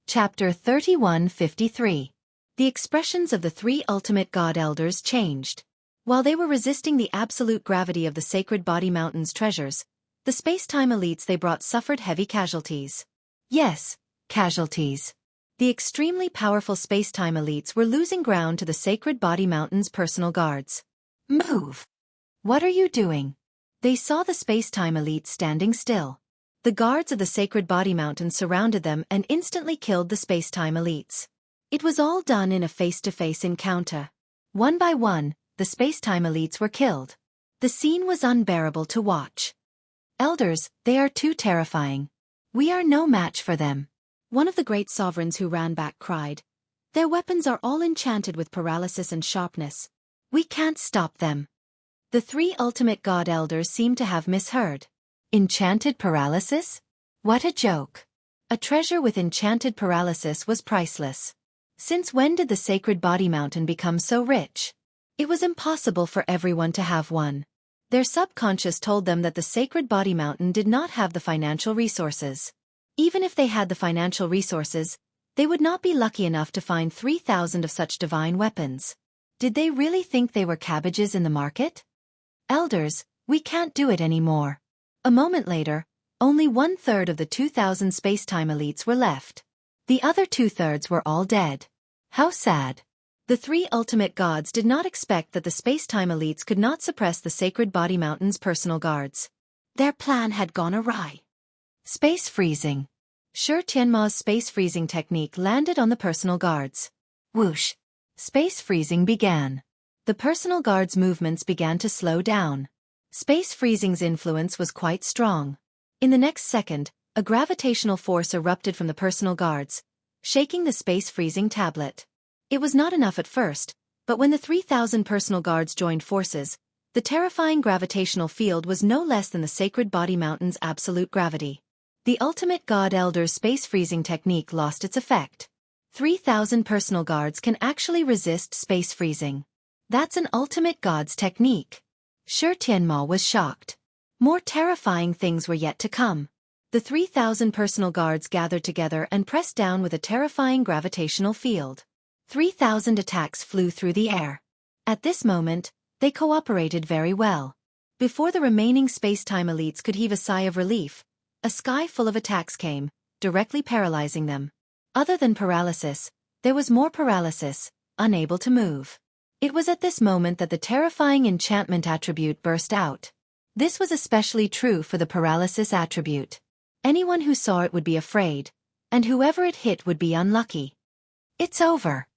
Chapter 3153. The expressions of the three ultimate god elders changed. While they were resisting the absolute gravity of the Sacred Body Mountain's treasures, the space-time elites they brought suffered heavy casualties. Yes, casualties. The extremely powerful space-time elites were losing ground to the Sacred Body Mountain's personal guards. Move! What are you doing? They saw the space-time elites standing still. The guards of the Sacred Body Mountain surrounded them and instantly killed the space-time elites. It was all done in a face-to-face encounter. One by one, the space-time elites were killed. The scene was unbearable to watch. Elders, they are too terrifying. We are no match for them. One of the great sovereigns who ran back cried. Their weapons are all enchanted with paralysis and sharpness. We can't stop them. The three ultimate god elders seemed to have misheard. Enchanted paralysis? What a joke. A treasure with enchanted paralysis was priceless. Since when did the Sacred Body Mountain become so rich? It was impossible for everyone to have one. Their subconscious told them that the Sacred Body Mountain did not have the financial resources. Even if they had the financial resources, they would not be lucky enough to find 3,000 of such divine weapons. Did they really think they were cabbages in the market? Elders, we can't do it anymore. A moment later, only 1/3 of the 2,000 space-time elites were left. The other 2/3 were all dead. How sad. The three ultimate gods did not expect that the space-time elites could not suppress the Sacred Body Mountain's personal guards. Their plan had gone awry. Space freezing. Shi Tianma's space freezing technique landed on the personal guards. Whoosh. Space freezing began. The personal guards' movements began to slow down. Space freezing's influence was quite strong. In the next second, a gravitational force erupted from the personal guards, shaking the space freezing tablet. It was not enough at first, but when the 3,000 personal guards joined forces, the terrifying gravitational field was no less than the Sacred Body Mountain's absolute gravity. The ultimate god elder's space freezing technique lost its effect. 3,000 personal guards can actually resist space freezing. That's an ultimate god's technique. Shi Tianma was shocked. More terrifying things were yet to come. The 3,000 personal guards gathered together and pressed down with a terrifying gravitational field. 3,000 attacks flew through the air. At this moment, they cooperated very well. Before the remaining space-time elites could heave a sigh of relief, a sky full of attacks came, directly paralyzing them. Other than paralysis, there was more paralysis, unable to move. It was at this moment that the terrifying enchantment attribute burst out. This was especially true for the paralysis attribute. Anyone who saw it would be afraid, and whoever it hit would be unlucky. It's over.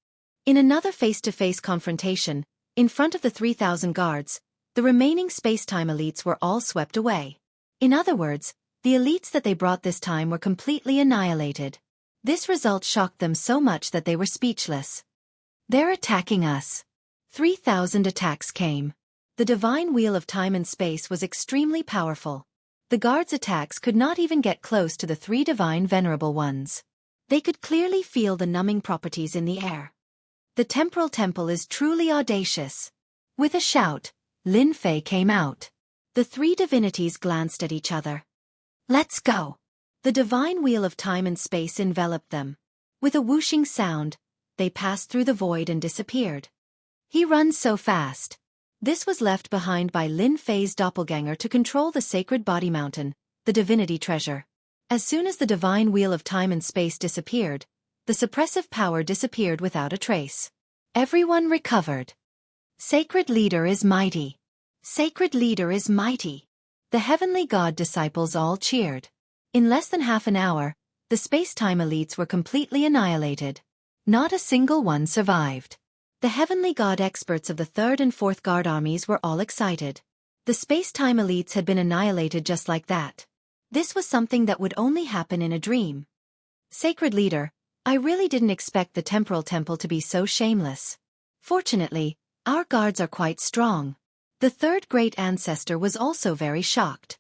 In another face-to-face confrontation, in front of the 3,000 guards, the remaining space-time elites were all swept away. In other words, the elites that they brought this time were completely annihilated. This result shocked them so much that they were speechless. They're attacking us. 3,000 attacks came. The divine wheel of time and space was extremely powerful. The guards' attacks could not even get close to the three divine venerable ones. They could clearly feel the numbing properties in the air. The temporal temple is truly audacious. With a shout, Lin Fei came out. The three divinities glanced at each other. Let's go. The divine wheel of time and space enveloped them. With a whooshing sound, they passed through the void and disappeared. He runs so fast. This was left behind by Lin Fei's doppelganger to control the Sacred Body Mountain, the divinity treasure. As soon as the divine wheel of time and space disappeared, the suppressive power disappeared without a trace. Everyone recovered. Sacred Leader is mighty. Sacred Leader is mighty. The heavenly god disciples all cheered. In less than half an hour, the space-time elites were completely annihilated. Not a single one survived. The heavenly god experts of the 3rd and 4th Guard armies were all excited. The space-time elites had been annihilated just like that. This was something that would only happen in a dream. Sacred Leader, I really didn't expect the temporal temple to be so shameless. Fortunately, our guards are quite strong. The 3rd Great Ancestor was also very shocked.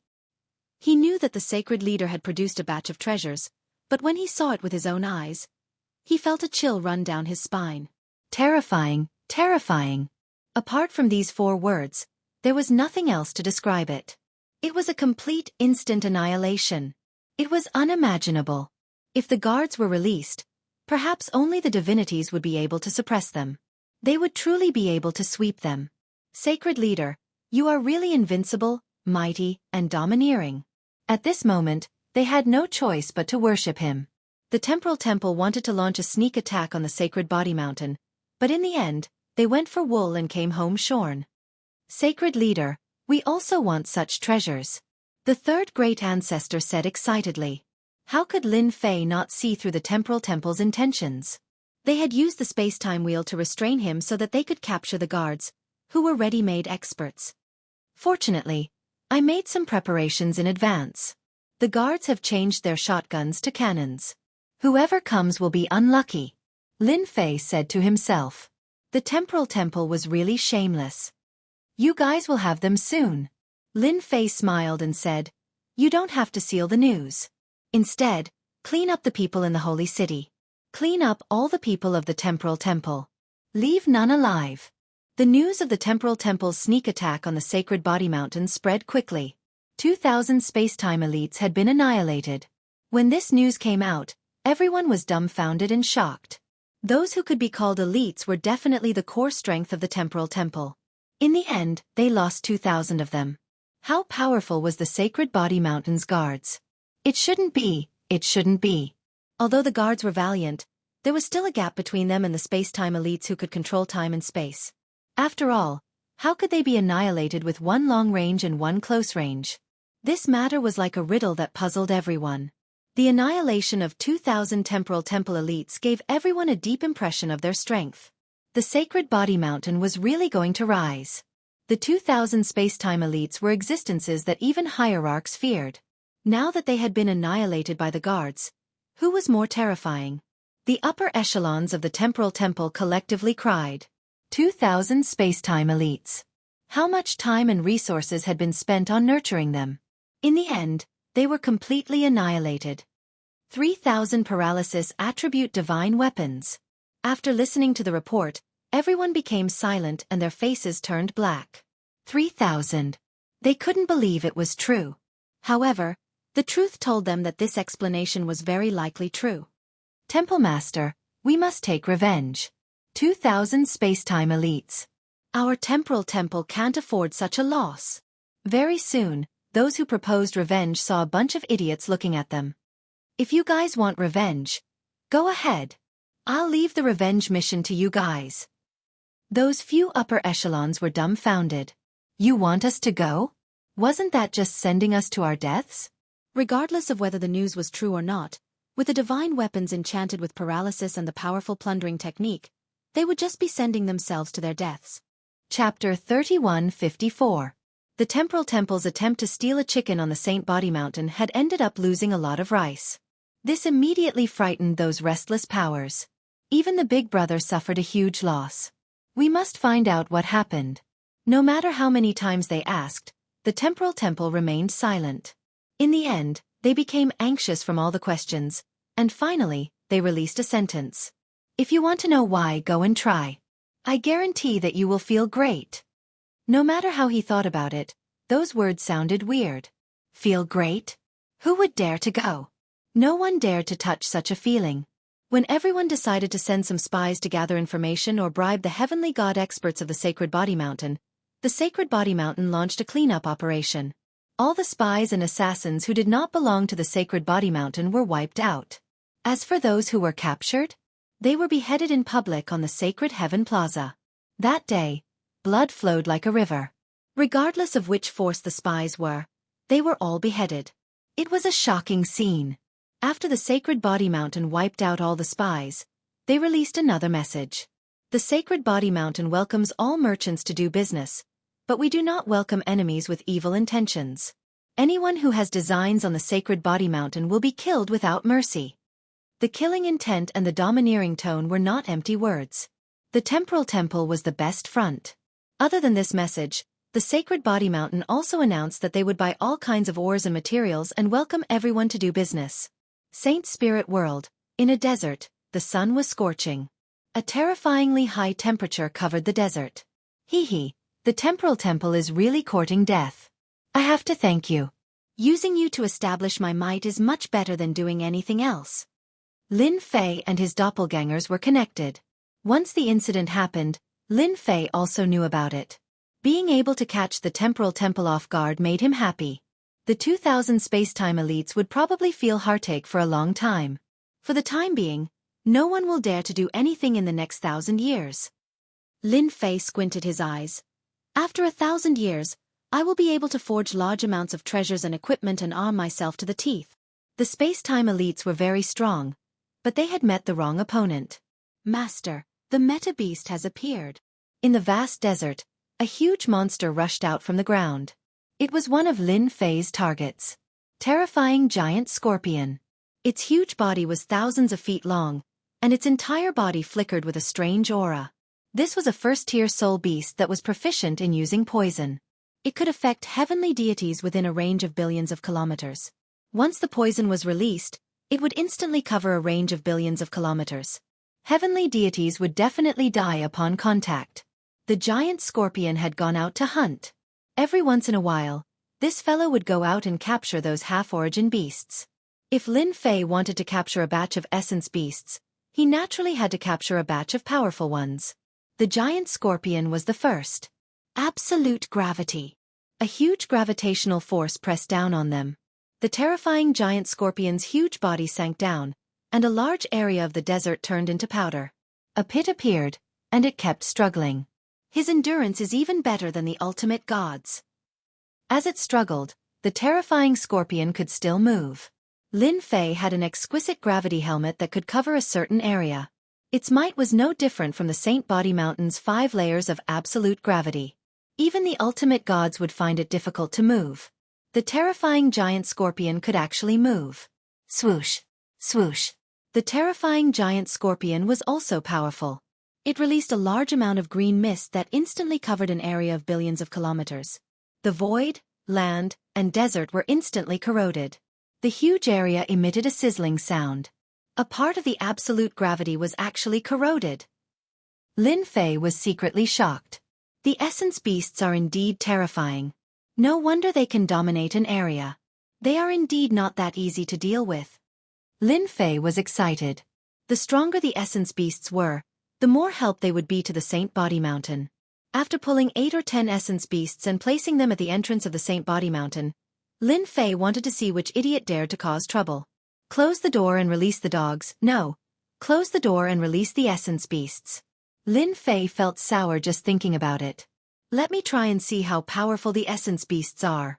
He knew that the Sacred Leader had produced a batch of treasures, but when he saw it with his own eyes, he felt a chill run down his spine. Terrifying, terrifying. Apart from these 4 words, there was nothing else to describe it. It was a complete instant annihilation. It was unimaginable. If the guards were released, Perhaps only the divinities would be able to suppress them. They would truly be able to sweep them. Sacred leader, you are really invincible, mighty, and domineering. At this moment, they had no choice but to worship him. The temporal temple wanted to launch a sneak attack on the sacred body mountain, but in the end, they went for wool and came home shorn. Sacred leader, we also want such treasures. The third great ancestor said excitedly. How could Lin Fei not see through the temporal temple's intentions? They had used the space-time wheel to restrain him so that they could capture the guards, who were ready-made experts. Fortunately, I made some preparations in advance. The guards have changed their shotguns to cannons. Whoever comes will be unlucky, Lin Fei said to himself. The temporal temple was really shameless. You guys will have them soon. Lin Fei smiled and said, you don't have to seal the news. Instead, clean up the people in the holy city. Clean up all the people of the temporal temple. Leave none alive. The news of the temporal temple's sneak attack on the sacred body mountain spread quickly. 2,000 space-time elites had been annihilated. When this news came out, everyone was dumbfounded and shocked. Those who could be called elites were definitely the core strength of the temporal temple. In the end, they lost 2,000 of them. How powerful was the sacred body mountain's guards? It shouldn't be. Although the guards were valiant, there was still a gap between them and the space-time elites who could control time and space. After all, how could they be annihilated with one long range and one close range? This matter was like a riddle that puzzled everyone. The annihilation of 2,000 temporal temple elites gave everyone a deep impression of their strength. The sacred body mountain was really going to rise. The 2,000 space-time elites were existences that even hierarchs feared. Now that they had been annihilated by the guards, who was more terrifying? The upper echelons of the temporal temple collectively cried. 2,000 space-time elites. How much time and resources had been spent on nurturing them? In the end, they were completely annihilated. 3,000 paralysis attribute divine weapons. After listening to the report, everyone became silent and their faces turned black. 3,000. They couldn't believe it was true. However, the truth told them that this explanation was very likely true. Temple Master, we must take revenge. 2,000 space-time elites. Our temporal temple can't afford such a loss. Very soon, those who proposed revenge saw a bunch of idiots looking at them. If you guys want revenge, go ahead. I'll leave the revenge mission to you guys. Those few upper echelons were dumbfounded. You want us to go? Wasn't that just sending us to our deaths? Regardless of whether the news was true or not, with the divine weapons enchanted with paralysis and the powerful plundering technique, they would just be sending themselves to their deaths. Chapter 3154. The temporal temple's attempt to steal a chicken on the Saint Body Mountain had ended up losing a lot of rice. This immediately frightened those restless powers. Even the big brother suffered a huge loss. We must find out what happened. No matter how many times they asked, the temporal temple remained silent. In the end, they became anxious from all the questions, and finally, they released a sentence. If you want to know why, go and try. I guarantee that you will feel great. No matter how he thought about it, those words sounded weird. Feel great? Who would dare to go? No one dared to touch such a feeling. When everyone decided to send some spies to gather information or bribe the heavenly god experts of the Sacred Body Mountain, the Sacred Body Mountain launched a cleanup operation. All the spies and assassins who did not belong to the Sacred Body Mountain were wiped out. As for those who were captured, they were beheaded in public on the Sacred Heaven Plaza. That day, blood flowed like a river. Regardless of which force the spies were, they were all beheaded. It was a shocking scene. After the Sacred Body Mountain wiped out all the spies, they released another message. The Sacred Body Mountain welcomes all merchants to do business, but we do not welcome enemies with evil intentions. Anyone who has designs on the Sacred Body Mountain will be killed without mercy. The killing intent and the domineering tone were not empty words. The temporal temple was the best front. Other than this message, the Sacred Body Mountain also announced that they would buy all kinds of ores and materials and welcome everyone to do business. Saint Spirit World, in a desert, the sun was scorching. A terrifyingly high temperature covered the desert. Hee, the temporal temple is really courting death. I have to thank you. Using you to establish my might is much better than doing anything else. Lin Fei and his doppelgangers were connected. Once the incident happened, Lin Fei also knew about it. Being able to catch the temporal temple off guard made him happy. The 2000 spacetime elites would probably feel heartache for a long time. For the time being, no one will dare to do anything in the next 1,000 years. Lin Fei squinted his eyes. After 1,000 years, I will be able to forge large amounts of treasures and equipment and arm myself to the teeth. The space-time elites were very strong, but they had met the wrong opponent. Master, the Meta Beast has appeared. In the vast desert, a huge monster rushed out from the ground. It was one of Lin Fei's targets. Terrifying giant scorpion. Its huge body was thousands of feet long, and its entire body flickered with a strange aura. This was a first-tier soul beast that was proficient in using poison. It could affect heavenly deities within a range of billions of kilometers. Once the poison was released, it would instantly cover a range of billions of kilometers. Heavenly deities would definitely die upon contact. The giant scorpion had gone out to hunt. Every once in a while, this fellow would go out and capture those half-origin beasts. If Lin Fei wanted to capture a batch of essence beasts, he naturally had to capture a batch of powerful ones. The giant scorpion was the first. Absolute gravity. A huge gravitational force pressed down on them. The terrifying giant scorpion's huge body sank down, and a large area of the desert turned into powder. A pit appeared, and it kept struggling. His endurance is even better than the ultimate gods. As it struggled, the terrifying scorpion could still move. Lin Fei had an exquisite gravity helmet that could cover a certain area. Its might was no different from the Saint Body Mountain's 5 layers of absolute gravity. Even the ultimate gods would find it difficult to move. The terrifying giant scorpion could actually move. Swoosh! Swoosh! The terrifying giant scorpion was also powerful. It released a large amount of green mist that instantly covered an area of billions of kilometers. The void, land, and desert were instantly corroded. The huge area emitted a sizzling sound. A part of the absolute gravity was actually corroded. Lin Fei was secretly shocked. The essence beasts are indeed terrifying. No wonder they can dominate an area. They are indeed not that easy to deal with. Lin Fei was excited. The stronger the essence beasts were, the more help they would be to the Saint Body Mountain. After pulling 8 or 10 essence beasts and placing them at the entrance of the Saint Body Mountain, Lin Fei wanted to see which idiot dared to cause trouble. Close the door and release the dogs. No. Close the door and release the essence beasts. Lin Fei felt sour just thinking about it. Let me try and see how powerful the essence beasts are.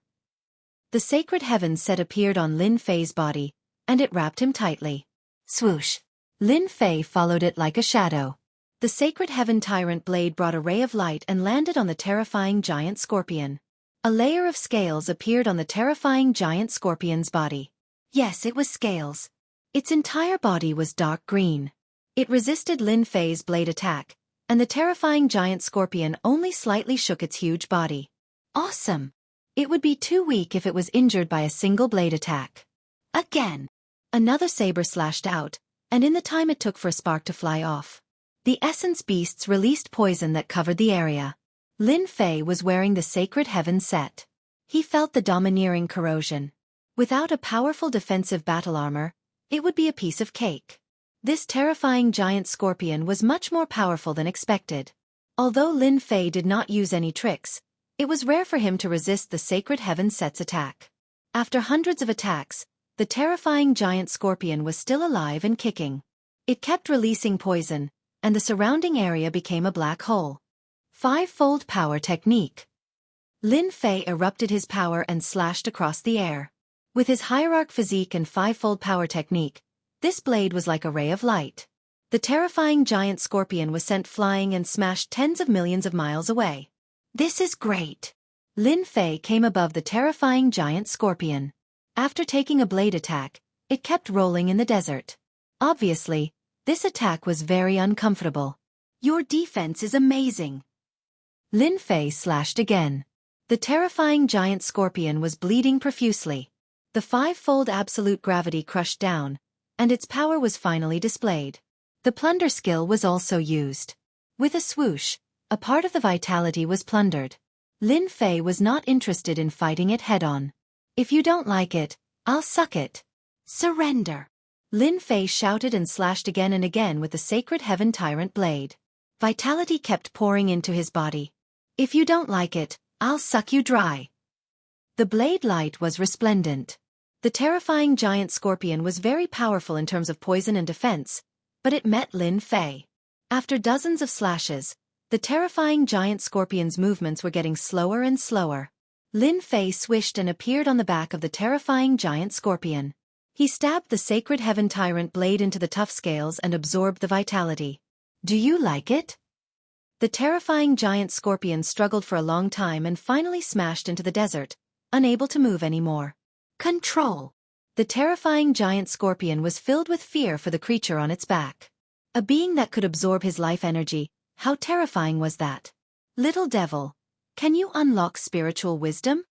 The sacred heaven set appeared on Lin Fei's body, and it wrapped him tightly. Swoosh! Lin Fei followed it like a shadow. The sacred heaven tyrant blade brought a ray of light and landed on the terrifying giant scorpion. A layer of scales appeared on the terrifying giant scorpion's body. Yes, it was scales. Its entire body was dark green. It resisted Lin Fei's blade attack, and the terrifying giant scorpion only slightly shook its huge body. Awesome! It would be too weak if it was injured by a single blade attack. Again! Another saber slashed out, and in the time it took for a spark to fly off, the essence beasts released poison that covered the area. Lin Fei was wearing the sacred heaven set. He felt the domineering corrosion. Without a powerful defensive battle armor, it would be a piece of cake. This terrifying giant scorpion was much more powerful than expected. Although Lin Fei did not use any tricks, it was rare for him to resist the sacred heaven set's attack. After hundreds of attacks, the terrifying giant scorpion was still alive and kicking. It kept releasing poison, and the surrounding area became a black hole. 5-fold power technique. Lin Fei erupted his power and slashed across the air. With his hierarch physique and 5-fold power technique, this blade was like a ray of light. The terrifying giant scorpion was sent flying and smashed tens of millions of miles away. This is great! Lin Fei came above the terrifying giant scorpion. After taking a blade attack, it kept rolling in the desert. Obviously, this attack was very uncomfortable. Your defense is amazing. Lin Fei slashed again. The terrifying giant scorpion was bleeding profusely. The 5-fold absolute gravity crushed down, and its power was finally displayed. The plunder skill was also used. With a swoosh, a part of the vitality was plundered. Lin Fei was not interested in fighting it head-on. If you don't like it, I'll suck it. Surrender. Lin Fei shouted and slashed again and again with the sacred heaven tyrant blade. Vitality kept pouring into his body. If you don't like it, I'll suck you dry. The blade light was resplendent. The terrifying giant scorpion was very powerful in terms of poison and defense, but it met Lin Fei. After dozens of slashes, the terrifying giant scorpion's movements were getting slower and slower. Lin Fei swished and appeared on the back of the terrifying giant scorpion. He stabbed the sacred heaven tyrant blade into the tough scales and absorbed the vitality. Do you like it? The terrifying giant scorpion struggled for a long time and finally smashed into the desert, unable to move anymore. Control! The terrifying giant scorpion was filled with fear for the creature on its back. A being that could absorb his life energy, how terrifying was that? Little devil, can you unlock spiritual wisdom?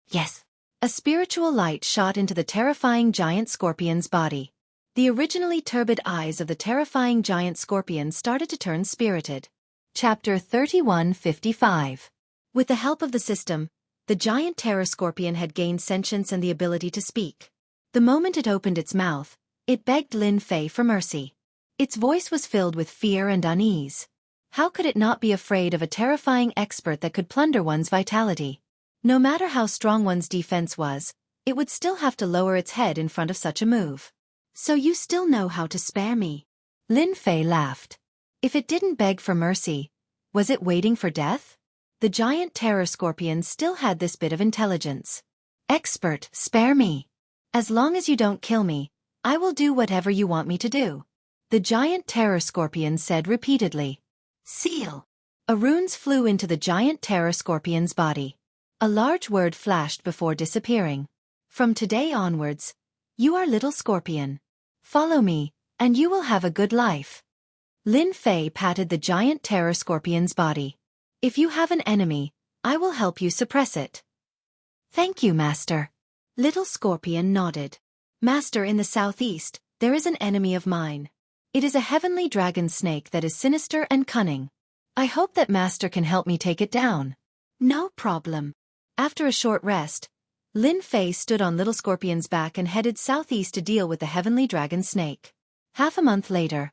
Yes. A spiritual light shot into the terrifying giant scorpion's body. The originally turbid eyes of the terrifying giant scorpion started to turn spirited. Chapter 3155. With the help of the system, the giant terror scorpion had gained sentience and the ability to speak. The moment it opened its mouth, it begged Lin Fei for mercy. Its voice was filled with fear and unease. How could it not be afraid of a terrifying expert that could plunder one's vitality? No matter how strong one's defense was, it would still have to lower its head in front of such a move. So you still know how to spare me? Lin Fei laughed. If it didn't beg for mercy, was it waiting for death? The giant terror scorpion still had this bit of intelligence. Expert, spare me. As long as you don't kill me, I will do whatever you want me to do. The giant terror scorpion said repeatedly. Seal. Runes flew into the giant terror scorpion's body. A large word flashed before disappearing. From today onwards, you are little scorpion. Follow me, and you will have a good life. Lin Fei patted the giant terror scorpion's body. If you have an enemy, I will help you suppress it. Thank you, Master. Little Scorpion nodded. Master, in the southeast, there is an enemy of mine. It is a heavenly dragon snake that is sinister and cunning. I hope that Master can help me take it down. No problem. After a short rest, Lin Fei stood on Little Scorpion's back and headed southeast to deal with the heavenly dragon snake. Half a month later,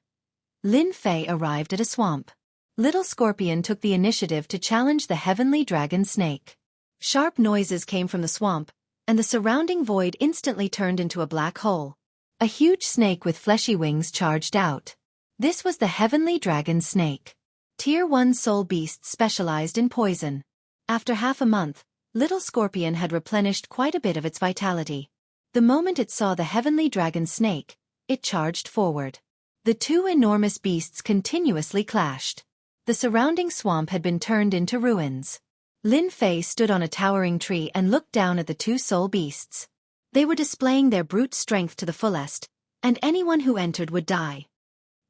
Lin Fei arrived at a swamp. Little Scorpion took the initiative to challenge the heavenly dragon snake. Sharp noises came from the swamp, and the surrounding void instantly turned into a black hole. A huge snake with fleshy wings charged out. This was the heavenly dragon snake. Tier 1 soul beast specialized in poison. After half a month, Little Scorpion had replenished quite a bit of its vitality. The moment it saw the heavenly dragon snake, it charged forward. The two enormous beasts continuously clashed. The surrounding swamp had been turned into ruins. Lin Fei stood on a towering tree and looked down at the two soul beasts. They were displaying their brute strength to the fullest, and anyone who entered would die.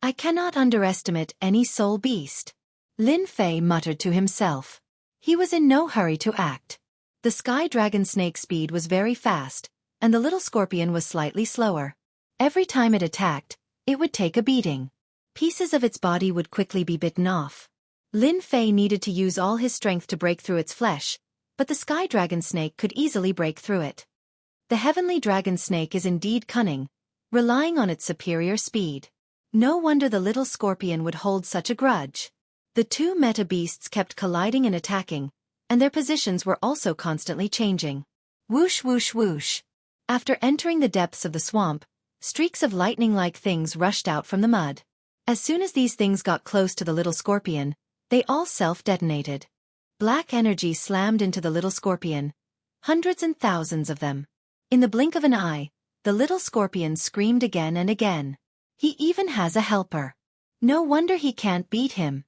I cannot underestimate any soul beast. Lin Fei muttered to himself. He was in no hurry to act. The sky dragon snake's speed was very fast, and the little scorpion was slightly slower. Every time it attacked, it would take a beating. Pieces of its body would quickly be bitten off. Lin Fei needed to use all his strength to break through its flesh, but the sky dragon snake could easily break through it. The heavenly dragon snake is indeed cunning, relying on its superior speed. No wonder the little scorpion would hold such a grudge. The two meta beasts kept colliding and attacking, and their positions were also constantly changing. Whoosh whoosh whoosh. After entering the depths of the swamp, streaks of lightning-like things rushed out from the mud. As soon as these things got close to the little scorpion, they all self-detonated. Black energy slammed into the little scorpion, hundreds and thousands of them. In the blink of an eye, the little scorpion screamed again and again. He even has a helper. No wonder he can't beat him.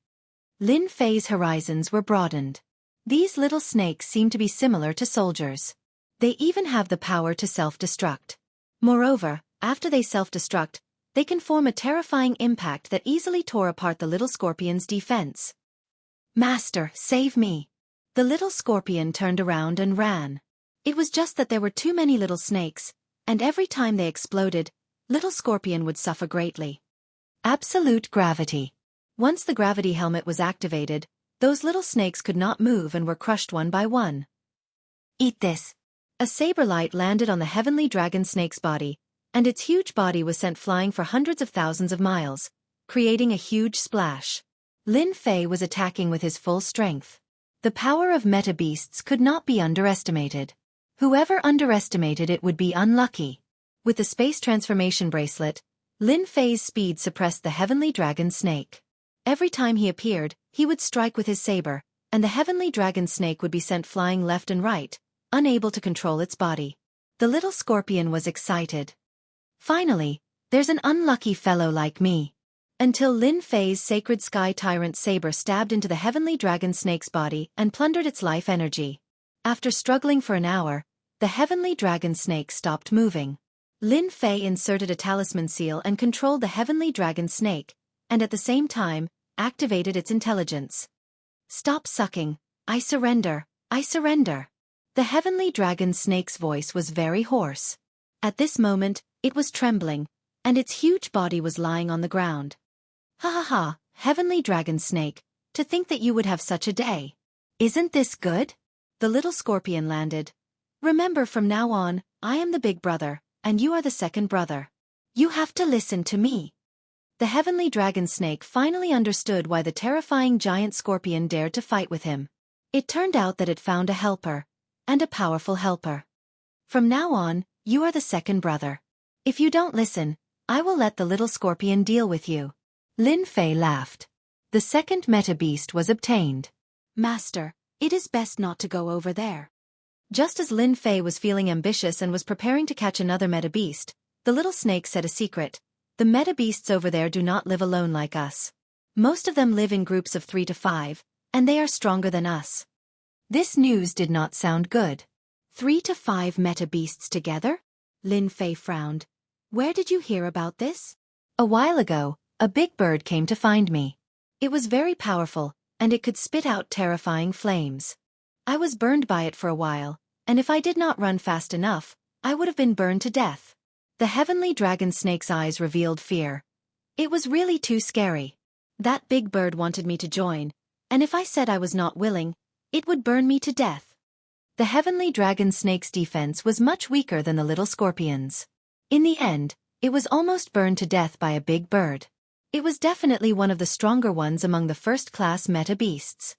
Lin Fei's horizons were broadened. These little snakes seem to be similar to soldiers. They even have the power to self-destruct. Moreover, after they self-destruct, they can form a terrifying impact that easily tore apart the little scorpion's defense. Master, save me! The little scorpion turned around and ran. It was just that there were too many little snakes, and every time they exploded, little scorpion would suffer greatly. Absolute gravity. Once the gravity helmet was activated, those little snakes could not move and were crushed one by one. Eat this. A saber light landed on the heavenly dragon snake's body, and its huge body was sent flying for hundreds of thousands of miles, creating a huge splash. Lin Fei was attacking with his full strength. The power of meta beasts could not be underestimated. Whoever underestimated it would be unlucky. With the space transformation bracelet, Lin Fei's speed suppressed the heavenly dragon snake. Every time he appeared, he would strike with his saber, and the heavenly dragon snake would be sent flying left and right, unable to control its body. The little scorpion was excited. Finally, there's an unlucky fellow like me. Until Lin Fei's sacred sky tyrant saber stabbed into the heavenly dragon snake's body and plundered its life energy. After struggling for an hour, the heavenly dragon snake stopped moving. Lin Fei inserted a talisman seal and controlled the heavenly dragon snake, and at the same time, activated its intelligence. "Stop sucking. I surrender. I surrender." The heavenly dragon snake's voice was very hoarse. At this moment, it was trembling, and its huge body was lying on the ground. "Ha ha ha, heavenly dragon snake, to think that you would have such a day. Isn't this good?" The little scorpion landed. "Remember, from now on, I am the big brother, and you are the second brother. You have to listen to me." The heavenly dragon snake finally understood why the terrifying giant scorpion dared to fight with him. It turned out that it found a helper, and a powerful helper. "From now on, you are the second brother. If you don't listen, I will let the little scorpion deal with you." Lin Fei laughed. The second meta beast was obtained. "Master, it is best not to go over there." Just as Lin Fei was feeling ambitious and was preparing to catch another meta beast, the little snake said a secret. "The meta beasts over there do not live alone like us. Most of them live in groups of 3 to 5, and they are stronger than us." This news did not sound good. 3 to 5 meta beasts together? Lin Fei frowned. "Where did you hear about this?" "A while ago, a big bird came to find me. It was very powerful, and it could spit out terrifying flames. I was burned by it for a while, and if I did not run fast enough, I would have been burned to death." The heavenly dragon snake's eyes revealed fear. "It was really too scary. That big bird wanted me to join, and if I said I was not willing, it would burn me to death." The heavenly dragon snake's defense was much weaker than the little scorpion's. In the end, it was almost burned to death by a big bird. It was definitely one of the stronger ones among the first-class meta beasts.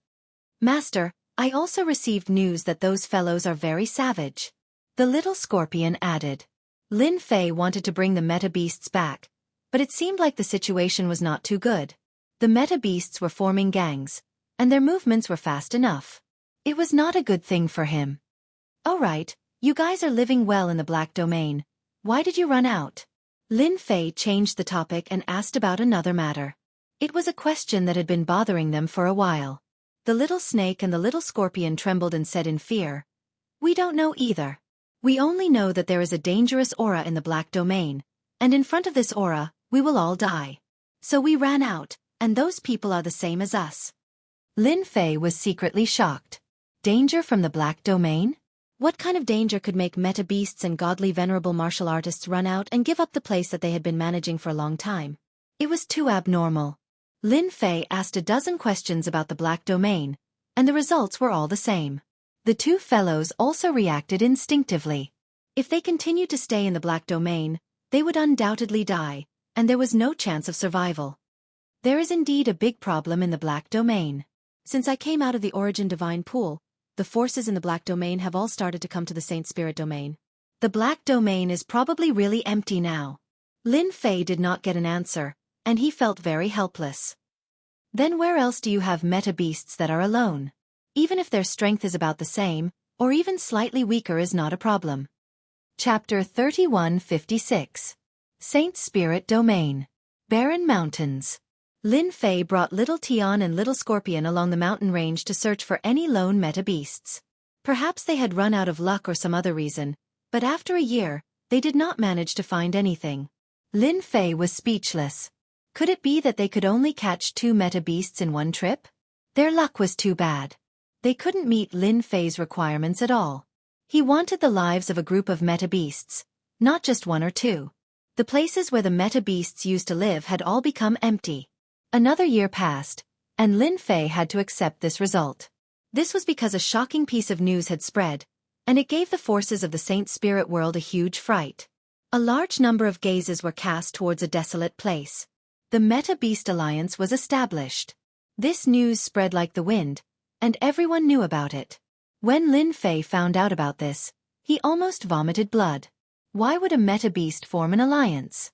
"Master, I also received news that those fellows are very savage," the little scorpion added. Lin Fei wanted to bring the meta beasts back, but it seemed like the situation was not too good. The meta beasts were forming gangs, and their movements were fast enough. It was not a good thing for him. "All right, you guys are living well in the Black Domain. Why did you run out?" Lin Fei changed the topic and asked about another matter. It was a question that had been bothering them for a while. The little snake and the little scorpion trembled and said in fear, "We don't know either. We only know that there is a dangerous aura in the Black Domain, and in front of this aura, we will all die. So we ran out, and those people are the same as us." Lin Fei was secretly shocked. Danger from the Black Domain? What kind of danger could make meta beasts and godly venerable martial artists run out and give up the place that they had been managing for a long time? It was too abnormal. Lin Fei asked a dozen questions about the Black Domain, and the results were all the same. The two fellows also reacted instinctively. If they continued to stay in the Black Domain, they would undoubtedly die, and there was no chance of survival. There is indeed a big problem in the Black Domain. Since I came out of the Origin Divine Pool, the forces in the Black Domain have all started to come to the Saint Spirit Domain. The Black Domain is probably really empty now. Lin Fei did not get an answer, and he felt very helpless. Then where else do you have meta beasts that are alone? Even if their strength is about the same, or even slightly weaker is not a problem. Chapter 3156. Saint Spirit Domain. Barren Mountains. Lin Fei brought Little Tian and Little Scorpion along the mountain range to search for any lone meta beasts. Perhaps they had run out of luck or some other reason, but after a year, they did not manage to find anything. Lin Fei was speechless. Could it be that they could only catch 2 meta beasts in one trip? Their luck was too bad. They couldn't meet Lin Fei's requirements at all. He wanted the lives of a group of meta beasts, not just 1 or 2. The places where the meta beasts used to live had all become empty. Another year passed, and Lin Fei had to accept this result. This was because a shocking piece of news had spread, and it gave the forces of the Saint Spirit world a huge fright. A large number of gazes were cast towards a desolate place. The Meta-Beast Alliance was established. This news spread like the wind, and everyone knew about it. When Lin Fei found out about this, he almost vomited blood. Why would a Meta-Beast form an alliance?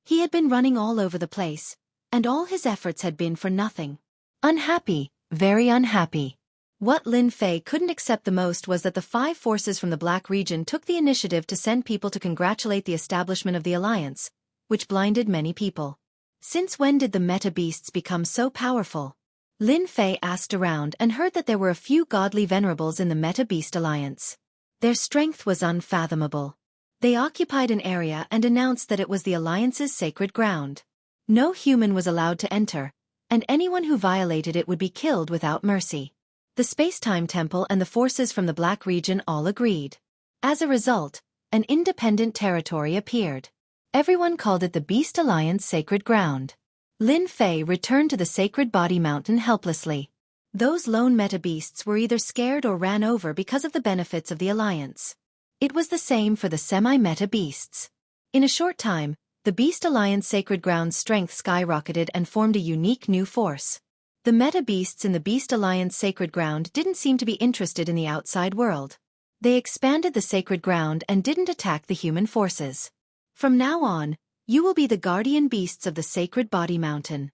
He had been running all over the place, and all his efforts had been for nothing. Unhappy, very unhappy. What Lin Fei couldn't accept the most was that the 5 forces from the Black region took the initiative to send people to congratulate the establishment of the alliance, which blinded many people. Since when did the Meta-Beasts become so powerful? Lin Fei asked around and heard that there were a few godly venerables in the Meta-Beast Alliance. Their strength was unfathomable. They occupied an area and announced that it was the Alliance's sacred ground. No human was allowed to enter, and anyone who violated it would be killed without mercy. The Space-Time Temple and the forces from the Black region all agreed. As a result, an independent territory appeared. Everyone called it the Beast Alliance Sacred Ground. Lin Fei returned to the Sacred Body Mountain helplessly. Those lone meta-beasts were either scared or ran over because of the benefits of the alliance. It was the same for the semi-meta beasts. In a short time, the Beast Alliance Sacred Ground's strength skyrocketed and formed a unique new force. The meta-beasts in the Beast Alliance Sacred Ground didn't seem to be interested in the outside world. They expanded the sacred ground and didn't attack the human forces. From now on, you will be the guardian beasts of the Sacred Body Mountain.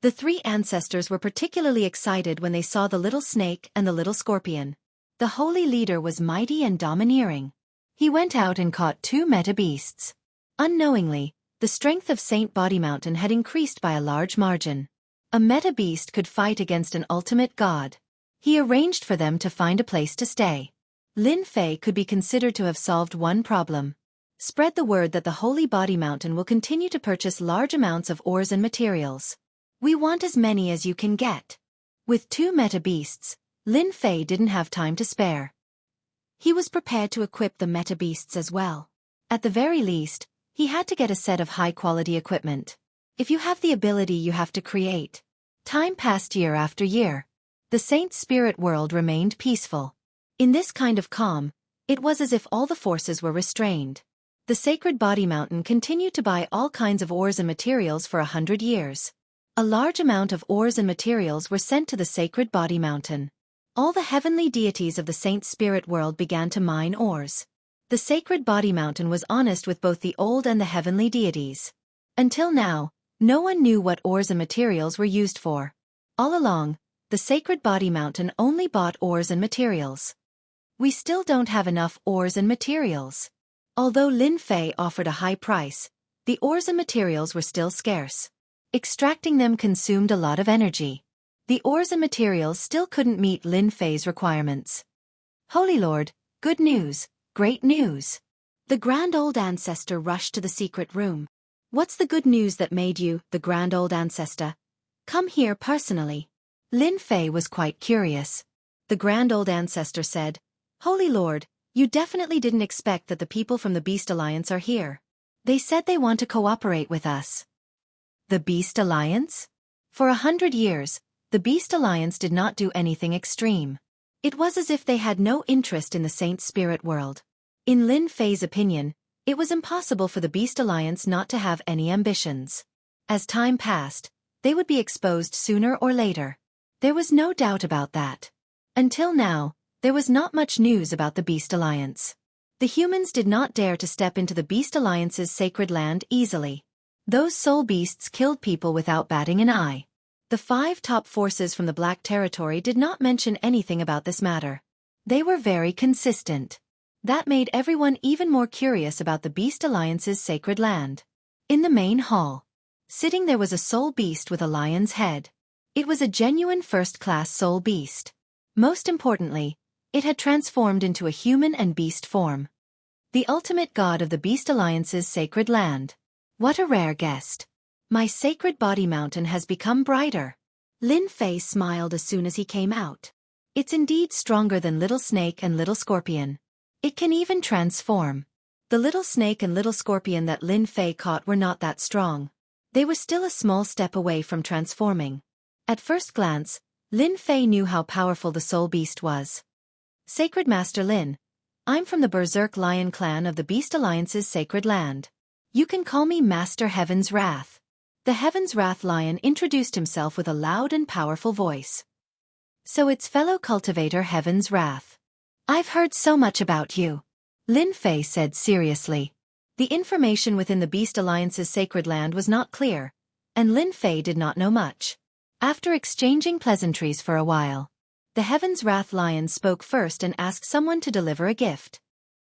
The 3 ancestors were particularly excited when they saw the little snake and the little scorpion. The holy leader was mighty and domineering. He went out and caught 2 meta-beasts. Unknowingly, the strength of Saint Body Mountain had increased by a large margin. A meta-beast could fight against an ultimate god. He arranged for them to find a place to stay. Lin Fei could be considered to have solved one problem. Spread the word that the Holy Body Mountain will continue to purchase large amounts of ores and materials. We want as many as you can get. With 2 meta-beasts, Lin Fei didn't have time to spare. He was prepared to equip the meta-beasts as well. At the very least, he had to get a set of high-quality equipment. If you have the ability, you have to create. Time passed year after year. The Saint's spirit world remained peaceful. In this kind of calm, it was as if all the forces were restrained. The Sacred Body Mountain continued to buy all kinds of ores and materials for 100 years. A large amount of ores and materials were sent to the Sacred Body Mountain. All the heavenly deities of the Saint's spirit world began to mine ores. The Sacred Body Mountain was honest with both the old and the heavenly deities. Until now, no one knew what ores and materials were used for. All along, the Sacred Body Mountain only bought ores and materials. We still don't have enough ores and materials. Although Lin Fei offered a high price, the ores and materials were still scarce. Extracting them consumed a lot of energy. The ores and materials still couldn't meet Lin Fei's requirements. Holy Lord, good news, great news. The Grand Old Ancestor rushed to the secret room. What's the good news that made you, the Grand Old Ancestor, come here personally? Lin Fei was quite curious. The Grand Old Ancestor said, Holy Lord, you definitely didn't expect that the people from the Beast Alliance are here. They said they want to cooperate with us. The Beast Alliance? For 100 years, the Beast Alliance did not do anything extreme. It was as if they had no interest in the Saint's spirit world. In Lin Fei's opinion, it was impossible for the Beast Alliance not to have any ambitions. As time passed, they would be exposed sooner or later. There was no doubt about that. Until now, there was not much news about the Beast Alliance. The humans did not dare to step into the Beast Alliance's sacred land easily. Those soul beasts killed people without batting an eye. The 5 top forces from the Black Territory did not mention anything about this matter. They were very consistent. That made everyone even more curious about the Beast Alliance's sacred land. In the main hall, sitting there was a soul beast with a lion's head. It was a genuine first-class soul beast. Most importantly, it had transformed into a human and beast form. The ultimate god of the Beast Alliance's sacred land. What a rare guest. My Sacred Body Mountain has become brighter. Lin Fei smiled as soon as he came out. It's indeed stronger than Little Snake and Little Scorpion. It can even transform. The Little Snake and Little Scorpion that Lin Fei caught were not that strong. They were still a small step away from transforming. At first glance, Lin Fei knew how powerful the Soul Beast was. Sacred Master Lin, I'm from the Berserk Lion clan of the Beast Alliance's sacred land. You can call me Master Heaven's Wrath. The Heaven's Wrath Lion introduced himself with a loud and powerful voice. So it's fellow cultivator Heaven's Wrath. I've heard so much about you, Lin Fei said seriously. The information within the Beast Alliance's sacred land was not clear, and Lin Fei did not know much. After exchanging pleasantries for a while, the Heaven's Wrath Lion spoke first and asked someone to deliver a gift.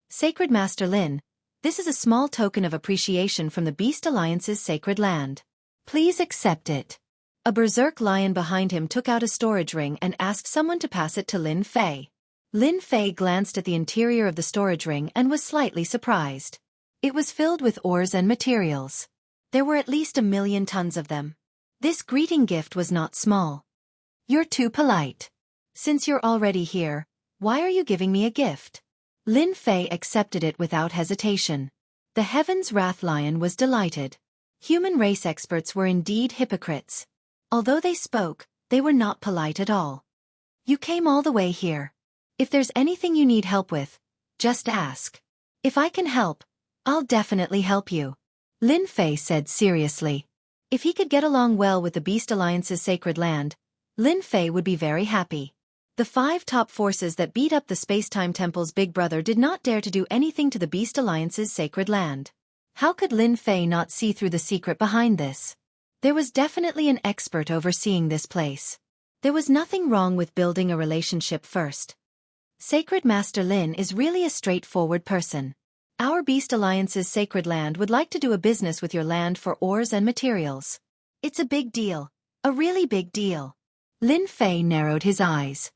Sacred Master Lin, this is a small token of appreciation from the Beast Alliance's sacred land. Please accept it. A Berserk Lion behind him took out a storage ring and asked someone to pass it to Lin Fei. Lin Fei glanced at the interior of the storage ring and was slightly surprised. It was filled with ores and materials. There were at least 1,000,000 tons of them. This greeting gift was not small. You're too polite. Since you're already here, why are you giving me a gift? Lin Fei accepted it without hesitation. The Heaven's Wrath Lion was delighted. Human race experts were indeed hypocrites. Although they spoke, they were not polite at all. You came all the way here. If there's anything you need help with, just ask. If I can help, I'll definitely help you, Lin Fei said seriously. If he could get along well with the Beast Alliance's sacred land, Lin Fei would be very happy. The 5 top forces that beat up the Space-Time Temple's big brother did not dare to do anything to the Beast Alliance's sacred land. How could Lin Fei not see through the secret behind this? There was definitely an expert overseeing this place. There was nothing wrong with building a relationship first. Sacred Master Lin is really a straightforward person. Our Beast Alliance's sacred land would like to do a business with your land for ores and materials. It's a big deal. A really big deal. Lin Fei narrowed his eyes.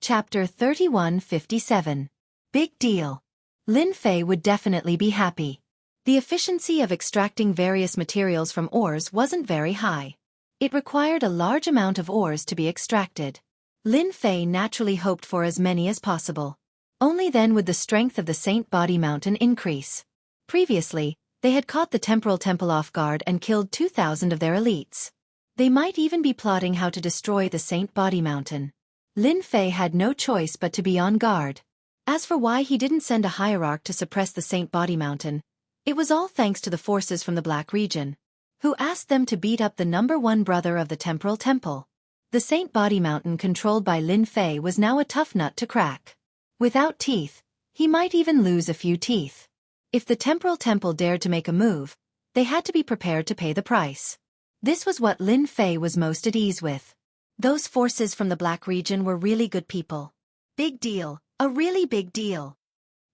Chapter 3157. Big deal. Lin Fei would definitely be happy. The efficiency of extracting various materials from ores wasn't very high. It required a large amount of ores to be extracted. Lin Fei naturally hoped for as many as possible. Only then would the strength of the Saint Body Mountain increase. Previously, they had caught the Temporal Temple off guard and killed 2,000 of their elites. They might even be plotting how to destroy the Saint Body Mountain. Lin Fei had no choice but to be on guard. As for why he didn't send a hierarch to suppress the Saint Body Mountain, it was all thanks to the forces from the Black region, who asked them to beat up the #1 brother of the Temporal Temple. The Saint Body Mountain controlled by Lin Fei was now a tough nut to crack. Without teeth, he might even lose a few teeth. If the Temporal Temple dared to make a move, they had to be prepared to pay the price. This was what Lin Fei was most at ease with. Those forces from the Black region were really good people. Big deal, a really big deal.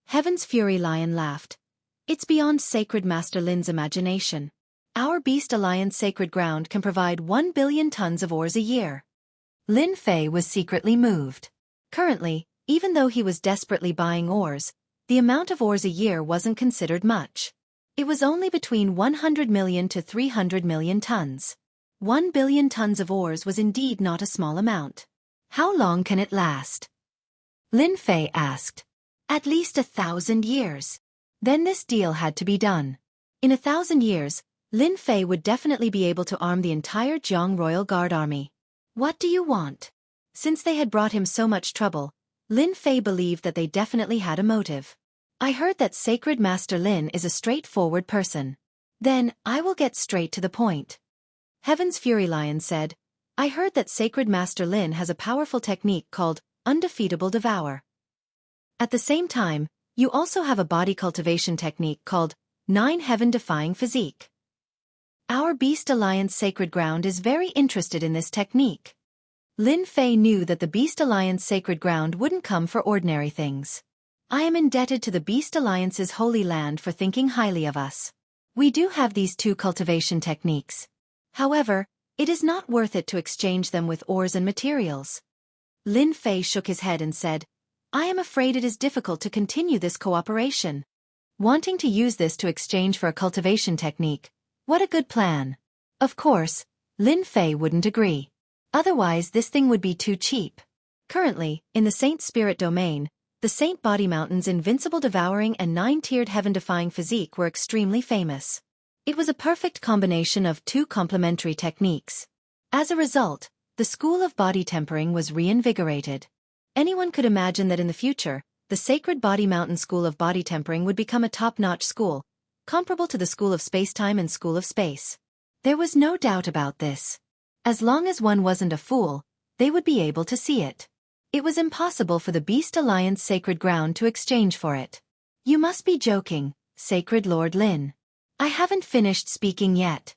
Heaven's Fury Lion laughed. It's beyond Sacred Master Lin's imagination. Our Beast Alliance sacred ground can provide 1,000,000,000 tons of ores a year. Lin Fei was secretly moved. Currently, even though he was desperately buying ores, the amount of ores a year wasn't considered much. It was only between 100 million to 300 million tons. 1,000,000,000 tons of ores was indeed not a small amount. How long can it last? Lin Fei asked. At least 1,000 years. Then this deal had to be done. In 1,000 years, Lin Fei would definitely be able to arm the entire Jiang Royal Guard army. What do you want? Since they had brought him so much trouble, Lin Fei believed that they definitely had a motive. I heard that Sacred Master Lin is a straightforward person. Then, I will get straight to the point. Heaven's Fury Lion said, I heard that Sacred Master Lin has a powerful technique called Undefeatable Devour. At the same time, you also have a body cultivation technique called 9 Heaven-Defying Physique. Our Beast Alliance sacred ground is very interested in this technique. Lin Fei knew that the Beast Alliance sacred ground wouldn't come for ordinary things. I am indebted to the Beast Alliance's holy land for thinking highly of us. We do have these 2 cultivation techniques. However, it is not worth it to exchange them with ores and materials. Lin Fei shook his head and said, I am afraid it is difficult to continue this cooperation. Wanting to use this to exchange for a cultivation technique, what a good plan. Of course, Lin Fei wouldn't agree. Otherwise this thing would be too cheap. Currently, in the Saint Spirit domain, the Saint Body Mountain's invincible devouring and 9-tiered heaven-defying physique were extremely famous. It was a perfect combination of 2 complementary techniques. As a result, the school of body tempering was reinvigorated. Anyone could imagine that in the future, the Sacred Body Mountain School of Body Tempering would become a top-notch school, comparable to the School of Spacetime and School of Space. There was no doubt about this. As long as one wasn't a fool, they would be able to see it. It was impossible for the Beast Alliance sacred ground to exchange for it. You must be joking, Sacred Lord Lin. I haven't finished speaking yet.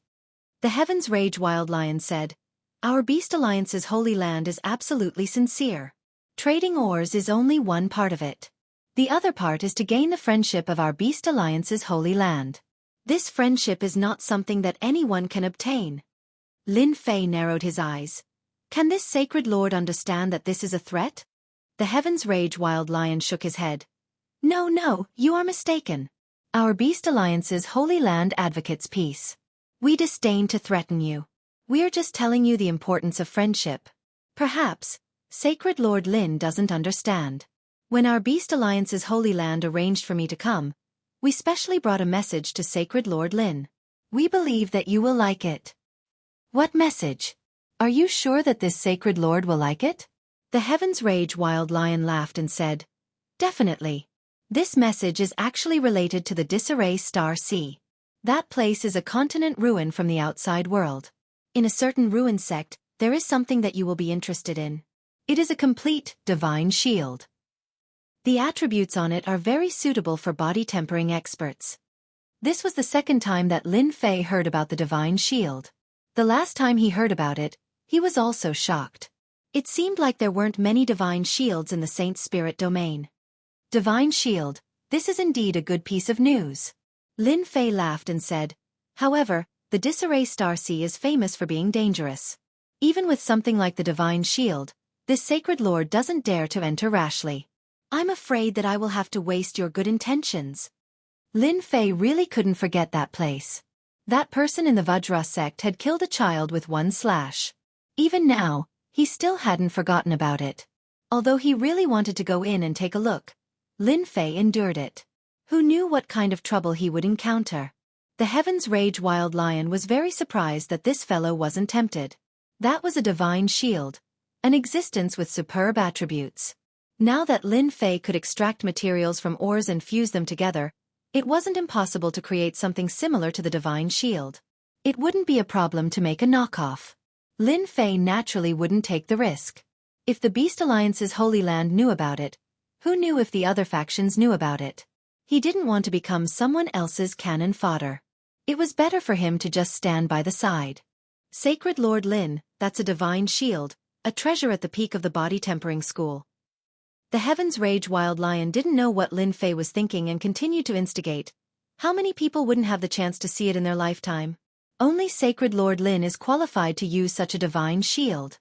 The Heavens Rage Wild Lion said, Our Beast Alliance's holy land is absolutely sincere. Trading ores is only one part of it. The other part is to gain the friendship of our Beast Alliance's holy land. This friendship is not something that anyone can obtain. Lin Fei narrowed his eyes. Can this sacred lord understand that this is a threat? The Heavens Rage Wild Lion shook his head. No, you are mistaken. Our Beast Alliance's holy land advocates peace. We disdain to threaten you. We are just telling you the importance of friendship. Perhaps, Sacred Lord Lin doesn't understand. When our Beast Alliance's holy land arranged for me to come, we specially brought a message to Sacred Lord Lin. We believe that you will like it. What message? Are you sure that this sacred lord will like it? The Heavens Rage Wild Lion laughed and said, Definitely. This message is actually related to the Disarray Star Sea. That place is a continent ruin from the outside world. In a certain ruin sect, there is something that you will be interested in. It is a complete, divine shield. The attributes on it are very suitable for body tempering experts. This was the second time that Lin Fei heard about the divine shield. The last time he heard about it, he was also shocked. It seemed like there weren't many divine shields in the Saint Spirit domain. Divine shield, this is indeed a good piece of news. Lin Fei laughed and said, However, the Disarray Star Sea is famous for being dangerous. Even with something like the divine shield, this sacred lord doesn't dare to enter rashly. I'm afraid that I will have to waste your good intentions. Lin Fei really couldn't forget that place. That person in the Vajra sect had killed a child with one slash. Even now, he still hadn't forgotten about it. Although he really wanted to go in and take a look, Lin Fei endured it. Who knew what kind of trouble he would encounter? The Heavens Rage Wild Lion was very surprised that this fellow wasn't tempted. That was a divine shield, an existence with superb attributes. Now that Lin Fei could extract materials from ores and fuse them together, it wasn't impossible to create something similar to the divine shield. It wouldn't be a problem to make a knockoff. Lin Fei naturally wouldn't take the risk. If the Beast Alliance's Holy Land knew about it, who knew if the other factions knew about it? He didn't want to become someone else's cannon fodder. It was better for him to just stand by the side. Sacred Lord Lin, that's a divine shield, a treasure at the peak of the body tempering school. The Heavens Rage Wild Lion didn't know what Lin Fei was thinking and continued to instigate. How many people wouldn't have the chance to see it in their lifetime? Only Sacred Lord Lin is qualified to use such a divine shield.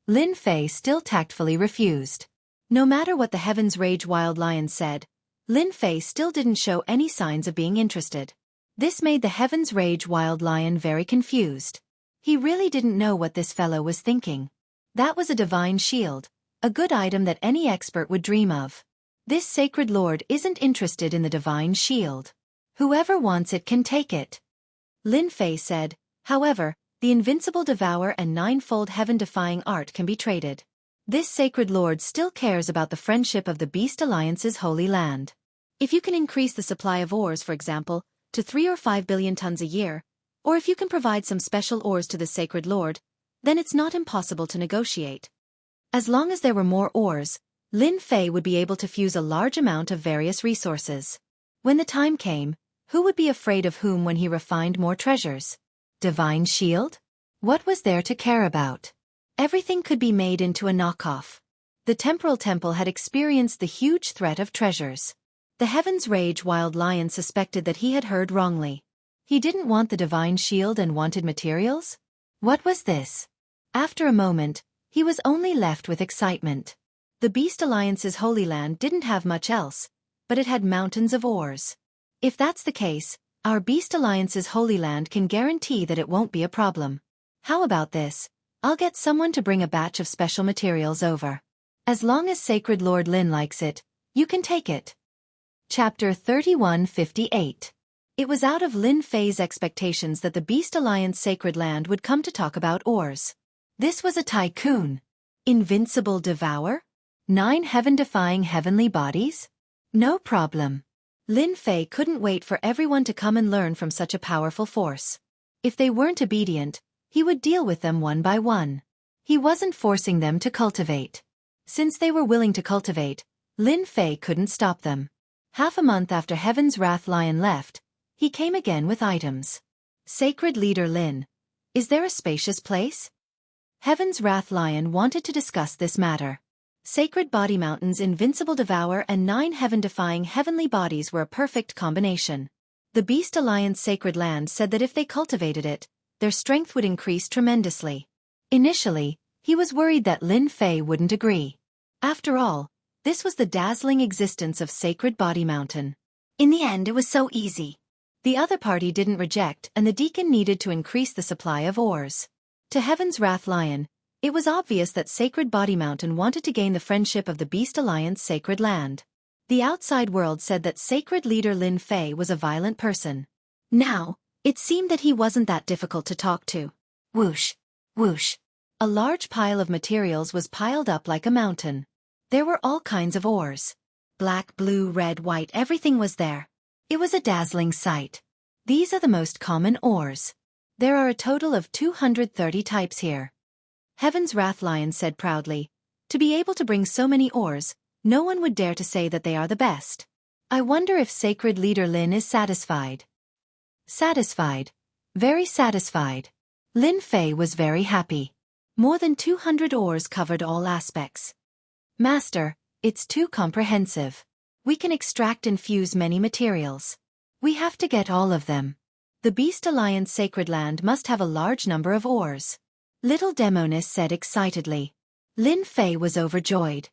Lin Fei still tactfully refused. No matter what the Heavens Rage Wild Lion said, Lin Fei still didn't show any signs of being interested. This made the Heavens Rage Wild Lion very confused. He really didn't know what this fellow was thinking. That was a divine shield, a good item that any expert would dream of. This sacred lord isn't interested in the divine shield. Whoever wants it can take it. Lin Fei said, however, the invincible devour and ninefold heaven-defying art can be traded. This sacred lord still cares about the friendship of the Beast Alliance's holy land. If you can increase the supply of ores, for example, to 3 or 5 billion tons a year, or if you can provide some special ores to the sacred lord, then it's not impossible to negotiate. As long as there were more ores, Lin Fei would be able to fuse a large amount of various resources. When the time came, who would be afraid of whom when he refined more treasures? Divine shield? What was there to care about? Everything could be made into a knockoff. The Temporal Temple had experienced the huge threat of treasures. The Heavens Rage Wild Lion suspected that he had heard wrongly. He didn't want the divine shield and wanted materials? What was this? After a moment, he was only left with excitement. The Beast Alliance's Holy Land didn't have much else, but it had mountains of ores. If that's the case, our Beast Alliance's Holy Land can guarantee that it won't be a problem. How about this? I'll get someone to bring a batch of special materials over. As long as Sacred Lord Lin likes it, you can take it. Chapter 3158. It was out of Lin Fei's expectations that the Beast Alliance Sacred Land would come to talk about ores. This was a tycoon. Invincible Devour? 9 heaven-defying heavenly bodies? No problem. Lin Fei couldn't wait for everyone to come and learn from such a powerful force. If they weren't obedient, he would deal with them one by one. He wasn't forcing them to cultivate. Since they were willing to cultivate, Lin Fei couldn't stop them. Half a month after Heaven's Wrath Lion left, he came again with items. Sacred Leader Lin, is there a spacious place? Heaven's Wrath Lion wanted to discuss this matter. Sacred Body Mountain's Invincible Devour and 9 heaven-defying heavenly bodies were a perfect combination. The Beast Alliance Sacred Land said that if they cultivated it, their strength would increase tremendously. Initially, he was worried that Lin Fei wouldn't agree. After all, this was the dazzling existence of Sacred Body Mountain. In the end, it was so easy. The other party didn't reject, and the deacon needed to increase the supply of ores. To Heaven's Wrath Lion, it was obvious that Sacred Body Mountain wanted to gain the friendship of the Beast Alliance Sacred Land. The outside world said that Sacred Leader Lin Fei was a violent person. Now, it seemed that he wasn't that difficult to talk to. Whoosh, whoosh. A large pile of materials was piled up like a mountain. There were all kinds of ores. Black, blue, red, white, everything was there. It was a dazzling sight. These are the most common ores. There are a total of 230 types here. Heaven's Wrath Lion said proudly, to be able to bring so many ores, no one would dare to say that they are the best. I wonder if Sacred Leader Lin is satisfied. Satisfied. Very satisfied. Lin Fei was very happy. More than 200 ores covered all aspects. Master, it's too comprehensive. We can extract and fuse many materials. We have to get all of them. The Beast Alliance Sacred Land must have a large number of ores. Little Demoness said excitedly. Lin Fei was overjoyed.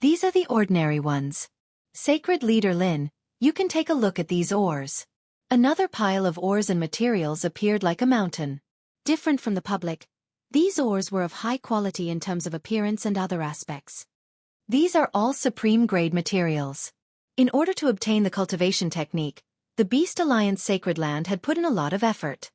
These are the ordinary ones. Sacred Leader Lin, you can take a look at these ores. Another pile of ores and materials appeared like a mountain. Different from the public, these ores were of high quality in terms of appearance and other aspects. These are all supreme-grade materials. In order to obtain the cultivation technique, the Beast Alliance Sacred Land had put in a lot of effort.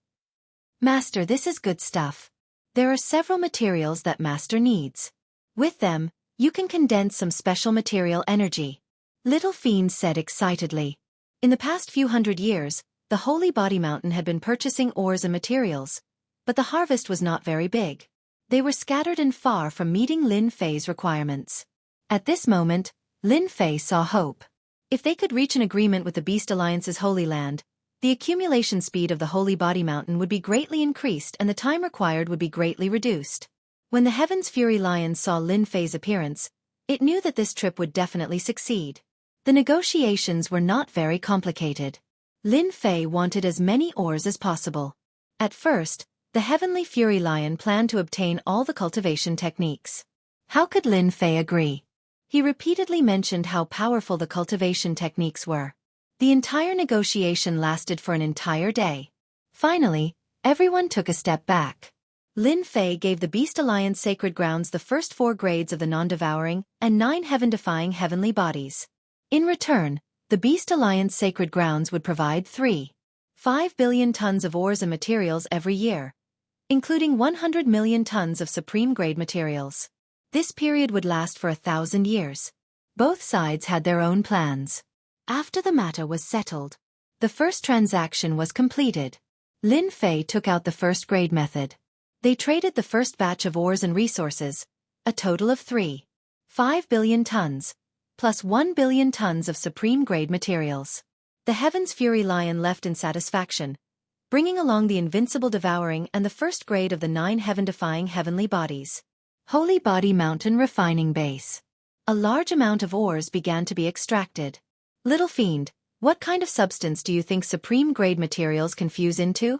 Master, this is good stuff. There are several materials that Master needs. With them, you can condense some special material energy. Little Fiend said excitedly. In the past few hundred years, the Holy Body Mountain had been purchasing ores and materials, but the harvest was not very big. They were scattered and far from meeting Lin Fei's requirements. At this moment, Lin Fei saw hope. If they could reach an agreement with the Beast Alliance's Holy Land, the accumulation speed of the Holy Body Mountain would be greatly increased and the time required would be greatly reduced. When the Heaven's Fury Lion saw Lin Fei's appearance, it knew that this trip would definitely succeed. The negotiations were not very complicated. Lin Fei wanted as many ores as possible. At first, the Heavenly Fury Lion planned to obtain all the cultivation techniques. How could Lin Fei agree? He repeatedly mentioned how powerful the cultivation techniques were. The entire negotiation lasted for an entire day. Finally, everyone took a step back. Lin Fei gave the Beast Alliance Sacred Grounds the first 4 grades of the non-devouring and 9 heaven-defying heavenly bodies. In return, the Beast Alliance Sacred Grounds would provide 3.5 billion tons of ores and materials every year, including 100 million tons of supreme-grade materials. This period would last for 1,000 years. Both sides had their own plans. After the matter was settled, the first transaction was completed. Lin Fei took out the first-grade method. They traded the first batch of ores and resources, a total of 3.5 billion tons, plus 1 billion tons of supreme-grade materials. The Heaven's Fury Lion left in satisfaction, bringing along the Invincible Devouring and the first grade of the 9 heaven-defying heavenly bodies. Holy Body Mountain Refining Base. A large amount of ores began to be extracted. Little Fiend, what kind of substance do you think supreme-grade materials can fuse into?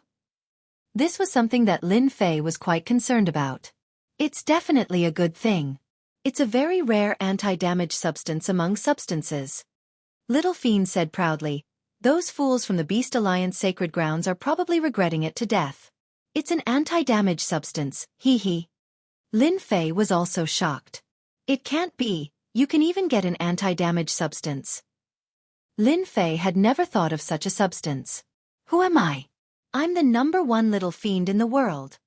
This was something that Lin Fei was quite concerned about. It's definitely a good thing. It's a very rare anti-damage substance among substances. Little Fiend said proudly, those fools from the Beast Alliance Sacred Grounds are probably regretting it to death. It's an anti-damage substance, hee. Lin Fei was also shocked. It can't be, you can even get an anti-damage substance. Lin Fei had never thought of such a substance. Who am I? I'm the #1 Little Fiend in the world.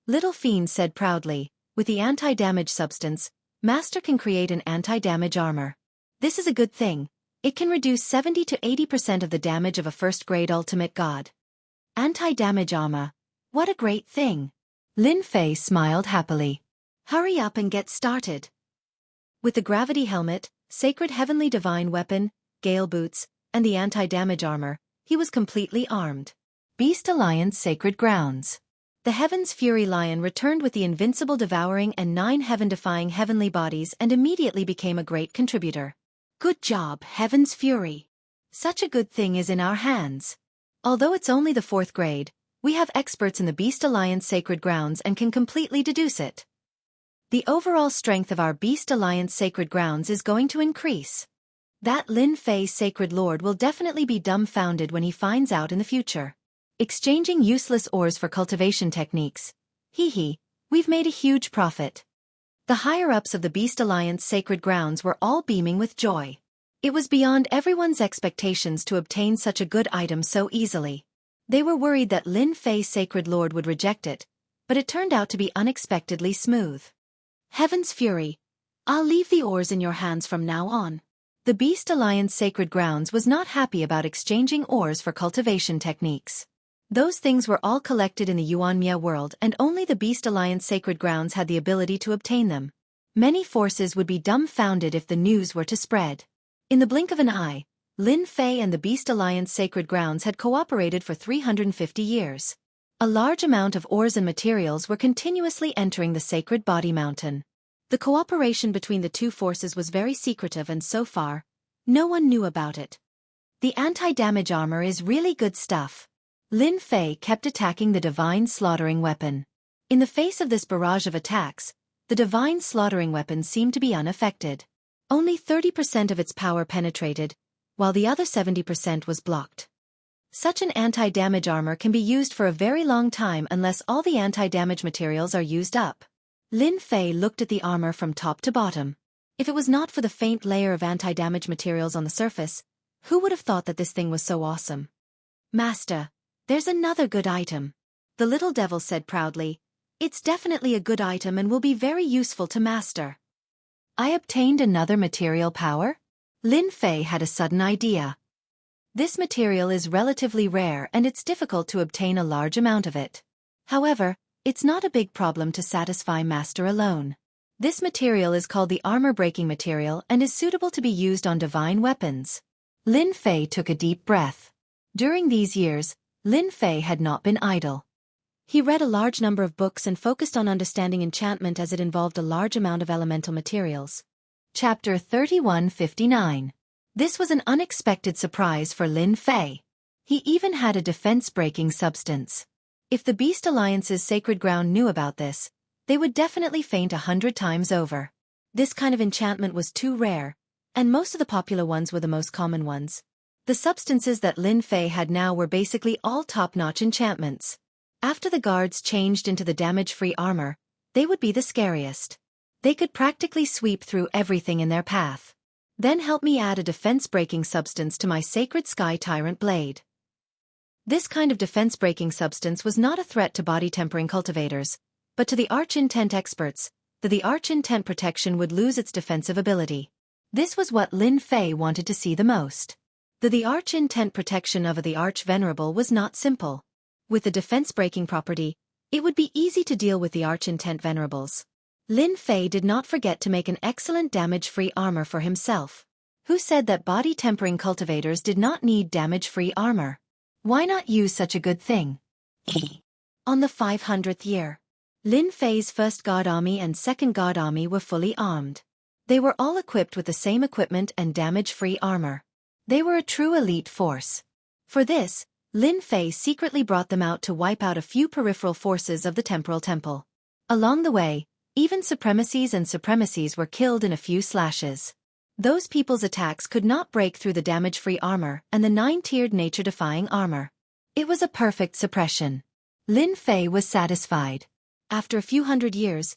Little Fiend said proudly, with the anti-damage substance, Master can create an anti-damage armor. This is a good thing. It can reduce 70 to 80% of the damage of a first-grade ultimate god. Anti-damage armor. What a great thing. Lin Fei smiled happily. Hurry up and get started. With the gravity helmet, sacred heavenly divine weapon, gale boots, and the anti-damage armor, he was completely armed. Beast Alliance Sacred Grounds. The Heaven's Fury Lion returned with the invincible devouring and 9 heaven-defying heavenly bodies and immediately became a great contributor. Good job, Heaven's Fury. Such a good thing is in our hands. Although it's only the 4th grade, we have experts in the Beast Alliance Sacred Grounds and can completely deduce it. The overall strength of our Beast Alliance Sacred Grounds is going to increase. That Lin Fei Sacred Lord will definitely be dumbfounded when he finds out in the future. Exchanging useless ores for cultivation techniques. Hee, we've made a huge profit. The higher-ups of the Beast Alliance Sacred Grounds were all beaming with joy. It was beyond everyone's expectations to obtain such a good item so easily. They were worried that Lin Fei Sacred Lord would reject it, but it turned out to be unexpectedly smooth. Heaven's Fury. I'll leave the ores in your hands from now on. The Beast Alliance Sacred Grounds was not happy about exchanging ores for cultivation techniques. Those things were all collected in the Yuanmia world and only the Beast Alliance Sacred Grounds had the ability to obtain them. Many forces would be dumbfounded if the news were to spread. In the blink of an eye, Lin Fei and the Beast Alliance Sacred Grounds had cooperated for 350 years. A large amount of ores and materials were continuously entering the Sacred Body Mountain. The cooperation between the two forces was very secretive and so far, no one knew about it. The anti-damage armor is really good stuff. Lin Fei kept attacking the divine slaughtering weapon. In the face of this barrage of attacks, the divine slaughtering weapon seemed to be unaffected. Only 30% of its power penetrated, while the other 70% was blocked. Such an anti-damage armor can be used for a very long time unless all the anti-damage materials are used up. Lin Fei looked at the armor from top to bottom. If it was not for the faint layer of anti-damage materials on the surface, who would have thought that this thing was so awesome? Master, there's another good item. The little devil said proudly. It's definitely a good item and will be very useful to Master. I obtained another material power? Lin Fei had a sudden idea. This material is relatively rare and it's difficult to obtain a large amount of it. However, it's not a big problem to satisfy Master alone. This material is called the armor-breaking material and is suitable to be used on divine weapons. Lin Fei took a deep breath. During these years, Lin Fei had not been idle. He read a large number of books and focused on understanding enchantment as it involved a large amount of elemental materials. Chapter 3159. This was an unexpected surprise for Lin Fei. He even had a defense-breaking substance. If the Beast Alliance's sacred ground knew about this, they would definitely faint 100 times over. This kind of enchantment was too rare, and most of the popular ones were the most common ones. The substances that Lin Fei had now were basically all top-notch enchantments. After the guards changed into the damage-free armor, they would be the scariest. They could practically sweep through everything in their path. Then help me add a defense-breaking substance to my Sacred Sky Tyrant Blade. This kind of defense-breaking substance was not a threat to body-tempering cultivators, but to the Arch-Intent experts, that the Arch-Intent protection would lose its defensive ability. This was what Lin Fei wanted to see the most. The Arch-Intent protection of the Arch-Venerable was not simple. With the defense-breaking property, it would be easy to deal with the Arch-Intent Venerables. Lin Fei did not forget to make an excellent damage-free armor for himself. Who said that body-tempering cultivators did not need damage-free armor? Why not use such a good thing? On the 500th year, Lin Fei's first God Army and second God Army were fully armed. They were all equipped with the same equipment and damage-free armor. They were a true elite force. For this, Lin Fei secretly brought them out to wipe out a few peripheral forces of the Temporal Temple. Along the way, even supremacies were killed in a few slashes. Those people's attacks could not break through the damage-free armor and the 9-tiered nature-defying armor. It was a perfect suppression. Lin Fei was satisfied. After a few hundred years,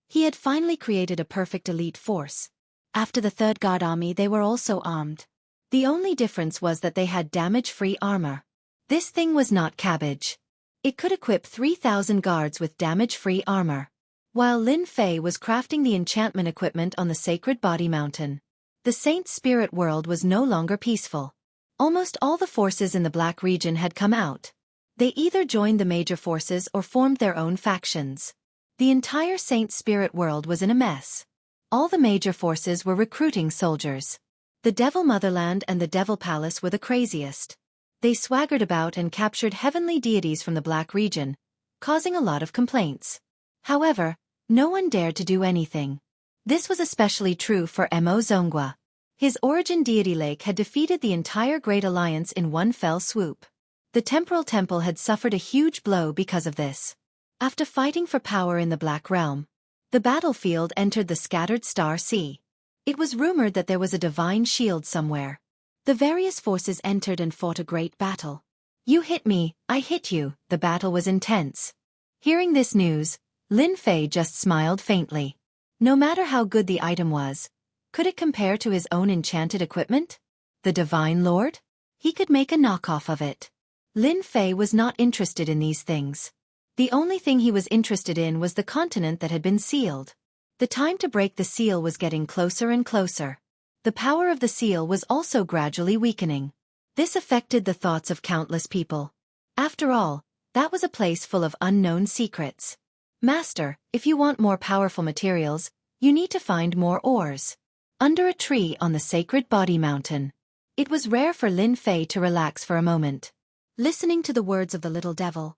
he had finally created a perfect elite force. After the third God Army they were also armed. The only difference was that they had damage-free armor. This thing was not cabbage. It could equip 3,000 guards with damage-free armor. while Lin Fei was crafting the enchantment equipment on the sacred body mountain. The saint's spirit world was no longer peaceful. Almost all the forces in the Black region had come out. They either joined the major forces or formed their own factions. The entire saint's spirit world was in a mess. All the major forces were recruiting soldiers. The Devil Motherland and the Devil Palace were the craziest. They swaggered about and captured heavenly deities from the Black region, causing a lot of complaints. However, no one dared to do anything. This was especially true for Mo Zongwa. His origin deity Lake had defeated the entire Great Alliance in one fell swoop. The Temporal Temple had suffered a huge blow because of this. After fighting for power in the Black Realm, the battlefield entered the scattered Star Sea. It was rumored that there was a divine shield somewhere. The various forces entered and fought a great battle. You hit me, I hit you, the battle was intense. Hearing this news, Lin Fei just smiled faintly. No matter how good the item was, could it compare to his own enchanted equipment? The Divine Lord? He could make a knockoff of it. Lin Fei was not interested in these things. The only thing he was interested in was the continent that had been sealed. The time to break the seal was getting closer and closer. The power of the seal was also gradually weakening. This affected the thoughts of countless people. After all, that was a place full of unknown secrets. Master, if you want more powerful materials, you need to find more ores. Under a tree on the sacred body mountain. It was rare for Lin Fei to relax for a moment. Listening to the words of the little devil,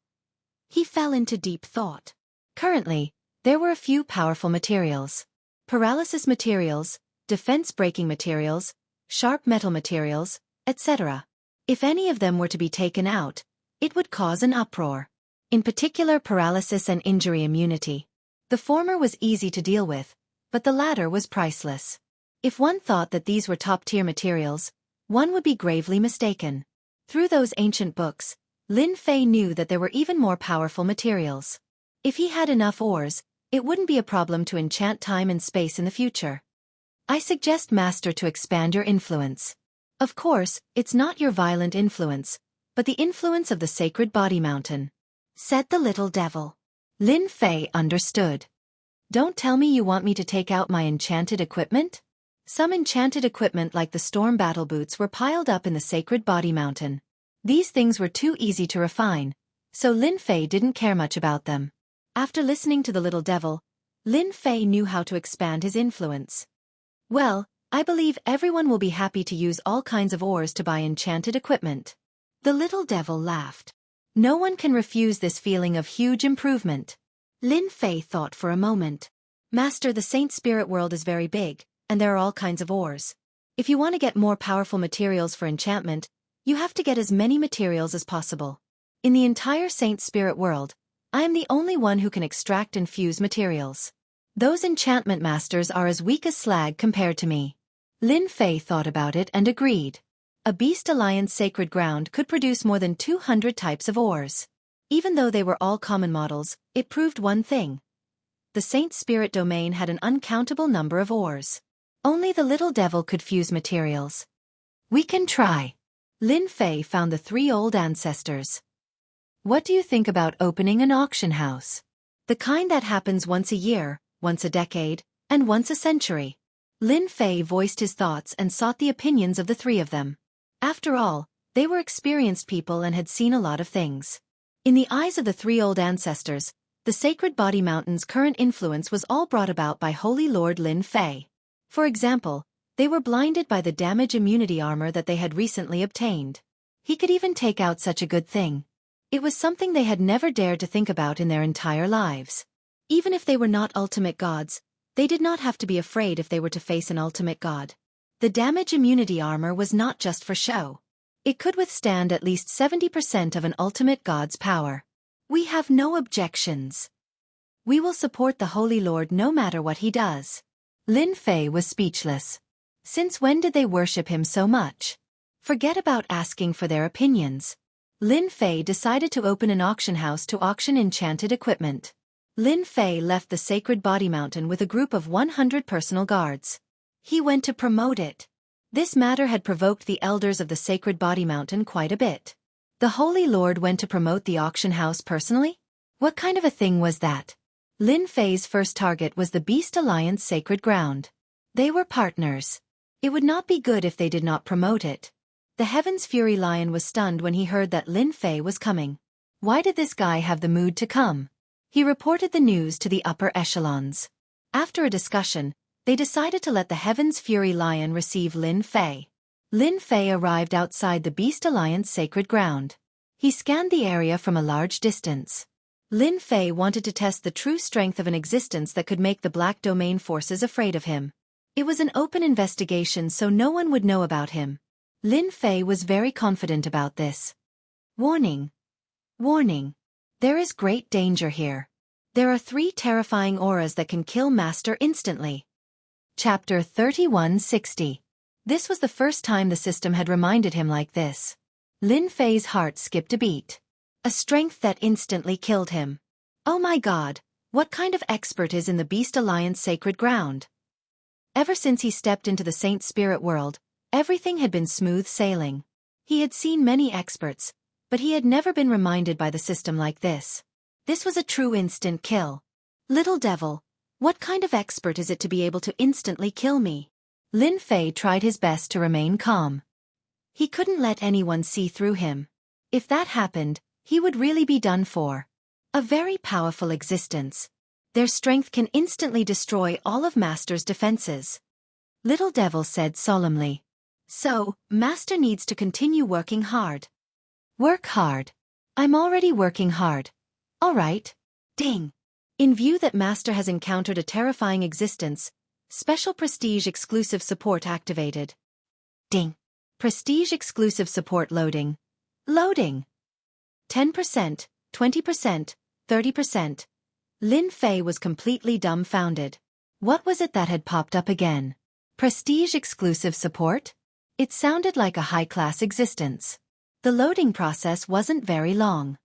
he fell into deep thought. Currently, there were a few powerful materials. Paralysis materials, defense-breaking materials, sharp metal materials, etc. If any of them were to be taken out, it would cause an uproar. In particular, paralysis and injury immunity. The former was easy to deal with, but the latter was priceless. If one thought that these were top-tier materials, one would be gravely mistaken. Through those ancient books, Lin Fei knew that there were even more powerful materials. If he had enough ores, it wouldn't be a problem to enchant time and space in the future. I suggest, Master, to expand your influence. Of course, it's not your violent influence, but the influence of the sacred body mountain, said the little devil. Lin Fei understood. Don't tell me you want me to take out my enchanted equipment? Some enchanted equipment like the storm battle boots were piled up in the sacred body mountain. These things were too easy to refine, so Lin Fei didn't care much about them. After listening to the little devil, Lin Fei knew how to expand his influence. Well, I believe everyone will be happy to use all kinds of ores to buy enchanted equipment. The little devil laughed. No one can refuse this feeling of huge improvement. Lin Fei thought for a moment. Master, the Saint Spirit world is very big, and there are all kinds of ores. If you want to get more powerful materials for enchantment, you have to get as many materials as possible. In the entire Saint Spirit world, I am the only one who can extract and fuse materials. Those enchantment masters are as weak as slag compared to me. Lin Fei thought about it and agreed. A Beast Alliance sacred ground could produce more than 200 types of ores. Even though they were all common models, it proved one thing. The Saint Spirit domain had an uncountable number of ores. Only the little devil could fuse materials. We can try. Lin Fei found the 3 old ancestors. What do you think about opening an auction house? The kind that happens once a year, once a decade, and once a century. Lin Fei voiced his thoughts and sought the opinions of the 3 of them. After all, they were experienced people and had seen a lot of things. In the eyes of the 3 old ancestors, the Sacred Body Mountain's current influence was all brought about by Holy Lord Lin Fei. For example, they were blinded by the damage immunity armor that they had recently obtained. He could even take out such a good thing. It was something they had never dared to think about in their entire lives. Even if they were not ultimate gods, they did not have to be afraid if they were to face an ultimate god. The damage immunity armor was not just for show. It could withstand at least 70% of an ultimate god's power. We have no objections. We will support the Holy Lord no matter what he does. Lin Fei was speechless. Since when did they worship him so much? Forget about asking for their opinions. Lin Fei decided to open an auction house to auction enchanted equipment. Lin Fei left the Sacred Body Mountain with a group of 100 personal guards. He went to promote it. This matter had provoked the elders of the Sacred Body Mountain quite a bit. The Holy Lord went to promote the auction house personally? What kind of a thing was that? Lin Fei's first target was the Beast Alliance Sacred Ground. They were partners. It would not be good if they did not promote it. The Heaven's Fury Lion was stunned when he heard that Lin Fei was coming. Why did this guy have the mood to come? He reported the news to the upper echelons. After a discussion, they decided to let the Heaven's Fury Lion receive Lin Fei. Lin Fei arrived outside the Beast Alliance Sacred Ground. He scanned the area from a large distance. Lin Fei wanted to test the true strength of an existence that could make the Black Domain forces afraid of him. It was an open investigation so no one would know about him. Lin Fei was very confident about this. Warning. Warning. There is great danger here. There are 3 terrifying auras that can kill Master instantly. Chapter 3160. This was the first time the system had reminded him like this. Lin Fei's heart skipped a beat. A strength that instantly killed him. Oh my god, what kind of expert is in the Beast Alliance Sacred Ground? Ever since he stepped into the Saint Spirit world, everything had been smooth sailing. He had seen many experts, but he had never been reminded by the system like this. This was a true instant kill. Little devil, what kind of expert is it to be able to instantly kill me? Lin Fei tried his best to remain calm. He couldn't let anyone see through him. If that happened, he would really be done for. A very powerful existence. Their strength can instantly destroy all of Master's defenses. Little Devil said solemnly. So, Master needs to continue working hard. Work hard. I'm already working hard. All right. Ding. In view that Master has encountered a terrifying existence, special prestige exclusive support activated. Ding. Prestige exclusive support loading. Loading. 10%, 20%, 30%. Lin Fei was completely dumbfounded. What was it that had popped up again? Prestige exclusive support? It sounded like a high-class existence. The loading process wasn't very long.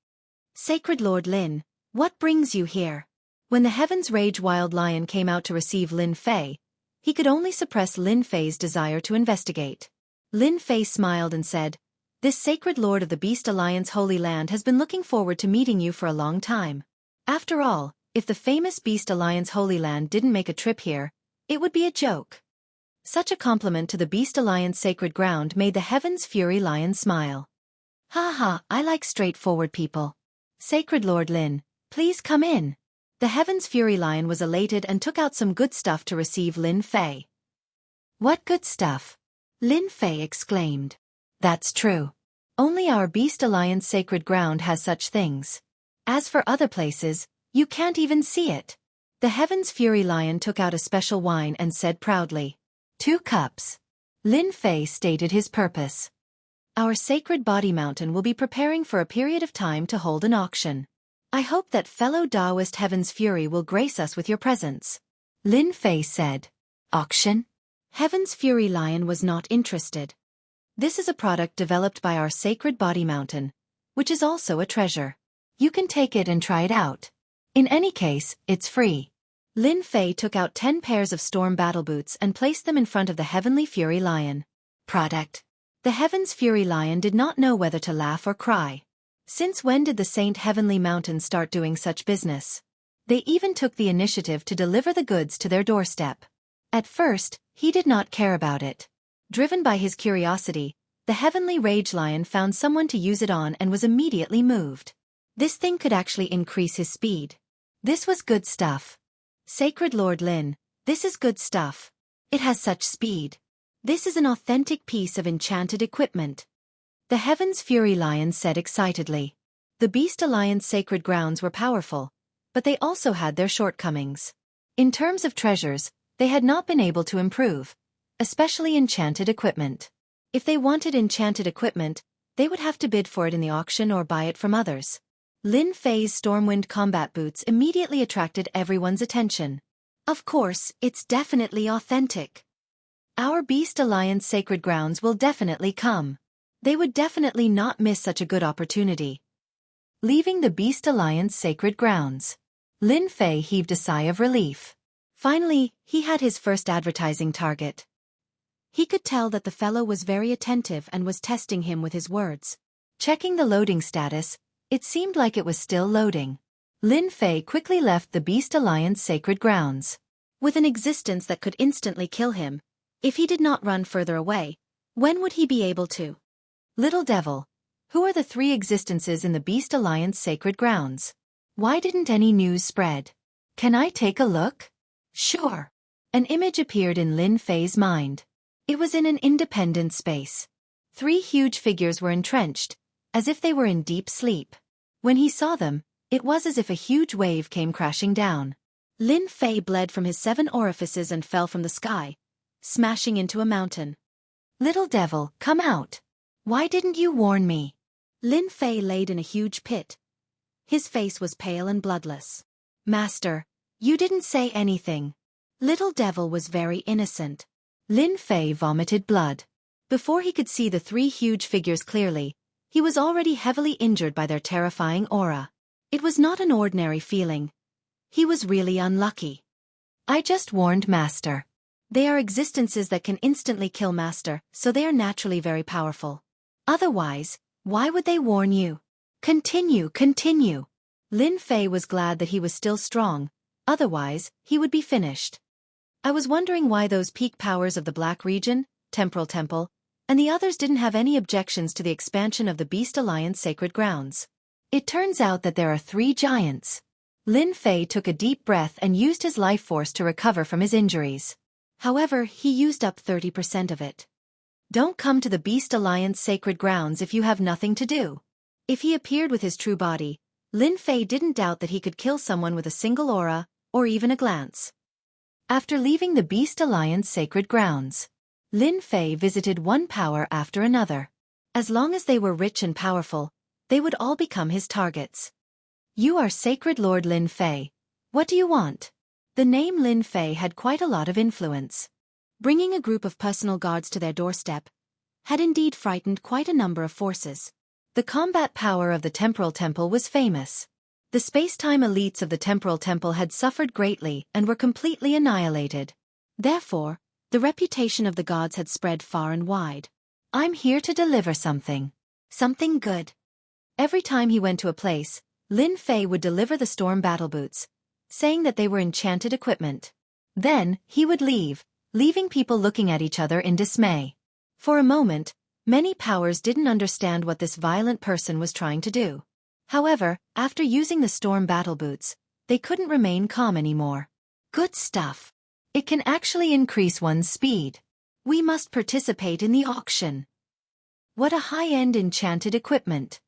Sacred Lord Lin, what brings you here? When the Heaven's Rage Wild Lion came out to receive Lin Fei, he could only suppress Lin Fei's desire to investigate. Lin Fei smiled and said, "This Sacred Lord of the Beast Alliance Holy Land has been looking forward to meeting you for a long time. After all, if the famous Beast Alliance Holy Land didn't make a trip here, it would be a joke." Such a compliment to the Beast Alliance Sacred Ground made the Heaven's Fury Lion smile. "Ha ha, I like straightforward people. Sacred Lord Lin, please come in." The Heaven's Fury Lion was elated and took out some good stuff to receive Lin Fei. "What good stuff?" Lin Fei exclaimed. "That's true. Only our Beast Alliance Sacred Ground has such things. As for other places, you can't even see it." The Heaven's Fury Lion took out a special wine and said proudly, 2 cups. Lin Fei stated his purpose. "Our Sacred Body Mountain will be preparing for a period of time to hold an auction. I hope that fellow Taoist Heaven's Fury will grace us with your presence." Lin Fei said. "Auction?" Heaven's Fury Lion was not interested. "This is a product developed by our Sacred Body Mountain, which is also a treasure. You can take it and try it out. In any case, it's free." Lin Fei took out 10 pairs of storm battle boots and placed them in front of the Heavenly Fury Lion. Product. The Heaven's Fury Lion did not know whether to laugh or cry. Since when did the Saint Heavenly Mountain start doing such business? They even took the initiative to deliver the goods to their doorstep. At first, he did not care about it. Driven by his curiosity, the Heavenly Rage Lion found someone to use it on and was immediately moved. This thing could actually increase his speed. This was good stuff. "Sacred Lord Lin, this is good stuff. It has such speed. This is an authentic piece of enchanted equipment." The Heaven's Fury Lion said excitedly. The Beast Alliance Sacred Grounds were powerful, but they also had their shortcomings. In terms of treasures, they had not been able to improve, especially enchanted equipment. If they wanted enchanted equipment, they would have to bid for it in the auction or buy it from others. Lin Fei's Stormwind combat boots immediately attracted everyone's attention. Of course, it's definitely authentic. Our Beast Alliance Sacred Grounds will definitely come. They would definitely not miss such a good opportunity. Leaving the Beast Alliance Sacred Grounds, Lin Fei heaved a sigh of relief. Finally, he had his first advertising target. He could tell that the fellow was very attentive and was testing him with his words. Checking the loading status, it seemed like it was still loading. Lin Fei quickly left the Beast Alliance sacred grounds. With an existence that could instantly kill him, if he did not run further away, when would he be able to? Little devil, who are the three existences in the Beast Alliance sacred grounds? Why didn't any news spread? Can I take a look? Sure. An image appeared in Lin Fei's mind. It was in an independent space. Three huge figures were entrenched, as if they were in deep sleep. When he saw them, it was as if a huge wave came crashing down. Lin Fei bled from his 7 orifices and fell from the sky, smashing into a mountain. Little devil, come out. Why didn't you warn me? Lin Fei laid in a huge pit. His face was pale and bloodless. Master, you didn't say anything. Little devil was very innocent. Lin Fei vomited blood. Before he could see the 3 huge figures clearly, he was already heavily injured by their terrifying aura. It was not an ordinary feeling. He was really unlucky. I just warned Master. They are existences that can instantly kill Master, so they are naturally very powerful. Otherwise, why would they warn you? Continue. Lin Fei was glad that he was still strong, otherwise, he would be finished. I was wondering why those peak powers of the Black Region, Temporal Temple, and the others didn't have any objections to the expansion of the Beast Alliance sacred grounds. It turns out that there are 3 giants. Lin Fei took a deep breath and used his life force to recover from his injuries. However, he used up 30% of it. Don't come to the Beast Alliance sacred grounds if you have nothing to do. If he appeared with his true body, Lin Fei didn't doubt that he could kill someone with a single aura, or even a glance. After leaving the Beast Alliance sacred grounds, Lin Fei visited one power after another. As long as they were rich and powerful, they would all become his targets. You are Sacred Lord Lin Fei. What do you want? The name Lin Fei had quite a lot of influence. Bringing a group of personal guards to their doorstep had indeed frightened quite a number of forces. The combat power of the Temporal Temple was famous. The space-time elites of the Temporal Temple had suffered greatly and were completely annihilated. Therefore, the reputation of the gods had spread far and wide. I'm here to deliver something. Something good. Every time he went to a place, Lin Fei would deliver the storm battle boots, saying that they were enchanted equipment. Then, he would leave, leaving people looking at each other in dismay. For a moment, many powers didn't understand what this violent person was trying to do. However, after using the storm battle boots, they couldn't remain calm anymore. Good stuff. It can actually increase one's speed. We must participate in the auction. What a high-end enchanted equipment.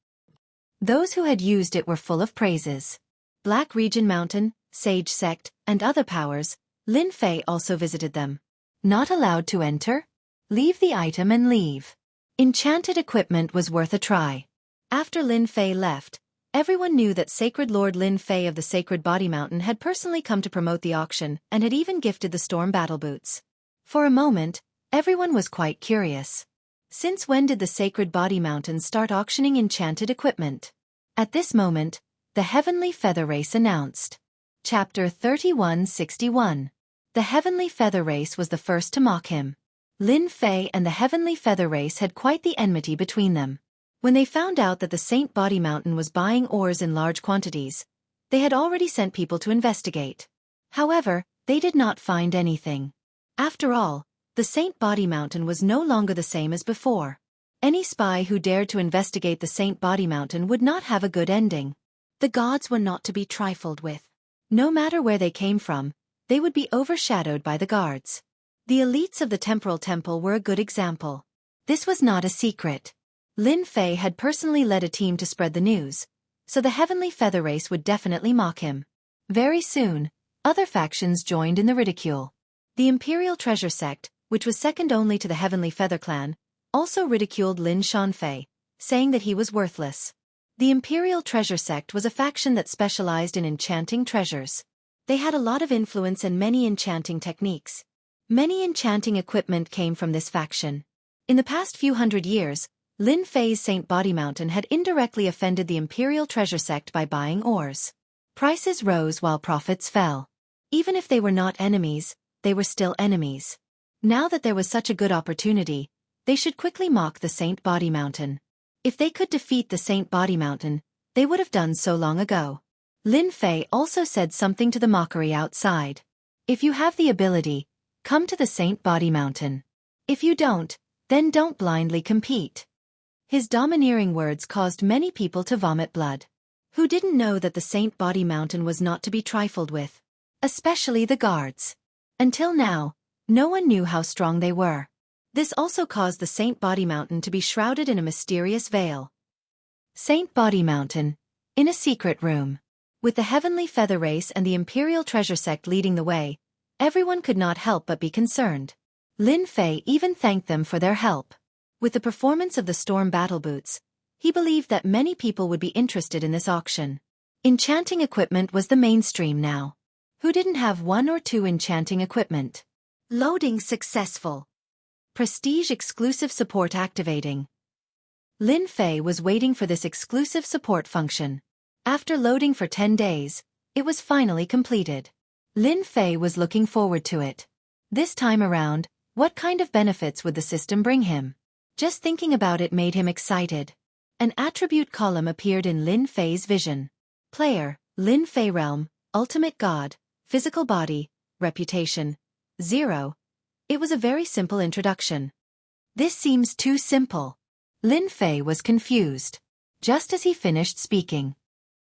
Those who had used it were full of praises. Black Region Mountain, Sage Sect, and other powers, Lin Fei also visited them. Not allowed to enter? Leave the item and leave. Enchanted equipment was worth a try. After Lin Fei left, everyone knew that Sacred Lord Lin Fei of the Sacred Body Mountain had personally come to promote the auction and had even gifted the storm battle boots. For a moment, everyone was quite curious. Since when did the Sacred Body Mountain start auctioning enchanted equipment? At this moment, the Heavenly Feather Race announced. Chapter 3161. The Heavenly Feather Race was the first to mock him. Lin Fei and the Heavenly Feather Race had quite the enmity between them. When they found out that the Saint Body Mountain was buying ores in large quantities, they had already sent people to investigate. However, they did not find anything. After all, the Saint Body Mountain was no longer the same as before. Any spy who dared to investigate the Saint Body Mountain would not have a good ending. The gods were not to be trifled with. No matter where they came from, they would be overshadowed by the guards. The elites of the Temporal Temple were a good example. This was not a secret. Lin Fei had personally led a team to spread the news, so the Heavenly Feather Race would definitely mock him. Very soon, other factions joined in the ridicule. The Imperial Treasure Sect, which was second only to the Heavenly Feather Clan, also ridiculed Lin Shanfei, saying that he was worthless. The Imperial Treasure Sect was a faction that specialized in enchanting treasures. They had a lot of influence and many enchanting techniques. Many enchanting equipment came from this faction. In the past few hundred years, Lin Fei's Saint Body Mountain had indirectly offended the Imperial Treasure Sect by buying ores. Prices rose while profits fell. Even if they were not enemies, they were still enemies. Now that there was such a good opportunity, they should quickly mock the Saint Body Mountain. If they could defeat the Saint Body Mountain, they would have done so long ago. Lin Fei also said something to the mockery outside. If you have the ability, come to the Saint Body Mountain. If you don't, then don't blindly compete. His domineering words caused many people to vomit blood. Who didn't know that the Saint Body Mountain was not to be trifled with? Especially the guards. Until now, no one knew how strong they were. This also caused the Saint Body Mountain to be shrouded in a mysterious veil. Saint Body Mountain, in a secret room. With the Heavenly Feather Race and the Imperial Treasure Sect leading the way, everyone could not help but be concerned. Lin Fei even thanked them for their help. With the performance of the Storm Battle Boots, he believed that many people would be interested in this auction. Enchanting equipment was the mainstream now. Who didn't have 1 or 2 enchanting equipment? Loading successful. Prestige exclusive support activating. Lin Fei was waiting for this exclusive support function. After loading for 10 days, it was finally completed. Lin Fei was looking forward to it. This time around, what kind of benefits would the system bring him? Just thinking about it made him excited. An attribute column appeared in Lin Fei's vision. Player, Lin Fei Realm, Ultimate God, Physical Body, Reputation, 0. It was a very simple introduction. This seems too simple. Lin Fei was confused. Just as he finished speaking.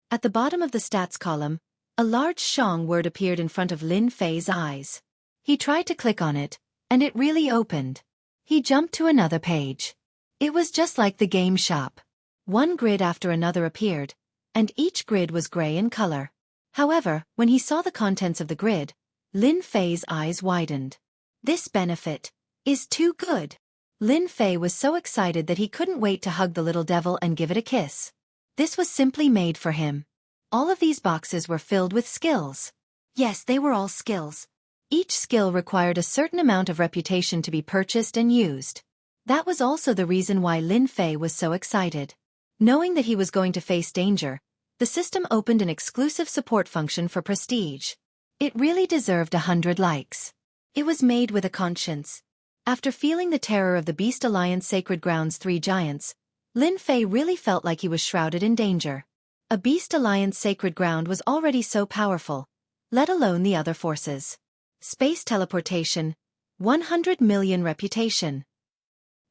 At the bottom of the stats column, a large Shang word appeared in front of Lin Fei's eyes. He tried to click on it, and it really opened. He jumped to another page. It was just like the game shop. One grid after another appeared, and each grid was gray in color. However, when he saw the contents of the grid, Lin Fei's eyes widened. This benefit is too good. Lin Fei was so excited that he couldn't wait to hug the little devil and give it a kiss. This was simply made for him. All of these boxes were filled with skills. Yes, they were all skills. Each skill required a certain amount of reputation to be purchased and used. That was also the reason why Lin Fei was so excited. Knowing that he was going to face danger, the system opened an exclusive support function for prestige. It really deserved 100 likes. It was made with a conscience. After feeling the terror of the Beast Alliance Sacred Grounds 3 giants, Lin Fei really felt like he was shrouded in danger. A Beast Alliance Sacred Ground was already so powerful, let alone the other forces. Space teleportation, 100 million reputation.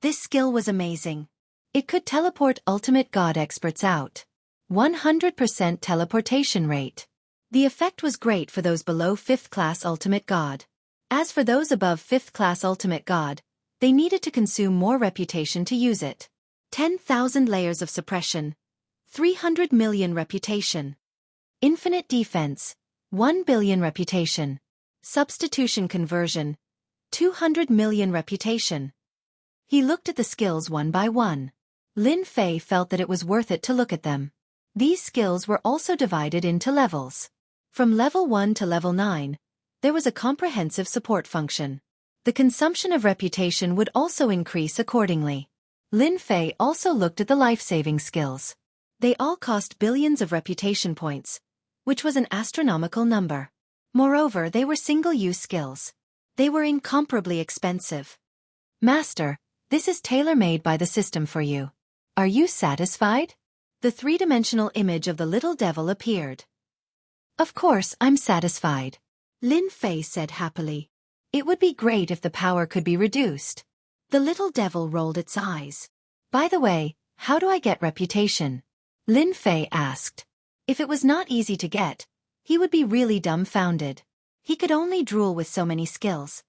This skill was amazing. It could teleport ultimate god experts out. 100% teleportation rate. The effect was great for those below 5th class ultimate god. As for those above 5th class ultimate god, they needed to consume more reputation to use it. 10,000 layers of suppression. 300 million reputation. Infinite defense. 1 billion reputation. Substitution conversion. 200 million reputation. He looked at the skills one by one. Lin Fei felt that it was worth it to look at them. These skills were also divided into levels. From level 1 to level 9, there was a comprehensive support function. The consumption of reputation would also increase accordingly. Lin Fei also looked at the life-saving skills. They all cost billions of reputation points, which was an astronomical number. Moreover, they were single-use skills. They were incomparably expensive. Master, this is tailor-made by the system for you. Are you satisfied? The three-dimensional image of the little devil appeared. Of course, I'm satisfied. Lin Fei said happily. It would be great if the power could be reduced. The little devil rolled its eyes. By the way, how do I get reputation? Lin Fei asked. If it was not easy to get, he would be really dumbfounded. He could only drool with so many skills.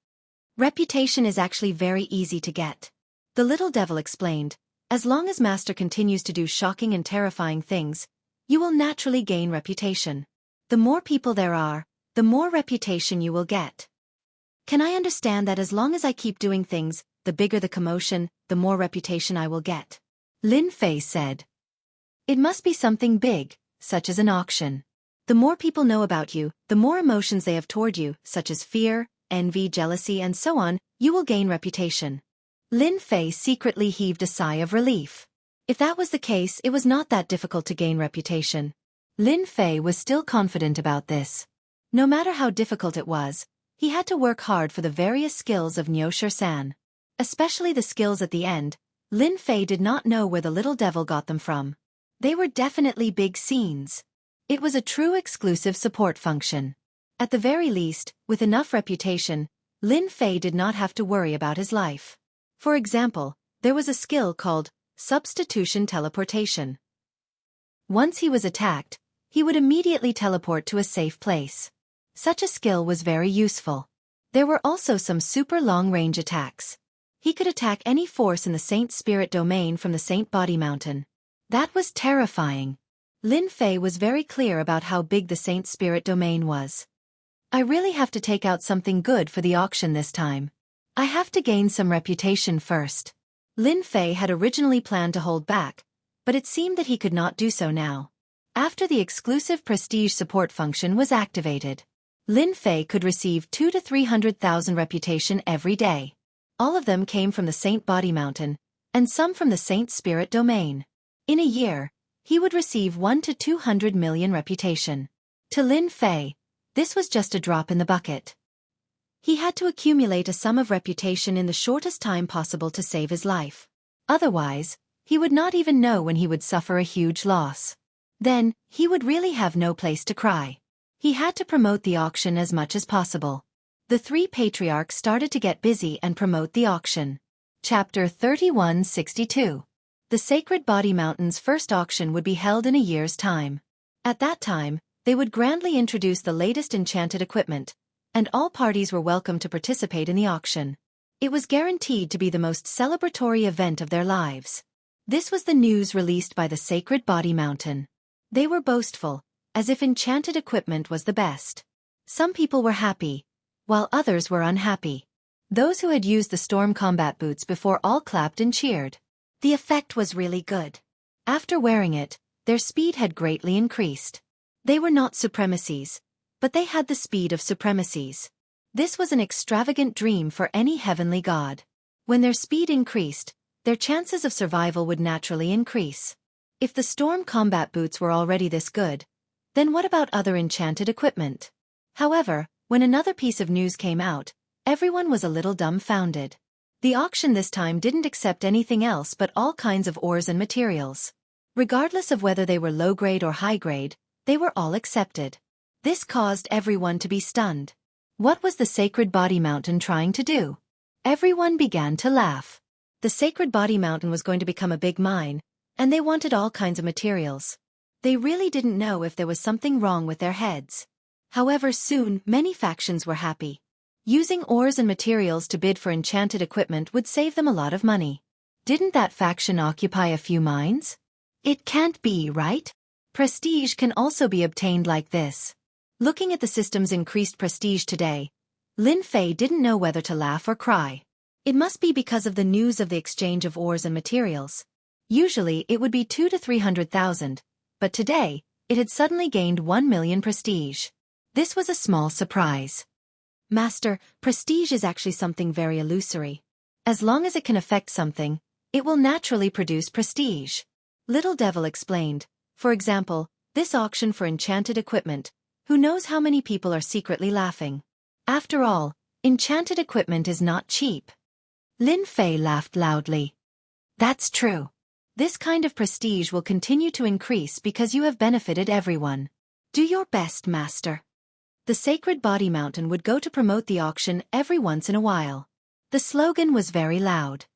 Reputation is actually very easy to get. The little devil explained. As long as Master continues to do shocking and terrifying things, you will naturally gain reputation. The more people there are, the more reputation you will get. Can I understand that as long as I keep doing things, the bigger the commotion, the more reputation I will get? Lin Fei said. It must be something big, such as an auction. The more people know about you, the more emotions they have toward you, such as fear, envy, jealousy, and so on, you will gain reputation. Lin Fei secretly heaved a sigh of relief. If that was the case, it was not that difficult to gain reputation. Lin Fei was still confident about this. No matter how difficult it was, he had to work hard for the various skills of Niu San. Especially the skills at the end, Lin Fei did not know where the little devil got them from. They were definitely big scenes. It was a true exclusive support function. At the very least, with enough reputation, Lin Fei did not have to worry about his life. For example, there was a skill called substitution teleportation. Once he was attacked, he would immediately teleport to a safe place. Such a skill was very useful. There were also some super long-range attacks. He could attack any force in the Saint Spirit domain from the Saint Body Mountain. That was terrifying. Lin Fei was very clear about how big the Saint Spirit domain was. I really have to take out something good for the auction this time. I have to gain some reputation first. Lin Fei had originally planned to hold back, but it seemed that he could not do so now. After the exclusive prestige support function was activated, Lin Fei could receive 200,000 to 300,000 reputation every day. All of them came from the Saint Body Mountain, and some from the Saint Spirit domain. In a year, he would receive 1 to 200 million reputation. To Lin Fei, this was just a drop in the bucket. He had to accumulate a sum of reputation in the shortest time possible to save his life. Otherwise, he would not even know when he would suffer a huge loss. Then, he would really have no place to cry. He had to promote the auction as much as possible. The three patriarchs started to get busy and promote the auction. Chapter 3162. The Sacred Body Mountain's first auction would be held in a year's time. At that time, they would grandly introduce the latest enchanted equipment, and all parties were welcome to participate in the auction. It was guaranteed to be the most celebratory event of their lives. This was the news released by the Sacred Body Mountain. They were boastful, as if enchanted equipment was the best. Some people were happy, while others were unhappy. Those who had used the storm combat boots before all clapped and cheered. The effect was really good. After wearing it, their speed had greatly increased. They were not supremacies, but they had the speed of supremacies. This was an extravagant dream for any heavenly god. When their speed increased, their chances of survival would naturally increase. If the storm combat boots were already this good, then what about other enchanted equipment? However, when another piece of news came out, everyone was a little dumbfounded. The auction this time didn't accept anything else but all kinds of ores and materials. Regardless of whether they were low-grade or high-grade, they were all accepted. This caused everyone to be stunned. What was the Sacred Body Mountain trying to do? Everyone began to laugh. The Sacred Body Mountain was going to become a big mine, and they wanted all kinds of materials. They really didn't know if there was something wrong with their heads. However, soon, many factions were happy. Using ores and materials to bid for enchanted equipment would save them a lot of money. Didn't that faction occupy a few mines? It can't be, right? Prestige can also be obtained like this. Looking at the system's increased prestige today, Lin Fei didn't know whether to laugh or cry. It must be because of the news of the exchange of ores and materials. Usually it would be 200,000 to 300,000, but today, it had suddenly gained 1 million prestige. This was a small surprise. Master, prestige is actually something very illusory. As long as it can affect something, it will naturally produce prestige. Little Devil explained. For example, this auction for enchanted equipment, who knows how many people are secretly laughing? After all, enchanted equipment is not cheap. Lin Fei laughed loudly. That's true. This kind of prestige will continue to increase because you have benefited everyone. Do your best, Master. The Sacred Body Mountain would go to promote the auction every once in a while. The slogan was very loud.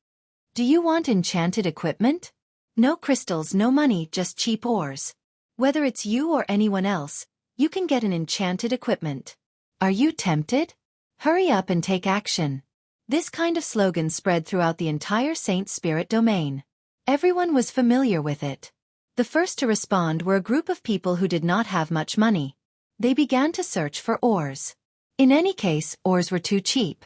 Do you want enchanted equipment? No crystals, no money, just cheap ores. Whether it's you or anyone else, you can get an enchanted equipment. Are you tempted? Hurry up and take action. This kind of slogan spread throughout the entire Saint Spirit domain. Everyone was familiar with it. The first to respond were a group of people who did not have much money. They began to search for ores. In any case, ores were too cheap.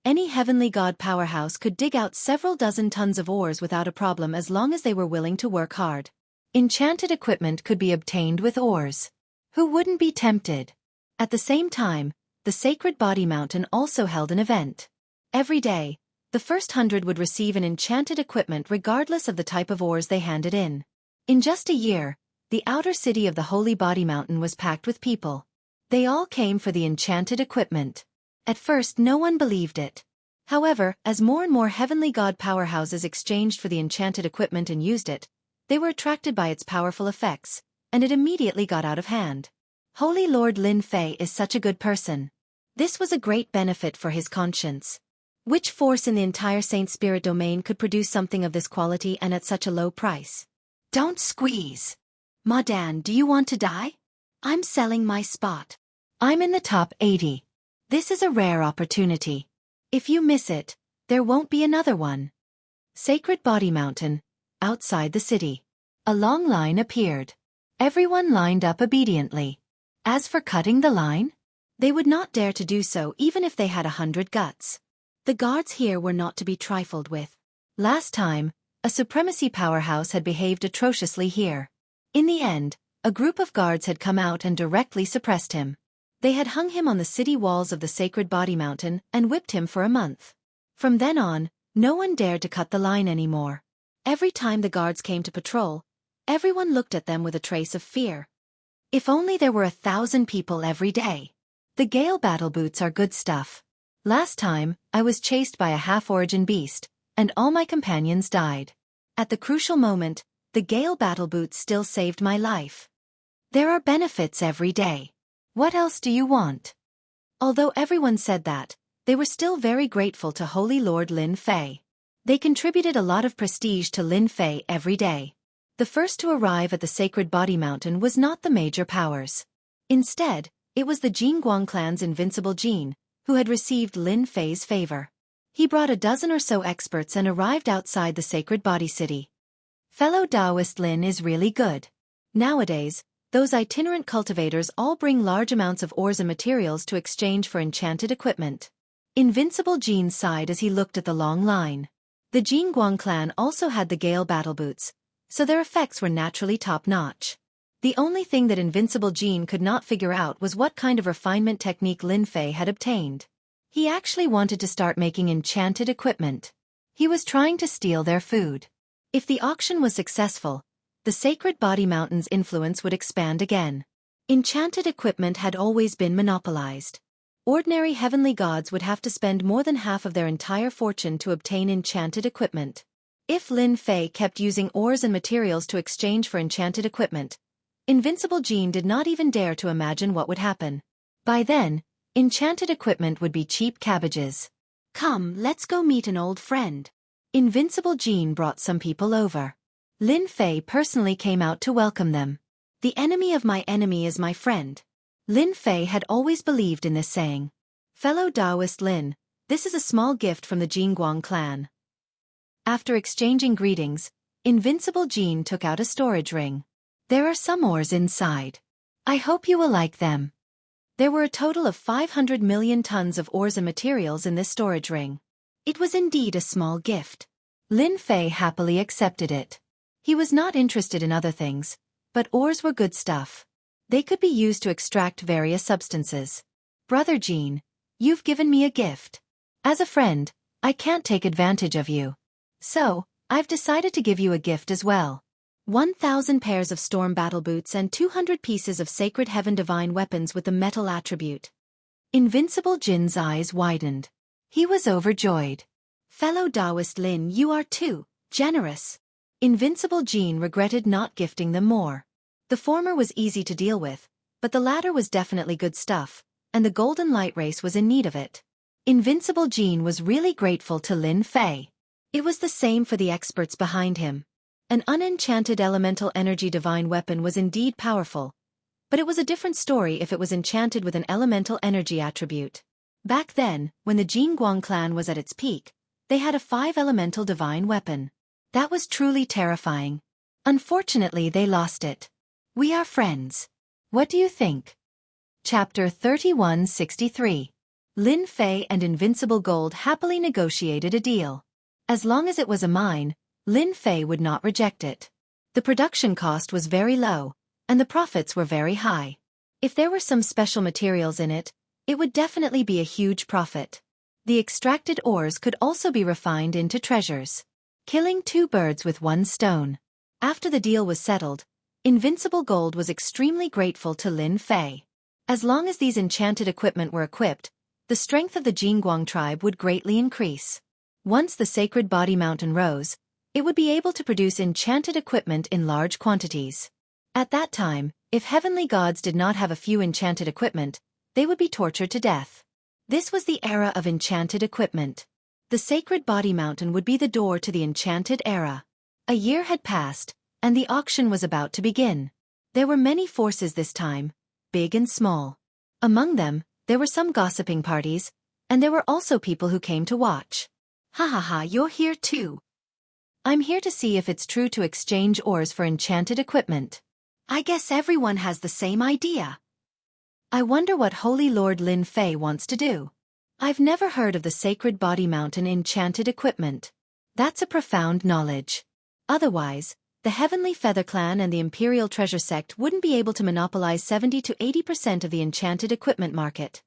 Any heavenly god powerhouse could dig out several dozen tons of ores without a problem as long as they were willing to work hard. Enchanted equipment could be obtained with ores. Who wouldn't be tempted? At the same time, the Sacred Body Mountain also held an event. Every day, the first 100 would receive an enchanted equipment regardless of the type of ores they handed in. In just a year, the outer city of the Holy Body Mountain was packed with people. They all came for the enchanted equipment. At first no one believed it. However, as more and more heavenly god powerhouses exchanged for the enchanted equipment and used it, they were attracted by its powerful effects, and it immediately got out of hand. Holy Lord Lin Fei is such a good person. This was a great benefit for his conscience. Which force in the entire Saint Spirit domain could produce something of this quality and at such a low price? Don't squeeze. Madan, do you want to die? I'm selling my spot. I'm in the top 80. This is a rare opportunity. If you miss it, there won't be another one. Sacred Body Mountain, outside the city. A long line appeared. Everyone lined up obediently. As for cutting the line, they would not dare to do so even if they had 100 guts. The guards here were not to be trifled with. Last time, a supremacy powerhouse had behaved atrociously here. In the end, a group of guards had come out and directly suppressed him. They had hung him on the city walls of the Sacred Body Mountain and whipped him for a month. From then on, no one dared to cut the line anymore. Every time the guards came to patrol, everyone looked at them with a trace of fear. If only there were 1,000 people every day. The Gale battle boots are good stuff. Last time, I was chased by a half-origin beast, and all my companions died. At the crucial moment, the Gale battle boots still saved my life. There are benefits every day. What else do you want? Although everyone said that, they were still very grateful to Holy Lord Lin Fei. They contributed a lot of prestige to Lin Fei every day. The first to arrive at the Sacred Body Mountain was not the major powers. Instead, it was the Jingguang clan's invincible Jin, who had received Lin Fei's favor. He brought a dozen or so experts and arrived outside the Sacred Body City. Fellow Taoist Lin is really good. Nowadays, those itinerant cultivators all bring large amounts of ores and materials to exchange for enchanted equipment. Invincible Jin sighed as he looked at the long line. The Jingguang clan also had the Gale battle boots, so their effects were naturally top-notch. The only thing that Invincible Jin could not figure out was what kind of refinement technique Lin Fei had obtained. He actually wanted to start making enchanted equipment. He was trying to steal their food. If the auction was successful, the Sacred Body Mountain's influence would expand again. Enchanted equipment had always been monopolized. Ordinary heavenly gods would have to spend more than half of their entire fortune to obtain enchanted equipment. If Lin Fei kept using ores and materials to exchange for enchanted equipment, Invincible Jin did not even dare to imagine what would happen. By then, enchanted equipment would be cheap cabbages. Come, let's go meet an old friend. Invincible Jin brought some people over. Lin Fei personally came out to welcome them. The enemy of my enemy is my friend. Lin Fei had always believed in this saying. Fellow Taoist Lin, this is a small gift from the Jingguang clan. After exchanging greetings, Invincible Jin took out a storage ring. There are some ores inside. I hope you will like them. There were a total of 500 million tons of ores and materials in this storage ring. It was indeed a small gift. Lin Fei happily accepted it. He was not interested in other things, but ores were good stuff. They could be used to extract various substances. Brother Jin, you've given me a gift. As a friend, I can't take advantage of you. So, I've decided to give you a gift as well. 1,000 pairs of storm battle boots and 200 pieces of sacred heaven divine weapons with the metal attribute. Invincible Jin's eyes widened. He was overjoyed. Fellow Taoist Lin, you are too generous. Invincible Jin regretted not gifting them more. The former was easy to deal with, but the latter was definitely good stuff, and the Golden Light Race was in need of it. Invincible Jin was really grateful to Lin Fei. It was the same for the experts behind him. An unenchanted elemental energy divine weapon was indeed powerful, but it was a different story if it was enchanted with an elemental energy attribute. Back then, when the Jingguang clan was at its peak, they had a 5-elemental divine weapon. That was truly terrifying. Unfortunately, they lost it. We are friends. What do you think? Chapter 3163. Lin Fei and Invincible Gold happily negotiated a deal. As long as it was a mine, Lin Fei would not reject it. The production cost was very low, and the profits were very high. If there were some special materials in it, it would definitely be a huge profit. The extracted ores could also be refined into treasures. Killing 2 birds with 1 stone. After the deal was settled, Invincible Gold was extremely grateful to Lin Fei. As long as these enchanted equipment were equipped, the strength of the Jingguang tribe would greatly increase. Once the Sacred Body Mountain rose, it would be able to produce enchanted equipment in large quantities. At that time, if heavenly gods did not have a few enchanted equipment, they would be tortured to death. This was the era of enchanted equipment. The sacred body mountain would be the door to the enchanted era. A year had passed, and the auction was about to begin. There were many forces this time, big and small. Among them, there were some gossiping parties, and there were also people who came to watch. Ha ha ha, you're here too. I'm here to see if it's true to exchange ores for enchanted equipment. I guess everyone has the same idea. I wonder what Holy Lord Lin Fei wants to do. I've never heard of the Sacred Body Mountain enchanted equipment. That's a profound knowledge. Otherwise, the Heavenly Feather Clan and the Imperial Treasure Sect wouldn't be able to monopolize 70 to 80% of the enchanted equipment market.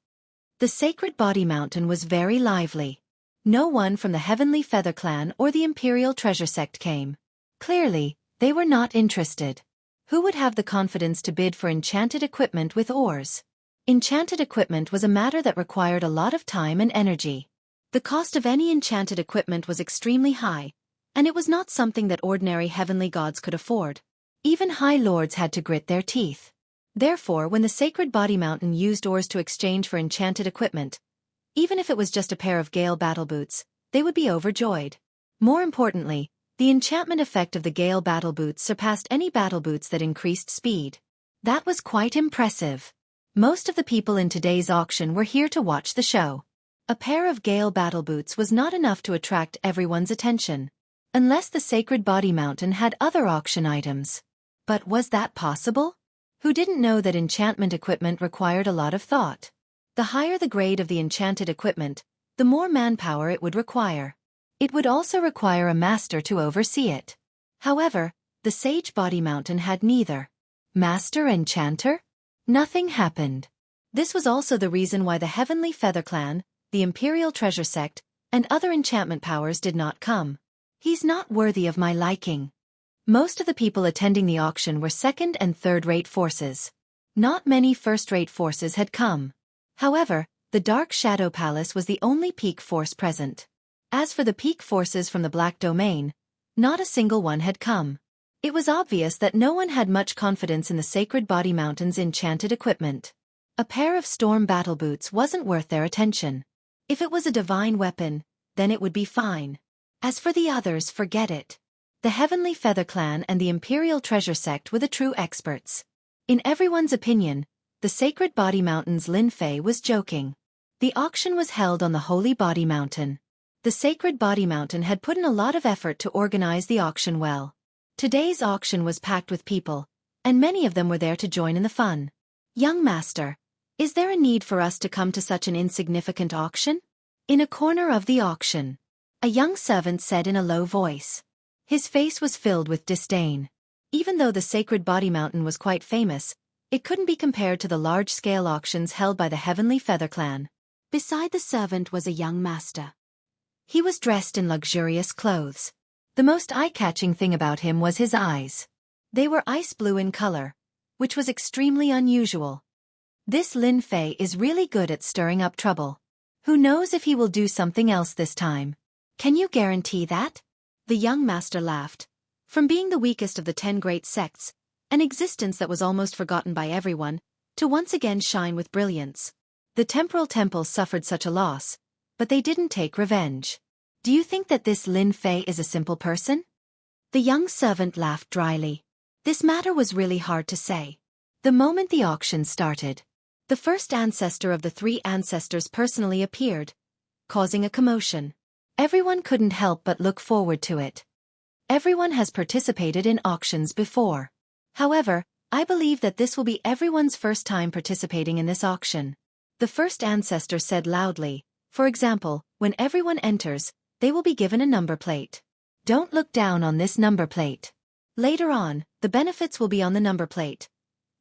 The Sacred Body Mountain was very lively. No one from the Heavenly Feather Clan or the Imperial Treasure Sect came. Clearly, they were not interested. Who would have the confidence to bid for enchanted equipment with ores? Enchanted equipment was a matter that required a lot of time and energy. The cost of any enchanted equipment was extremely high, and it was not something that ordinary heavenly gods could afford. Even high lords had to grit their teeth. Therefore, when the Sacred Body Mountain used ores to exchange for enchanted equipment, even if it was just a pair of Gale battle boots, they would be overjoyed. More importantly, the enchantment effect of the Gale battle boots surpassed any battle boots that increased speed. That was quite impressive. Most of the people in today's auction were here to watch the show. A pair of Gale battle boots was not enough to attract everyone's attention. Unless the Sacred Body Mountain had other auction items. But was that possible? Who didn't know that enchantment equipment required a lot of thought? The higher the grade of the enchanted equipment, the more manpower it would require. It would also require a master to oversee it. However, the Sage Body Mountain had neither. Master enchanter? Nothing happened. This was also the reason why the Heavenly Feather Clan, the Imperial Treasure Sect, and other enchantment powers did not come. He's not worthy of my liking. Most of the people attending the auction were second- and third-rate forces. Not many first-rate forces had come. However, the Dark Shadow Palace was the only peak force present. As for the peak forces from the Black Domain, not a single one had come. It was obvious that no one had much confidence in the Sacred Body Mountain's enchanted equipment. A pair of storm battle boots wasn't worth their attention. If it was a divine weapon, then it would be fine. As for the others, forget it. The Heavenly Feather Clan and the Imperial Treasure Sect were the true experts. In everyone's opinion, the Sacred Body Mountain's Lin Fei was joking. The auction was held on the Holy Body Mountain. The Sacred Body Mountain had put in a lot of effort to organize the auction well. Today's auction was packed with people, and many of them were there to join in the fun. Young master, is there a need for us to come to such an insignificant auction? In a corner of the auction, a young servant said in a low voice. His face was filled with disdain. Even though the Sacred Body Mountain was quite famous, it couldn't be compared to the large-scale auctions held by the Heavenly Feather Clan. Beside the servant was a young master. He was dressed in luxurious clothes. The most eye-catching thing about him was his eyes. They were ice blue in color, which was extremely unusual. This Lin Fei is really good at stirring up trouble. Who knows if he will do something else this time? Can you guarantee that? The young master laughed. From being the weakest of the 10 great sects, an existence that was almost forgotten by everyone, to once again shine with brilliance. The temporal temples suffered such a loss, but they didn't take revenge. Do you think that this Lin Fei is a simple person? The young servant laughed dryly. This matter was really hard to say. The moment the auction started, the first ancestor of the 3 ancestors personally appeared, causing a commotion. Everyone couldn't help but look forward to it. Everyone has participated in auctions before. However, I believe that this will be everyone's first time participating in this auction. The first ancestor said loudly, for example, when everyone enters, they will be given a number plate. Don't look down on this number plate. Later on, the benefits will be on the number plate.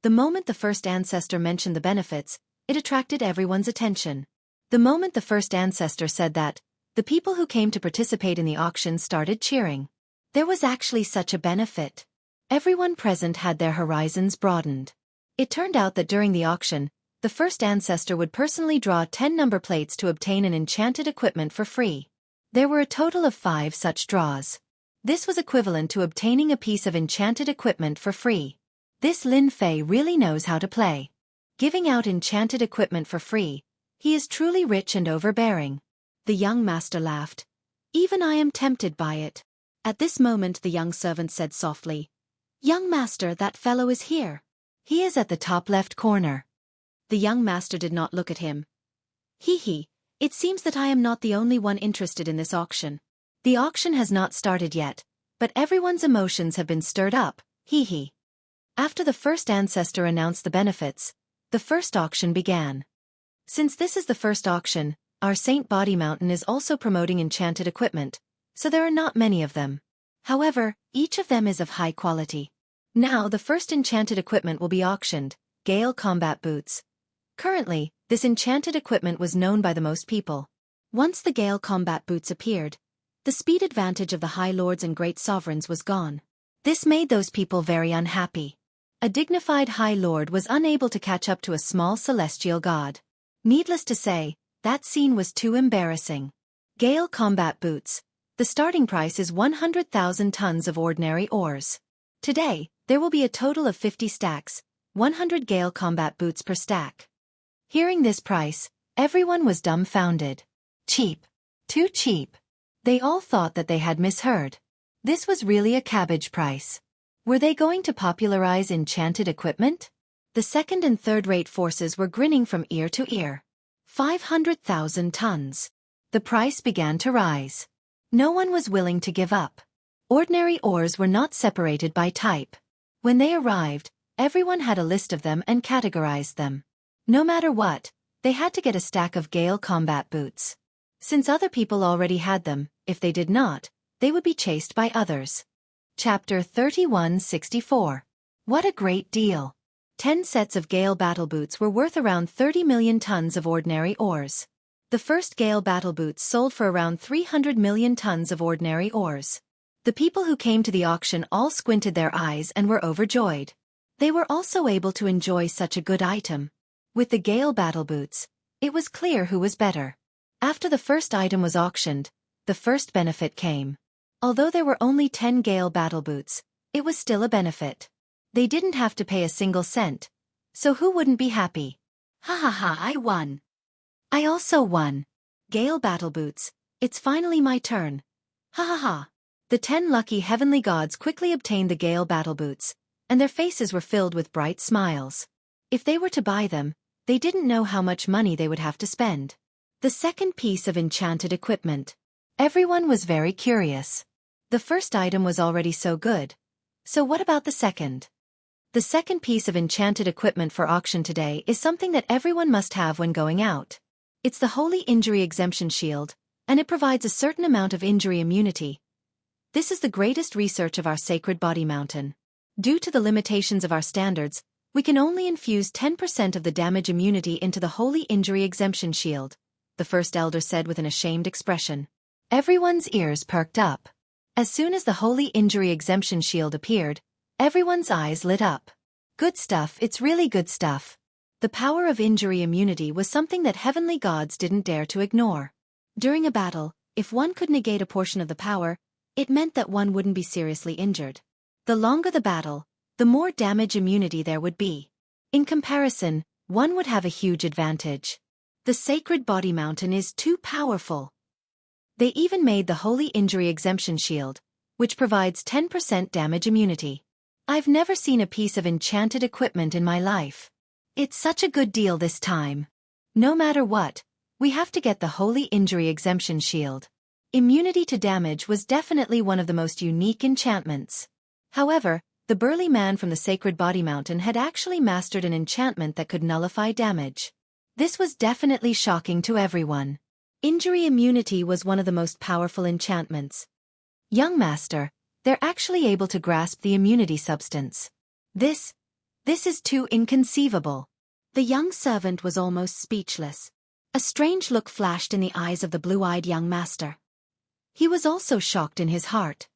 The moment the first ancestor mentioned the benefits, it attracted everyone's attention. The moment the first ancestor said that, the people who came to participate in the auction started cheering. There was actually such a benefit. Everyone present had their horizons broadened. It turned out that during the auction, the first ancestor would personally draw 10 number plates to obtain an enchanted equipment for free. There were a total of 5 such draws. This was equivalent to obtaining a piece of enchanted equipment for free. This Lin Fei really knows how to play. Giving out enchanted equipment for free, he is truly rich and overbearing. The young master laughed. Even I am tempted by it. At this moment the young servant said softly, "Young master, that fellow is here. He is at the top left corner." The young master did not look at him. Hee, it seems that I am not the only one interested in this auction. The auction has not started yet, but everyone's emotions have been stirred up, hee. After the first ancestor announced the benefits, the first auction began. Since this is the first auction, our Saint Body Mountain is also promoting enchanted equipment, so there are not many of them. However, each of them is of high quality. Now the first enchanted equipment will be auctioned, Gale Combat Boots. Currently, this enchanted equipment was known by the most people. Once the Gale Combat Boots appeared, the speed advantage of the High Lords and Great Sovereigns was gone. This made those people very unhappy. A dignified High Lord was unable to catch up to a small celestial god. Needless to say, that scene was too embarrassing. Gale Combat Boots. The starting price is 100,000 tons of ordinary ores. Today, there will be a total of 50 stacks, 100 Gale Combat Boots per stack. Hearing this price, everyone was dumbfounded. Cheap. Too cheap. They all thought that they had misheard. This was really a cabbage price. Were they going to popularize enchanted equipment? The second and third-rate forces were grinning from ear to ear. 500,000 tons. The price began to rise. No one was willing to give up. Ordinary ores were not separated by type. When they arrived, everyone had a list of them and categorized them. No matter what, they had to get a stack of Gale Combat Boots. Since other people already had them, if they did not, they would be chased by others. Chapter 3164. What a great deal! 10 sets of Gale Battle Boots were worth around 30 million tons of ordinary ores. The first Gale Battle Boots sold for around 300 million tons of ordinary ores. The people who came to the auction all squinted their eyes and were overjoyed. They were also able to enjoy such a good item. With the Gale Battle Boots, it was clear who was better. After the first item was auctioned, the first benefit came. Although there were only 10 Gale Battle Boots, it was still a benefit. They didn't have to pay a single cent, so who wouldn't be happy? Ha, I won. I also won. Gale Battle Boots, it's finally my turn. Ha. The 10 lucky heavenly gods quickly obtained the Gale Battle Boots, and their faces were filled with bright smiles. If they were to buy them, they didn't know how much money they would have to spend. The second piece of enchanted equipment. Everyone was very curious. The first item was already so good. So what about the second? The second piece of enchanted equipment for auction today is something that everyone must have when going out. It's the Holy Injury Exemption Shield, and it provides a certain amount of injury immunity. This is the greatest research of our Sacred Body Mountain. Due to the limitations of our standards, we can only infuse 10% of the damage immunity into the Holy Injury Exemption Shield, the first elder said with an ashamed expression. Everyone's ears perked up. As soon as the Holy Injury Exemption Shield appeared, everyone's eyes lit up. Good stuff, it's really good stuff. The power of injury immunity was something that heavenly gods didn't dare to ignore. During a battle, if one could negate a portion of the power, it meant that one wouldn't be seriously injured. The longer the battle, the more damage immunity there would be. In comparison, one would have a huge advantage. The Sacred Body Mountain is too powerful. They even made the Holy Injury Exemption Shield, which provides 10% damage immunity. I've never seen a piece of enchanted equipment in my life. It's such a good deal this time. No matter what, we have to get the Holy Injury Exemption Shield. Immunity to damage was definitely one of the most unique enchantments. However, the burly man from the Sacred Body Mountain had actually mastered an enchantment that could nullify damage. This was definitely shocking to everyone. Injury immunity was one of the most powerful enchantments. Young master, they're actually able to grasp the immunity substance. This is too inconceivable. The young servant was almost speechless. A strange look flashed in the eyes of the blue-eyed young master. He was also shocked in his heart.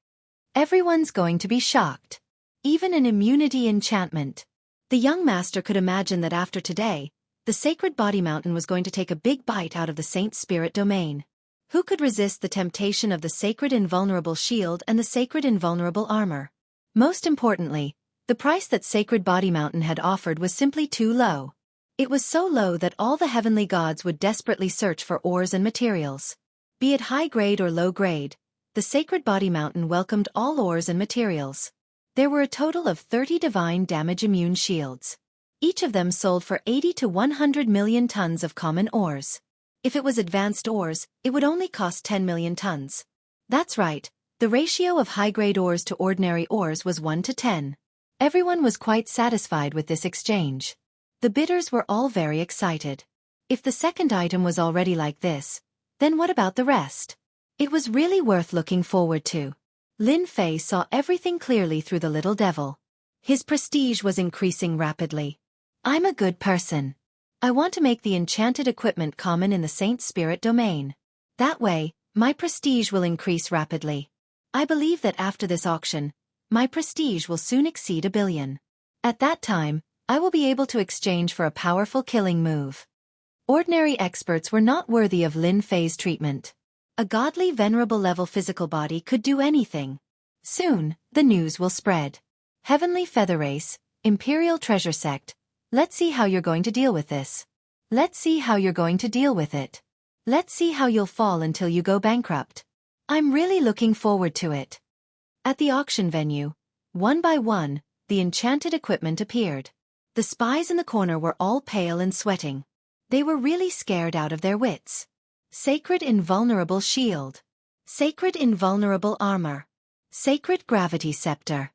Everyone's going to be shocked. Even an immunity enchantment. The young master could imagine that after today, the Sacred Body Mountain was going to take a big bite out of the Saint Spirit domain. Who could resist the temptation of the Sacred Invulnerable Shield and the Sacred Invulnerable Armor? Most importantly, The price that Sacred Body Mountain had offered was simply too low. It was so low that all the heavenly gods would desperately search for ores and materials. Be it high grade or low grade, the Sacred Body Mountain welcomed all ores and materials. There were a total of 30 divine damage immune shields. Each of them sold for 80 to 100 million tons of common ores. If it was advanced ores, it would only cost 10 million tons. That's right, the ratio of high-grade ores to ordinary ores was 1 to 10. Everyone was quite satisfied with this exchange. The bidders were all very excited. If the second item was already like this, then what about the rest? It was really worth looking forward to. Lin Fei saw everything clearly through the little devil. His prestige was increasing rapidly. I'm a good person. I want to make the enchanted equipment common in the Saint Spirit domain. That way, my prestige will increase rapidly. I believe that after this auction, my prestige will soon exceed 1 billion. At that time, I will be able to exchange for a powerful killing move. Ordinary experts were not worthy of Lin Fei's treatment. A godly venerable level physical body could do anything. Soon, the news will spread. Heavenly Feather Race, Imperial Treasure Sect, let's see how you're going to deal with this. Let's see how you're going to deal with it. Let's see how you'll fall until you go bankrupt. I'm really looking forward to it. At the auction venue, one by one, the enchanted equipment appeared. The spies in the corner were all pale and sweating. They were really scared out of their wits. Sacred Invulnerable Shield. Sacred Invulnerable Armor. Sacred Gravity Scepter.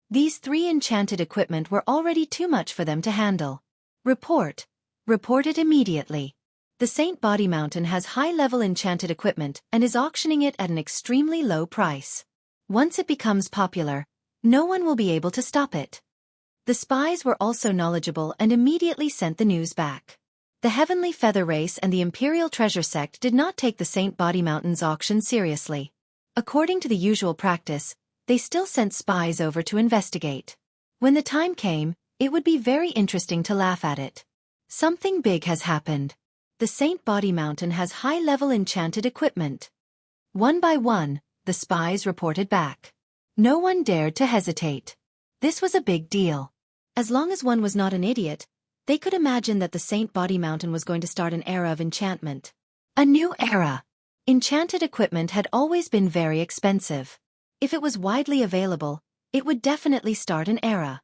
These 3 enchanted equipment were already too much for them to handle. Report. Report it immediately. The Saint Body Mountain has high-level enchanted equipment and is auctioning it at an extremely low price. Once it becomes popular, no one will be able to stop it. The spies were also knowledgeable and immediately sent the news back. The Heavenly Feather Race and the Imperial Treasure Sect did not take the Saint Body Mountain's auction seriously. According to the usual practice, they still sent spies over to investigate. When the time came, it would be very interesting to laugh at it. Something big has happened. The Saint Body Mountain has high-level enchanted equipment. One by one, the spies reported back. No one dared to hesitate. This was a big deal. As long as one was not an idiot, they could imagine that the Saint Body Mountain was going to start an era of enchantment. A new era. Enchanted equipment had always been very expensive. If it was widely available, it would definitely start an era.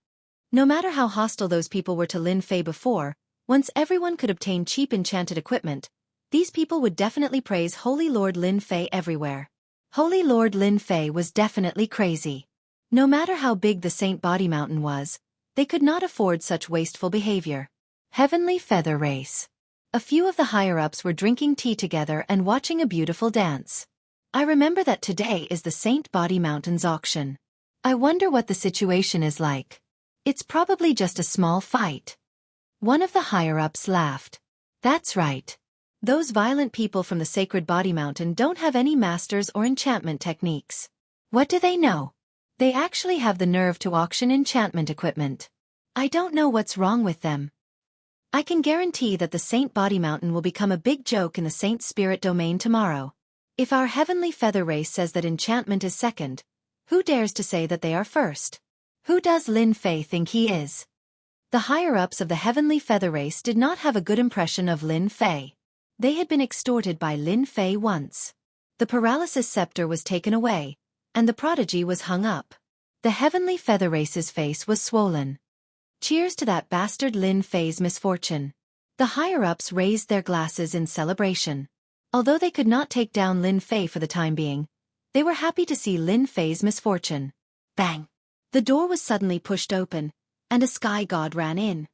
No matter how hostile those people were to Lin Fei before, once everyone could obtain cheap enchanted equipment, these people would definitely praise Holy Lord Lin Fei everywhere. Holy Lord Lin Fei was definitely crazy. No matter how big the Saint Body Mountain was, they could not afford such wasteful behavior. Heavenly Feather Race. A few of the higher-ups were drinking tea together and watching a beautiful dance. I remember that today is the Saint Body Mountain's auction. I wonder what the situation is like. It's probably just a small fight. One of the higher-ups laughed. That's right. Those violent people from the Sacred Body Mountain don't have any masters or enchantment techniques. What do they know? They actually have the nerve to auction enchantment equipment. I don't know what's wrong with them. I can guarantee that the Saint Body Mountain will become a big joke in the Saint Spirit domain tomorrow. If our Heavenly Feather Race says that enchantment is second, who dares to say that they are first? Who does Lin Fei think he is? The higher-ups of the Heavenly Feather Race did not have a good impression of Lin Fei. They had been extorted by Lin Fei once. The paralysis scepter was taken away, and the prodigy was hung up. The Heavenly Feather Race's face was swollen. Cheers to that bastard Lin Fei's misfortune. The higher-ups raised their glasses in celebration. Although they could not take down Lin Fei for the time being, they were happy to see Lin Fei's misfortune. Bang! The door was suddenly pushed open, and a sky god ran in.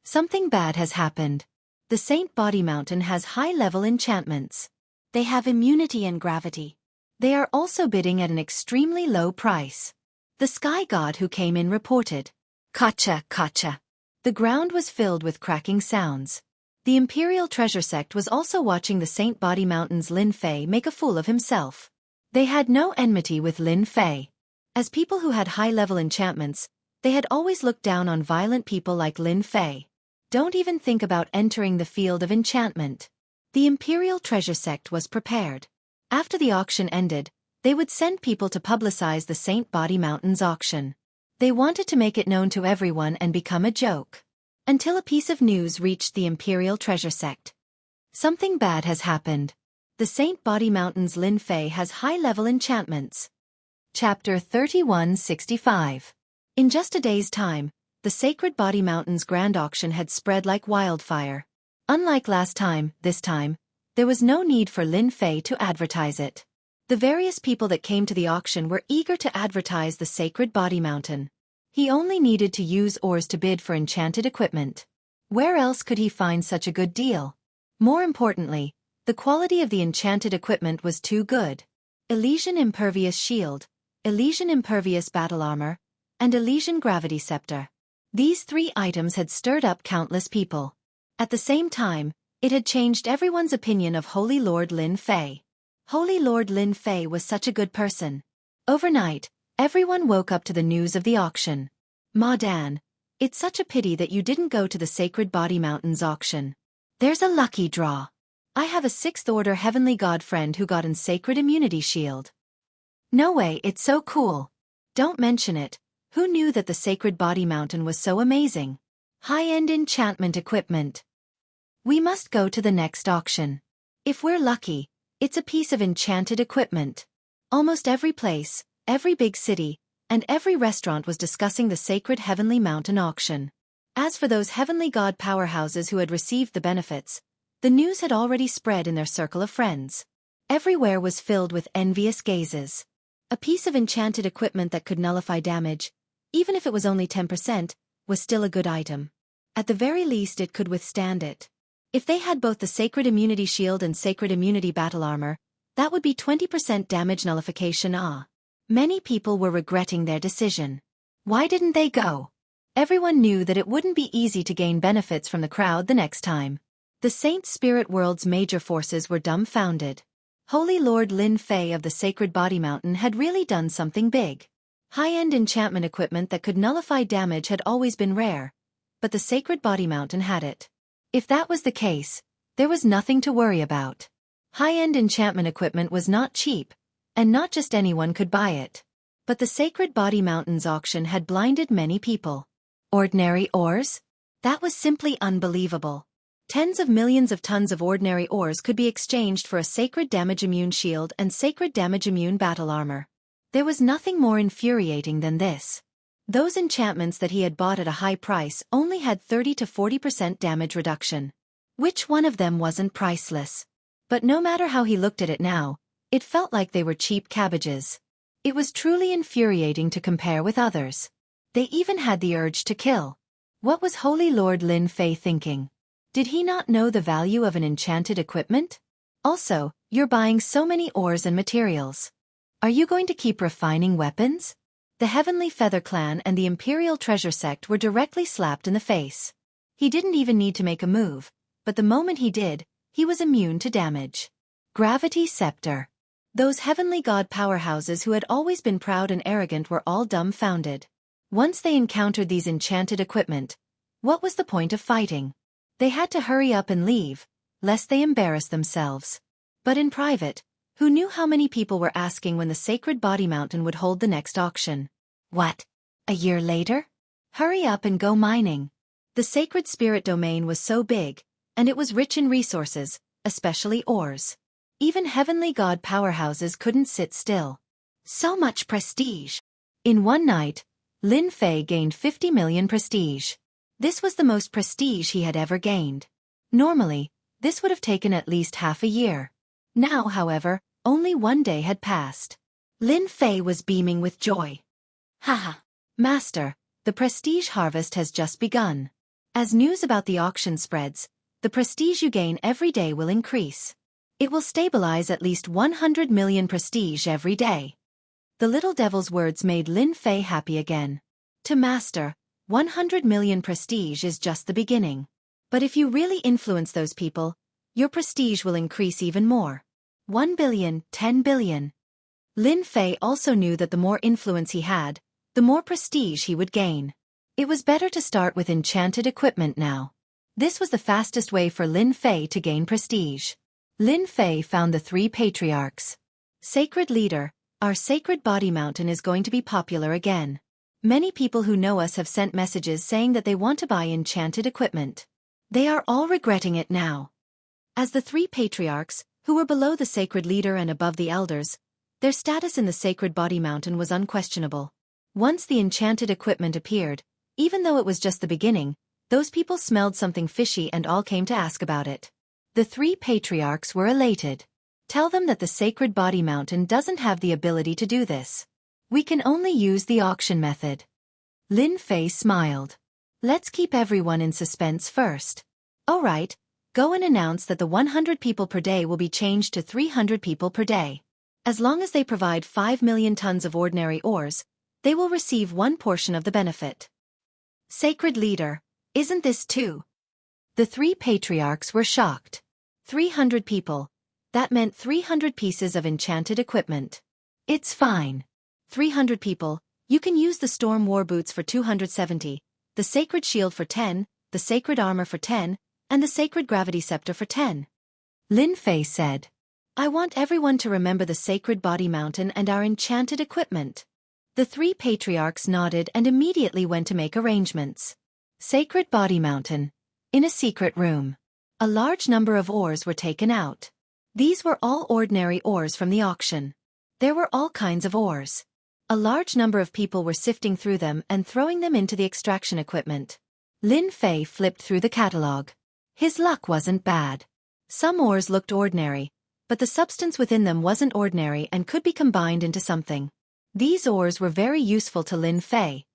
Something bad has happened. The Saint Body Mountain has high-level enchantments. They have immunity and gravity. They are also bidding at an extremely low price. The sky god who came in reported. Kacha, kacha. The ground was filled with cracking sounds. The Imperial Treasure Sect was also watching the Saint Body Mountain's Lin Fei make a fool of himself. They had no enmity with Lin Fei. As people who had high-level enchantments, they had always looked down on violent people like Lin Fei. Don't even think about entering the field of enchantment. The Imperial Treasure Sect was prepared. After the auction ended, they would send people to publicize the Saint Body Mountain's auction. They wanted to make it known to everyone and become a joke. Until a piece of news reached the Imperial Treasure Sect. Something bad has happened. The Saint Body Mountain's Lin Fei has high-level enchantments. Chapter 3165. In just a day's time, the Sacred Body Mountain's grand auction had spread like wildfire. Unlike last time, this time, there was no need for Lin Fei to advertise it. The various people that came to the auction were eager to advertise the Sacred Body Mountain. He only needed to use ores to bid for enchanted equipment. Where else could he find such a good deal? More importantly, the quality of the enchanted equipment was too good. Elysian Impervious Shield, Elysian Impervious Battle Armor, and Elysian Gravity Scepter. These 3 items had stirred up countless people. At the same time, it had changed everyone's opinion of Holy Lord Lin Fei. Holy Lord Lin Fei was such a good person. Overnight, everyone woke up to the news of the auction. Ma Dan, it's such a pity that you didn't go to the Sacred Body Mountain's auction. There's a lucky draw. I have a 6th Order Heavenly God friend who got an Sacred Immunity Shield. No way, it's so cool. Don't mention it. Who knew that the Sacred Body Mountain was so amazing? High-end enchantment equipment. We must go to the next auction. If we're lucky, it's a piece of enchanted equipment. Almost every place, every big city, and every restaurant was discussing the Sacred Heavenly Mountain auction. As for those Heavenly God powerhouses who had received the benefits, the news had already spread in their circle of friends. Everywhere was filled with envious gazes. A piece of enchanted equipment that could nullify damage, even if it was only 10%, was still a good item. At the very least it could withstand it. If they had both the Sacred Immunity Shield and Sacred Immunity Battle Armor, that would be 20% damage nullification. Many people were regretting their decision. Why didn't they go? Everyone knew that it wouldn't be easy to gain benefits from the crowd the next time. The Saint Spirit World's major forces were dumbfounded. Holy Lord Lin Fei of the Sacred Body Mountain had really done something big. High-end enchantment equipment that could nullify damage had always been rare, but the Sacred Body Mountain had it. If that was the case, there was nothing to worry about. High-end enchantment equipment was not cheap, and not just anyone could buy it. But the Sacred Body Mountain's auction had blinded many people. Ordinary ores? That was simply unbelievable. Tens of millions of tons of ordinary ores could be exchanged for a Sacred Damage Immune Shield and Sacred Damage Immune Battle Armor. There was nothing more infuriating than this. Those enchantments that he had bought at a high price only had 30 to 40% damage reduction. Which one of them wasn't priceless? But no matter how he looked at it now, it felt like they were cheap cabbages. It was truly infuriating to compare with others. They even had the urge to kill. What was Holy Lord Lin Fei thinking? Did he not know the value of an enchanted equipment? Also, you're buying so many ores and materials. Are you going to keep refining weapons? The Heavenly Feather Clan and the Imperial Treasure Sect were directly slapped in the face. He didn't even need to make a move, but the moment he did, he was immune to damage. Gravity Scepter. Those Heavenly God powerhouses who had always been proud and arrogant were all dumbfounded. Once they encountered these enchanted equipment, what was the point of fighting? They had to hurry up and leave, lest they embarrass themselves. But in private, who knew how many people were asking when the Sacred Body Mountain would hold the next auction? What? A year later? Hurry up and go mining. The Sacred Spirit Domain was so big, and it was rich in resources, especially ores. Even Heavenly God powerhouses couldn't sit still. So much prestige. In one night, Lin Fei gained 50 million prestige. This was the most prestige he had ever gained. Normally, this would have taken at least half a year. Now, however, only one day had passed. Lin Fei was beaming with joy. Haha. Master, the prestige harvest has just begun. As news about the auction spreads, the prestige you gain every day will increase. It will stabilize at least 100 million prestige every day. The little devil's words made Lin Fei happy again. To Master, 100 million prestige is just the beginning. But if you really influence those people, your prestige will increase even more. 1 billion, 10 billion. Lin Fei also knew that the more influence he had, the more prestige he would gain. It was better to start with enchanted equipment now. This was the fastest way for Lin Fei to gain prestige. Lin Fei found the 3 patriarchs. Sacred Leader, our Sacred Body Mountain is going to be popular again. Many people who know us have sent messages saying that they want to buy enchanted equipment. They are all regretting it now. As the three patriarchs, who were below the sacred leader and above the elders, their status in the sacred body mountain was unquestionable. Once the enchanted equipment appeared, even though it was just the beginning, those people smelled something fishy and all came to ask about it. The three patriarchs were elated. Tell them that the sacred body mountain doesn't have the ability to do this. We can only use the auction method. Lin Fei smiled. Let's keep everyone in suspense first. All right, go and announce that the 100 people per day will be changed to 300 people per day. As long as they provide 5 million tons of ordinary ores, they will receive one portion of the benefit. Sacred leader, isn't this too? The three patriarchs were shocked. 300 people. That meant 300 pieces of enchanted equipment. It's fine. 300 people, you can use the storm war boots for 270, the sacred shield for 10, the sacred armor for 10, and the sacred gravity scepter for 10. Lin Fei said. I want everyone to remember the sacred body mountain and our enchanted equipment. The three patriarchs nodded and immediately went to make arrangements. Sacred body mountain. In a secret room. A large number of ores were taken out. These were all ordinary ores from the auction. There were all kinds of ores. A large number of people were sifting through them and throwing them into the extraction equipment. Lin Fei flipped through the catalog. His luck wasn't bad. Some ores looked ordinary, but the substance within them wasn't ordinary and could be combined into something. These ores were very useful to Lin Fei,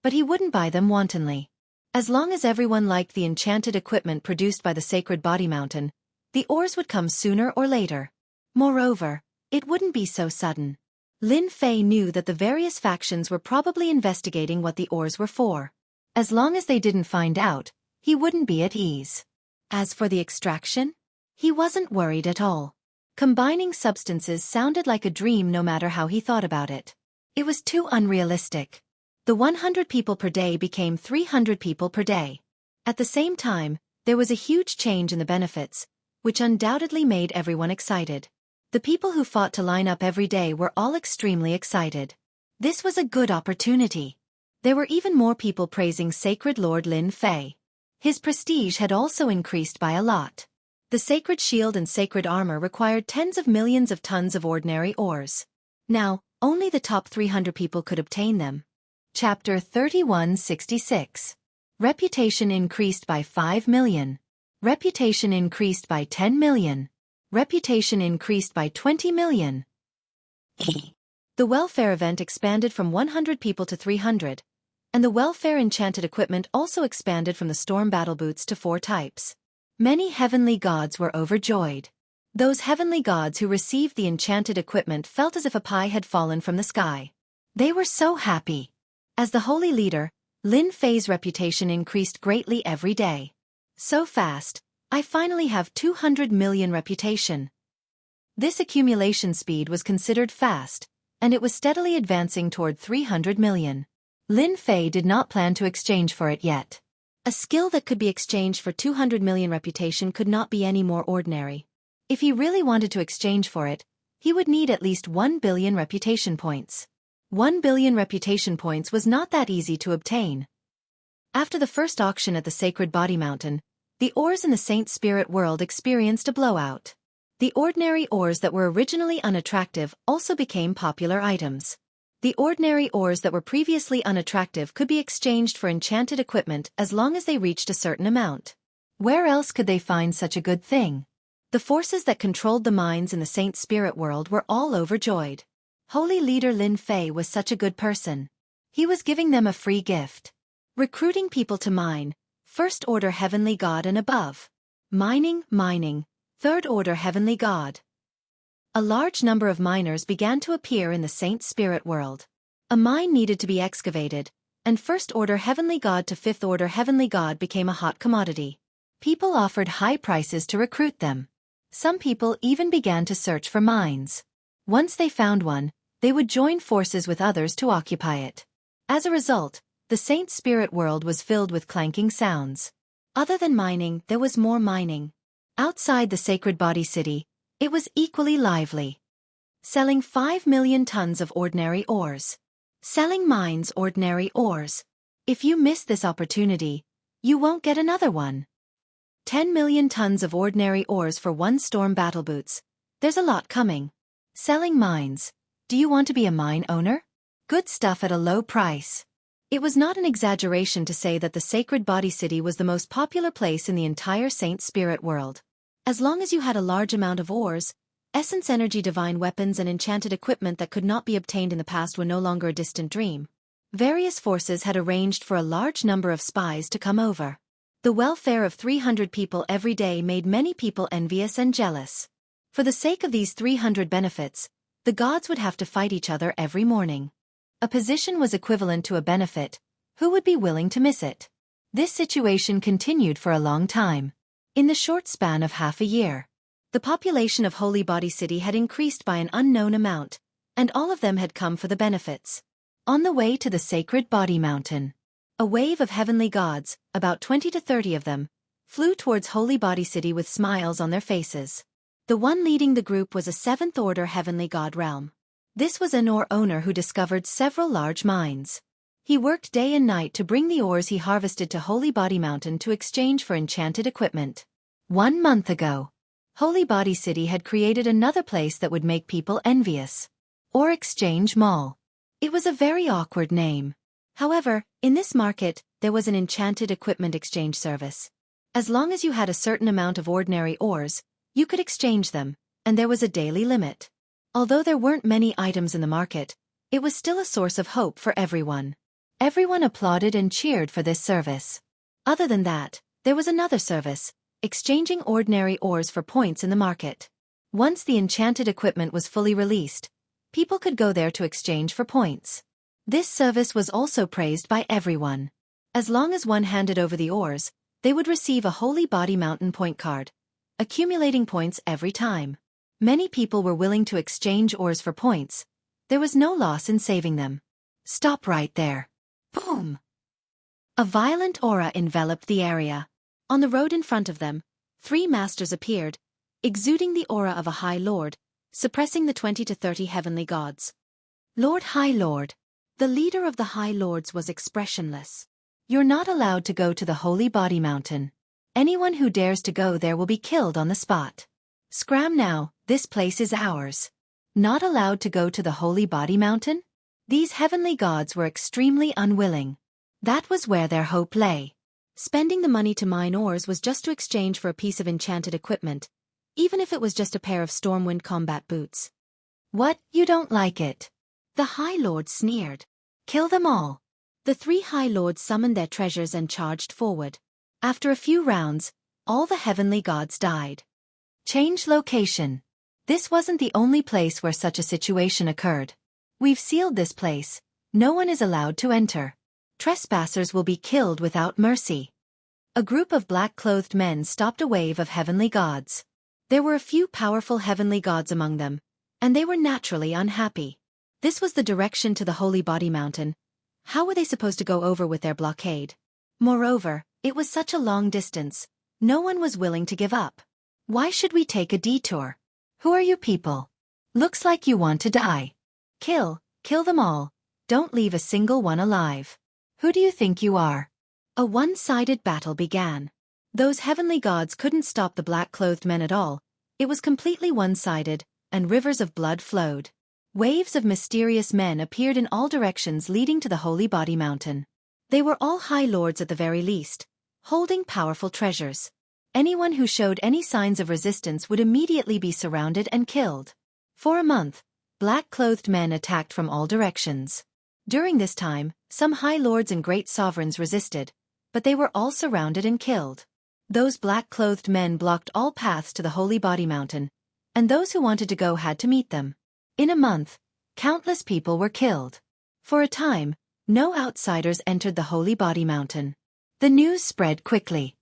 but he wouldn't buy them wantonly. As long as everyone liked the enchanted equipment produced by the sacred body mountain, the ores would come sooner or later. Moreover, it wouldn't be so sudden. Lin Fei knew that the various factions were probably investigating what the ores were for. As long as they didn't find out, he wouldn't be at ease. As for the extraction, he wasn't worried at all. Combining substances sounded like a dream no matter how he thought about it. It was too unrealistic. The 100 people per day became 300 people per day. At the same time, there was a huge change in the benefits, which undoubtedly made everyone excited. The people who fought to line up every day were all extremely excited. This was a good opportunity. There were even more people praising Sacred Lord Lin Fei. His prestige had also increased by a lot. The sacred shield and sacred armor required tens of millions of tons of ordinary ores. Now, only the top 300 people could obtain them. Chapter 3166. Reputation increased by 5 million. Reputation increased by 10 million. Reputation increased by 20 million. The welfare event expanded from 100 people to 300, and the welfare enchanted equipment also expanded from the storm battle boots to 4 types. Many heavenly gods were overjoyed. Those heavenly gods who received the enchanted equipment felt as if a pie had fallen from the sky. They were so happy. As the holy leader, Lin Fei's reputation increased greatly every day. So fast, I finally have 200 million reputation. This accumulation speed was considered fast, and it was steadily advancing toward 300 million. Lin Fei did not plan to exchange for it yet. A skill that could be exchanged for 200 million reputation could not be any more ordinary. If he really wanted to exchange for it, he would need at least 1 billion reputation points. 1 billion reputation points was not that easy to obtain. After the first auction at the Sacred Body Mountain, the ores in the Saint Spirit world experienced a blowout. The ordinary ores that were originally unattractive also became popular items. The ordinary ores that were previously unattractive could be exchanged for enchanted equipment as long as they reached a certain amount. Where else could they find such a good thing? The forces that controlled the mines in the Saint Spirit world were all overjoyed. Holy leader Lin Fei was such a good person. He was giving them a free gift. Recruiting people to mine, first order heavenly god and above. Mining, third order heavenly god. A large number of miners began to appear in the Saint Spirit world. A mine needed to be excavated, and first order heavenly god to fifth order heavenly god became a hot commodity. People offered high prices to recruit them. Some people even began to search for mines. Once they found one, they would join forces with others to occupy it. As a result, the Saint Spirit world was filled with clanking sounds. Other than mining, there was more mining. Outside the Sacred Body City, it was equally lively. Selling 5 million tons of ordinary ores. Selling mines ordinary ores. If you miss this opportunity, you won't get another one. 10 million tons of ordinary ores for one storm battle boots. There's a lot coming. Selling mines. Do you want to be a mine owner? Good stuff at a low price. It was not an exaggeration to say that the Sacred Body City was the most popular place in the entire Saint Spirit world. As long as you had a large amount of ores, essence energy, divine weapons and enchanted equipment that could not be obtained in the past were no longer a distant dream. Various forces had arranged for a large number of spies to come over. The welfare of 300 people every day made many people envious and jealous. For the sake of these 300 benefits, the gods would have to fight each other every morning. A position was equivalent to a benefit. Who would be willing to miss it? This situation continued for a long time. In the short span of half a year, the population of Holy Body City had increased by an unknown amount, and all of them had come for the benefits. On the way to the Sacred Body Mountain, a wave of heavenly gods, about 20 to 30 of them, flew towards Holy Body City with smiles on their faces. The one leading the group was a seventh-order heavenly god realm. This was an ore owner who discovered several large mines. He worked day and night to bring the ores he harvested to Holy Body Mountain to exchange for enchanted equipment. 1 month ago, Holy Body City had created another place that would make people envious. Ore Exchange Mall. It was a very awkward name. However, in this market, there was an enchanted equipment exchange service. As long as you had a certain amount of ordinary ores, you could exchange them, and there was a daily limit. Although there weren't many items in the market, it was still a source of hope for everyone. Everyone applauded and cheered for this service. Other than that, there was another service, exchanging ordinary ores for points in the market. Once the enchanted equipment was fully released, people could go there to exchange for points. This service was also praised by everyone. As long as one handed over the ores, they would receive a Holy Body Mountain point card, accumulating points every time. Many people were willing to exchange ores for points. There was no loss in saving them. Stop right there. Boom! A violent aura enveloped the area. On the road in front of them, 3 masters appeared, exuding the aura of a High Lord, suppressing the 20 to 30 heavenly gods. Lord High Lord. The leader of the High Lords was expressionless. You're not allowed to go to the Holy Body Mountain. Anyone who dares to go there will be killed on the spot. Scram now, this place is ours. Not allowed to go to the Holy Body Mountain? These heavenly gods were extremely unwilling. That was where their hope lay. Spending the money to mine ores was just to exchange for a piece of enchanted equipment, even if it was just a pair of Stormwind combat boots. What, you don't like it? The High Lord sneered. Kill them all. The 3 High Lords summoned their treasures and charged forward. After a few rounds, all the heavenly gods died. Change location. This wasn't the only place where such a situation occurred. We've sealed this place. No one is allowed to enter. Trespassers will be killed without mercy. A group of black-clothed men stopped a wave of heavenly gods. There were a few powerful heavenly gods among them, and they were naturally unhappy. This was the direction to the Holy Body Mountain. How were they supposed to go over with their blockade? Moreover, it was such a long distance. No one was willing to give up. Why should we take a detour? Who are you people? Looks like you want to die. Kill them all. Don't leave a single one alive. Who do you think you are? A one-sided battle began. Those heavenly gods couldn't stop the black-clothed men at all. It was completely one-sided, and rivers of blood flowed. Waves of mysterious men appeared in all directions leading to the Holy Body Mountain. They were all High Lords at the very least, holding powerful treasures. Anyone who showed any signs of resistance would immediately be surrounded and killed. For a month, black-clothed men attacked from all directions. During this time, some High Lords and great sovereigns resisted, but they were all surrounded and killed. Those black-clothed men blocked all paths to the Holy Body Mountain, and those who wanted to go had to meet them. In a month, countless people were killed. For a time, no outsiders entered the Holy Body Mountain. The news spread quickly.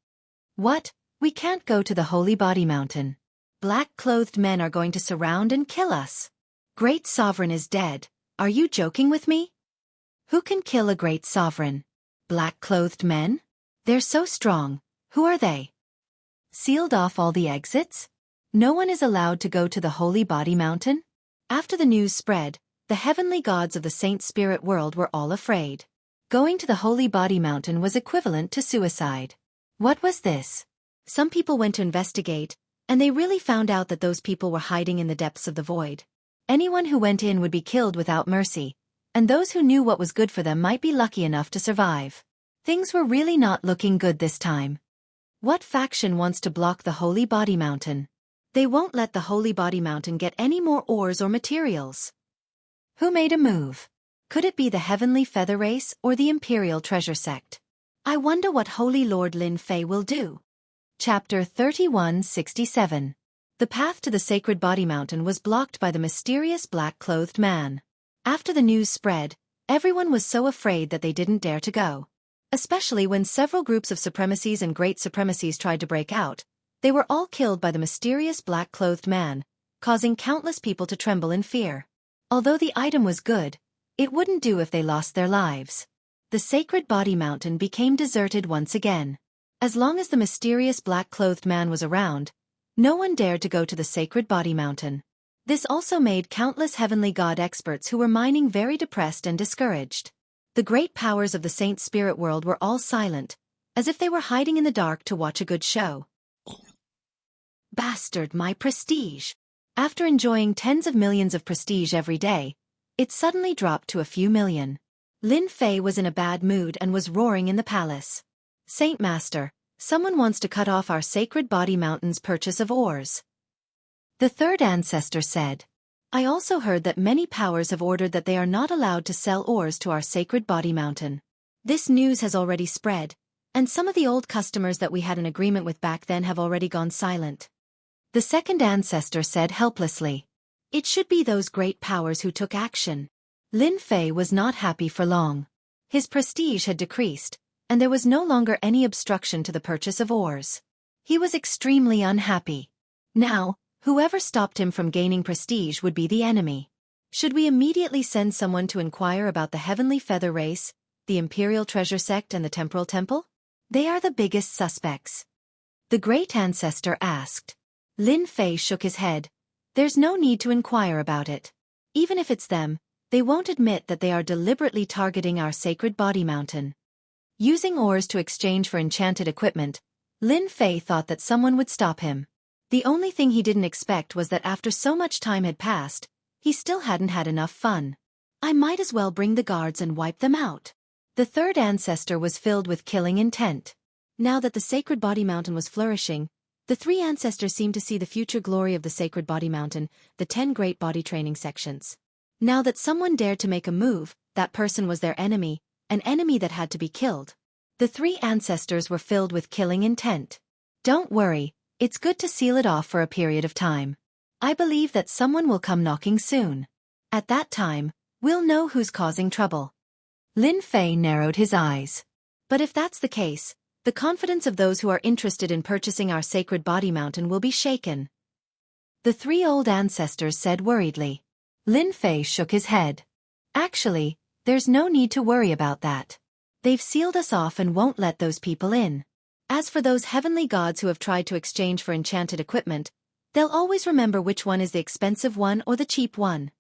What? We can't go to the Holy Body Mountain. Black-clothed men are going to surround and kill us. Great Sovereign is dead. Are you joking with me? Who can kill a great sovereign? Black-clothed men? They're so strong. Who are they? Sealed off all the exits? No one is allowed to go to the Holy Body Mountain? After the news spread, the heavenly gods of the saint spirit world were all afraid. Going to the Holy Body Mountain was equivalent to suicide. What was this? Some people went to investigate, and they really found out that those people were hiding in the depths of the void. Anyone who went in would be killed without mercy, and those who knew what was good for them might be lucky enough to survive. Things were really not looking good this time. What faction wants to block the Holy Body Mountain? They won't let the Holy Body Mountain get any more ores or materials. Who made a move? Could it be the Heavenly Feather Race or the Imperial Treasure Sect? I wonder what Holy Lord Lin Fei will do. Chapter 3167. The path to the Sacred Body Mountain was blocked by the mysterious black-clothed man. After the news spread, everyone was so afraid that they didn't dare to go. Especially when several groups of supremacies and great supremacies tried to break out, they were all killed by the mysterious black-clothed man, causing countless people to tremble in fear. Although the item was good, it wouldn't do if they lost their lives. The Sacred Body Mountain became deserted once again. As long as the mysterious black-clothed man was around, no one dared to go to the Sacred Body Mountain. This also made countless heavenly god experts who were mining very depressed and discouraged. The great powers of the saint spirit world were all silent, as if they were hiding in the dark to watch a good show. Bastard, my prestige! After enjoying tens of millions of prestige every day, it suddenly dropped to a few million. Lin Fei was in a bad mood and was roaring in the palace. Saint Master, someone wants to cut off our Sacred Body Mountain's purchase of ores. The third ancestor said, I also heard that many powers have ordered that they are not allowed to sell ores to our Sacred Body Mountain. This news has already spread, and some of the old customers that we had an agreement with back then have already gone silent. The second ancestor said helplessly, it should be those great powers who took action. Lin Fei was not happy for long. His prestige had decreased, and there was no longer any obstruction to the purchase of ores. He was extremely unhappy. Now, whoever stopped him from gaining prestige would be the enemy. Should we immediately send someone to inquire about the Heavenly Feather Race, the Imperial Treasure Sect and the Temporal Temple? They are the biggest suspects. The great ancestor asked. Lin Fei shook his head. There's no need to inquire about it. Even if it's them, they won't admit that they are deliberately targeting our Sacred Body Mountain. Using ores to exchange for enchanted equipment, Lin Fei thought that someone would stop him. The only thing he didn't expect was that after so much time had passed, he still hadn't had enough fun. I might as well bring the guards and wipe them out. The third ancestor was filled with killing intent. Now that the Sacred Body Mountain was flourishing, the three ancestors seemed to see the future glory of the Sacred Body Mountain, the 10 great body training sections. Now that someone dared to make a move, that person was their enemy, an enemy that had to be killed. The three ancestors were filled with killing intent. Don't worry, it's good to seal it off for a period of time. I believe that someone will come knocking soon. At that time, we'll know who's causing trouble. Lin Fei narrowed his eyes. But if that's the case, the confidence of those who are interested in purchasing our Sacred Body Mountain will be shaken. The three old ancestors said worriedly. Lin Fei shook his head. Actually, there's no need to worry about that. They've sealed us off and won't let those people in. As for those heavenly gods who have tried to exchange for enchanted equipment, they'll always remember which one is the expensive one or the cheap one.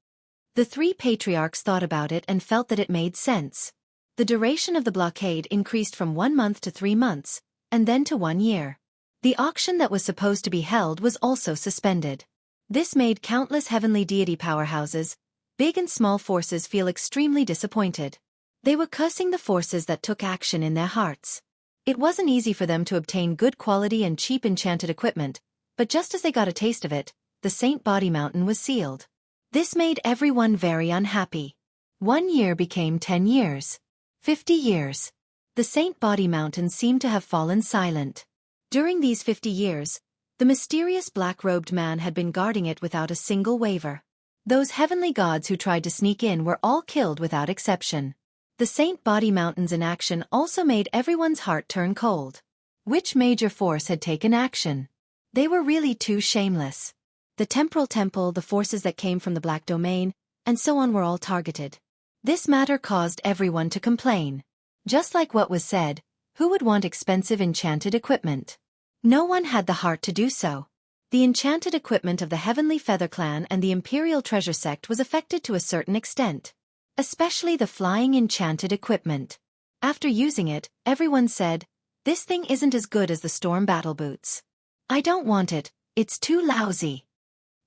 The three patriarchs thought about it and felt that it made sense. The duration of the blockade increased from 1 month to 3 months, and then to 1 year. The auction that was supposed to be held was also suspended. This made countless heavenly deity powerhouses, big and small forces feel extremely disappointed. They were cursing the forces that took action in their hearts. It wasn't easy for them to obtain good quality and cheap enchanted equipment, but just as they got a taste of it, the Saint Body Mountain was sealed. This made everyone very unhappy. 1 year became 10 years. 50 years. The Saint Body Mountain seemed to have fallen silent. During these 50 years, the mysterious black-robed man had been guarding it without a single waver. Those heavenly gods who tried to sneak in were all killed without exception. The Saint Body Mountain's inaction also made everyone's heart turn cold. Which major force had taken action? They were really too shameless. The Temporal Temple, the forces that came from the Black Domain, and so on were all targeted. This matter caused everyone to complain. Just like what was said, who would want expensive enchanted equipment? No one had the heart to do so. The enchanted equipment of the Heavenly Feather Clan and the Imperial Treasure Sect was affected to a certain extent. Especially the flying enchanted equipment. After using it, everyone said, "This thing isn't as good as the storm battle boots. I don't want it, it's too lousy."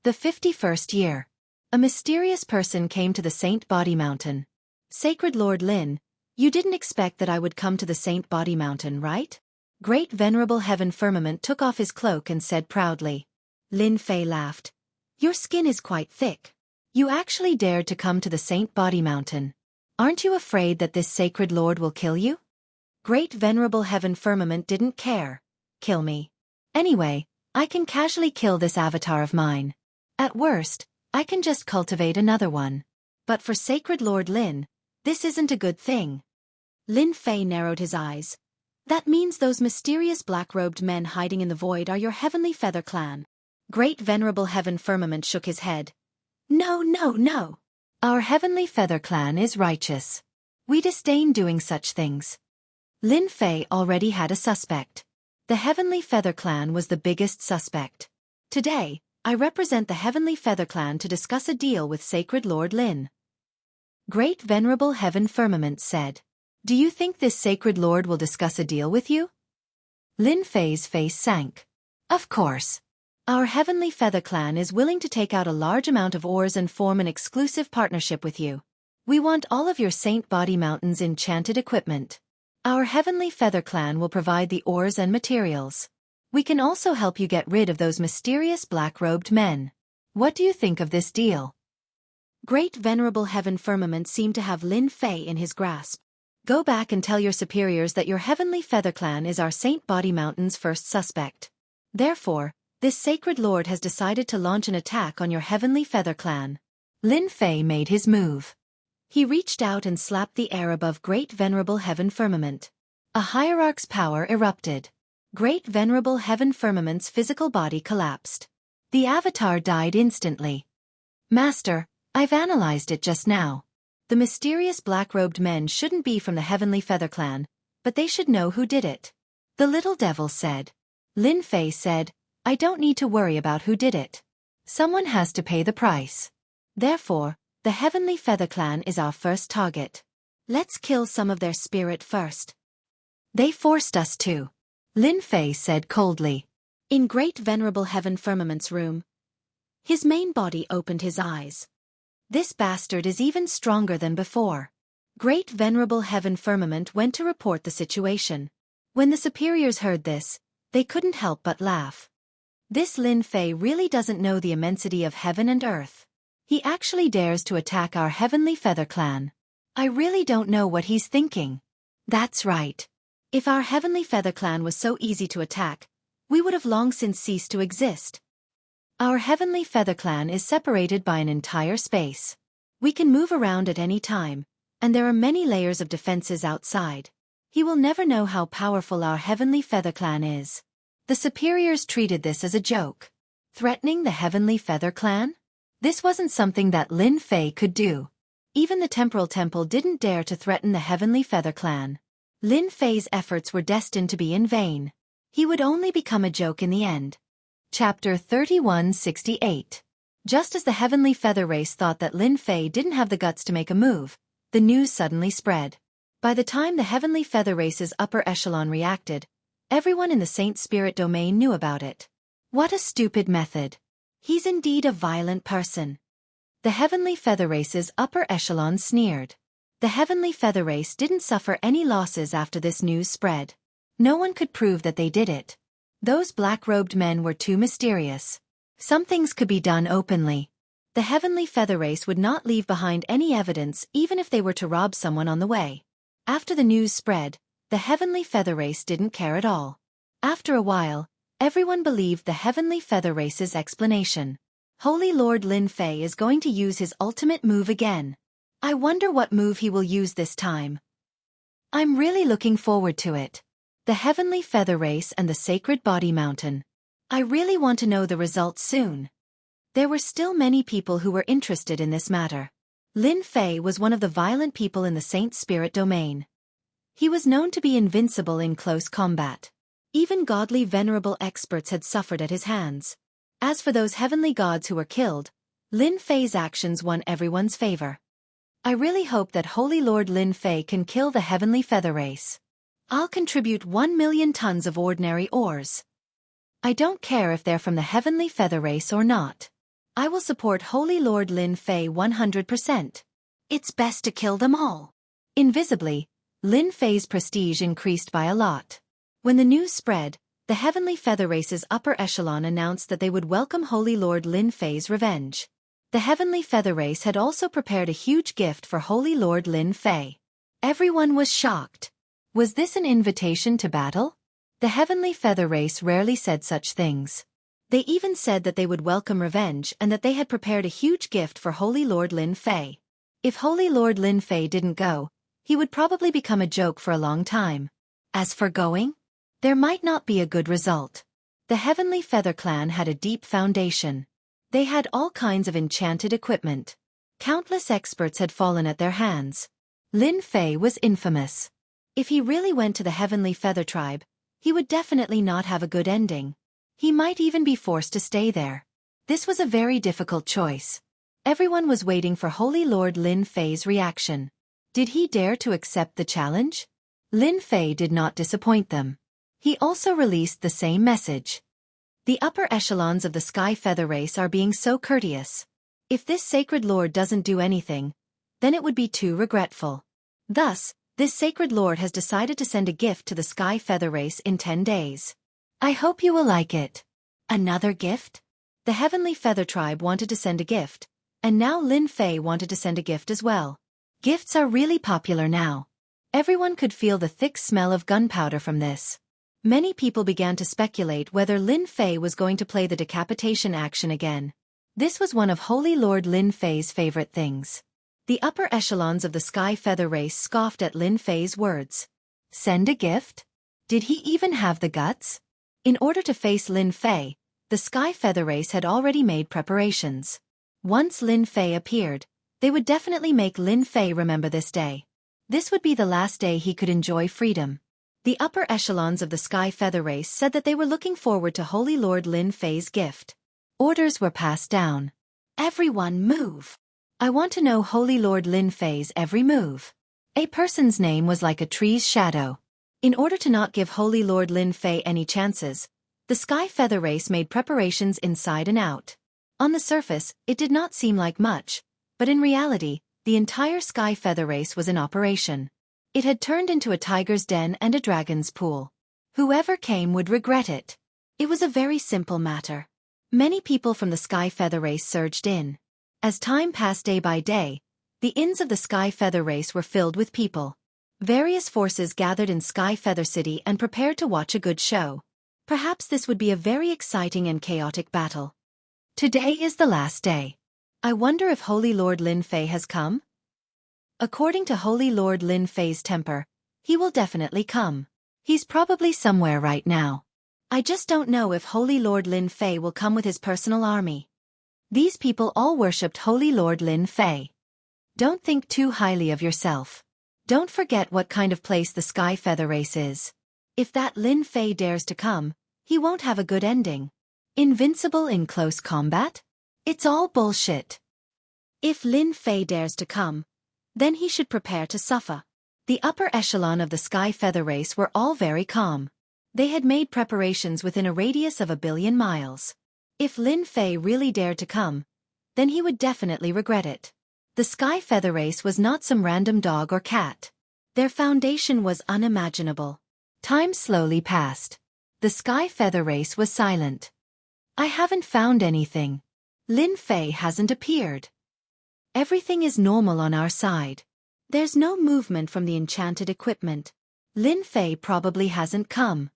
The 51st year. A mysterious person came to the Saint Body Mountain. "Sacred Lord Lin, you didn't expect that I would come to the Saint Body Mountain, right?" Great Venerable Heaven Firmament took off his cloak and said proudly. Lin Fei laughed. "Your skin is quite thick. You actually dared to come to the Saint Body Mountain. Aren't you afraid that this sacred lord will kill you?" Great Venerable Heaven Firmament didn't care. "Kill me. Anyway, I can casually kill this avatar of mine. At worst, I can just cultivate another one. But for Sacred Lord Lin, this isn't a good thing." Lin Fei narrowed his eyes. "That means those mysterious black-robed men hiding in the void are your Heavenly Feather Clan." Great Venerable Heaven Firmament shook his head. "No, no, no. Our Heavenly Feather Clan is righteous. We disdain doing such things." Lin Fei already had a suspect. The Heavenly Feather Clan was the biggest suspect. "Today, I represent the Heavenly Feather Clan to discuss a deal with Sacred Lord Lin." Great Venerable Heaven Firmament said. "Do you think this Sacred Lord will discuss a deal with you?" Lin Fei's face sank. "Of course. Our Heavenly Feather Clan is willing to take out a large amount of ores and form an exclusive partnership with you. We want all of your Saint Body Mountain's enchanted equipment. Our Heavenly Feather Clan will provide the ores and materials. We can also help you get rid of those mysterious black-robed men. What do you think of this deal?" Great Venerable Heaven Firmament seemed to have Lin Fei in his grasp. "Go back and tell your superiors that your Heavenly Feather Clan is our Saint Body Mountain's first suspect. Therefore, this Sacred Lord has decided to launch an attack on your Heavenly Feather Clan." Lin Fei made his move. He reached out and slapped the air above Great Venerable Heaven Firmament. A hierarch's power erupted. Great Venerable Heaven Firmament's physical body collapsed. The avatar died instantly. "Master, I've analyzed it just now. The mysterious black-robed men shouldn't be from the Heavenly Feather Clan, but they should know who did it," the little devil said. Lin Fei said, "I don't need to worry about who did it. Someone has to pay the price. Therefore, the Heavenly Feather Clan is our first target. Let's kill some of their spirit first." "They forced us to," Lin Fei said coldly. In Great Venerable Heaven Firmament's room, his main body opened his eyes. "This bastard is even stronger than before." Great Venerable Heaven Firmament went to report the situation. When the superiors heard this, they couldn't help but laugh. "This Lin Fei really doesn't know the immensity of heaven and earth. He actually dares to attack our Heavenly Feather Clan. I really don't know what he's thinking." "That's right. If our Heavenly Feather Clan was so easy to attack, we would have long since ceased to exist. Our Heavenly Feather Clan is separated by an entire space. We can move around at any time, and there are many layers of defenses outside. He will never know how powerful our Heavenly Feather Clan is." The superiors treated this as a joke. Threatening the Heavenly Feather Clan? This wasn't something that Lin Fei could do. Even the Temporal Temple didn't dare to threaten the Heavenly Feather Clan. Lin Fei's efforts were destined to be in vain. He would only become a joke in the end. Chapter 3168. Just as the Heavenly Feather Race thought that Lin Fei didn't have the guts to make a move, the news suddenly spread. By the time the Heavenly Feather Race's upper echelon reacted, everyone in the Saint Spirit domain knew about it. What a stupid method. He's indeed a violent person. The Heavenly Feather Race's upper echelon sneered. The Heavenly Feather Race didn't suffer any losses after this news spread. No one could prove that they did it. Those black-robed men were too mysterious. Some things could be done openly. The Heavenly Feather Race would not leave behind any evidence even if they were to rob someone on the way. After the news spread, the Heavenly Feather Race didn't care at all. After a while, everyone believed the Heavenly Feather Race's explanation. Holy Lord Lin Fei is going to use his ultimate move again. I wonder what move he will use this time. I'm really looking forward to it. The Heavenly Feather Race and the Sacred Body Mountain. I really want to know the results soon. There were still many people who were interested in this matter. Lin Fei was one of the violent people in the Saint Spirit domain. He was known to be invincible in close combat. Even godly venerable experts had suffered at his hands. As for those heavenly gods who were killed, Lin Fei's actions won everyone's favor. I really hope that Holy Lord Lin Fei can kill the heavenly feather race. I'll contribute 1,000,000 tons of ordinary ores. I don't care if they're from the heavenly feather race or not. I will support Holy Lord Lin Fei 100%. It's best to kill them all. Invisibly, Lin Fei's prestige increased by a lot. When the news spread, the heavenly feather race's upper echelon announced that they would welcome Holy Lord Lin Fei's revenge. The heavenly feather race had also prepared a huge gift for Holy Lord Lin Fei. Everyone was shocked. Was this an invitation to battle? The heavenly feather race rarely said such things. They even said that they would welcome revenge and that they had prepared a huge gift for Holy Lord Lin Fei. If Holy Lord Lin Fei didn't go, he would probably become a joke for a long time. As for going, there might not be a good result. The Heavenly Feather Clan had a deep foundation. They had all kinds of enchanted equipment. Countless experts had fallen at their hands. Lin Fei was infamous. If he really went to the Heavenly Feather Tribe, he would definitely not have a good ending. He might even be forced to stay there. This was a very difficult choice. Everyone was waiting for Holy Lord Lin Fei's reaction. Did he dare to accept the challenge? Lin Fei did not disappoint them. He also released the same message. The upper echelons of the Sky Feather race are being so courteous. If this sacred lord doesn't do anything, then it would be too regretful. Thus, this sacred lord has decided to send a gift to the Sky Feather race in 10 days. I hope you will like it. Another gift? The Heavenly Feather Tribe wanted to send a gift, and now Lin Fei wanted to send a gift as well. Gifts are really popular now. Everyone could feel the thick smell of gunpowder from this. Many people began to speculate whether Lin Fei was going to play the decapitation action again. This was one of Holy Lord Lin Fei's favorite things. The upper echelons of the Sky Feather race scoffed at Lin Fei's words. Send a gift? Did he even have the guts? In order to face Lin Fei, the Sky Feather race had already made preparations. Once Lin Fei appeared, they would definitely make Lin Fei remember this day. This would be the last day he could enjoy freedom. The upper echelons of the Sky Feather race said that they were looking forward to Holy Lord Lin Fei's gift. Orders were passed down. Everyone move. I want to know Holy Lord Lin Fei's every move. A person's name was like a tree's shadow. In order to not give Holy Lord Lin Fei any chances, the Sky Feather race made preparations inside and out. On the surface, it did not seem like much, but in reality, the entire Sky Feather race was in operation. It had turned into a tiger's den and a dragon's pool. Whoever came would regret it. It was a very simple matter. Many people from the Sky Feather race surged in. As time passed day by day, the inns of the Sky Feather race were filled with people. Various forces gathered in Sky Feather City and prepared to watch a good show. Perhaps this would be a very exciting and chaotic battle. Today is the last day. I wonder if Holy Lord Lin Fei has come? According to Holy Lord Lin Fei's temper, he will definitely come. He's probably somewhere right now. I just don't know if Holy Lord Lin Fei will come with his personal army. These people all worshipped Holy Lord Lin Fei. Don't think too highly of yourself. Don't forget what kind of place the Sky Feather race is. If that Lin Fei dares to come, he won't have a good ending. Invincible in close combat? It's all bullshit. If Lin Fei dares to come, then he should prepare to suffer. The upper echelon of the Sky Feather race were all very calm. They had made preparations within a radius of 1 billion miles. If Lin Fei really dared to come, then he would definitely regret it. The Sky Feather race was not some random dog or cat. Their foundation was unimaginable. Time slowly passed. The Sky Feather race was silent. I haven't found anything. Lin Fei hasn't appeared. Everything is normal on our side. There's no movement from the enchanted equipment. Lin Fei probably hasn't come.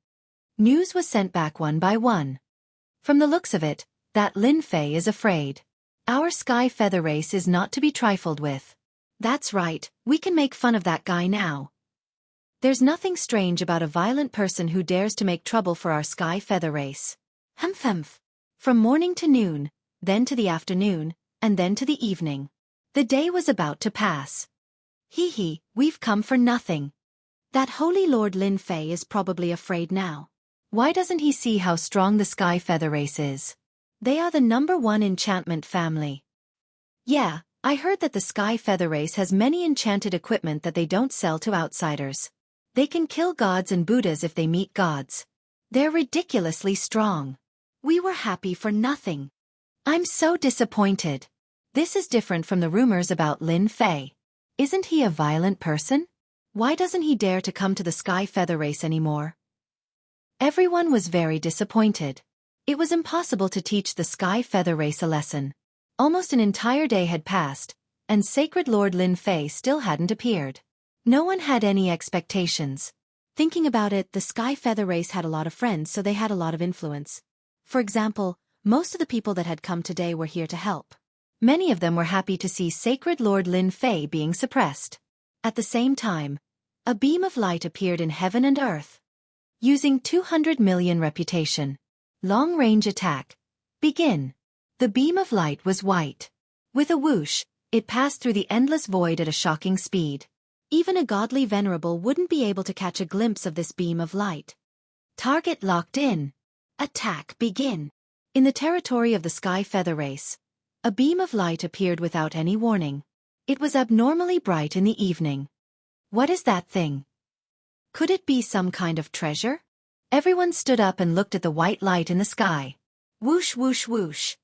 News was sent back one by one. From the looks of it, that Lin Fei is afraid. Our Sky Feather race is not to be trifled with. That's right, we can make fun of that guy now. There's nothing strange about a violent person who dares to make trouble for our Sky Feather race. Humph. From morning to noon, then to the afternoon, and then to the evening. The day was about to pass. Hee, we've come for nothing. That Holy Lord Lin Fei is probably afraid now. Why doesn't he see how strong the Sky Feather race is? They are the #1 enchantment family. Yeah, I heard that the Sky Feather Race has many enchanted equipment that they don't sell to outsiders. They can kill gods and Buddhas if they meet gods. They're ridiculously strong. We were happy for nothing. I'm so disappointed. This is different from the rumors about Lin Fei. Isn't he a violent person? Why doesn't he dare to come to the Sky Feather Race anymore? Everyone was very disappointed. It was impossible to teach the Sky Feather Race a lesson. Almost an entire day had passed, and Sacred Lord Lin Fei still hadn't appeared. No one had any expectations. Thinking about it, the Sky Feather Race had a lot of friends, so they had a lot of influence. For example, most of the people that had come today were here to help. Many of them were happy to see Sacred Lord Lin Fei being suppressed. At the same time, a beam of light appeared in heaven and earth. Using 200 million reputation. Long-range attack. Begin. The beam of light was white. With a whoosh, it passed through the endless void at a shocking speed. Even a godly venerable wouldn't be able to catch a glimpse of this beam of light. Target locked in. Attack begin. In the territory of the Sky Feather Race, a beam of light appeared without any warning. It was abnormally bright in the evening. What is that thing? Could it be some kind of treasure? Everyone stood up and looked at the white light in the sky. Whoosh whoosh whoosh.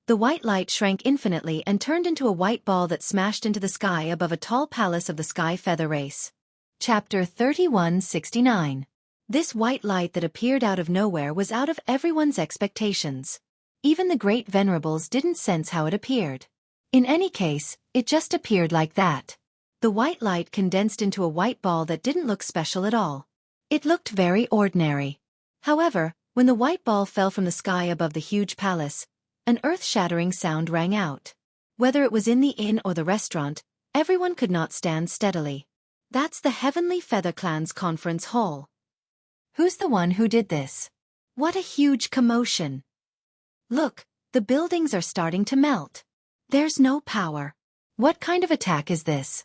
The white light shrank infinitely and turned into a white ball that smashed into the sky above a tall palace of the Sky Feather Race. Chapter 3169. This white light that appeared out of nowhere was out of everyone's expectations. Even the great venerables didn't sense how it appeared. In any case, it just appeared like that. The white light condensed into a white ball that didn't look special at all. It looked very ordinary. However, when the white ball fell from the sky above the huge palace, an earth-shattering sound rang out. Whether it was in the inn or the restaurant, everyone could not stand steadily. That's the Heavenly Feather Clan's conference hall. Who's the one who did this? What a huge commotion. Look, the buildings are starting to melt. There's no power. What kind of attack is this?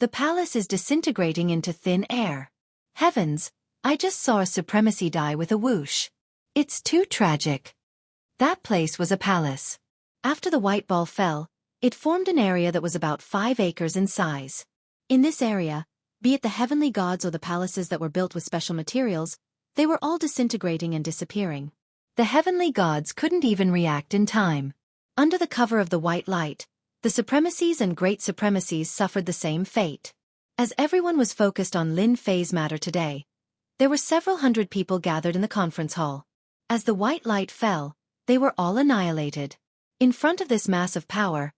The palace is disintegrating into thin air. Heavens, I just saw a supremacy die with a whoosh. It's too tragic. That place was a palace. After the white ball fell, it formed an area that was about 5 acres in size. In this area, be it the heavenly gods or the palaces that were built with special materials, they were all disintegrating and disappearing. The heavenly gods couldn't even react in time. Under the cover of the white light, the supremacies and great supremacies suffered the same fate. As everyone was focused on Lin Fei's matter today, there were several hundred people gathered in the conference hall. As the white light fell, they were all annihilated. In front of this mass of power,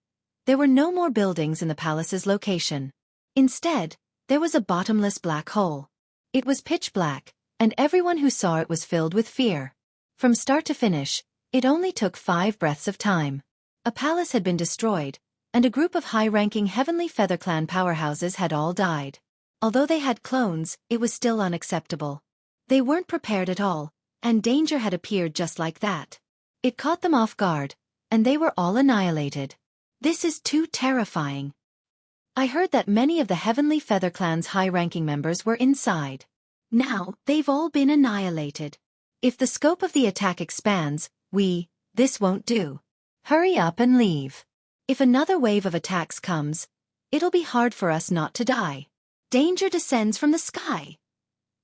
there were no more buildings in the palace's location. Instead, there was a bottomless black hole. It was pitch black, and everyone who saw it was filled with fear. From start to finish, it only took 5 breaths of time. A palace had been destroyed, and a group of high-ranking Heavenly Feather Clan powerhouses had all died. Although they had clones, it was still unacceptable. They weren't prepared at all, and danger had appeared just like that. It caught them off guard, and they were all annihilated. This is too terrifying. I heard that many of the Heavenly Feather Clan's high-ranking members were inside. Now, they've all been annihilated. If the scope of the attack expands, this won't do. Hurry up and leave. If another wave of attacks comes, it'll be hard for us not to die. Danger descends from the sky.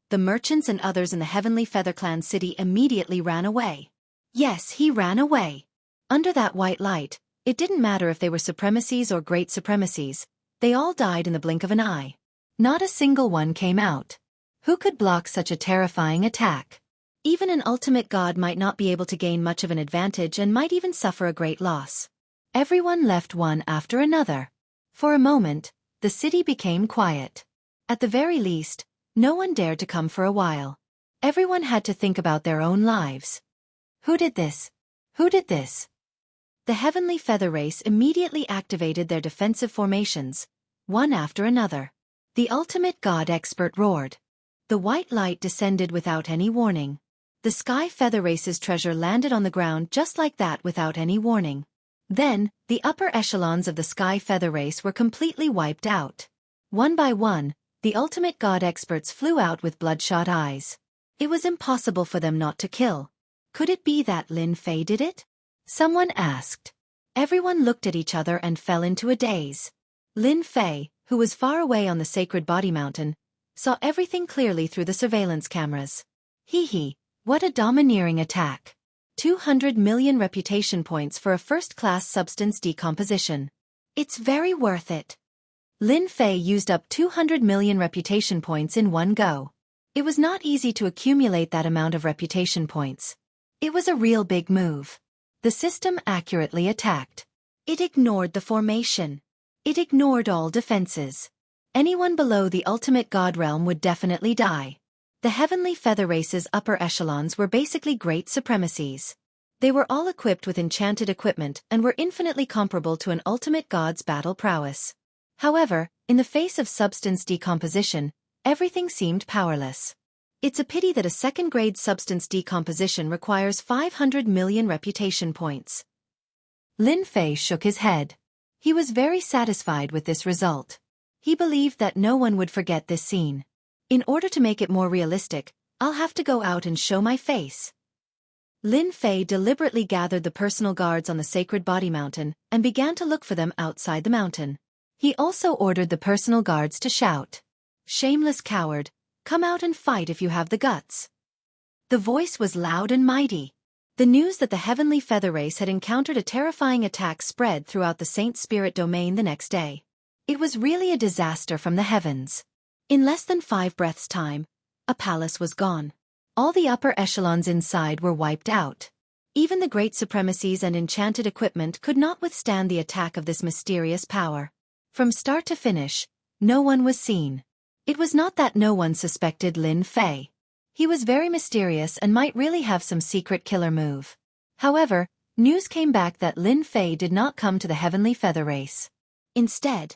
The merchants and others in the Heavenly Feather Clan city immediately ran away. Yes, he ran away. Under that white light, it didn't matter if they were supremacies or great supremacies, they all died in the blink of an eye. Not a single one came out. Who could block such a terrifying attack? Even an ultimate god might not be able to gain much of an advantage and might even suffer a great loss. Everyone left one after another. For a moment, the city became quiet. At the very least, no one dared to come for a while. Everyone had to think about their own lives. Who did this? Who did this? The Heavenly Feather Race immediately activated their defensive formations, one after another. The ultimate god expert roared. The white light descended without any warning. The Sky Feather Race's treasure landed on the ground just like that without any warning. Then, the upper echelons of the Sky Feather Race were completely wiped out. One by one, the ultimate god experts flew out with bloodshot eyes. It was impossible for them not to kill. Could it be that Lin Fei did it? Someone asked. Everyone looked at each other and fell into a daze. Lin Fei, who was far away on the sacred body mountain, saw everything clearly through the surveillance cameras. What a domineering attack. 200 million reputation points for a first-class substance decomposition. It's very worth it. Lin Fei used up 200 million reputation points in one go. It was not easy to accumulate that amount of reputation points. It was a real big move. The system accurately attacked. It ignored the formation. It ignored all defenses. Anyone below the ultimate god realm would definitely die. The heavenly feather race's upper echelons were basically great supremacies. They were all equipped with enchanted equipment and were infinitely comparable to an ultimate god's battle prowess. However, in the face of substance decomposition, everything seemed powerless. It's a pity that a second-grade substance decomposition requires 500 million reputation points. Lin Fei shook his head. He was very satisfied with this result. He believed that no one would forget this scene. In order to make it more realistic, I'll have to go out and show my face. Lin Fei deliberately gathered the personal guards on the sacred body mountain and began to look for them outside the mountain. He also ordered the personal guards to shout, "Shameless coward, come out and fight if you have the guts." The voice was loud and mighty. The news that the heavenly feather race had encountered a terrifying attack spread throughout the Saint Spirit domain the next day. It was really a disaster from the heavens. In less than 5 breaths' time, a palace was gone. All the upper echelons inside were wiped out. Even the great supremacies and enchanted equipment could not withstand the attack of this mysterious power. From start to finish, no one was seen. It was not that no one suspected Lin Fei. He was very mysterious and might really have some secret killer move. However, news came back that Lin Fei did not come to the heavenly feather race. Instead,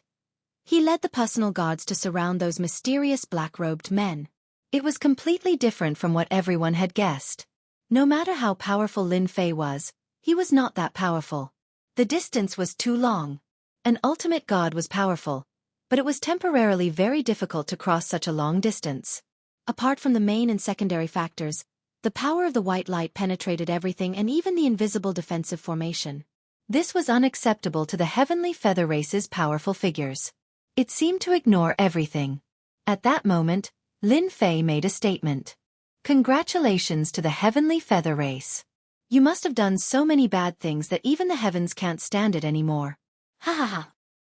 he led the personal guards to surround those mysterious black-robed men. It was completely different from what everyone had guessed. No matter how powerful Lin Fei was, he was not that powerful. The distance was too long. An ultimate god was powerful, but it was temporarily very difficult to cross such a long distance. Apart from the main and secondary factors, the power of the white light penetrated everything and even the invisible defensive formation. This was unacceptable to the heavenly feather race's powerful figures. It seemed to ignore everything. At that moment, Lin Fei made a statement. "Congratulations to the heavenly feather race. You must have done so many bad things that even the heavens can't stand it anymore." Ha ha ha.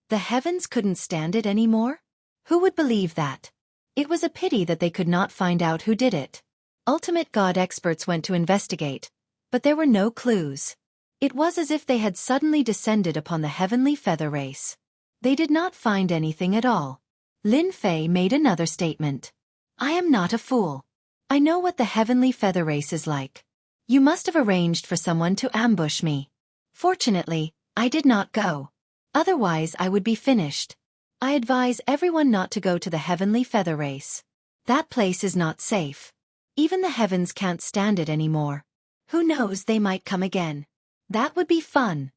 The heavens couldn't stand it anymore? Who would believe that? It was a pity that they could not find out who did it. Ultimate God experts went to investigate, but there were no clues. It was as if they had suddenly descended upon the heavenly feather race. They did not find anything at all. Lin Fei made another statement. "I am not a fool. I know what the heavenly feather race is like. You must have arranged for someone to ambush me. Fortunately, I did not go. Otherwise I would be finished. I advise everyone not to go to the heavenly feather race. That place is not safe. Even the heavens can't stand it anymore. Who knows, they might come again. That would be fun."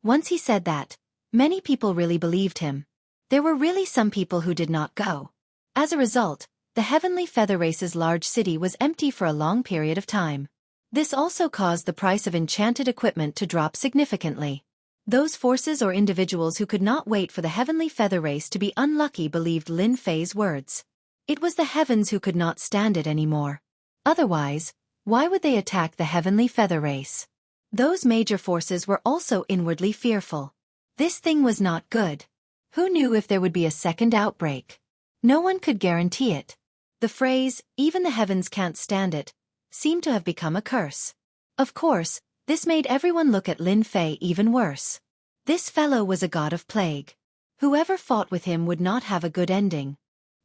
Once he said that, many people really believed him. There were really some people who did not go. As a result, the heavenly feather race's large city was empty for a long period of time. This also caused the price of enchanted equipment to drop significantly. Those forces or individuals who could not wait for the heavenly feather race to be unlucky believed Lin Fei's words. It was the heavens who could not stand it anymore. Otherwise, why would they attack the heavenly feather race? Those major forces were also inwardly fearful. This thing was not good. Who knew if there would be a second outbreak? No one could guarantee it. The phrase, "even the heavens can't stand it," seemed to have become a curse. Of course, this made everyone look at Lin Fei even worse. This fellow was a god of plague. Whoever fought with him would not have a good ending.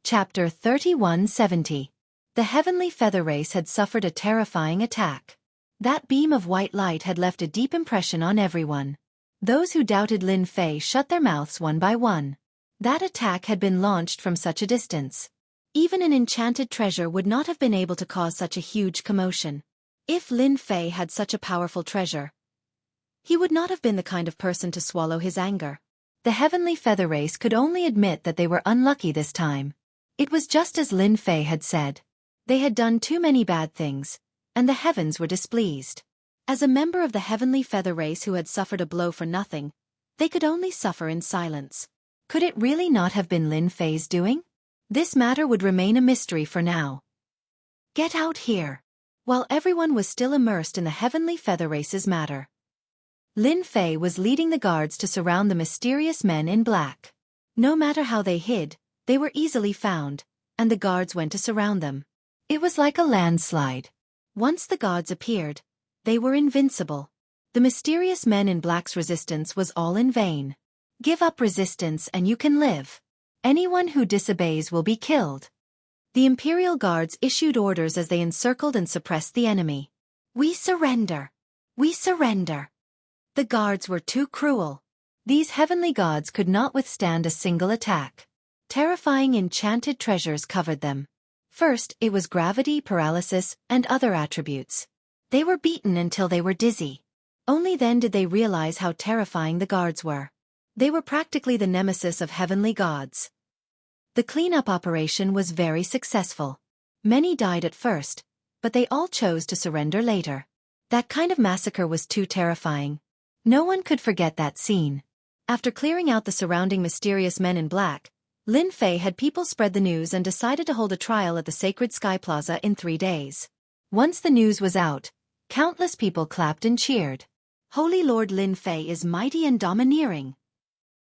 Chapter 3170. The heavenly feather race had suffered a terrifying attack. That beam of white light had left a deep impression on everyone. Those who doubted Lin Fei shut their mouths one by one. That attack had been launched from such a distance. Even an enchanted treasure would not have been able to cause such a huge commotion. If Lin Fei had such a powerful treasure, he would not have been the kind of person to swallow his anger. The heavenly feather race could only admit that they were unlucky this time. It was just as Lin Fei had said. They had done too many bad things, and the heavens were displeased. As a member of the heavenly feather race who had suffered a blow for nothing, they could only suffer in silence. Could it really not have been Lin Fei's doing? This matter would remain a mystery for now. Get out here! While everyone was still immersed in the heavenly feather race's matter, Lin Fei was leading the guards to surround the mysterious men in black. No matter how they hid, they were easily found, and the guards went to surround them. It was like a landslide. Once the guards appeared, they were invincible. The mysterious men in black's resistance was all in vain. Give up resistance and you can live. Anyone who disobeys will be killed. The Imperial Guards issued orders as they encircled and suppressed the enemy. We surrender. We surrender. The guards were too cruel. These heavenly gods could not withstand a single attack. Terrifying enchanted treasures covered them. First, it was gravity, paralysis, and other attributes. They were beaten until they were dizzy. Only then did they realize how terrifying the guards were. They were practically the nemesis of heavenly gods. The cleanup operation was very successful. Many died at first, but they all chose to surrender later. That kind of massacre was too terrifying. No one could forget that scene. After clearing out the surrounding mysterious men in black, Lin Fei had people spread the news and decided to hold a trial at the Sacred Sky Plaza in 3 days. Once the news was out, countless people clapped and cheered. Holy Lord Lin Fei is mighty and domineering.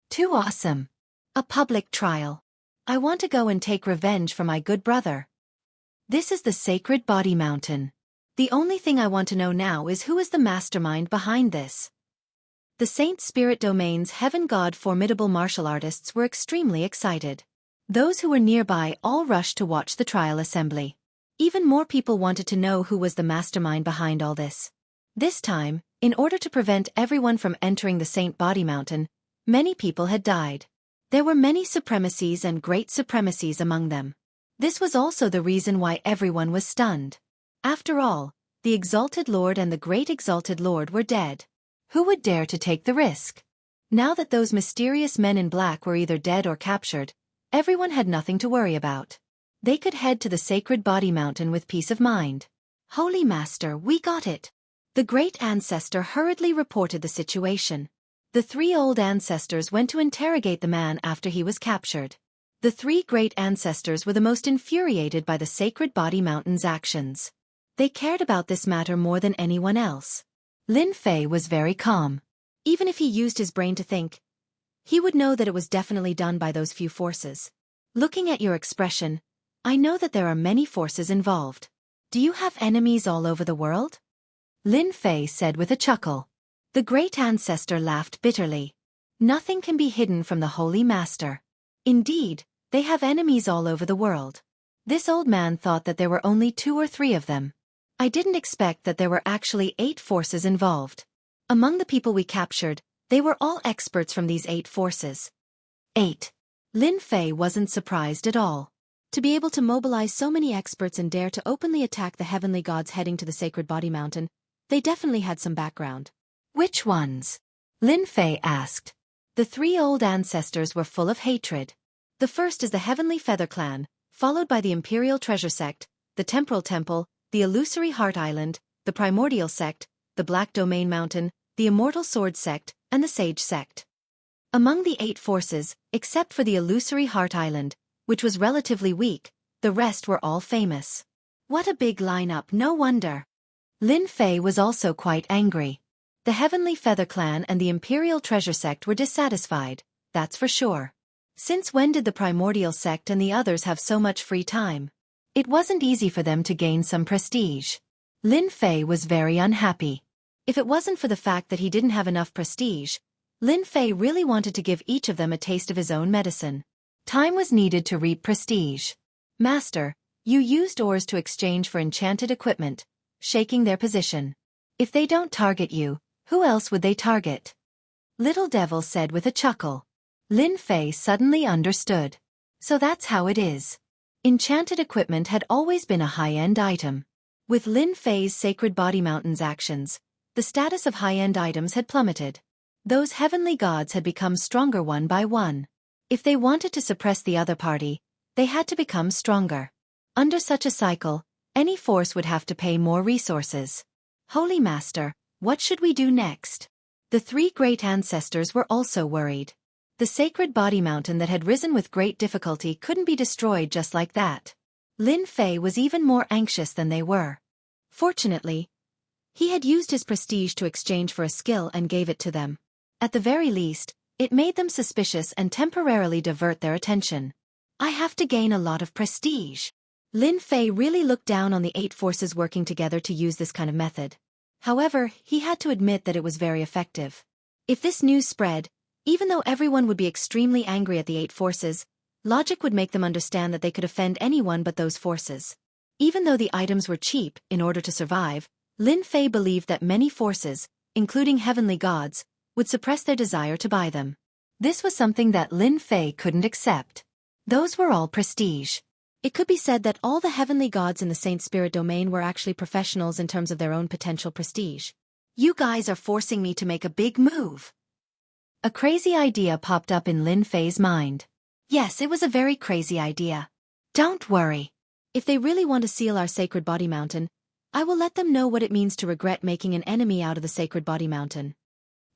Too awesome. A public trial. I want to go and take revenge for my good brother. This is the Sacred Body Mountain. The only thing I want to know now is who is the mastermind behind this. The Saint Spirit Domain's Heaven God formidable martial artists were extremely excited. Those who were nearby all rushed to watch the trial assembly. Even more people wanted to know who was the mastermind behind all this. This time, in order to prevent everyone from entering the Saint Body Mountain, many people had died. There were many supremacies and great supremacies among them. This was also the reason why everyone was stunned. After all, the Exalted Lord and the Great Exalted Lord were dead. Who would dare to take the risk? Now that those mysterious men in black were either dead or captured, everyone had nothing to worry about. They could head to the Sacred Body Mountain with peace of mind. Holy Master, we got it. The Great Ancestor hurriedly reported the situation. The 3 old ancestors went to interrogate the man after he was captured. The 3 great ancestors were the most infuriated by the Sacred Body Mountain's actions. They cared about this matter more than anyone else. Lin Fei was very calm. Even if he used his brain to think, he would know that it was definitely done by those few forces. Looking at your expression, I know that there are many forces involved. Do you have enemies all over the world? Lin Fei said with a chuckle. The great ancestor laughed bitterly. Nothing can be hidden from the Holy Master. Indeed, they have enemies all over the world. This old man thought that there were only 2 or 3 of them. I didn't expect that there were actually 8 forces involved. Among the people we captured, they were all experts from these 8 forces. 8. Lin Fei wasn't surprised at all. To be able to mobilize so many experts and dare to openly attack the heavenly gods heading to the Sacred Body Mountain, they definitely had some background. Which ones? Lin Fei asked. The 3 old ancestors were full of hatred. The first is the Heavenly Feather Clan, followed by the Imperial Treasure Sect, the Temporal Temple, the Illusory Heart Island, the Primordial Sect, the Black Domain Mountain, the Immortal Sword Sect, and the Sage Sect. Among the 8 forces, except for the Illusory Heart Island, which was relatively weak, the rest were all famous. What a big lineup, no wonder. Lin Fei was also quite angry. The Heavenly Feather Clan and the Imperial Treasure Sect were dissatisfied, that's for sure. Since when did the Primordial Sect and the others have so much free time? It wasn't easy for them to gain some prestige. Lin Fei was very unhappy. If it wasn't for the fact that he didn't have enough prestige, Lin Fei really wanted to give each of them a taste of his own medicine. Time was needed to reap prestige. Master, you used ores to exchange for enchanted equipment, shaking their position. If they don't target you, who else would they target? Little Devil said with a chuckle. Lin Fei suddenly understood. So that's how it is. Enchanted equipment had always been a high-end item. With Lin Fei's Sacred Body Mountain's actions, the status of high-end items had plummeted. Those heavenly gods had become stronger one by one. If they wanted to suppress the other party, they had to become stronger. Under such a cycle, Any force would have to pay more resources. Holy Master, what should we do next? The three great ancestors were also worried. The sacred body mountain that had risen with great difficulty couldn't be destroyed just like that. Lin Fei was even more anxious than they were. Fortunately, he had used his prestige to exchange for a skill and gave it to them. At the very least, it made them suspicious and temporarily divert their attention. I have to gain a lot of prestige. Lin Fei really looked down on the 8 forces working together to use this kind of method. However, he had to admit that it was very effective. If this news spread, even though everyone would be extremely angry at the 8 forces, logic would make them understand that they could offend anyone but those forces. Even though the items were cheap, in order to survive, Lin Fei believed that many forces, including heavenly gods, would suppress their desire to buy them. This was something that Lin Fei couldn't accept. Those were all prestige. It could be said that all the heavenly gods in the Saint Spirit domain were actually professionals in terms of their own potential prestige. You guys are forcing me to make a big move. A crazy idea popped up in Lin Fei's mind. Yes, it was a very crazy idea. Don't worry. If they really want to seal our sacred body mountain, I will let them know what it means to regret making an enemy out of the sacred body mountain.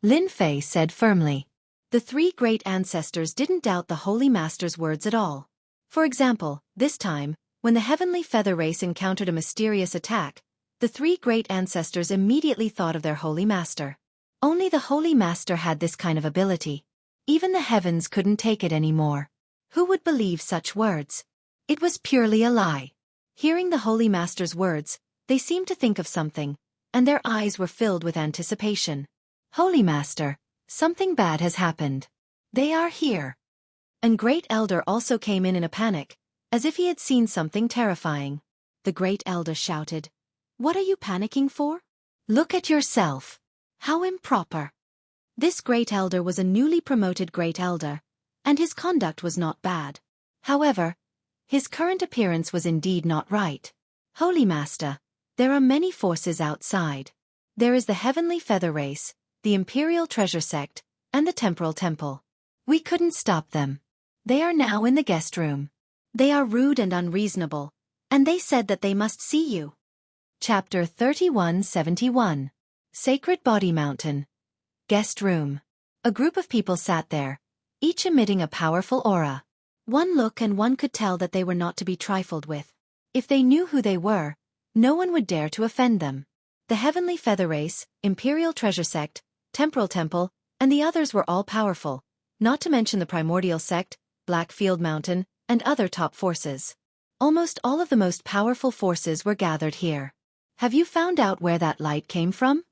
Lin Fei said firmly. The 3 great ancestors didn't doubt the Holy Master's words at all. For example, this time, when the heavenly feather race encountered a mysterious attack, the 3 great ancestors immediately thought of their Holy Master. Only the Holy Master had this kind of ability. Even the heavens couldn't take it anymore. Who would believe such words? It was purely a lie. Hearing the Holy Master's words, they seemed to think of something, and their eyes were filled with anticipation. Holy Master, something bad has happened. They are here. And Great Elder also came in a panic, as if he had seen something terrifying. The Great Elder shouted, "What are you panicking for? Look at yourself. How improper." This Great Elder was a newly promoted Great Elder, and his conduct was not bad. However, his current appearance was indeed not right. Holy Master, there are many forces outside. There is the Heavenly Feather Race, the Imperial Treasure Sect, and the Temporal Temple. We couldn't stop them. They are now in the guest room. They are rude and unreasonable, and they said that they must see you. Chapter 3171. Sacred Body Mountain. Guest Room. A group of people sat there, each emitting a powerful aura. One look and one could tell that they were not to be trifled with. If they knew who they were, no one would dare to offend them. The Heavenly Feather Race, Imperial Treasure Sect, Temporal Temple, and the others were all powerful, not to mention the Primordial Sect, Blackfield Mountain, and other top forces. Almost all of the most powerful forces were gathered here. Have you found out where that light came from?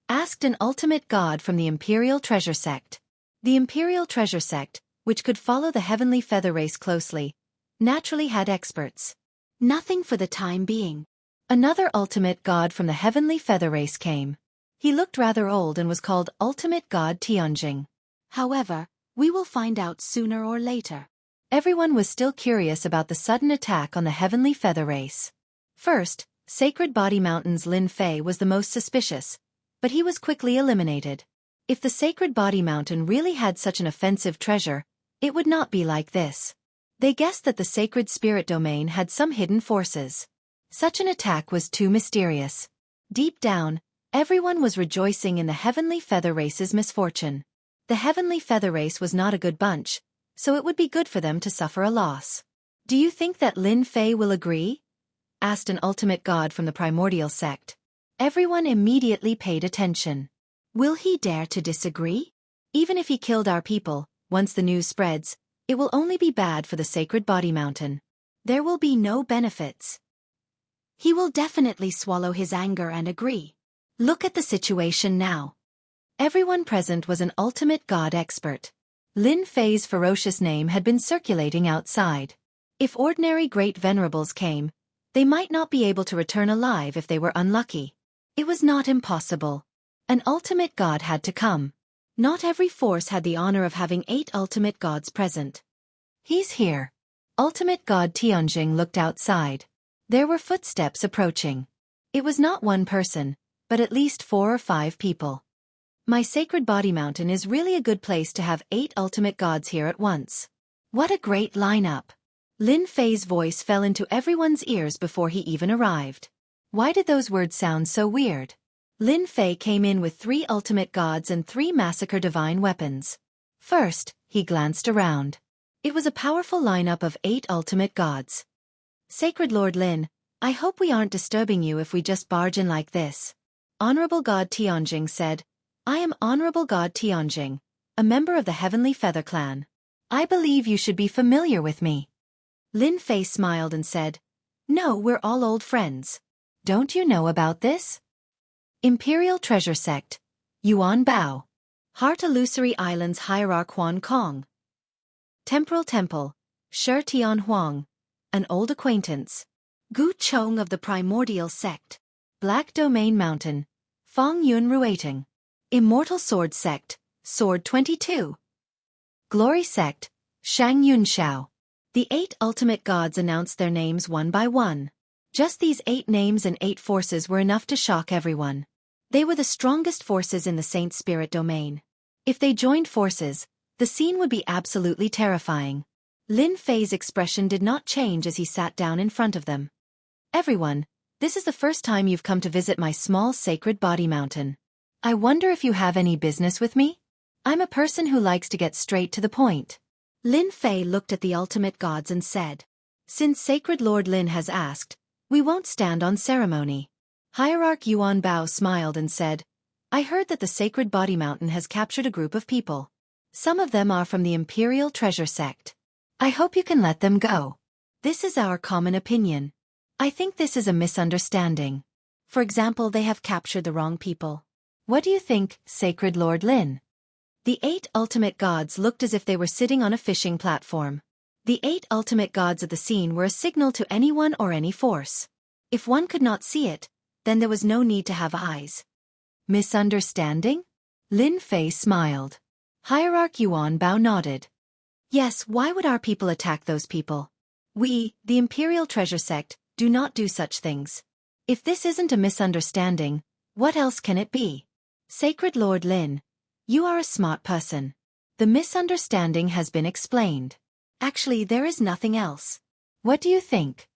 Asked an ultimate god from the Imperial Treasure Sect. The Imperial Treasure Sect, which could follow the Heavenly Feather Race closely, naturally had experts. Nothing for the time being. Another ultimate god from the Heavenly Feather Race came. He looked rather old and was called Ultimate God Tianjing. However, we will find out sooner or later. Everyone was still curious about the sudden attack on the Heavenly Feather Race. First, Sacred Body Mountain's Lin Fei was the most suspicious, but he was quickly eliminated. If the Sacred Body Mountain really had such an offensive treasure, it would not be like this. They guessed that the Sacred Spirit Domain had some hidden forces. Such an attack was too mysterious. Deep down, everyone was rejoicing in the Heavenly Feather Race's misfortune. The Heavenly Feather Race was not a good bunch, so it would be good for them to suffer a loss. Do you think that Lin Fei will agree? Asked an ultimate god from the Primordial Sect. Everyone immediately paid attention. Will he dare to disagree? Even if he killed our people, once the news spreads, it will only be bad for the Sacred Body Mountain. There will be no benefits. He will definitely swallow his anger and agree. Look at the situation now. Everyone present was an ultimate god expert. Lin Fei's ferocious name had been circulating outside. If ordinary great venerables came, they might not be able to return alive if they were unlucky. It was not impossible. An ultimate god had to come. Not every force had the honor of having 8 ultimate gods present. He's here. Ultimate god Tianjing looked outside. There were footsteps approaching. It was not one person, but at least 4 or 5 people. My Sacred Body Mountain is really a good place to have 8 ultimate gods here at once. What a great lineup. Lin Fei's voice fell into everyone's ears before he even arrived. Why did those words sound so weird? Lin Fei came in with 3 ultimate gods and 3 massacre divine weapons. First, he glanced around. It was a powerful lineup of 8 ultimate gods. Sacred Lord Lin, I hope we aren't disturbing you if we just barge in like this. Honorable God Tianjing said, I am Honorable God Tianjing, a member of the Heavenly Feather Clan. I believe you should be familiar with me. Lin Fei smiled and said, No, we're all old friends. Don't you know about this? Imperial Treasure Sect, Yuan Bao. Heart Illusory Islands Hierarch Huan Kong. Temporal Temple, Shi Tian Huang. An old acquaintance. Gu Chong of the Primordial Sect. Black Domain Mountain, Fong Yun Ruating. Immortal Sword Sect, Sword 22. Glory Sect, Shang Yun Shao. The 8 ultimate gods announced their names one by one. Just these 8 names and 8 forces were enough to shock everyone. They were the strongest forces in the Saint Spirit domain. If they joined forces, the scene would be absolutely terrifying. Lin Fei's expression did not change as he sat down in front of them. Everyone, this is the first time you've come to visit my small sacred body mountain. I wonder if you have any business with me? I'm a person who likes to get straight to the point. Lin Fei looked at the ultimate gods and said, Since Sacred Lord Lin has asked, we won't stand on ceremony. Hierarch Yuan Bao smiled and said, I heard that the Sacred Body Mountain has captured a group of people. Some of them are from the Imperial Treasure Sect. I hope you can let them go. This is our common opinion. I think this is a misunderstanding. For example, they have captured the wrong people. What do you think, Sacred Lord Lin? The 8 ultimate gods looked as if they were sitting on a fishing platform. The 8 ultimate gods of the scene were a signal to anyone or any force. If one could not see it, then there was no need to have eyes. Misunderstanding? Lin Fei smiled. Hierarch Yuan Bao nodded. Yes, why would our people attack those people? We, the Imperial Treasure Sect, do not do such things. If this isn't a misunderstanding, what else can it be? Sacred Lord Lin, you are a smart person. The misunderstanding has been explained. Actually, there is nothing else. What do you think?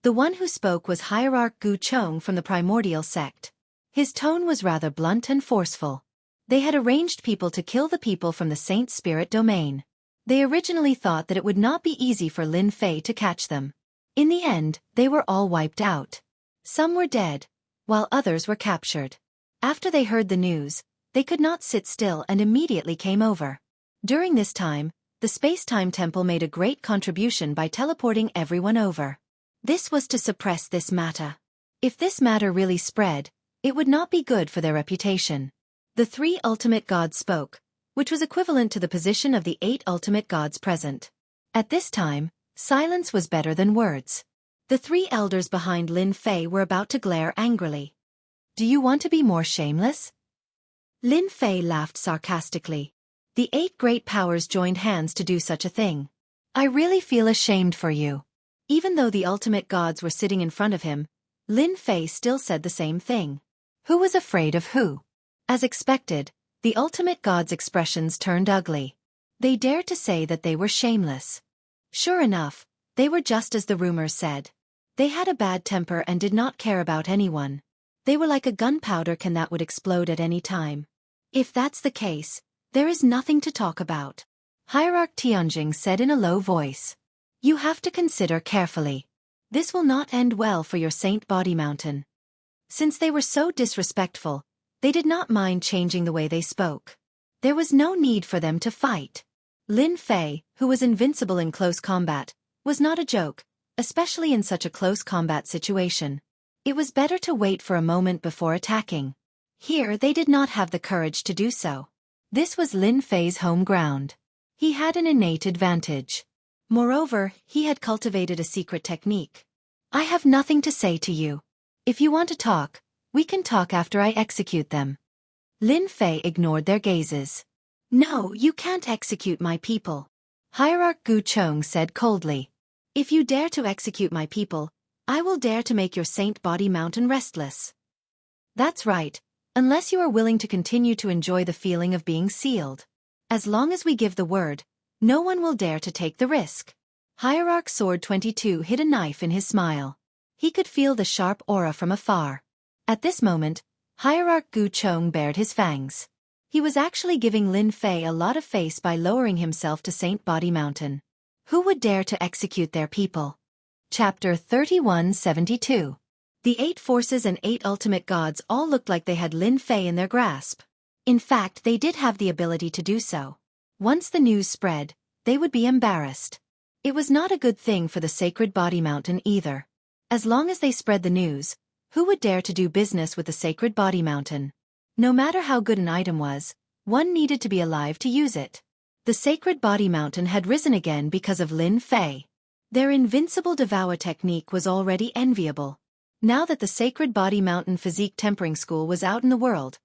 The one who spoke was Hierarch Gu Chong from the Primordial Sect. His tone was rather blunt and forceful. They had arranged people to kill the people from the Saint Spirit domain. They originally thought that it would not be easy for Lin Fei to catch them. In the end, they were all wiped out. Some were dead, while others were captured. After they heard the news, they could not sit still and immediately came over. During this time, the Space-Time Temple made a great contribution by teleporting everyone over. This was to suppress this matter. If this matter really spread, it would not be good for their reputation. The 3 ultimate gods spoke, which was equivalent to the position of the 8 ultimate gods present. At this time, silence was better than words. The 3 elders behind Lin Fei were about to glare angrily. Do you want to be more shameless? Lin Fei laughed sarcastically. The 8 great powers joined hands to do such a thing. I really feel ashamed for you. Even though the ultimate gods were sitting in front of him, Lin Fei still said the same thing. Who was afraid of who? As expected, the ultimate gods' expressions turned ugly. They dared to say that they were shameless. Sure enough, they were just as the rumors said. They had a bad temper and did not care about anyone. They were like a gunpowder can that would explode at any time. If that's the case, there is nothing to talk about. Hierarch Tianjing said in a low voice. You have to consider carefully. This will not end well for your Saint Body Mountain. Since they were so disrespectful, they did not mind changing the way they spoke. There was no need for them to fight. Lin Fei, who was invincible in close combat, was not a joke, especially in such a close combat situation. It was better to wait for a moment before attacking. Here they did not have the courage to do so. This was Lin Fei's home ground. He had an innate advantage. Moreover, he had cultivated a secret technique. I have nothing to say to you. If you want to talk, we can talk after I execute them. Lin Fei ignored their gazes. No, you can't execute my people. Hierarch Gu Chong said coldly. If you dare to execute my people, I will dare to make your Saint Body Mountain restless. That's right, unless you are willing to continue to enjoy the feeling of being sealed. As long as we give the word, no one will dare to take the risk. Hierarch Sword 22 hid a knife in his smile. He could feel the sharp aura from afar. At this moment, Hierarch Gu Chong bared his fangs. He was actually giving Lin Fei a lot of face by lowering himself to Saint Body Mountain. Who would dare to execute their people? Chapter 3172. The 8 forces and 8 ultimate gods all looked like they had Lin Fei in their grasp. In fact, they did have the ability to do so. Once the news spread, they would be embarrassed. It was not a good thing for the Sacred Body Mountain either. As long as they spread the news, who would dare to do business with the Sacred Body Mountain? No matter how good an item was, one needed to be alive to use it. The Sacred Body Mountain had risen again because of Lin Fei. Their invincible devour technique was already enviable. Now that the Sacred Body Mountain Physique Tempering School was out in the world,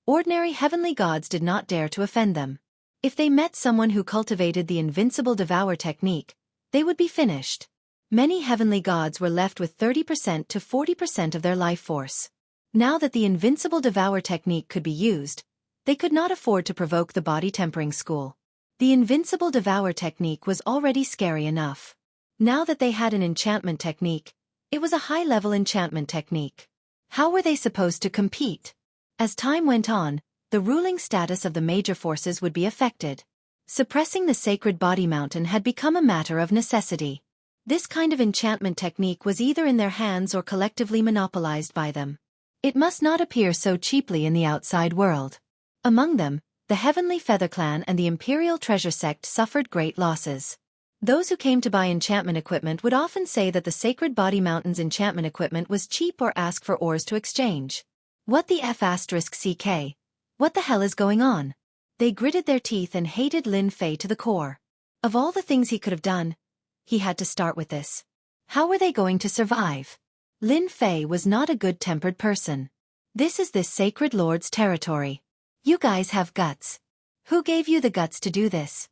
ordinary heavenly gods did not dare to offend them. If they met someone who cultivated the invincible devour technique, they would be finished. Many heavenly gods were left with 30% to 40% of their life force. Now that the invincible devour technique could be used, they could not afford to provoke the Body Tempering School. The invincible devour technique was already scary enough. Now that they had an enchantment technique, it was a high-level enchantment technique. How were they supposed to compete? As time went on, the ruling status of the major forces would be affected. Suppressing the Sacred Body Mountain had become a matter of necessity. This kind of enchantment technique was either in their hands or collectively monopolized by them. It must not appear so cheaply in the outside world. Among them, the Heavenly Feather Clan and the Imperial Treasure Sect suffered great losses. Those who came to buy enchantment equipment would often say that the Sacred Body Mountain's enchantment equipment was cheap or ask for ores to exchange. What the F***CK? What the hell is going on? They gritted their teeth and hated Lin Fei to the core. Of all the things he could have done, he had to start with this. How were they going to survive? Lin Fei was not a good-tempered person. This is this Sacred Lord's territory. You guys have guts. Who gave you the guts to do this?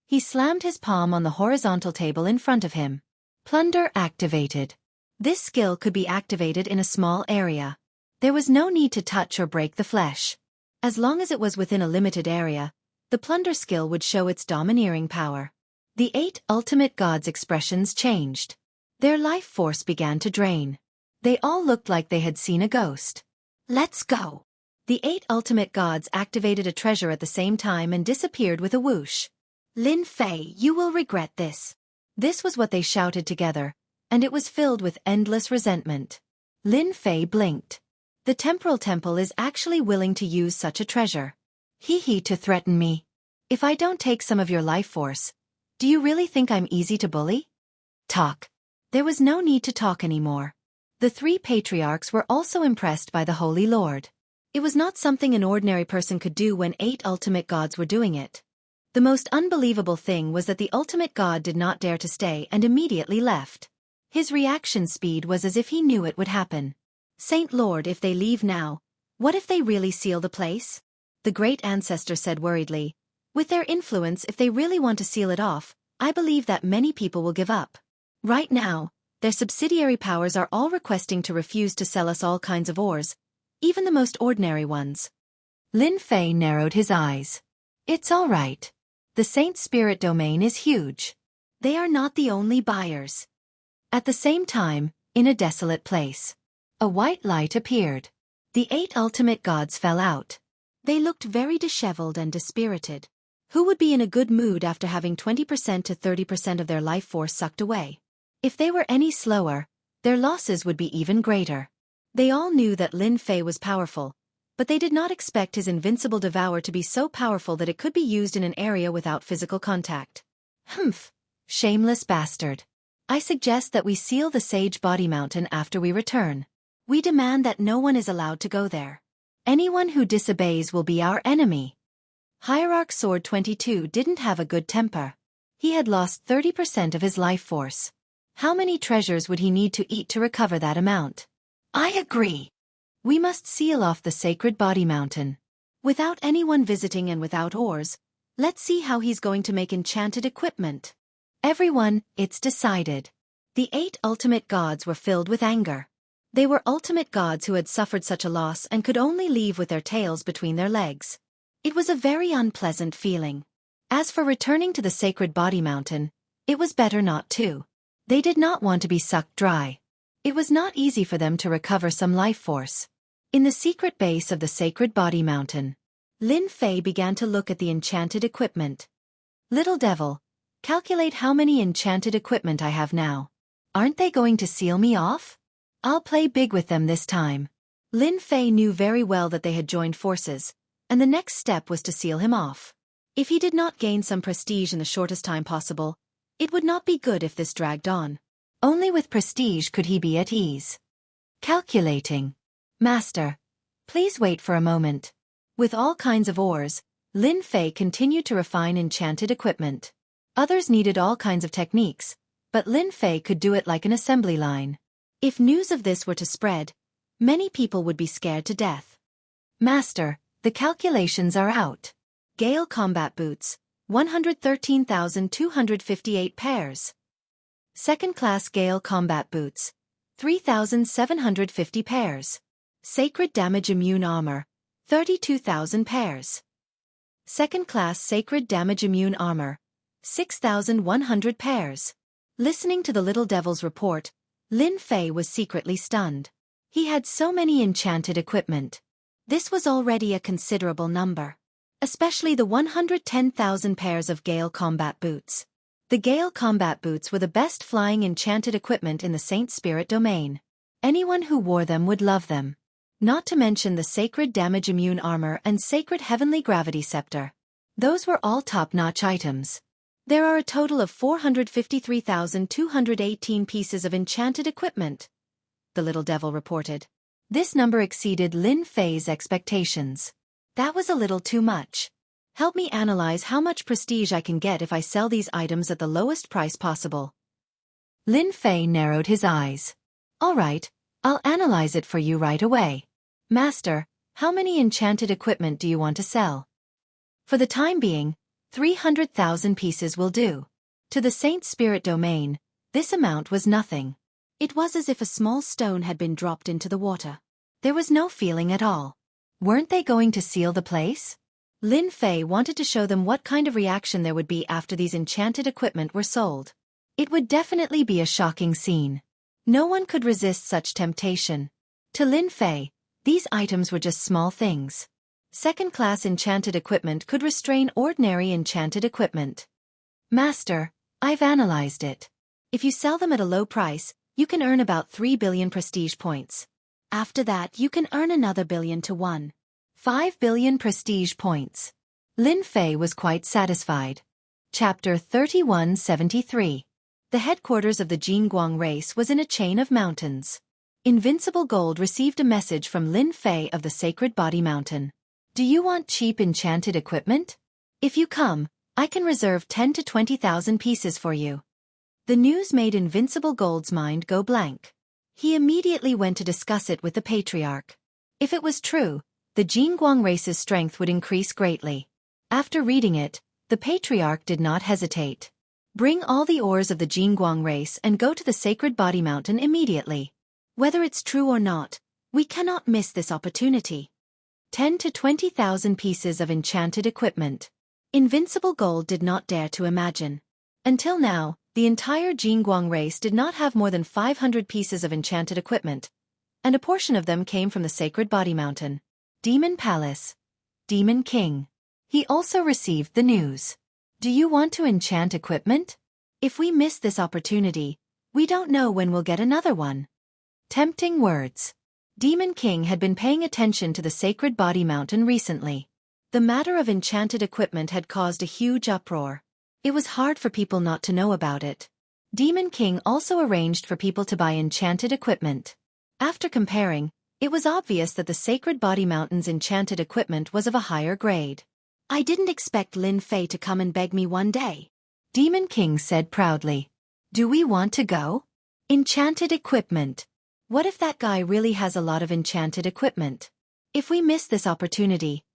He slammed his palm on the horizontal table in front of him. Plunder activated. This skill could be activated in a small area. There was no need to touch or break the flesh. As long as it was within a limited area, the plunder skill would show its domineering power. The 8 ultimate gods' expressions changed. Their life force began to drain. They all looked like they had seen a ghost. Let's go! The 8 ultimate gods activated a treasure at the same time and disappeared with a whoosh. Lin Fei, you will regret this. This was what they shouted together, and it was filled with endless resentment. Lin Fei blinked. The Temporal Temple is actually willing to use such a treasure. Hee to threaten me. If I don't take some of your life force, do you really think I'm easy to bully? Talk. There was no need to talk anymore. The 3 patriarchs were also impressed by the Holy Lord. It was not something an ordinary person could do when 8 ultimate gods were doing it. The most unbelievable thing was that the ultimate god did not dare to stay and immediately left. His reaction speed was as if he knew it would happen. Saint Lord, if they leave now, what if they really seal the place? The great ancestor said worriedly. With their influence, if they really want to seal it off, I believe that many people will give up. Right now, their subsidiary powers are all requesting to refuse to sell us all kinds of ores, even the most ordinary ones. Lin Fei narrowed his eyes. It's all right. The Saint Spirit domain is huge. They are not the only buyers. At the same time, in a desolate place, a white light appeared. The 8 ultimate gods fell out. They looked very disheveled and dispirited. Who would be in a good mood after having 20% to 30% of their life force sucked away? If they were any slower, their losses would be even greater. They all knew that Lin Fei was powerful, but they did not expect his invincible devour to be so powerful that it could be used in an area without physical contact. Humph! Shameless bastard. I suggest that we seal the Sage Body Mountain after we return. We demand that no one is allowed to go there. Anyone who disobeys will be our enemy. Hierarch Sword 22 didn't have a good temper. He had lost 30% of his life force. How many treasures would he need to eat to recover that amount? I agree. We must seal off the Sacred Body Mountain. Without anyone visiting and without ores, let's see how he's going to make enchanted equipment. Everyone, it's decided. The 8 ultimate gods were filled with anger. They were ultimate gods who had suffered such a loss and could only leave with their tails between their legs. It was a very unpleasant feeling. As for returning to the Sacred Body Mountain, It was better not to. They did not want to be sucked dry. It was not easy for them to recover some life force. In the secret base of the Sacred Body Mountain, Lin Fei began to look at the enchanted equipment. Little devil, calculate how many enchanted equipment I have now. Aren't they going to seal me off? I'll play big with them this time. Lin Fei knew very well that they had joined forces, and the next step was to seal him off. If he did not gain some prestige in the shortest time possible, it would not be good if this dragged on. Only with prestige could he be at ease. Calculating. Master, please wait for a moment. With all kinds of ores, Lin Fei continued to refine enchanted equipment. Others needed all kinds of techniques, but Lin Fei could do it like an assembly line. If news of this were to spread, many people would be scared to death. Master, the calculations are out. Gale Combat Boots, 113,258 pairs. Second-class Gale Combat Boots, 3,750 pairs. Sacred Damage Immune Armor, 32,000 pairs. Second-class Sacred Damage Immune Armor, 6,100 pairs. Listening to the little devil's report, Lin Fei was secretly stunned. He had so many enchanted equipment. This was already a considerable number. Especially the 110,000 pairs of Gale Combat Boots. The Gale Combat Boots were the best flying enchanted equipment in the Saint Spirit domain. Anyone who wore them would love them. Not to mention the Sacred Damage Immune Armor and Sacred Heavenly Gravity Scepter. Those were all top-notch items. There are a total of 453,218 pieces of enchanted equipment, the little devil reported. This number exceeded Lin Fei's expectations. That was a little too much. Help me analyze how much prestige I can get if I sell these items at the lowest price possible. Lin Fei narrowed his eyes. All right, I'll analyze it for you right away. Master, how many enchanted equipment do you want to sell? For the time being, 300,000 pieces will do. To the Saint Spirit domain, this amount was nothing. It was as if a small stone had been dropped into the water. There was no feeling at all. Weren't they going to seal the place? Lin Fei wanted to show them what kind of reaction there would be after these enchanted equipment were sold. It would definitely be a shocking scene. No one could resist such temptation. To Lin Fei, these items were just small things. Second-class enchanted equipment could restrain ordinary enchanted equipment. Master, I've analyzed it. If you sell them at a low price, you can earn about 3 billion prestige points. After that, you can earn another billion to 1.5 billion prestige points. Lin Fei was quite satisfied. Chapter 3173. The headquarters of the Jingguang race was in a chain of mountains. Invincible Gold received a message from Lin Fei of the Sacred Body Mountain. Do you want cheap enchanted equipment? If you come, I can reserve 10 to 20,000 pieces for you. The news made Invincible Gold's mind go blank. He immediately went to discuss it with the Patriarch. If it was true, the Jingguang race's strength would increase greatly. After reading it, the Patriarch did not hesitate. Bring all the ores of the Jingguang race and go to the Sacred Body Mountain immediately. Whether it's true or not, we cannot miss this opportunity. 10 to 20,000 pieces of enchanted equipment. Invincible Gold did not dare to imagine. Until now, the entire Jingguang race did not have more than 500 pieces of enchanted equipment, and a portion of them came from the Sacred Body Mountain. Demon Palace. Demon King. He also received the news. Do you want to enchant equipment? If we miss this opportunity, we don't know when we'll get another one. Tempting words. Demon King had been paying attention to the Sacred Body Mountain recently. The matter of enchanted equipment had caused a huge uproar. It was hard for people not to know about it. Demon King also arranged for people to buy enchanted equipment. After comparing, it was obvious that the Sacred Body Mountain's enchanted equipment was of a higher grade. I didn't expect Lin Fei to come and beg me one day. Demon King said proudly. Do we want to go? Enchanted equipment. What if that guy really has a lot of enchanted equipment? If we miss this opportunity.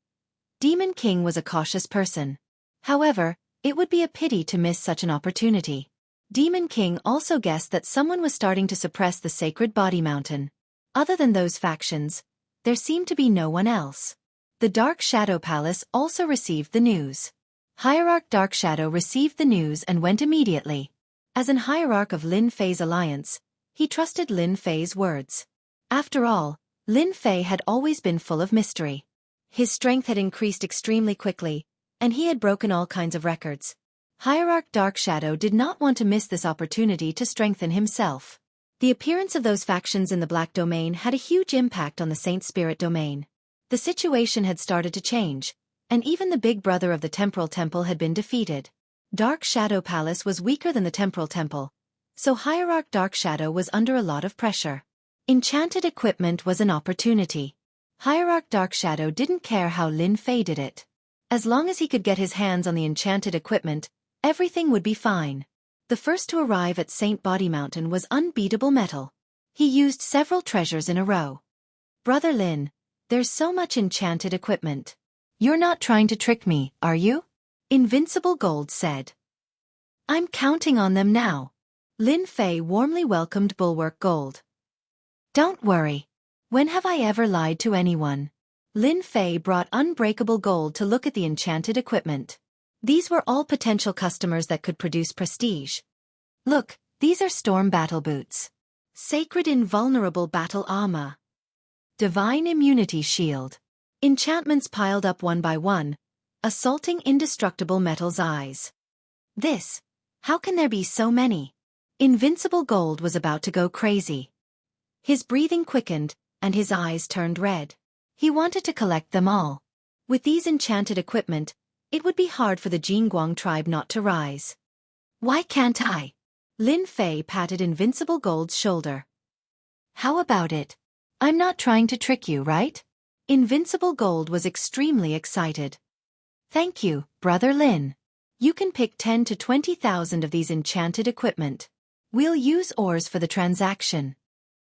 Demon King was a cautious person. However, it would be a pity to miss such an opportunity. Demon King also guessed that someone was starting to suppress the Sacred Body Mountain. Other than those factions, there seemed to be no one else. The Dark Shadow Palace also received the news. Hierarch Dark Shadow received the news and went immediately. As an hierarch of Lin Fei's alliance, he trusted Lin Fei's words. After all, Lin Fei had always been full of mystery. His strength had increased extremely quickly, and he had broken all kinds of records. Hierarch Dark Shadow did not want to miss this opportunity to strengthen himself. The appearance of those factions in the Black Domain had a huge impact on the Saint Spirit Domain. The situation had started to change, and even the big brother of the Temporal Temple had been defeated. Dark Shadow Palace was weaker than the Temporal Temple, so Hierarch Dark Shadow was under a lot of pressure. Enchanted equipment was an opportunity. Hierarch Dark Shadow didn't care how Lin Fei did it. As long as he could get his hands on the enchanted equipment, everything would be fine. The first to arrive at Saint Body Mountain was Unbeatable Metal. He used several treasures in a row. Brother Lin, there's so much enchanted equipment. You're not trying to trick me, are you? Invincible Gold said. I'm counting on them now. Lin Fei warmly welcomed Bulwark Gold. Don't worry. When have I ever lied to anyone? Lin Fei brought Unbreakable Gold to look at the enchanted equipment. These were all potential customers that could produce prestige. Look, these are Storm Battle Boots. Sacred Invulnerable Battle Armor. Divine Immunity Shield. Enchantments piled up one by one, assaulting Indestructible Metal's eyes. How can there be so many? Invincible Gold was about to go crazy. His breathing quickened, and his eyes turned red. He wanted to collect them all. With these enchanted equipment, it would be hard for the Jingguang tribe not to rise. Why can't I? Lin Fei patted Invincible Gold's shoulder. How about it? I'm not trying to trick you, right? Invincible Gold was extremely excited. Thank you, Brother Lin. You can pick 10 to 20,000 of these enchanted equipment. We'll use ores for the transaction.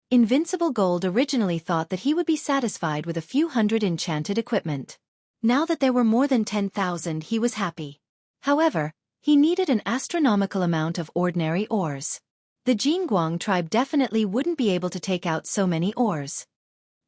Invincible Gold originally thought that he would be satisfied with a few hundred enchanted equipment. Now that there were more than 10,000, he was happy. However, he needed an astronomical amount of ordinary ores. The Jingguang tribe definitely wouldn't be able to take out so many ores.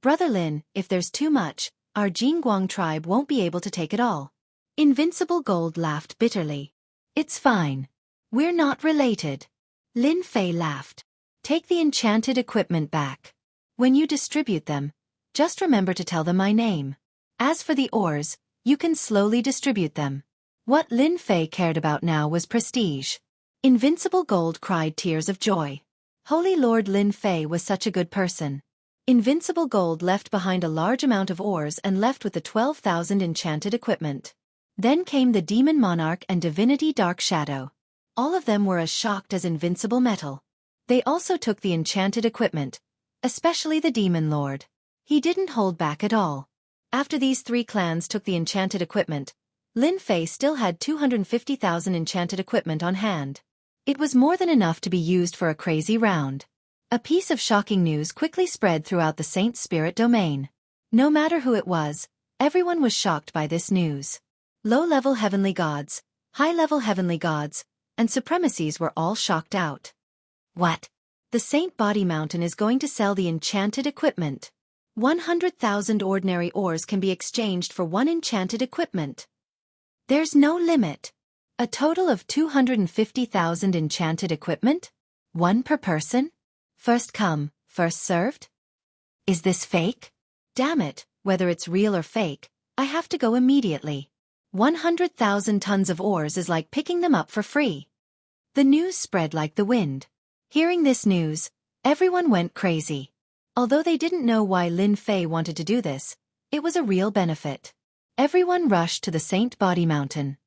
Brother Lin, if there's too much, our Jingguang tribe won't be able to take it all. Invincible Gold laughed bitterly. It's fine. We're not related. Lin Fei laughed. Take the enchanted equipment back. When you distribute them, just remember to tell them my name. As for the ores, you can slowly distribute them. What Lin Fei cared about now was prestige. Invincible Gold cried tears of joy. Holy Lord Lin Fei was such a good person. Invincible Gold left behind a large amount of ores and left with the 12,000 enchanted equipment. Then came the Demon Monarch and Divinity Dark Shadow. All of them were as shocked as Invincible Metal. They also took the enchanted equipment, especially the Demon Lord. He didn't hold back at all. After these three clans took the enchanted equipment, Lin Fei still had 250,000 enchanted equipment on hand. It was more than enough to be used for a crazy round. A piece of shocking news quickly spread throughout the Saint Spirit Domain. No matter who it was, everyone was shocked by this news. Low-level heavenly gods, high-level heavenly gods, and supremacies were all shocked out. What? The Saint Body Mountain is going to sell the enchanted equipment. 100,000 ordinary ores can be exchanged for one enchanted equipment. There's no limit. A total of 250,000 enchanted equipment? One per person? First come, first served? Is this fake? Damn it, whether it's real or fake, I have to go immediately. 100,000 tons of ores is like picking them up for free. The news spread like the wind. Hearing this news, everyone went crazy. Although they didn't know why Lin Fei wanted to do this, it was a real benefit. Everyone rushed to the Saint Body Mountain.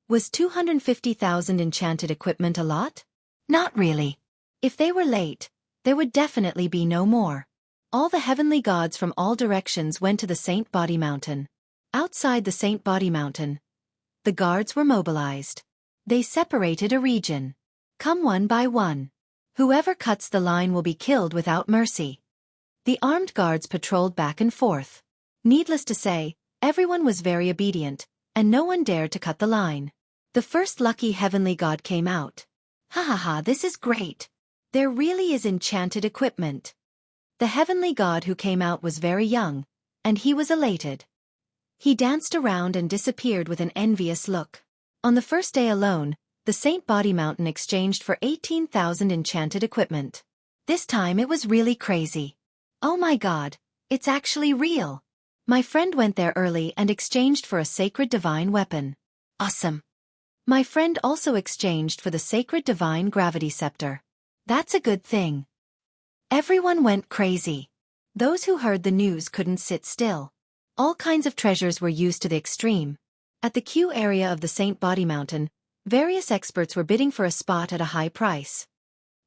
Was 250,000 enchanted equipment a lot? Not really. If they were late, there would definitely be no more. All the heavenly gods from all directions went to the Saint Body Mountain. Outside the Saint Body Mountain, the guards were mobilized. They separated a region. Come one by one. Whoever cuts the line will be killed without mercy. The armed guards patrolled back and forth. Needless to say, everyone was very obedient, and no one dared to cut the line. The first lucky heavenly god came out. Ha ha ha, this is great. There really is enchanted equipment. The heavenly god who came out was very young, and he was elated. He danced around and disappeared with an envious look. On the first day alone, the Saint Body Mountain exchanged for 18,000 enchanted equipment. This time it was really crazy. Oh my god, it's actually real. My friend went there early and exchanged for a sacred divine weapon. Awesome. My friend also exchanged for the sacred divine gravity scepter. That's a good thing. Everyone went crazy. Those who heard the news couldn't sit still. All kinds of treasures were used to the extreme. At the queue area of the Saint Body Mountain, various experts were bidding for a spot at a high price.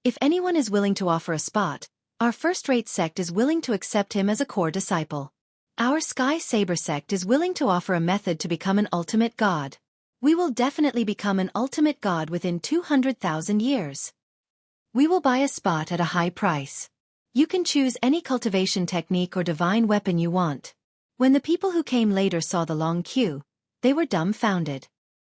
If anyone is willing to offer a spot, our first-rate sect is willing to accept him as a core disciple. Our Sky Saber sect is willing to offer a method to become an ultimate god. We will definitely become an ultimate god within 200,000 years. We will buy a spot at a high price. You can choose any cultivation technique or divine weapon you want. When the people who came later saw the long queue, they were dumbfounded.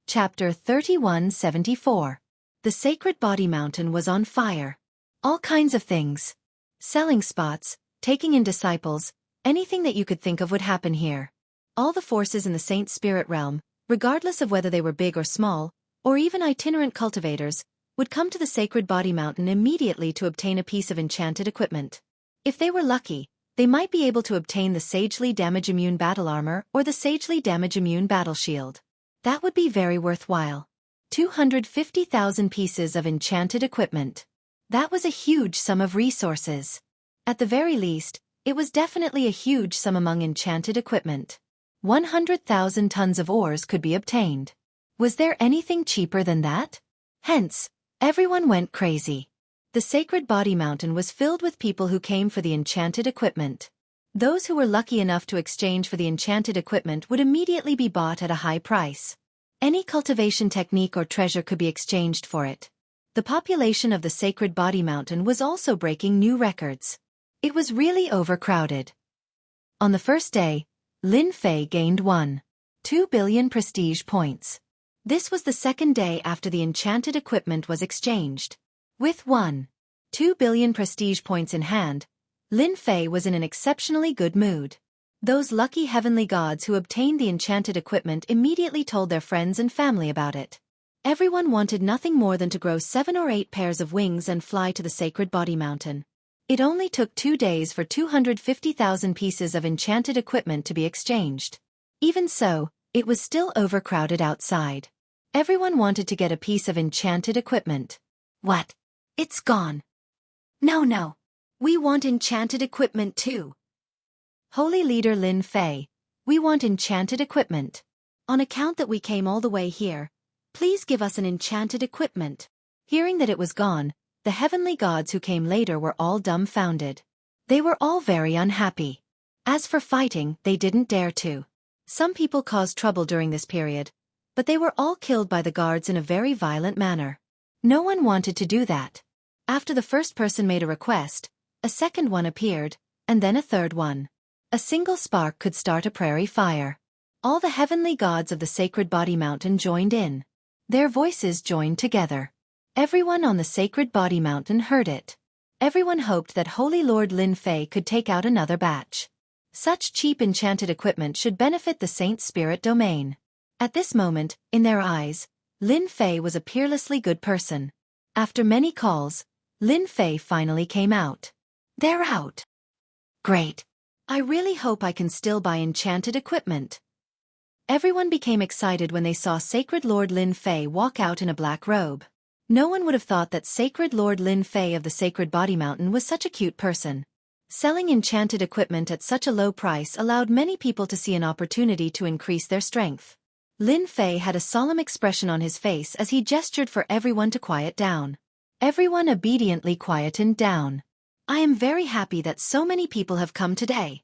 Chapter 3174. The Sacred Body Mountain was on fire. All kinds of things. Selling spots, taking in disciples, anything that you could think of would happen here. All the forces in the Saint Spirit realm, regardless of whether they were big or small, or even itinerant cultivators, would come to the Sacred Body Mountain immediately to obtain a piece of enchanted equipment. If they were lucky, they might be able to obtain the Sagely Damage Immune Battle Armor or the Sagely Damage Immune Battle Shield. That would be very worthwhile. 250,000 pieces of enchanted equipment. That was a huge sum of resources. At the very least, it was definitely a huge sum among enchanted equipment. 100,000 tons of ores could be obtained. Was there anything cheaper than that? Hence, everyone went crazy. The Sacred Body Mountain was filled with people who came for the enchanted equipment. Those who were lucky enough to exchange for the enchanted equipment would immediately be bought at a high price. Any cultivation technique or treasure could be exchanged for it. The population of the Sacred Body Mountain was also breaking new records. It was really overcrowded. On the first day, Lin Fei gained 1.2 billion prestige points. This was the second day after the enchanted equipment was exchanged. With 1.2 billion prestige points in hand, Lin Fei was in an exceptionally good mood. Those lucky heavenly gods who obtained the enchanted equipment immediately told their friends and family about it. Everyone wanted nothing more than to grow 7 or 8 pairs of wings and fly to the Sacred Body Mountain. It only took 2 days for 250,000 pieces of enchanted equipment to be exchanged. Even so, it was still overcrowded outside. Everyone wanted to get a piece of enchanted equipment. What? It's gone. No. We want enchanted equipment too. Holy Leader Lin Fei, we want enchanted equipment. On account that we came all the way here, please give us an enchanted equipment. Hearing that it was gone, the heavenly gods who came later were all dumbfounded. They were all very unhappy. As for fighting, they didn't dare to. Some people caused trouble during this period, but they were all killed by the guards in a very violent manner. No one wanted to do that. After the first person made a request, a second one appeared, and then a third one. A single spark could start a prairie fire. All the heavenly gods of the Sacred Body Mountain joined in. Their voices joined together. Everyone on the Sacred Body Mountain heard it. Everyone hoped that Holy Lord Lin Fei could take out another batch. Such cheap enchanted equipment should benefit the Saint Spirit domain. At this moment, in their eyes, Lin Fei was a peerlessly good person. After many calls, Lin Fei finally came out. They're out. Great. I really hope I can still buy enchanted equipment. Everyone became excited when they saw Sacred Lord Lin Fei walk out in a black robe. No one would have thought that Sacred Lord Lin Fei of the Sacred Body Mountain was such a cute person. Selling enchanted equipment at such a low price allowed many people to see an opportunity to increase their strength. Lin Fei had a solemn expression on his face as he gestured for everyone to quiet down. Everyone obediently quietened down. I am very happy that so many people have come today.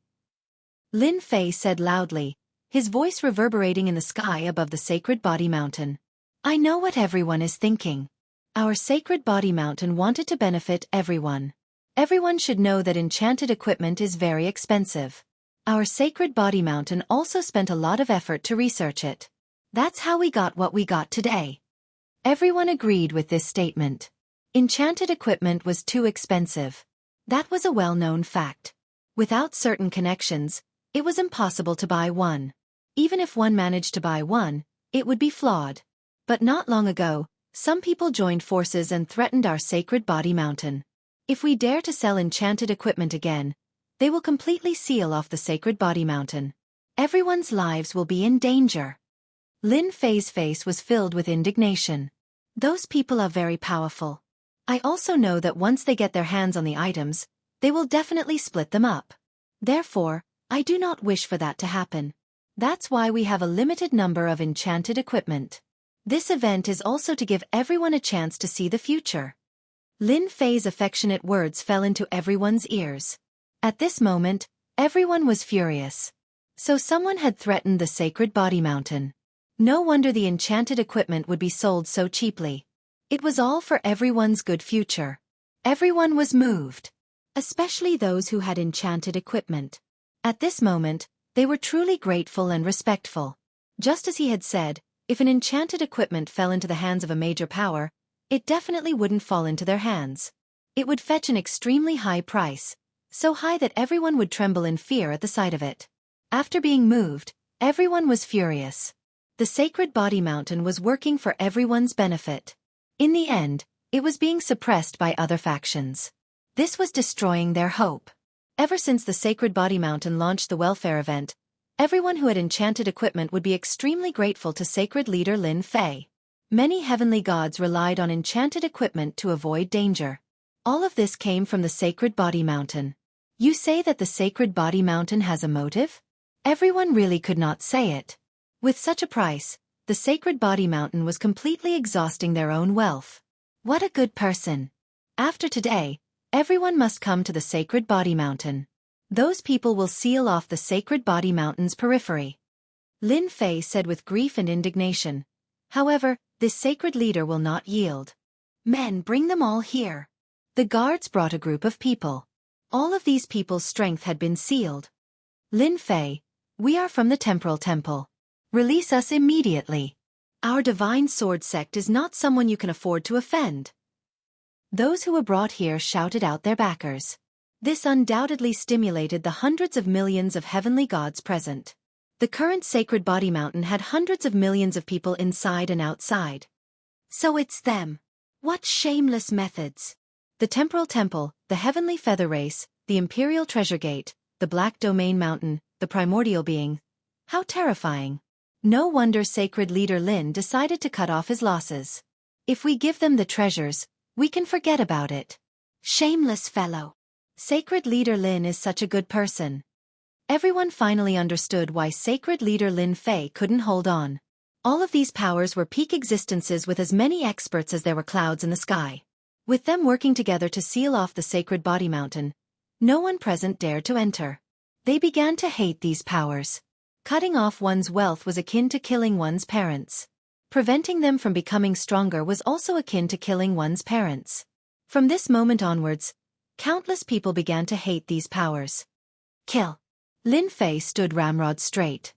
Lin Fei said loudly, his voice reverberating in the sky above the Sacred Body Mountain. I know what everyone is thinking. Our Sacred Body Mountain wanted to benefit everyone. Everyone should know that enchanted equipment is very expensive. Our Sacred Body Mountain also spent a lot of effort to research it. That's how we got what we got today. Everyone agreed with this statement. Enchanted equipment was too expensive. That was a well-known fact. Without certain connections, it was impossible to buy one. Even if one managed to buy one, it would be flawed. But not long ago, Some people joined forces and threatened our sacred body mountain. If we dare to sell enchanted equipment again, they will completely seal off the sacred body mountain. Everyone's lives will be in danger. Lin Fei's face was filled with indignation. Those people are very powerful. I also know that once they get their hands on the items, they will definitely split them up. Therefore, I do not wish for that to happen. That's why we have a limited number of enchanted equipment. This event is also to give everyone a chance to see the future. Lin Fei's affectionate words fell into everyone's ears. At this moment, everyone was furious. So someone had threatened the sacred body mountain. No wonder the enchanted equipment would be sold so cheaply. It was all for everyone's good future. Everyone was moved. Especially those who had enchanted equipment. At this moment, they were truly grateful and respectful. Just as he had said, if an enchanted equipment fell into the hands of a major power, it definitely wouldn't fall into their hands. It would fetch an extremely high price, so high that everyone would tremble in fear at the sight of it. After being moved, everyone was furious. The sacred body mountain was working for everyone's benefit. In the end, it was being suppressed by other factions. This was destroying their hope. Ever since the sacred body mountain launched the welfare event, everyone who had enchanted equipment would be extremely grateful to sacred leader Lin Fei. Many heavenly gods relied on enchanted equipment to avoid danger. All of this came from the sacred body mountain. You say that the sacred body mountain has a motive? Everyone really could not say it. With such a price, the sacred body mountain was completely exhausting their own wealth. What a good person. After today, everyone must come to the sacred body mountain. Those people will seal off the sacred body mountain's periphery. Lin Fei said with grief and indignation. However, this sacred leader will not yield. Men, bring them all here. The guards brought a group of people. All of these people's strength had been sealed. Lin Fei, we are from the Temporal Temple. Release us immediately. Our divine sword sect is not someone you can afford to offend. Those who were brought here shouted out their backers. This undoubtedly stimulated the hundreds of millions of heavenly gods present. The current sacred body mountain had hundreds of millions of people inside and outside. So it's them. What shameless methods. The Temporal Temple, the Heavenly Feather Race, the Imperial Treasure Gate, the Black Domain Mountain, the Primordial Being. How terrifying. No wonder sacred leader Lin decided to cut off his losses. If we give them the treasures, we can forget about it. Shameless fellow. Sacred leader Lin is such a good person. Everyone finally understood why sacred leader Lin Fei couldn't hold on. All of these powers were peak existences with as many experts as there were clouds in the sky. With them working together to seal off the sacred body mountain, no one present dared to enter. They began to hate these powers. Cutting off one's wealth was akin to killing one's parents. Preventing them from becoming stronger was also akin to killing one's parents. From this moment onwards, countless people began to hate these powers. Kill. Lin Fei stood ramrod straight.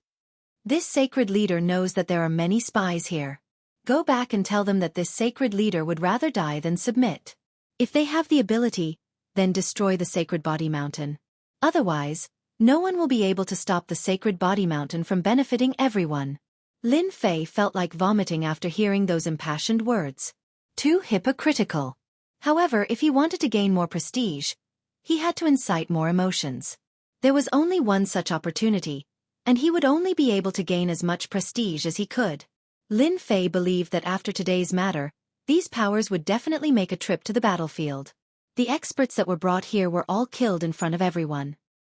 This sacred leader knows that there are many spies here. Go back and tell them that this sacred leader would rather die than submit. If they have the ability, then destroy the sacred body mountain. Otherwise, no one will be able to stop the sacred body mountain from benefiting everyone. Lin Fei felt like vomiting after hearing those impassioned words. Too hypocritical. However, if he wanted to gain more prestige, he had to incite more emotions. There was only one such opportunity, and he would only be able to gain as much prestige as he could. Lin Fei believed that after today's matter, these powers would definitely make a trip to the battlefield. The experts that were brought here were all killed in front of everyone.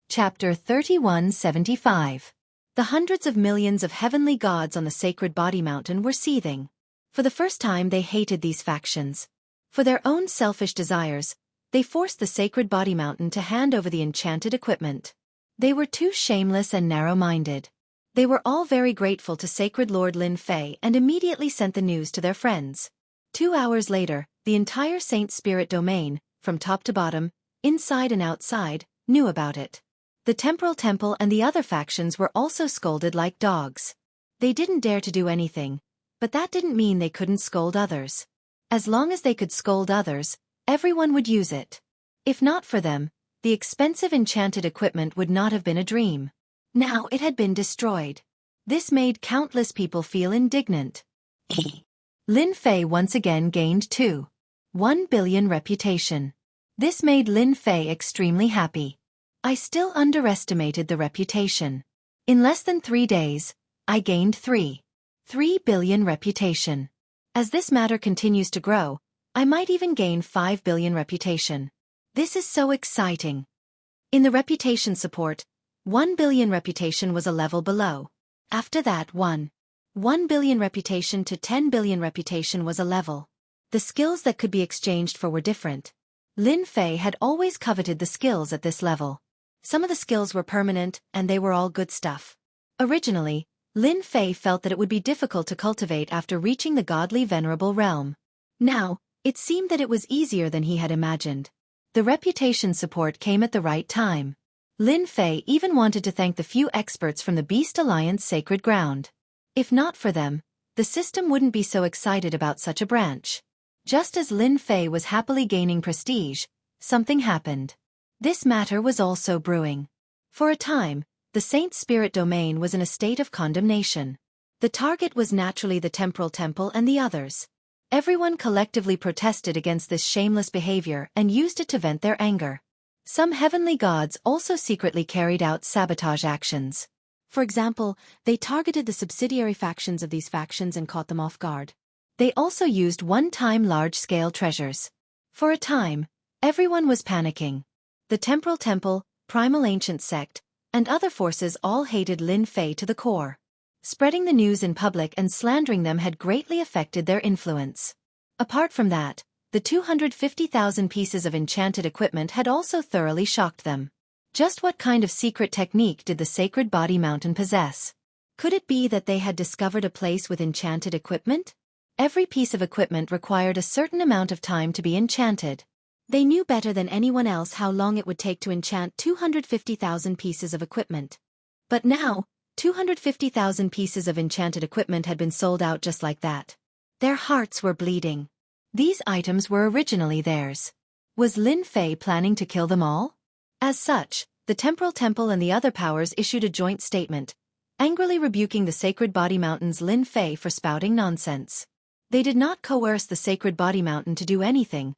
Chapter 3175. The hundreds of millions of heavenly gods on the sacred body mountain were seething. For the first time they hated these factions. For their own selfish desires, they forced the sacred body mountain to hand over the enchanted equipment. They were too shameless and narrow-minded. They were all very grateful to Sacred Lord Lin Fei and immediately sent the news to their friends. 2 hours later, the entire Saint Spirit domain, from top to bottom, inside and outside, knew about it. The Temporal Temple and the other factions were also scolded like dogs. They didn't dare to do anything, but that didn't mean they couldn't scold others. As long as they could scold others, everyone would use it. If not for them, the expensive enchanted equipment would not have been a dream. Now it had been destroyed. This made countless people feel indignant. Lin Fei once again gained 1 billion reputation. This made Lin Fei extremely happy. I still underestimated the reputation. In less than 3 days, I gained 3 billion reputation. As this matter continues to grow, I might even gain 5 billion reputation. This is so exciting. In the reputation support, 1 billion reputation was a level below. After that 1 billion reputation to 10 billion reputation was a level. The skills that could be exchanged for were different. Lin Fei had always coveted the skills at this level. Some of the skills were permanent, and they were all good stuff. Originally, Lin Fei felt that it would be difficult to cultivate after reaching the godly venerable realm. Now, it seemed that it was easier than he had imagined. The reputation support came at the right time. Lin Fei even wanted to thank the few experts from the Beast Alliance Sacred Ground. If not for them, the system wouldn't be so excited about such a branch. Just as Lin Fei was happily gaining prestige, something happened. This matter was also brewing. For a time, the Saint Spirit domain was in a state of condemnation. The target was naturally the Temporal Temple and the others. Everyone collectively protested against this shameless behavior and used it to vent their anger. Some heavenly gods also secretly carried out sabotage actions. For example, they targeted the subsidiary factions of these factions and caught them off guard. They also used one-time large-scale treasures. For a time, everyone was panicking. The Temporal Temple, Primal Ancient Sect, and other forces all hated Lin Fei to the core. Spreading the news in public and slandering them had greatly affected their influence. Apart from that, the 250,000 pieces of enchanted equipment had also thoroughly shocked them. Just what kind of secret technique did the Sacred Body Mountain possess? Could it be that they had discovered a place with enchanted equipment? Every piece of equipment required a certain amount of time to be enchanted. They knew better than anyone else how long it would take to enchant 250,000 pieces of equipment. But now, 250,000 pieces of enchanted equipment had been sold out just like that. Their hearts were bleeding. These items were originally theirs. Was Lin Fei planning to kill them all? As such, the Temporal Temple and the other powers issued a joint statement, angrily rebuking the Sacred Body Mountain's Lin Fei for spouting nonsense. They did not coerce the Sacred Body Mountain to do anything,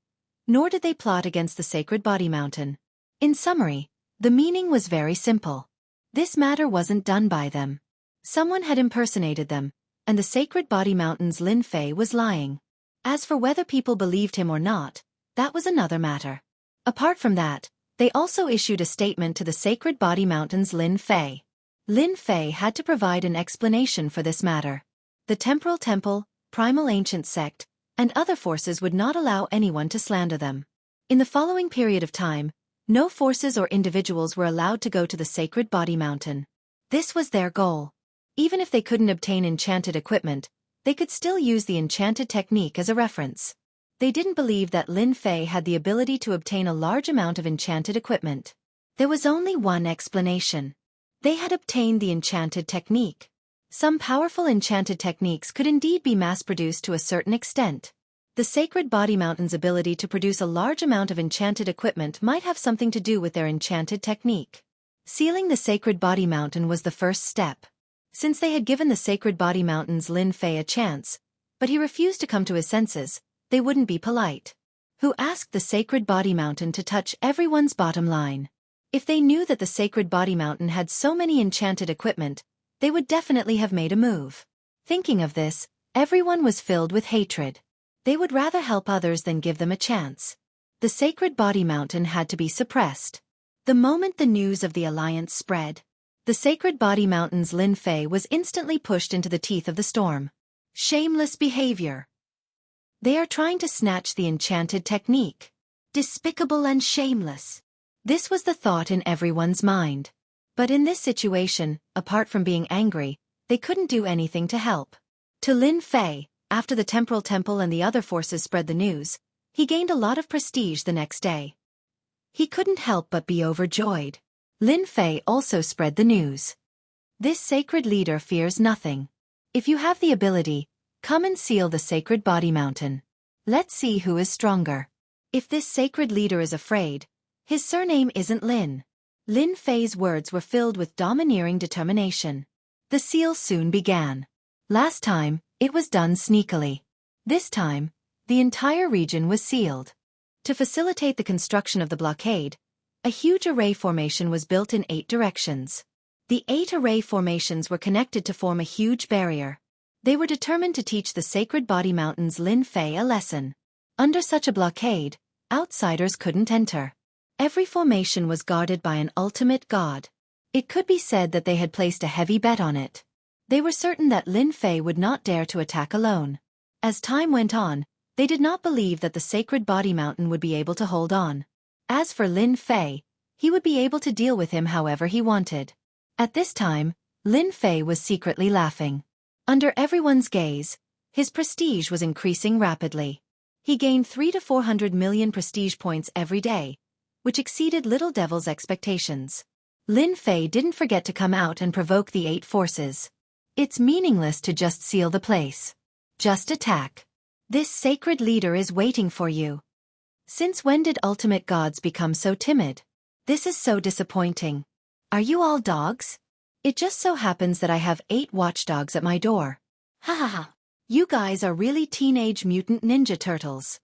nor did they plot against the Sacred Body Mountain. In summary, the meaning was very simple. This matter wasn't done by them. Someone had impersonated them, and the Sacred Body Mountain's Lin Fei was lying. As for whether people believed him or not, that was another matter. Apart from that, they also issued a statement to the Sacred Body Mountain's Lin Fei. Lin Fei had to provide an explanation for this matter. The Temporal Temple, Primal Ancient Sect, and other forces would not allow anyone to slander them. In the following period of time, no forces or individuals were allowed to go to the Sacred Body Mountain. This was their goal. Even if they couldn't obtain enchanted equipment, they could still use the enchanted technique as a reference. They didn't believe that Lin Fei had the ability to obtain a large amount of enchanted equipment. There was only one explanation. They had obtained the enchanted technique. Some powerful enchanted techniques could indeed be mass-produced to a certain extent. The Sacred Body Mountain's ability to produce a large amount of enchanted equipment might have something to do with their enchanted technique. Sealing the Sacred Body Mountain was the first step. Since they had given the Sacred Body Mountain's Lin Fei a chance, but he refused to come to his senses, they wouldn't be polite. Who asked the Sacred Body Mountain to touch everyone's bottom line? If they knew that the Sacred Body Mountain had so many enchanted equipment, they would definitely have made a move. Thinking of this, everyone was filled with hatred. They would rather help others than give them a chance. The Sacred Body Mountain had to be suppressed. The moment the news of the alliance spread, the Sacred Body Mountain's Lin Fei was instantly pushed into the teeth of the storm. Shameless behavior. They are trying to snatch the enchanted technique. Despicable and shameless. This was the thought in everyone's mind. But in this situation, apart from being angry, they couldn't do anything to help. To Lin Fei, after the Temporal Temple and the other forces spread the news, he gained a lot of prestige the next day. He couldn't help but be overjoyed. Lin Fei also spread the news. This sacred leader fears nothing. If you have the ability, come and seal the Sacred Body Mountain. Let's see who is stronger. If this sacred leader is afraid, his surname isn't Lin. Lin Fei's words were filled with domineering determination. The seal soon began. Last time, it was done sneakily. This time, the entire region was sealed. To facilitate the construction of the blockade, a huge array formation was built in 8 directions. The 8 array formations were connected to form a huge barrier. They were determined to teach the Sacred Body Mountain's Lin Fei a lesson. Under such a blockade, outsiders couldn't enter. Every formation was guarded by an ultimate god. It could be said that they had placed a heavy bet on it. They were certain that Lin Fei would not dare to attack alone. As time went on, they did not believe that the Sacred Body Mountain would be able to hold on. As for Lin Fei, he would be able to deal with him however he wanted. At this time, Lin Fei was secretly laughing. Under everyone's gaze, his prestige was increasing rapidly. He gained 300 to 400 million prestige points every day, which exceeded Little Devil's expectations. Lin Fei didn't forget to come out and provoke the 8 forces. It's meaningless to just seal the place. Just attack. This sacred leader is waiting for you. Since when did ultimate gods become so timid? This is so disappointing. Are you all dogs? It just so happens that I have 8 watchdogs at my door. Ha ha ha. You guys are really teenage mutant ninja turtles.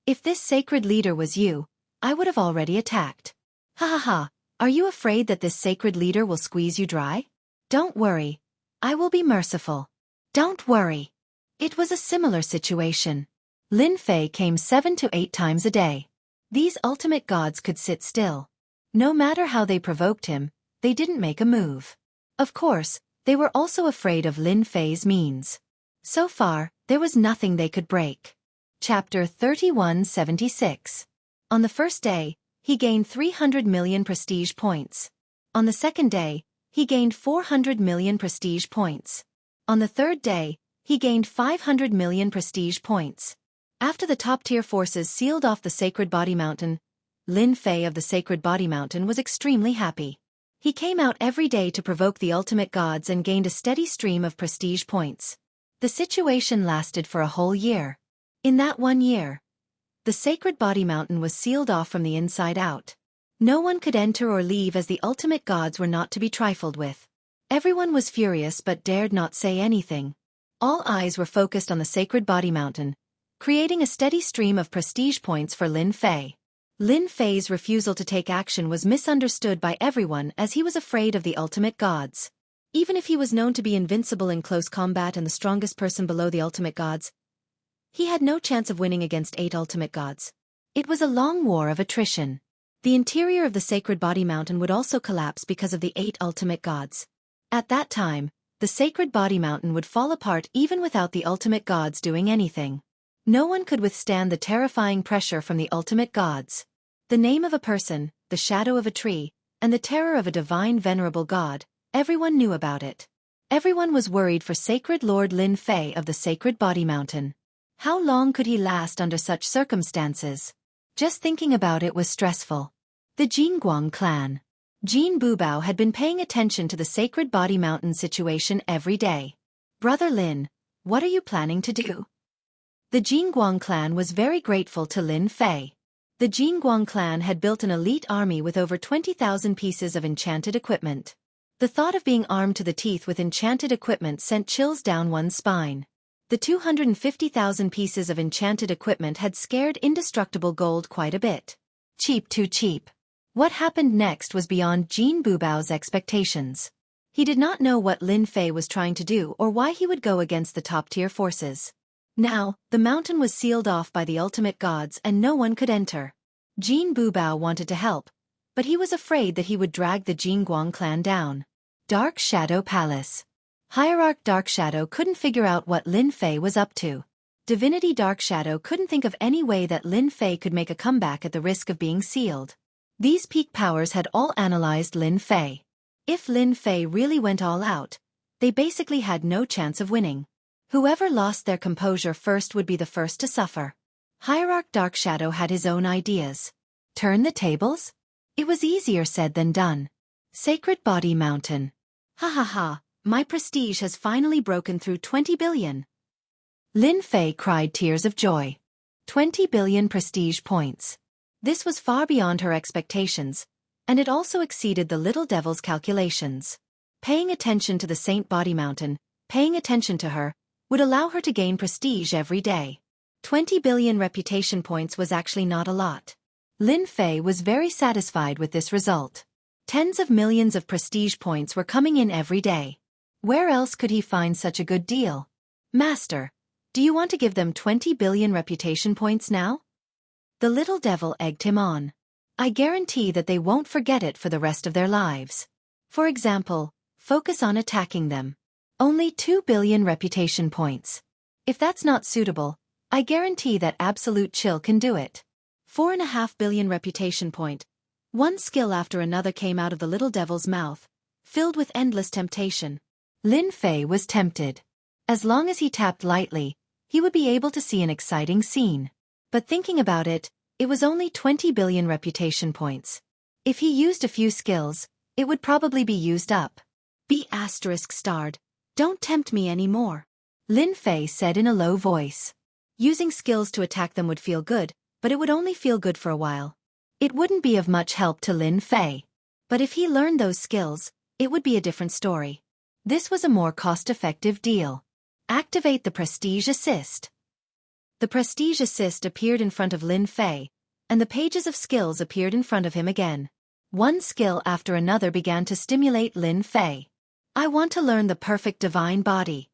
If this sacred leader was you, I would have already attacked. Ha ha ha. Are you afraid that this sacred leader will squeeze you dry? Don't worry. I will be merciful. Don't worry. It was a similar situation. Lin Fei came 7 to 8 times a day. These ultimate gods could sit still. No matter how they provoked him, they didn't make a move. Of course, they were also afraid of Lin Fei's means. So far, there was nothing they could break. Chapter 3176. On the first day, he gained 300 million prestige points. On the second day, he gained 400 million prestige points. On the third day, he gained 500 million prestige points. After the top-tier forces sealed off the Sacred Body Mountain, Lin Fei of the Sacred Body Mountain was extremely happy. He came out every day to provoke the ultimate gods and gained a steady stream of prestige points. The situation lasted for a whole year. In that 1 year, the Sacred Body Mountain was sealed off from the inside out. No one could enter or leave as the ultimate gods were not to be trifled with. Everyone was furious but dared not say anything. All eyes were focused on the Sacred Body Mountain, creating a steady stream of prestige points for Lin Fei. Lin Fei's refusal to take action was misunderstood by everyone as he was afraid of the ultimate gods. Even if he was known to be invincible in close combat and the strongest person below the ultimate gods, he had no chance of winning against 8 ultimate gods. It was a long war of attrition. The interior of the Sacred Body Mountain would also collapse because of the 8 ultimate gods. At that time, the Sacred Body Mountain would fall apart even without the ultimate gods doing anything. No one could withstand the terrifying pressure from the ultimate gods. The name of a person, the shadow of a tree, and the terror of a divine venerable god, everyone knew about it. Everyone was worried for Sacred Lord Lin Fei of the Sacred Body Mountain. How long could he last under such circumstances? Just thinking about it was stressful. The Jinguang clan. Jin Bubao had been paying attention to the Sacred Body Mountain situation every day. Brother Lin, what are you planning to do? The Jinguang clan was very grateful to Lin Fei. The Jinguang clan had built an elite army with over 20,000 pieces of enchanted equipment. The thought of being armed to the teeth with enchanted equipment sent chills down one's spine. The 250,000 pieces of enchanted equipment had scared indestructible gold quite a bit. Cheap too cheap. What happened next was beyond Jin Bubao's expectations. He did not know what Lin Fei was trying to do or why he would go against the top-tier forces. Now, the mountain was sealed off by the ultimate gods and no one could enter. Jin Bubao wanted to help, but he was afraid that he would drag the Jinguang clan down. Dark Shadow Palace. Hierarch Dark Shadow couldn't figure out what Lin Fei was up to. Divinity Dark Shadow couldn't think of any way that Lin Fei could make a comeback at the risk of being sealed. These peak powers had all analyzed Lin Fei. If Lin Fei really went all out, they basically had no chance of winning. Whoever lost their composure first would be the first to suffer. Hierarch Dark Shadow had his own ideas. Turn the tables? It was easier said than done. Sacred Body Mountain. Ha ha ha, my prestige has finally broken through 20 billion. Lin Fei cried tears of joy. 20 billion prestige points. This was far beyond her expectations, and it also exceeded the little devil's calculations. Paying attention to the Saint Body Mountain, paying attention to her, would allow her to gain prestige every day. 20 billion reputation points was actually not a lot. Lin Fei was very satisfied with this result. Tens of millions of prestige points were coming in every day. Where else could he find such a good deal? Master, do you want to give them 20 billion reputation points now? The little devil egged him on. I guarantee that they won't forget it for the rest of their lives. For example, focus on attacking them. Only 2 billion reputation points. If that's not suitable, I guarantee that Absolute Chill can do it. 4.5 billion reputation point. One skill after another came out of the little devil's mouth, filled with endless temptation. Lin Fei was tempted. As long as he tapped lightly, he would be able to see an exciting scene. But thinking about it, it was only 20 billion reputation points. If he used a few skills, it would probably be used up. Be ****, don't tempt me anymore. Lin Fei said in a low voice. Using skills to attack them would feel good, but it would only feel good for a while. It wouldn't be of much help to Lin Fei. But if he learned those skills, it would be a different story. This was a more cost-effective deal. Activate the Prestige Assist. The Prestige Assist appeared in front of Lin Fei, and the pages of skills appeared in front of him again. One skill after another began to stimulate Lin Fei. I want to learn the perfect divine body.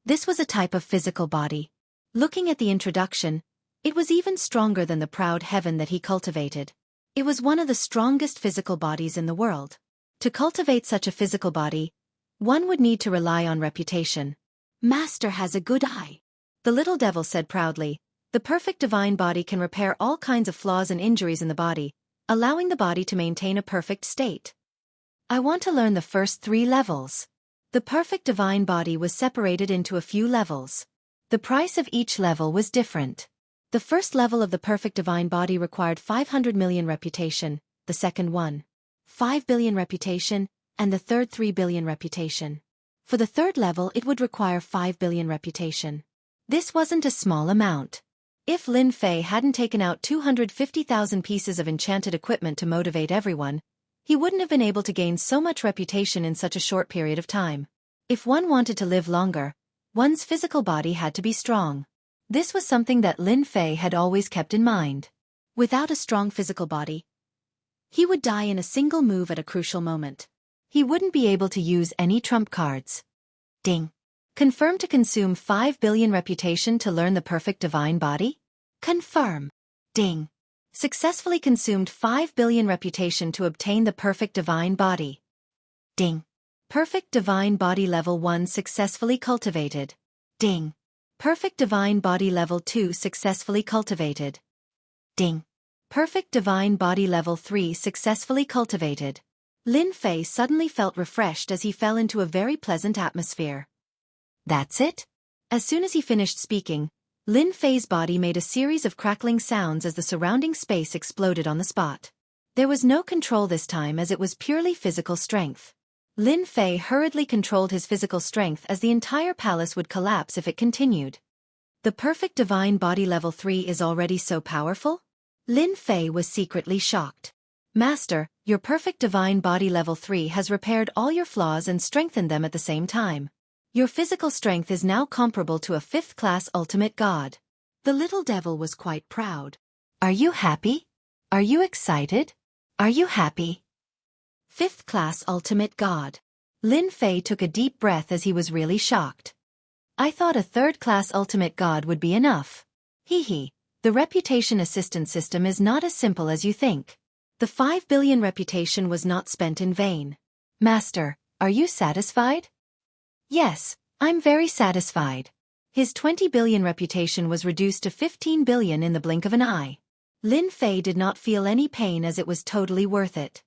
This was a type of physical body. Looking at the introduction, it was even stronger than the proud heaven that he cultivated. It was one of the strongest physical bodies in the world. To cultivate such a physical body, one would need to rely on reputation. Master has a good eye. The little devil said proudly, the perfect divine body can repair all kinds of flaws and injuries in the body, allowing the body to maintain a perfect state. I want to learn the first 3 levels. The perfect divine body was separated into a few levels. The price of each level was different. The first level of the perfect divine body required 500 million reputation, the second one, 5 billion reputation, and the third 3 billion reputation. For the third level it would require 5 billion reputation. This wasn't a small amount. If Lin Fei hadn't taken out 250,000 pieces of enchanted equipment to motivate everyone, he wouldn't have been able to gain so much reputation in such a short period of time. If one wanted to live longer, one's physical body had to be strong. This was something that Lin Fei had always kept in mind. Without a strong physical body, he would die in a single move at a crucial moment. He wouldn't be able to use any trump cards. Ding. Confirm to consume 5 billion reputation to learn the perfect divine body? Confirm. Ding. Successfully consumed 5 billion reputation to obtain the perfect divine body. Ding. Perfect divine body level 1 successfully cultivated. Ding. Perfect divine body level 2 successfully cultivated. Ding. Perfect divine body level 3 successfully cultivated. Lin Fei suddenly felt refreshed as he fell into a very pleasant atmosphere. That's it? As soon as he finished speaking, Lin Fei's body made a series of crackling sounds as the surrounding space exploded on the spot. There was no control this time as it was purely physical strength. Lin Fei hurriedly controlled his physical strength as the entire palace would collapse if it continued. The perfect divine body level 3 is already so powerful? Lin Fei was secretly shocked. Master, your perfect divine body level 3 has repaired all your flaws and strengthened them at the same time. Your physical strength is now comparable to a 5th-class ultimate god. The little devil was quite proud. Are you happy? Are you excited? Are you happy? 5th-class ultimate god. Lin Fei took a deep breath as he was really shocked. I thought a 3rd-class ultimate god would be enough. Hee. The reputation assistance system is not as simple as you think. The 5 billion reputation was not spent in vain. Master, are you satisfied? Yes, I'm very satisfied. His 20 billion reputation was reduced to 15 billion in the blink of an eye. Lin Fei did not feel any pain as it was totally worth it.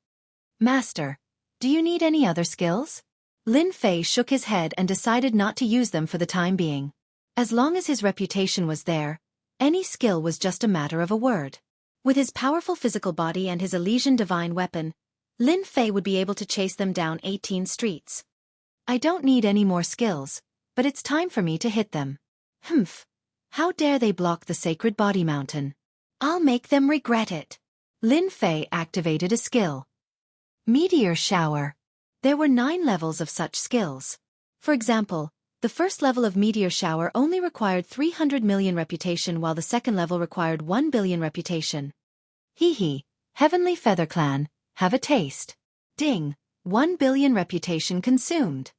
Master, do you need any other skills? Lin Fei shook his head and decided not to use them for the time being. As long as his reputation was there, any skill was just a matter of a word. With his powerful physical body and his Elysian divine weapon, Lin Fei would be able to chase them down 18 streets. I don't need any more skills, but it's time for me to hit them. Humph. How dare they block the sacred body mountain? I'll make them regret it. Lin Fei activated a skill. Meteor shower. There were 9 levels of such skills. For example, the The first level of meteor shower only required 300 million reputation while the second level required 1 billion reputation. Hee hee, Heavenly Feather Clan, have a taste. Ding, 1 billion reputation consumed.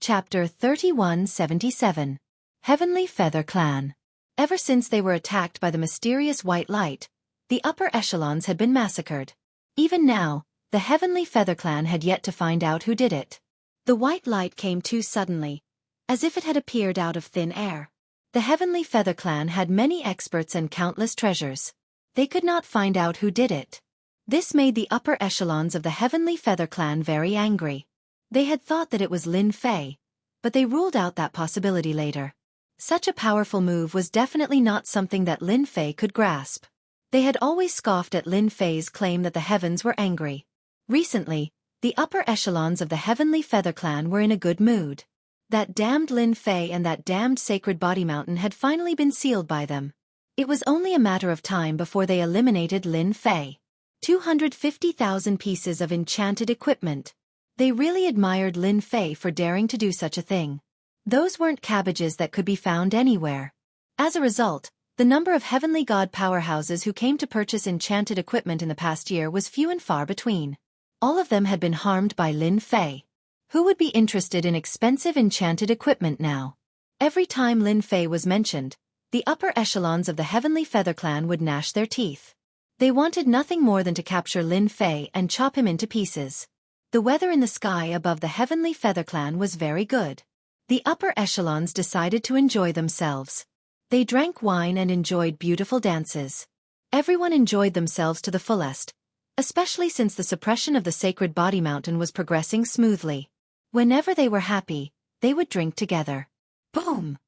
Chapter 3177. Heavenly Feather Clan. Ever since they were attacked by the mysterious white light, the upper echelons had been massacred. Even now, the Heavenly Feather Clan had yet to find out who did it. The white light came too suddenly, as if it had appeared out of thin air. The Heavenly Feather Clan had many experts and countless treasures. They could not find out who did it. This made the upper echelons of the Heavenly Feather Clan very angry. They had thought that it was Lin Fei, but they ruled out that possibility later. Such a powerful move was definitely not something that Lin Fei could grasp. They had always scoffed at Lin Fei's claim that the heavens were angry. Recently, the upper echelons of the Heavenly Feather Clan were in a good mood. That damned Lin Fei and that damned Sacred Body Mountain had finally been sealed by them. It was only a matter of time before they eliminated Lin Fei. 250,000 pieces of enchanted equipment. They really admired Lin Fei for daring to do such a thing. Those weren't cabbages that could be found anywhere. As a result, the number of heavenly god powerhouses who came to purchase enchanted equipment in the past year was few and far between. All of them had been harmed by Lin Fei. Who would be interested in expensive enchanted equipment now? Every time Lin Fei was mentioned, the upper echelons of the Heavenly Feather Clan would gnash their teeth. They wanted nothing more than to capture Lin Fei and chop him into pieces. The weather in the sky above the Heavenly Feather Clan was very good. The upper echelons decided to enjoy themselves. They drank wine and enjoyed beautiful dances. Everyone enjoyed themselves to the fullest, especially since the suppression of the Sacred Body Mountain was progressing smoothly. Whenever they were happy, they would drink together. Boom!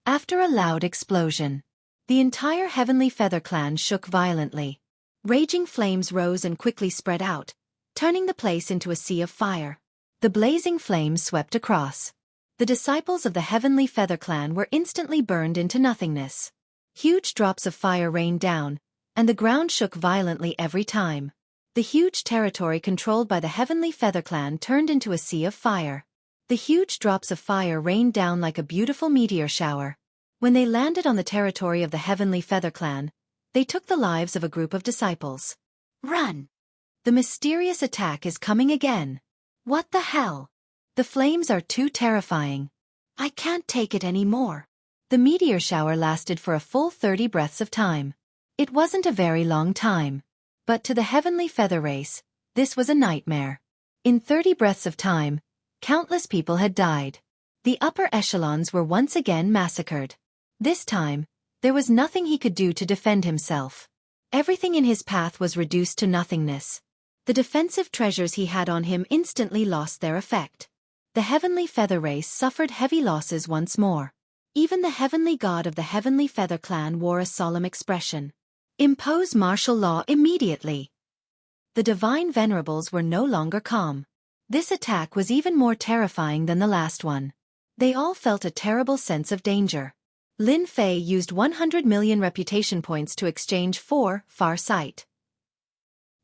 After a loud explosion, the entire Heavenly Feather Clan shook violently. Raging flames rose and quickly spread out, turning the place into a sea of fire. The blazing flames swept across. The disciples of the Heavenly Feather Clan were instantly burned into nothingness. Huge drops of fire rained down, and the ground shook violently every time. The huge territory controlled by the Heavenly Feather Clan turned into a sea of fire. The huge drops of fire rained down like a beautiful meteor shower. When they landed on the territory of the Heavenly Feather Clan, they took the lives of a group of disciples. Run! The mysterious attack is coming again. What the hell? The flames are too terrifying. I can't take it anymore. The meteor shower lasted for a full 30 breaths of time. It wasn't a very long time. But to the Heavenly Feather race, this was a nightmare. In 30 breaths of time, countless people had died. The upper echelons were once again massacred. This time, there was nothing he could do to defend himself. Everything in his path was reduced to nothingness. The defensive treasures he had on him instantly lost their effect. The Heavenly Feather race suffered heavy losses once more. Even the heavenly god of the Heavenly Feather Clan wore a solemn expression. Impose martial law immediately. The divine venerables were no longer calm. This attack was even more terrifying than the last one. They all felt a terrible sense of danger. Lin Fei used 100 million reputation points to exchange for far sight.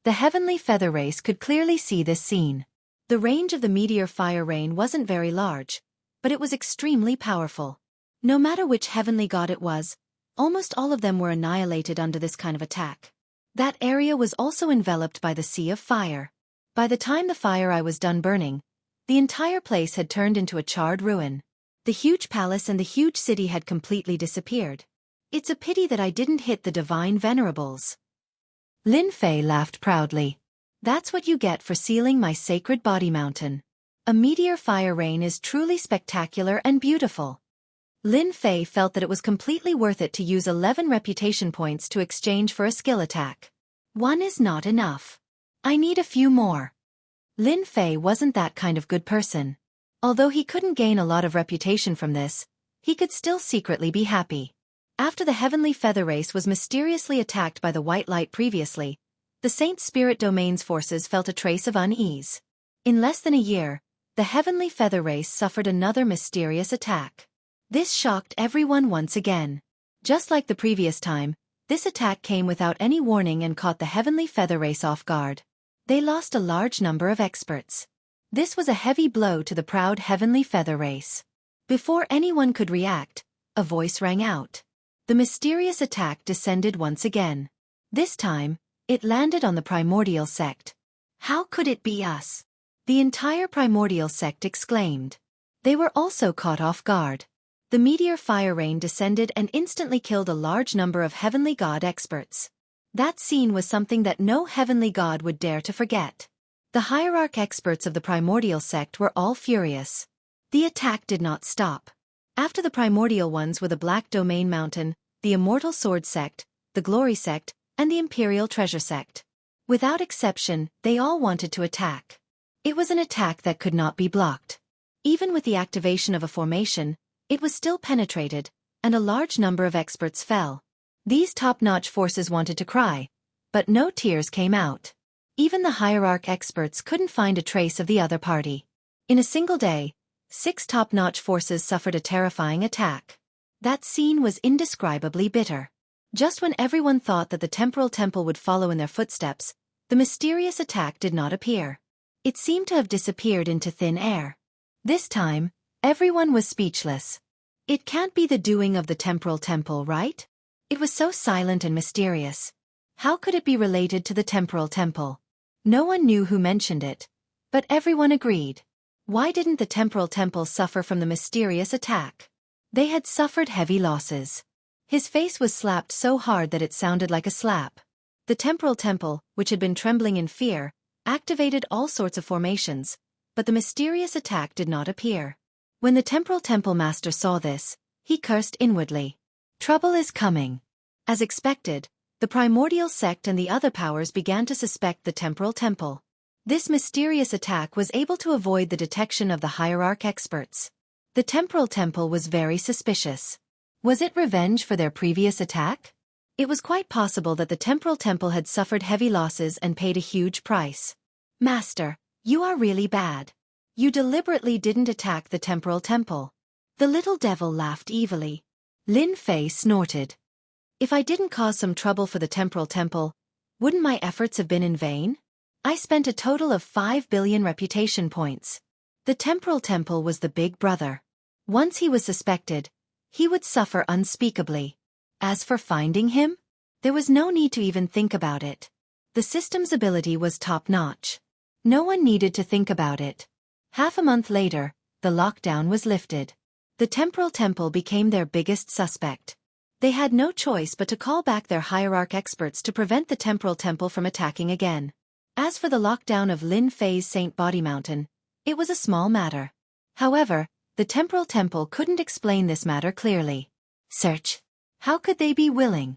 The Heavenly Feather race could clearly see this scene. The range of the meteor fire rain wasn't very large, but it was extremely powerful. No matter which heavenly god it was, almost all of them were annihilated under this kind of attack. That area was also enveloped by the sea of fire. By the time the fire eye was done burning, the entire place had turned into a charred ruin. The huge palace and the huge city had completely disappeared. It's a pity that I didn't hit the divine venerables. Lin Fei laughed proudly. That's what you get for sealing my Sacred Body Mountain. A meteor fire rain is truly spectacular and beautiful. Lin Fei felt that it was completely worth it to use 11 reputation points to exchange for a skill attack. One is not enough. I need a few more. Lin Fei wasn't that kind of good person. Although he couldn't gain a lot of reputation from this, he could still secretly be happy. After the Heavenly Feather race was mysteriously attacked by the white light previously, the Saint Spirit Domain's forces felt a trace of unease. In less than a year, the Heavenly Feather race suffered another mysterious attack. This shocked everyone once again. Just like the previous time, this attack came without any warning and caught the Heavenly Feather race off guard. They lost a large number of experts. This was a heavy blow to the proud Heavenly Feather race. Before anyone could react, a voice rang out. The mysterious attack descended once again. This time, it landed on the primordial sect. How could it be us? The entire primordial sect exclaimed. They were also caught off guard. The meteor fire rain descended and instantly killed a large number of heavenly god experts. That scene was something that no heavenly god would dare to forget. The hierarch experts of the primordial sect were all furious. The attack did not stop. After the primordial ones were the Black Domain Mountain, the Immortal Sword Sect, the Glory Sect, and the Imperial Treasure Sect. Without exception, they all wanted to attack. It was an attack that could not be blocked. Even with the activation of a formation, it was still penetrated, and a large number of experts fell. These top-notch forces wanted to cry, but no tears came out. Even the hierarch experts couldn't find a trace of the other party. In a single day, 6 top-notch forces suffered a terrifying attack. That scene was indescribably bitter. Just when everyone thought that the temporal temple would follow in their footsteps, the mysterious attack did not appear. It seemed to have disappeared into thin air. This time, everyone was speechless. It can't be the doing of the temporal temple, right? It was so silent and mysterious. How could it be related to the temporal temple? No one knew who mentioned it, but everyone agreed. Why didn't the temporal temple suffer from the mysterious attack? They had suffered heavy losses. His face was slapped so hard that it sounded like a slap. The temporal temple, which had been trembling in fear, activated all sorts of formations, but the mysterious attack did not appear. When the temporal temple master saw this, he cursed inwardly. Trouble is coming. As expected, the primordial sect and the other powers began to suspect the temporal temple. This mysterious attack was able to avoid the detection of the hierarch experts. The temporal temple was very suspicious. Was it revenge for their previous attack? It was quite possible that the temporal temple had suffered heavy losses and paid a huge price. Master, you are really bad. You deliberately didn't attack the temporal temple. The little devil laughed evilly. Lin Fei snorted. If I didn't cause some trouble for the temporal temple, wouldn't my efforts have been in vain? I spent a total of 5 billion reputation points. The temporal temple was the big brother. Once he was suspected, he would suffer unspeakably. As for finding him, there was no need to even think about it. The system's ability was top-notch. No one needed to think about it. Half a month later, the lockdown was lifted. The temporal temple became their biggest suspect. They had no choice but to call back their hierarch experts to prevent the temporal temple from attacking again. As for the lockdown of Lin Fei's Saint Body Mountain, it was a small matter. However, the temporal temple couldn't explain this matter clearly. Search. How could they be willing?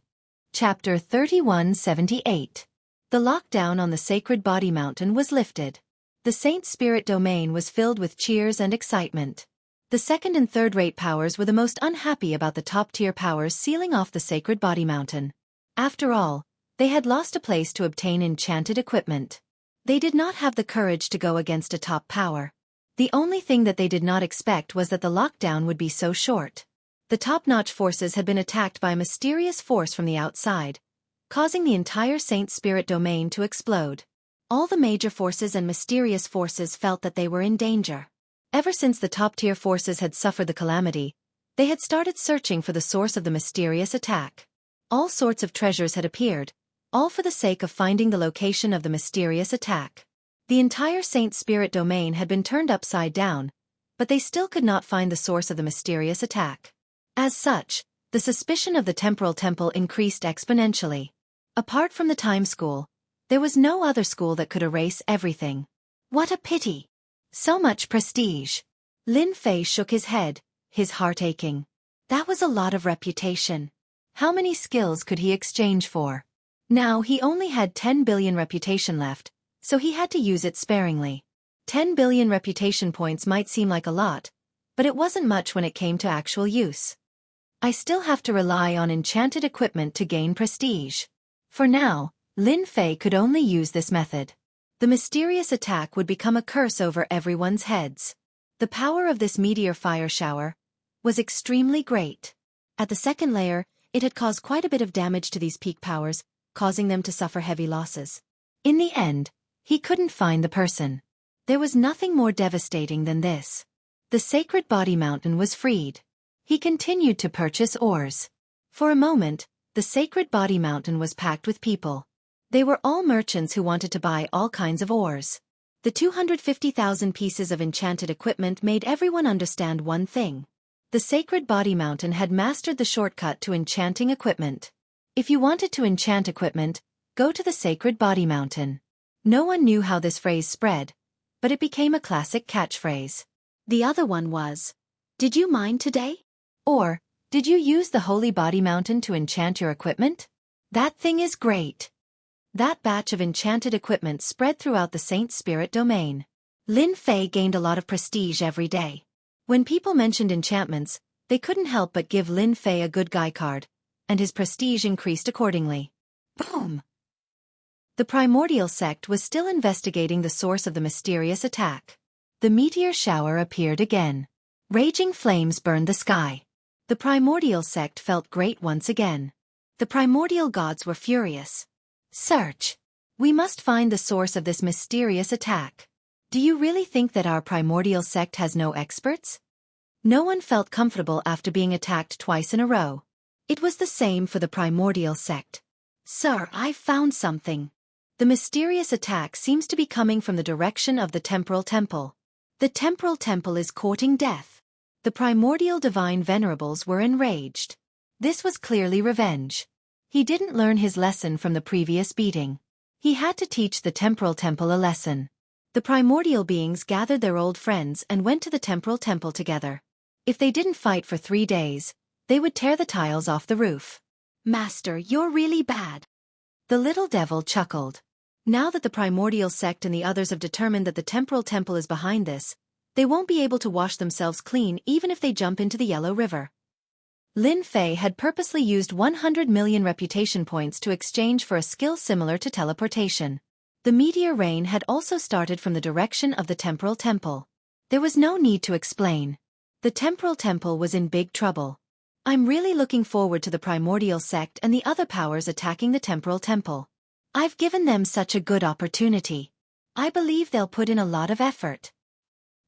Chapter 3178. The lockdown on the Sacred Body Mountain was lifted. The Saint Spirit domain was filled with cheers and excitement. The second and third-rate powers were the most unhappy about the top-tier powers sealing off the Sacred Body Mountain. After all, they had lost a place to obtain enchanted equipment. They did not have the courage to go against a top power. The only thing that they did not expect was that the lockdown would be so short. The top-notch forces had been attacked by a mysterious force from the outside, causing the entire Saint Spirit domain to explode. All the major forces and mysterious forces felt that they were in danger. Ever since the top-tier forces had suffered the calamity, they had started searching for the source of the mysterious attack. All sorts of treasures had appeared, all for the sake of finding the location of the mysterious attack. The entire Saint Spirit domain had been turned upside down, but they still could not find the source of the mysterious attack. As such, the suspicion of the temporal temple increased exponentially. Apart from the time school, there was no other school that could erase everything. What a pity! So much prestige. Lin Fei shook his head, his heart aching. That was a lot of reputation. How many skills could he exchange for? Now he only had 10 billion reputation left, so he had to use it sparingly. 10 billion reputation points might seem like a lot, but it wasn't much when it came to actual use. I still have to rely on enchanted equipment to gain prestige. For now, Lin Fei could only use this method. The mysterious attack would become a curse over everyone's heads. The power of this meteor fire shower was extremely great. At the second layer, it had caused quite a bit of damage to these peak powers, causing them to suffer heavy losses. In the end, he couldn't find the person. There was nothing more devastating than this. The sacred body mountain was freed. He continued to purchase ores. For a moment, the sacred body mountain was packed with people. They were all merchants who wanted to buy all kinds of ores. The 250,000 pieces of enchanted equipment made everyone understand one thing. The sacred body mountain had mastered the shortcut to enchanting equipment. If you wanted to enchant equipment, go to the sacred body mountain. No one knew how this phrase spread, but it became a classic catchphrase. The other one was, "Did you mine today?" Or, "Did you use the holy body mountain to enchant your equipment? That thing is great." That batch of enchanted equipment spread throughout the Saint Spirit domain. Lin Fei gained a lot of prestige every day. When people mentioned enchantments, they couldn't help but give Lin Fei a good guy card, and his prestige increased accordingly. Boom! The primordial sect was still investigating the source of the mysterious attack. The meteor shower appeared again. Raging flames burned the sky. The primordial sect felt great once again. The primordial gods were furious. Search. We must find the source of this mysterious attack. Do you really think that our primordial sect has no experts? No one felt comfortable after being attacked twice in a row. It was the same for the primordial sect. Sir, I've found something. The mysterious attack seems to be coming from the direction of the temporal temple. The temporal temple is courting death. The primordial divine venerables were enraged. This was clearly revenge. He didn't learn his lesson from the previous beating. He had to teach the temporal temple a lesson. The primordial beings gathered their old friends and went to the temporal temple together. If they didn't fight for 3 days, they would tear the tiles off the roof. "Master, you're really bad." The little devil chuckled. Now that the primordial sect and the others have determined that the temporal temple is behind this, they won't be able to wash themselves clean even if they jump into the Yellow River. Lin Fei had purposely used 100 million reputation points to exchange for a skill similar to teleportation. The meteor rain had also started from the direction of the temporal temple. There was no need to explain. The temporal temple was in big trouble. I'm really looking forward to the primordial sect and the other powers attacking the temporal temple. I've given them such a good opportunity. I believe they'll put in a lot of effort.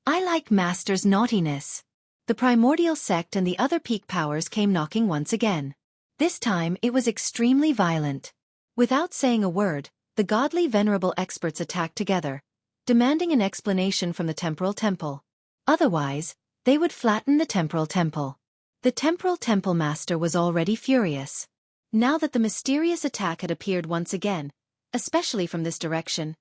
I like Master's naughtiness. The primordial sect and the other peak powers came knocking once again. This time it was extremely violent. Without saying a word, the godly venerable experts attacked together, demanding an explanation from the temporal temple. Otherwise, they would flatten the temporal temple. The temporal temple master was already furious. Now that the mysterious attack had appeared once again, especially from this direction,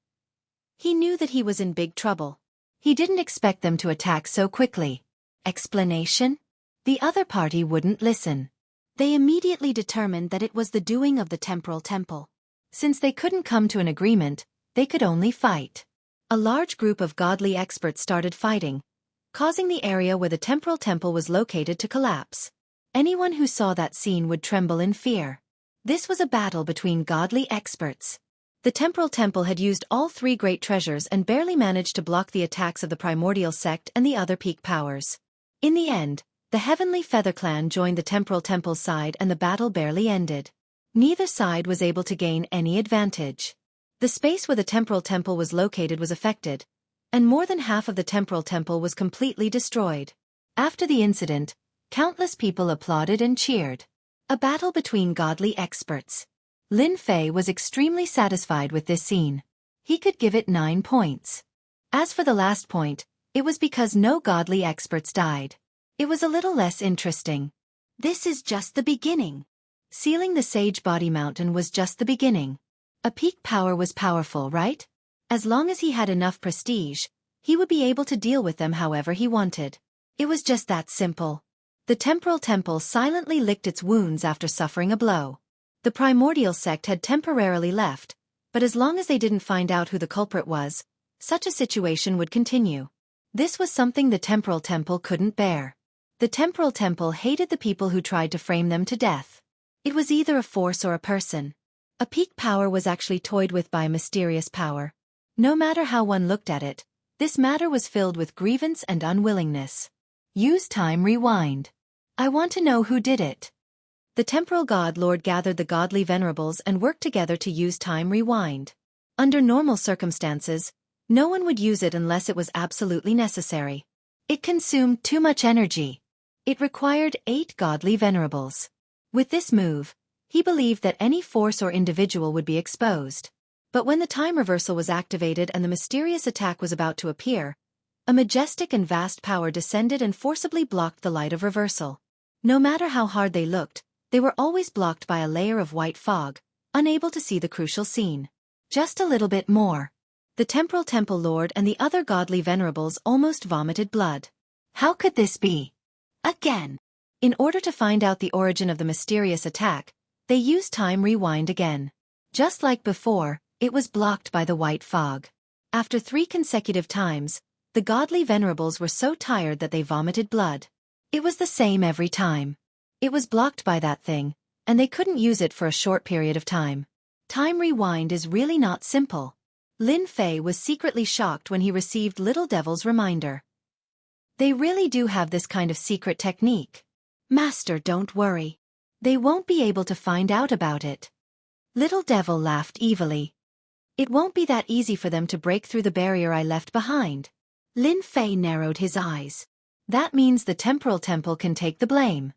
he knew that he was in big trouble. He didn't expect them to attack so quickly. Explanation? The other party wouldn't listen. They immediately determined that it was the doing of the temporal temple. Since they couldn't come to an agreement, they could only fight. A large group of godly experts started fighting, causing the area where the temporal temple was located to collapse. Anyone who saw that scene would tremble in fear. This was a battle between godly experts. The temporal temple had used all 3 great treasures and barely managed to block the attacks of the primordial sect and the other peak powers. In the end, the Heavenly Feather Clan joined the temporal temple's side and the battle barely ended. Neither side was able to gain any advantage. The space where the temporal temple was located was affected, and more than half of the temporal temple was completely destroyed. After the incident, countless people applauded and cheered. A battle between godly experts. Lin Fei was extremely satisfied with this scene. He could give it 9 points. As for the last point, it was because no godly experts died. It was a little less interesting. This is just the beginning. Sealing the Sage Body Mountain was just the beginning. A peak power was powerful, right? As long as he had enough prestige, he would be able to deal with them however he wanted. It was just that simple. The temporal temple silently licked its wounds after suffering a blow. The primordial sect had temporarily left, but as long as they didn't find out who the culprit was, such a situation would continue. This was something the temporal temple couldn't bear. The temporal temple hated the people who tried to frame them to death. It was either a force or a person. A peak power was actually toyed with by a mysterious power. No matter how one looked at it, this matter was filled with grievance and unwillingness. Use time rewind. I want to know who did it. The temporal god lord gathered the godly venerables and worked together to use time rewind. Under normal circumstances, no one would use it unless it was absolutely necessary. It consumed too much energy. It required 8 godly venerables. With this move, he believed that any force or individual would be exposed. But when the time reversal was activated and the mysterious attack was about to appear, a majestic and vast power descended and forcibly blocked the light of reversal. No matter how hard they looked, they were always blocked by a layer of white fog, unable to see the crucial scene. Just a little bit more. The temporal temple lord and the other godly venerables almost vomited blood. How could this be? Again. In order to find out the origin of the mysterious attack, they used time rewind again. Just like before, it was blocked by the white fog. After 3 consecutive times, the godly venerables were so tired that they vomited blood. It was the same every time. It was blocked by that thing, and they couldn't use it for a short period of time. Time rewind is really not simple. Lin Fei was secretly shocked when he received Little Devil's reminder. They really do have this kind of secret technique. Master, don't worry. They won't be able to find out about it. Little Devil laughed evilly. It won't be that easy for them to break through the barrier I left behind. Lin Fei narrowed his eyes. That means the temporal temple can take the blame.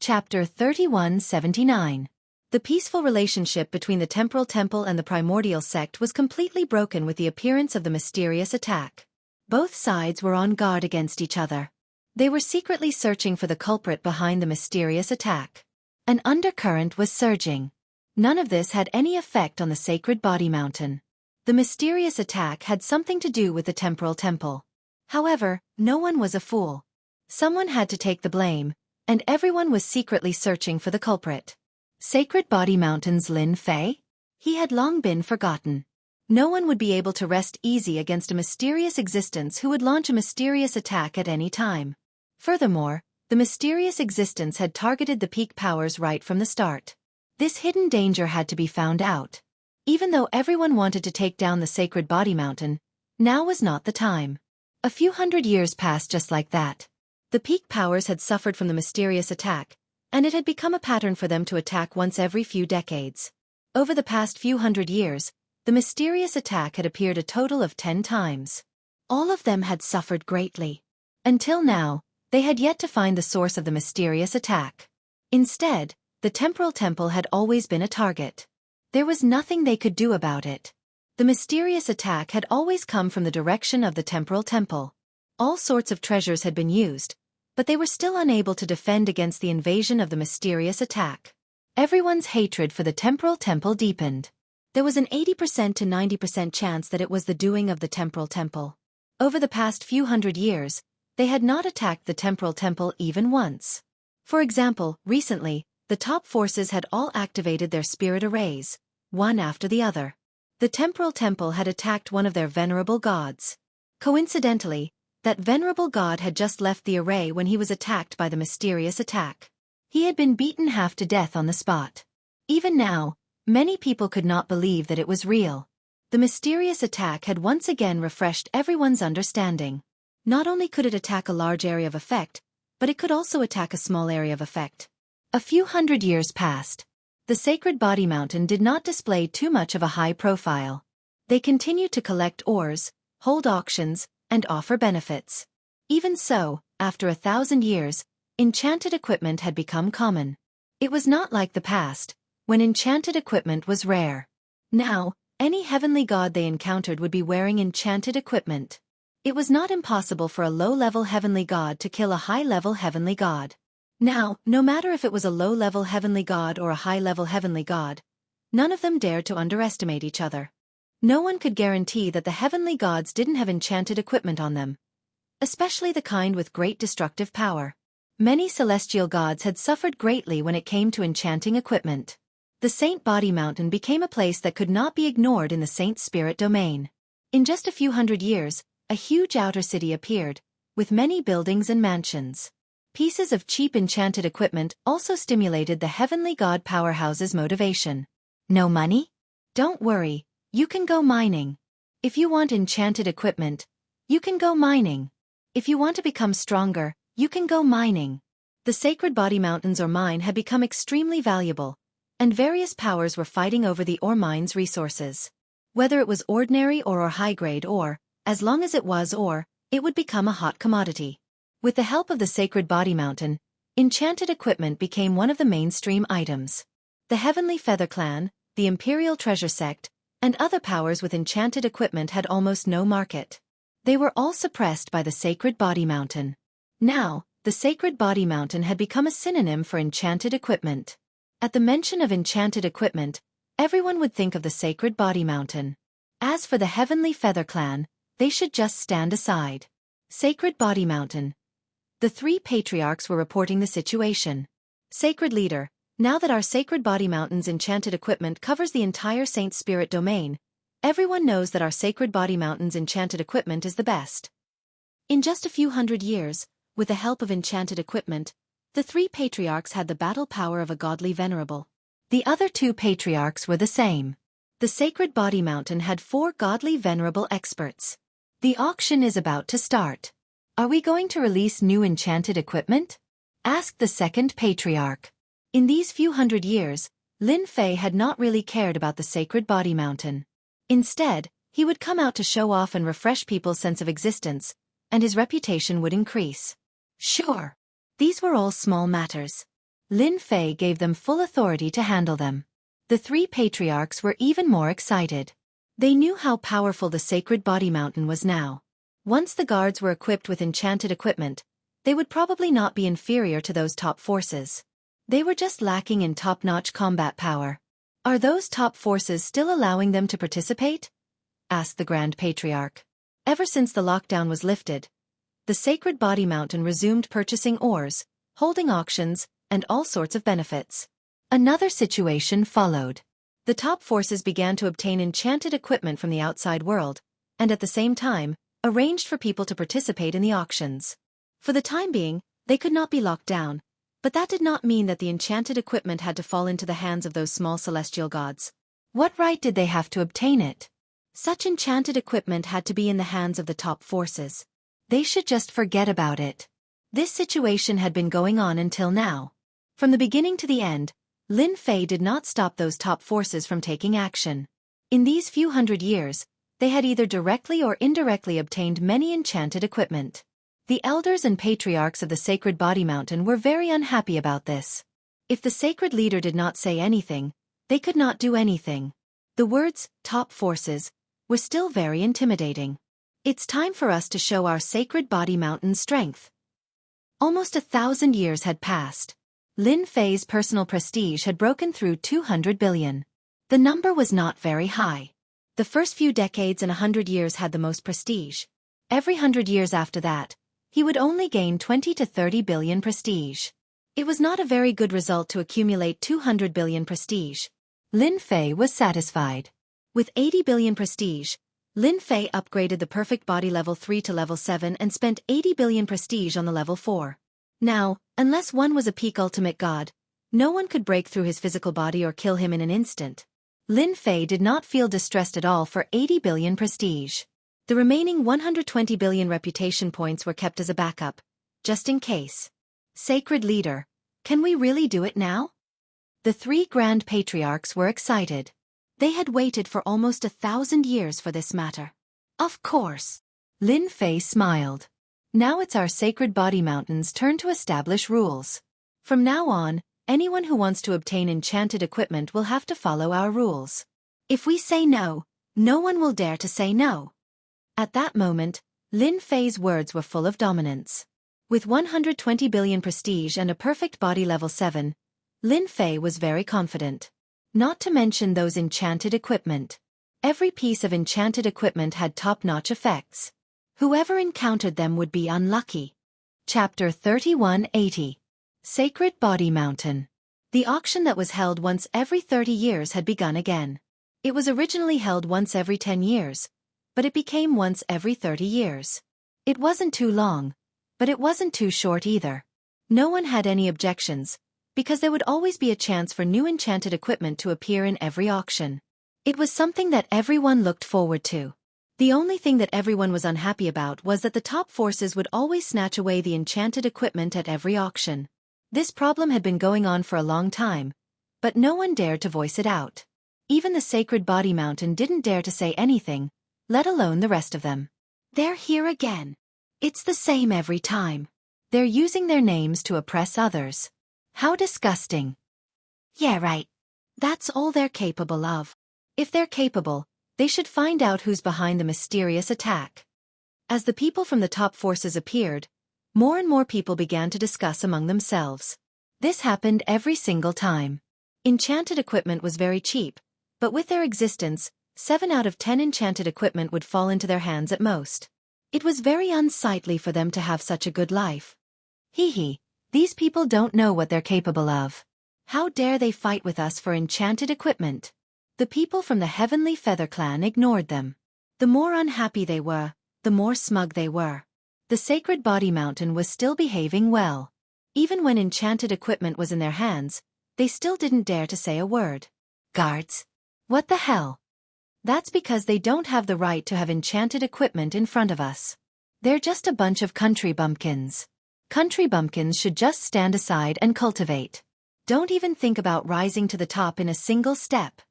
Chapter 3179. The peaceful relationship between the temporal temple and the primordial sect was completely broken with the appearance of the mysterious attack. Both sides were on guard against each other. They were secretly searching for the culprit behind the mysterious attack. An undercurrent was surging. None of this had any effect on the sacred body mountain. The mysterious attack had something to do with the temporal temple. However, no one was a fool. Someone had to take the blame, and everyone was secretly searching for the culprit. Sacred Body Mountain's Lin Fei? He had long been forgotten. No one would be able to rest easy against a mysterious existence who would launch a mysterious attack at any time. Furthermore, the mysterious existence had targeted the peak powers right from the start. This hidden danger had to be found out. Even though everyone wanted to take down the Sacred Body Mountain, now was not the time. A few hundred years passed just like that. The peak powers had suffered from the mysterious attack, and it had become a pattern for them to attack once every few decades. Over the past few hundred years, the mysterious attack had appeared a total of 10 times. All of them had suffered greatly. Until now, they had yet to find the source of the mysterious attack. Instead, the temporal temple had always been a target. There was nothing they could do about it. The mysterious attack had always come from the direction of the temporal temple. All sorts of treasures had been used, but they were still unable to defend against the invasion of the mysterious attack. Everyone's hatred for the temporal temple deepened. There was an 80% to 90% chance that it was the doing of the temporal temple. Over the past few hundred years, they had not attacked the temporal temple even once. For example, recently, the top forces had all activated their spirit arrays, one after the other. The temporal temple had attacked one of their venerable gods. Coincidentally, that venerable god had just left the array when he was attacked by the mysterious attack. He had been beaten half to death on the spot. Even now, many people could not believe that it was real. The mysterious attack had once again refreshed everyone's understanding. Not only could it attack a large area of effect, but it could also attack a small area of effect. A few hundred years passed. The Sacred Body Mountain did not display too much of a high profile. They continued to collect ores, hold auctions, and offer benefits. Even so, after 1,000 years, enchanted equipment had become common. It was not like the past, when enchanted equipment was rare. Now, any heavenly god they encountered would be wearing enchanted equipment. It was not impossible for a low-level heavenly god to kill a high-level heavenly god. Now, no matter if it was a low-level heavenly god or a high-level heavenly god, none of them dared to underestimate each other. No one could guarantee that the heavenly gods didn't have enchanted equipment on them, especially the kind with great destructive power. Many celestial gods had suffered greatly when it came to enchanting equipment. The Saint Body Mountain became a place that could not be ignored in the Saint Spirit domain. In just a few hundred years, a huge outer city appeared, with many buildings and mansions. Pieces of cheap enchanted equipment also stimulated the heavenly god powerhouse's motivation. No money? Don't worry, you can go mining. If you want enchanted equipment, you can go mining. If you want to become stronger, you can go mining. The Sacred Body Mountains or mine had become extremely valuable, and various powers were fighting over the ore mine's resources. Whether it was ordinary ore or high-grade ore, as long as it was ore, it would become a hot commodity. With the help of the Sacred Body Mountain, enchanted equipment became one of the mainstream items. The Heavenly Feather Clan, the Imperial Treasure Sect, and other powers with enchanted equipment had almost no market. They were all suppressed by the Sacred Body Mountain. Now, the Sacred Body Mountain had become a synonym for enchanted equipment. At the mention of enchanted equipment, everyone would think of the Sacred Body Mountain. As for the Heavenly Feather Clan, they should just stand aside. Sacred Body Mountain. The three patriarchs were reporting the situation. Sacred Leader, now that our Sacred Body Mountain's enchanted equipment covers the entire Saint Spirit domain, everyone knows that our Sacred Body Mountain's enchanted equipment is the best. In just a few hundred years, with the help of enchanted equipment, the three patriarchs had the battle power of a godly venerable. The other two patriarchs were the same. The Sacred Body Mountain had 4 godly venerable experts. The auction is about to start. Are we going to release new enchanted equipment? Asked the second patriarch. In these few hundred years, Lin Fei had not really cared about the Sacred Body Mountain. Instead, he would come out to show off and refresh people's sense of existence, and his reputation would increase. Sure. These were all small matters. Lin Fei gave them full authority to handle them. The three patriarchs were even more excited. They knew how powerful the Sacred Body Mountain was now. Once the guards were equipped with enchanted equipment, they would probably not be inferior to those top forces. They were just lacking in top-notch combat power. Are those top forces still allowing them to participate? Asked the Grand Patriarch. Ever since the lockdown was lifted, the Sacred Body Mountain resumed purchasing ores, holding auctions, and all sorts of benefits. Another situation followed. The top forces began to obtain enchanted equipment from the outside world, and at the same time, arranged for people to participate in the auctions. For the time being, they could not be locked down, but that did not mean that the enchanted equipment had to fall into the hands of those small celestial gods. What right did they have to obtain it? Such enchanted equipment had to be in the hands of the top forces. They should just forget about it. This situation had been going on until now. From the beginning to the end, Lin Fei did not stop those top forces from taking action. In these few hundred years, they had either directly or indirectly obtained many enchanted equipment. The elders and patriarchs of the Sacred Body Mountain were very unhappy about this. If the sacred leader did not say anything, they could not do anything. The words, top forces, were still very intimidating. It's time for us to show our Sacred Body Mountain's strength. Almost 1,000 years had passed. Lin Fei's personal prestige had broken through 200 billion. The number was not very high. The first few decades and 100 years had the most prestige. Every 100 years after that, he would only gain 20 to 30 billion prestige. It was not a very good result to accumulate 200 billion prestige. Lin Fei was satisfied. With 80 billion prestige, Lin Fei upgraded the perfect body level 3 to level 7 and spent 80 billion prestige on the level 4. Now, unless one was a peak ultimate god, no one could break through his physical body or kill him in an instant. Lin Fei did not feel distressed at all for 80 billion prestige. The remaining 120 billion reputation points were kept as a backup, just in case. Sacred Leader, can we really do it now? The three Grand Patriarchs were excited. They had waited for almost 1,000 years for this matter. Of course. Lin Fei smiled. Now it's our Sacred Body Mountain's turn to establish rules. From now on, anyone who wants to obtain enchanted equipment will have to follow our rules. If we say no, no one will dare to say no. At that moment, Lin Fei's words were full of dominance. With 120 billion prestige and a perfect body level 7, Lin Fei was very confident. Not to mention those enchanted equipment. Every piece of enchanted equipment had top-notch effects. Whoever encountered them would be unlucky. Chapter 3180. Sacred Body Mountain. The auction that was held once every 30 years had begun again. It was originally held once every 10 years, but it became once every 30 years. It wasn't too long, but it wasn't too short either. No one had any objections, because there would always be a chance for new enchanted equipment to appear in every auction. It was something that everyone looked forward to. The only thing that everyone was unhappy about was that the top forces would always snatch away the enchanted equipment at every auction. This problem had been going on for a long time, but no one dared to voice it out. Even the Sacred Body Mountain didn't dare to say anything, let alone the rest of them. They're here again. It's the same every time. They're using their names to oppress others. How disgusting. Yeah, right. That's all they're capable of. If they're capable, they should find out who's behind the mysterious attack. As the people from the top forces appeared, more and more people began to discuss among themselves. This happened every single time. Enchanted equipment was very cheap, but with their existence, 7 out of 10 enchanted equipment would fall into their hands at most. It was very unsightly for them to have such a good life. Hee, these people don't know what they're capable of. How dare they fight with us for enchanted equipment? The people from the Heavenly Feather Clan ignored them. The more unhappy they were, the more smug they were. The Sacred Body Mountain was still behaving well. Even when enchanted equipment was in their hands, they still didn't dare to say a word. Guards? What the hell? That's because they don't have the right to have enchanted equipment in front of us. They're just a bunch of country bumpkins. Country bumpkins should just stand aside and cultivate. Don't even think about rising to the top in a single step.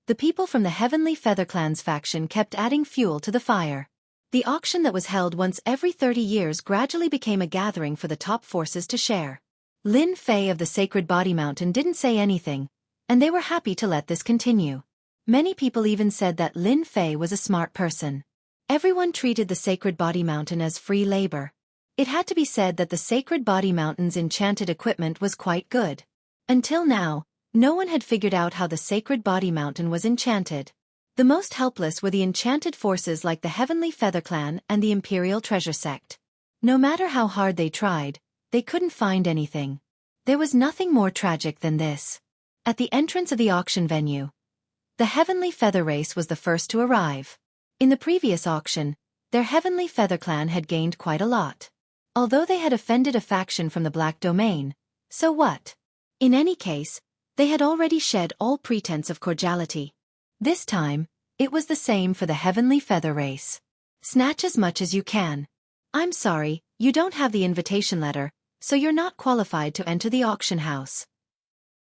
The people from the Heavenly Feather Clan's faction kept adding fuel to the fire. The auction that was held once every 30 years gradually became a gathering for the top forces to share. Lin Fei of the Sacred Body Mountain didn't say anything, and they were happy to let this continue. Many people even said that Lin Fei was a smart person. Everyone treated the Sacred Body Mountain as free labor. It had to be said that the Sacred Body Mountain's enchanted equipment was quite good. Until now, no one had figured out how the Sacred Body Mountain was enchanted. The most helpless were the enchanted forces like the Heavenly Feather Clan and the Imperial Treasure Sect. No matter how hard they tried, they couldn't find anything. There was nothing more tragic than this. At the entrance of the auction venue, the Heavenly Feather Race was the first to arrive. In the previous auction, their Heavenly Feather Clan had gained quite a lot. Although they had offended a faction from the Black Domain, so what? In any case, they had already shed all pretense of cordiality. This time, it was the same for the Heavenly Feather Race. Snatch as much as you can. I'm sorry, you don't have the invitation letter, so you're not qualified to enter the auction house.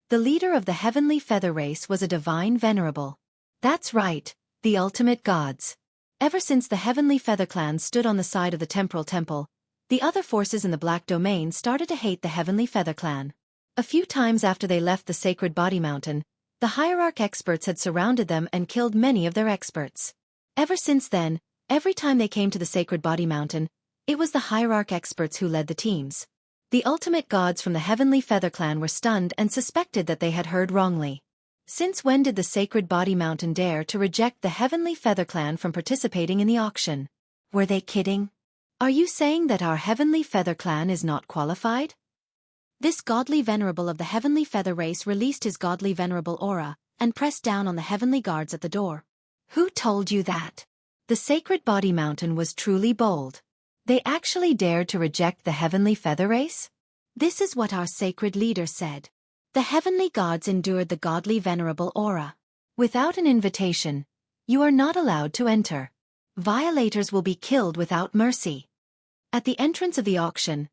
The leader of the Heavenly Feather Race was a divine venerable. That's right, the ultimate gods. Ever since the Heavenly Feather Clan stood on the side of the Temporal Temple, the other forces in the Black Domain started to hate the Heavenly Feather Clan. A few times after they left the Sacred Body Mountain, the Hierarch experts had surrounded them and killed many of their experts. Ever since then, every time they came to the Sacred Body Mountain, it was the Hierarch experts who led the teams. The ultimate gods from the Heavenly Feather Clan were stunned and suspected that they had heard wrongly. Since when did the Sacred Body Mountain dare to reject the Heavenly Feather Clan from participating in the auction? Were they kidding? Are you saying that our Heavenly Feather Clan is not qualified? This godly venerable of the Heavenly Feather Race released his godly venerable aura, and pressed down on the heavenly guards at the door. Who told you that? The Sacred Body Mountain was truly bold. They actually dared to reject the Heavenly Feather Race? This is what our sacred leader said. The heavenly gods endured the godly venerable aura. Without an invitation, you are not allowed to enter. Violators will be killed without mercy. At the entrance of the auction,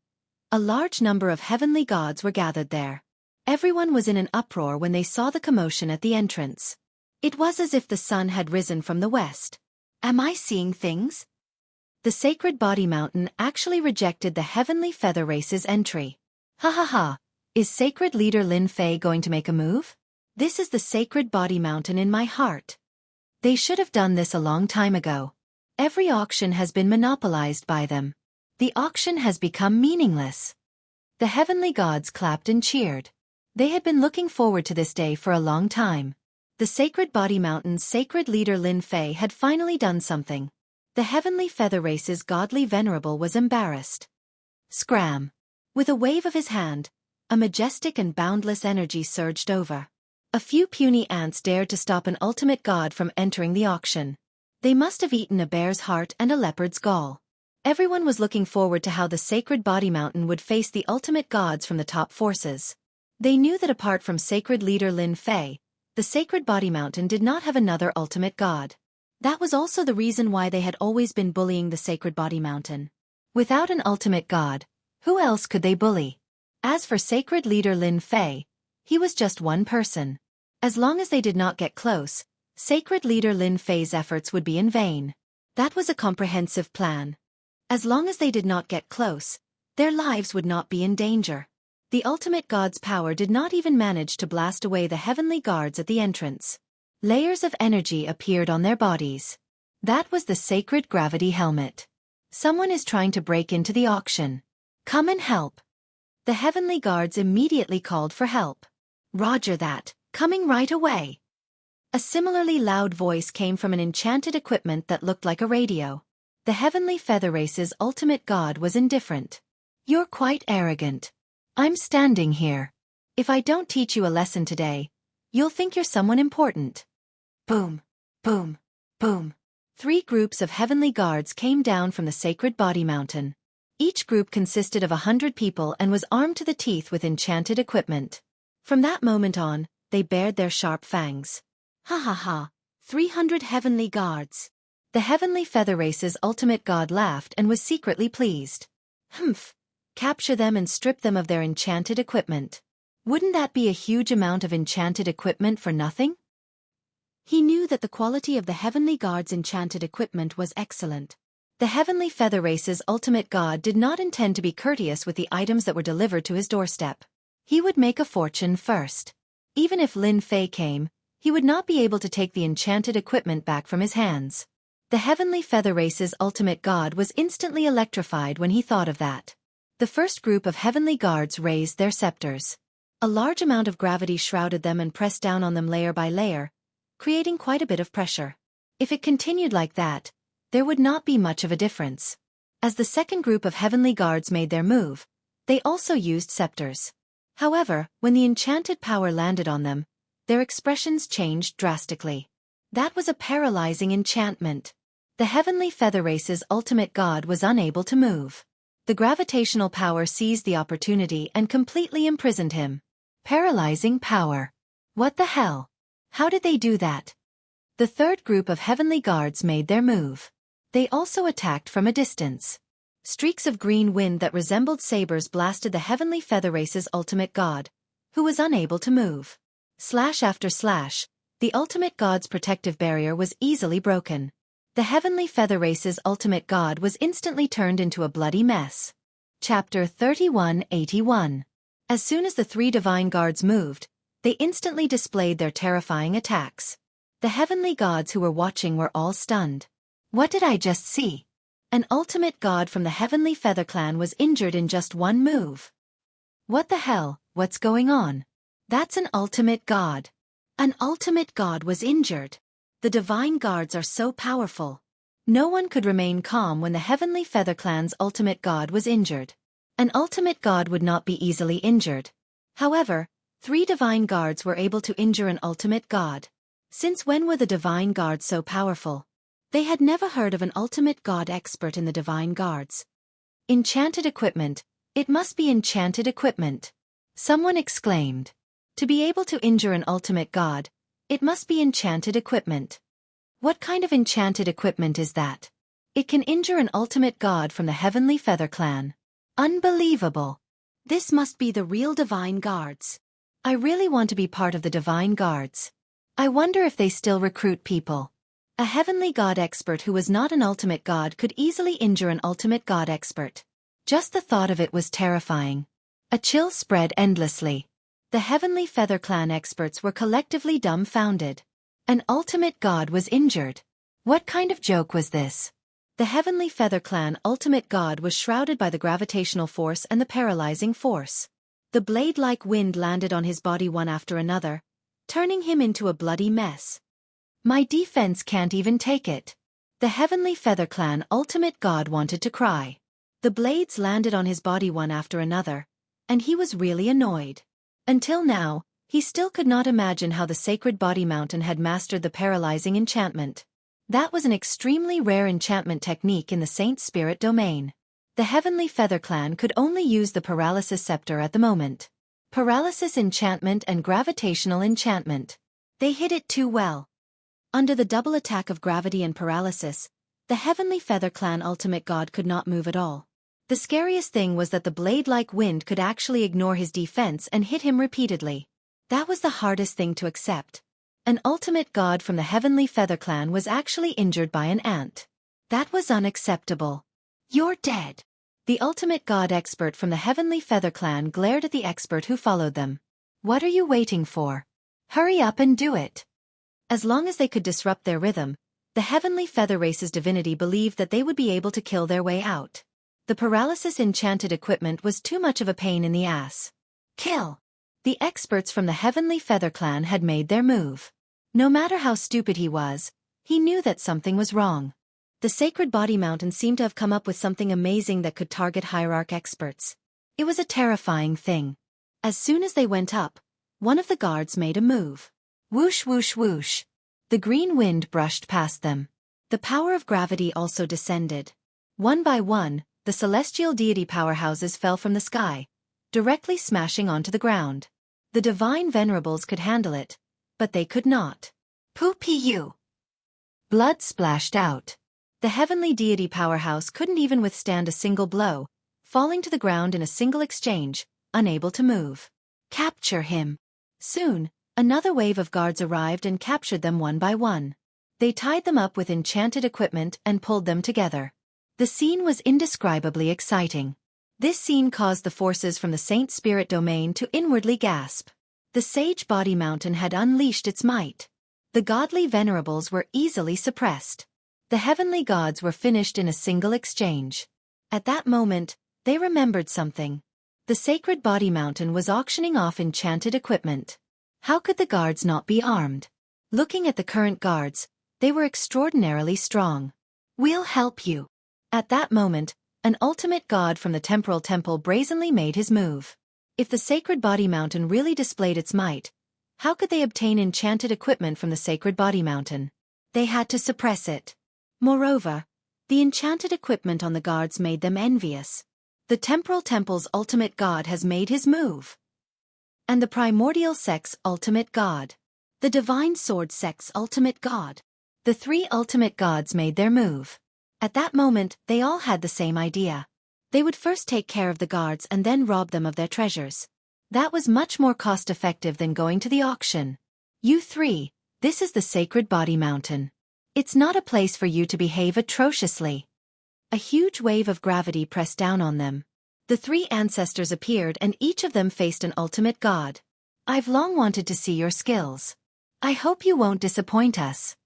a large number of heavenly gods were gathered there. Everyone was in an uproar when they saw the commotion at the entrance. It was as if the sun had risen from the west. Am I seeing things? The Sacred Body Mountain actually rejected the Heavenly Feather Race's entry. Ha ha ha, is Sacred Leader Lin Fei going to make a move? This is the Sacred Body Mountain in my heart. They should have done this a long time ago. Every auction has been monopolized by them. The auction has become meaningless. The heavenly gods clapped and cheered. They had been looking forward to this day for a long time. The Sacred Body Mountain's sacred leader Lin Fei had finally done something. The Heavenly Feather Race's godly venerable was embarrassed. Scram! With a wave of his hand, a majestic and boundless energy surged over. A few puny ants dared to stop an ultimate god from entering the auction. They must have eaten a bear's heart and a leopard's gall. Everyone was looking forward to how the Sacred Body Mountain would face the ultimate gods from the top forces. They knew that apart from sacred leader Lin Fei, the Sacred Body Mountain did not have another ultimate god. That was also the reason why they had always been bullying the Sacred Body Mountain. Without an ultimate god, who else could they bully? As for sacred leader Lin Fei, he was just one person. As long as they did not get close, sacred leader Lin Fei's efforts would be in vain. That was a comprehensive plan. As long as they did not get close, their lives would not be in danger. The ultimate god's power did not even manage to blast away the heavenly guards at the entrance. Layers of energy appeared on their bodies. That was the sacred gravity helmet. Someone is trying to break into the auction. Come and help. The heavenly guards immediately called for help. Roger that, coming right away. A similarly loud voice came from an enchanted equipment that looked like a radio. The heavenly feather race's ultimate god was indifferent. You're quite arrogant. I'm standing here. If I don't teach you a lesson today, you'll think you're someone important. Boom, boom, boom. 3 groups of heavenly guards came down from the sacred body mountain. Each group consisted of 100 people and was armed to the teeth with enchanted equipment. From that moment on, they bared their sharp fangs. Ha ha ha, 300 heavenly guards. The heavenly feather race's ultimate god laughed and was secretly pleased. Humph. Capture them and strip them of their enchanted equipment. Wouldn't that be a huge amount of enchanted equipment for nothing? He knew that the quality of the heavenly guard's enchanted equipment was excellent. The heavenly feather race's ultimate god did not intend to be courteous with the items that were delivered to his doorstep. He would make a fortune first. Even if Lin Fei came, he would not be able to take the enchanted equipment back from his hands. The heavenly feather race's ultimate god was instantly electrified when he thought of that. The first group of heavenly guards raised their scepters. A large amount of gravity shrouded them and pressed down on them layer by layer, creating quite a bit of pressure. If it continued like that, there would not be much of a difference. As the second group of heavenly guards made their move, they also used scepters. However, when the enchanted power landed on them, their expressions changed drastically. That was a paralyzing enchantment. The heavenly feather race's ultimate god was unable to move. The gravitational power seized the opportunity and completely imprisoned him. Paralyzing power. What the hell? How did they do that? The third group of heavenly guards made their move. They also attacked from a distance. Streaks of green wind that resembled sabers blasted the heavenly feather race's ultimate god, who was unable to move. Slash after slash, the ultimate god's protective barrier was easily broken. The heavenly feather race's ultimate god was instantly turned into a bloody mess. Chapter 3181. As soon as the 3 divine guards moved, they instantly displayed their terrifying attacks. The heavenly gods who were watching were all stunned. What did I just see? An ultimate god from the heavenly feather clan was injured in just one move. What the hell, what's going on? That's an ultimate god. An ultimate god was injured. The divine guards are so powerful. No one could remain calm when the heavenly feather clan's ultimate god was injured. An ultimate god would not be easily injured. However, 3 divine guards were able to injure an ultimate god. Since when were the divine guards so powerful? They had never heard of an ultimate god expert in the divine guards. Enchanted equipment. It must be enchanted equipment. Someone exclaimed. To be able to injure an ultimate god, it must be enchanted equipment. What kind of enchanted equipment is that? It can injure an ultimate god from the heavenly feather clan. Unbelievable. This must be the real divine guards. I really want to be part of the divine guards. I wonder if they still recruit people. A heavenly god expert who was not an ultimate god could easily injure an ultimate god expert. Just the thought of it was terrifying. A chill spread endlessly. The heavenly feather clan experts were collectively dumbfounded. An ultimate god was injured. What kind of joke was this? The heavenly feather clan ultimate god was shrouded by the gravitational force and the paralyzing force. The blade-like wind landed on his body one after another, turning him into a bloody mess. My defense can't even take it. The heavenly feather clan ultimate god wanted to cry. The blades landed on his body one after another, and he was really annoyed. Until now, he still could not imagine how the sacred body mountain had mastered the paralyzing enchantment. That was an extremely rare enchantment technique in the Saint Spirit domain. The heavenly feather clan could only use the paralysis scepter at the moment. Paralysis enchantment and gravitational enchantment. They hit it too well. Under the double attack of gravity and paralysis, the heavenly feather clan ultimate god could not move at all. The scariest thing was that the blade-like wind could actually ignore his defense and hit him repeatedly. That was the hardest thing to accept. An ultimate god from the heavenly feather clan was actually injured by an ant. That was unacceptable. You're dead. The ultimate god expert from the Heavenly Feather Clan glared at the expert who followed them. What are you waiting for? Hurry up and do it. As long as they could disrupt their rhythm, the Heavenly Feather Race's divinity believed that they would be able to kill their way out. The paralysis enchanted equipment was too much of a pain in the ass. Kill! The experts from the Heavenly Feather Clan had made their move. No matter how stupid he was, he knew that something was wrong. The Sacred Body Mountain seemed to have come up with something amazing that could target Hierarch experts. It was a terrifying thing. As soon as they went up, one of the guards made a move. Whoosh whoosh whoosh. The green wind brushed past them. The power of gravity also descended. One by one, the celestial deity powerhouses fell from the sky, directly smashing onto the ground. The divine venerables could handle it, but they could not. Poo-pee-you! Blood splashed out. The heavenly deity powerhouse couldn't even withstand a single blow, falling to the ground in a single exchange, unable to move. Capture him. Soon, another wave of guards arrived and captured them one by one. They tied them up with enchanted equipment and pulled them together. The scene was indescribably exciting. This scene caused the forces from the Saint Spirit domain to inwardly gasp. The Sage Body Mountain had unleashed its might. The godly venerables were easily suppressed. The heavenly gods were finished in a single exchange. At that moment, they remembered something. The Sacred Body Mountain was auctioning off enchanted equipment. How could the guards not be armed? Looking at the current guards, they were extraordinarily strong. We'll help you. At that moment, an ultimate god from the Temporal Temple brazenly made his move. If the Sacred Body Mountain really displayed its might, how could they obtain enchanted equipment from the Sacred Body Mountain? They had to suppress it. Moreover, the enchanted equipment on the guards made them envious. The Temporal Temple's ultimate god has made his move. And the Primordial Sect's ultimate god. The Divine Sword Sect's ultimate god. The three ultimate gods made their move. At that moment, they all had the same idea. They would first take care of the guards and then rob them of their treasures. That was much more cost-effective than going to the auction. You three, this is the Sacred Body Mountain. It's not a place for you to behave atrociously. A huge wave of gravity pressed down on them. The three ancestors appeared and each of them faced an ultimate god. I've long wanted to see your skills. I hope you won't disappoint us.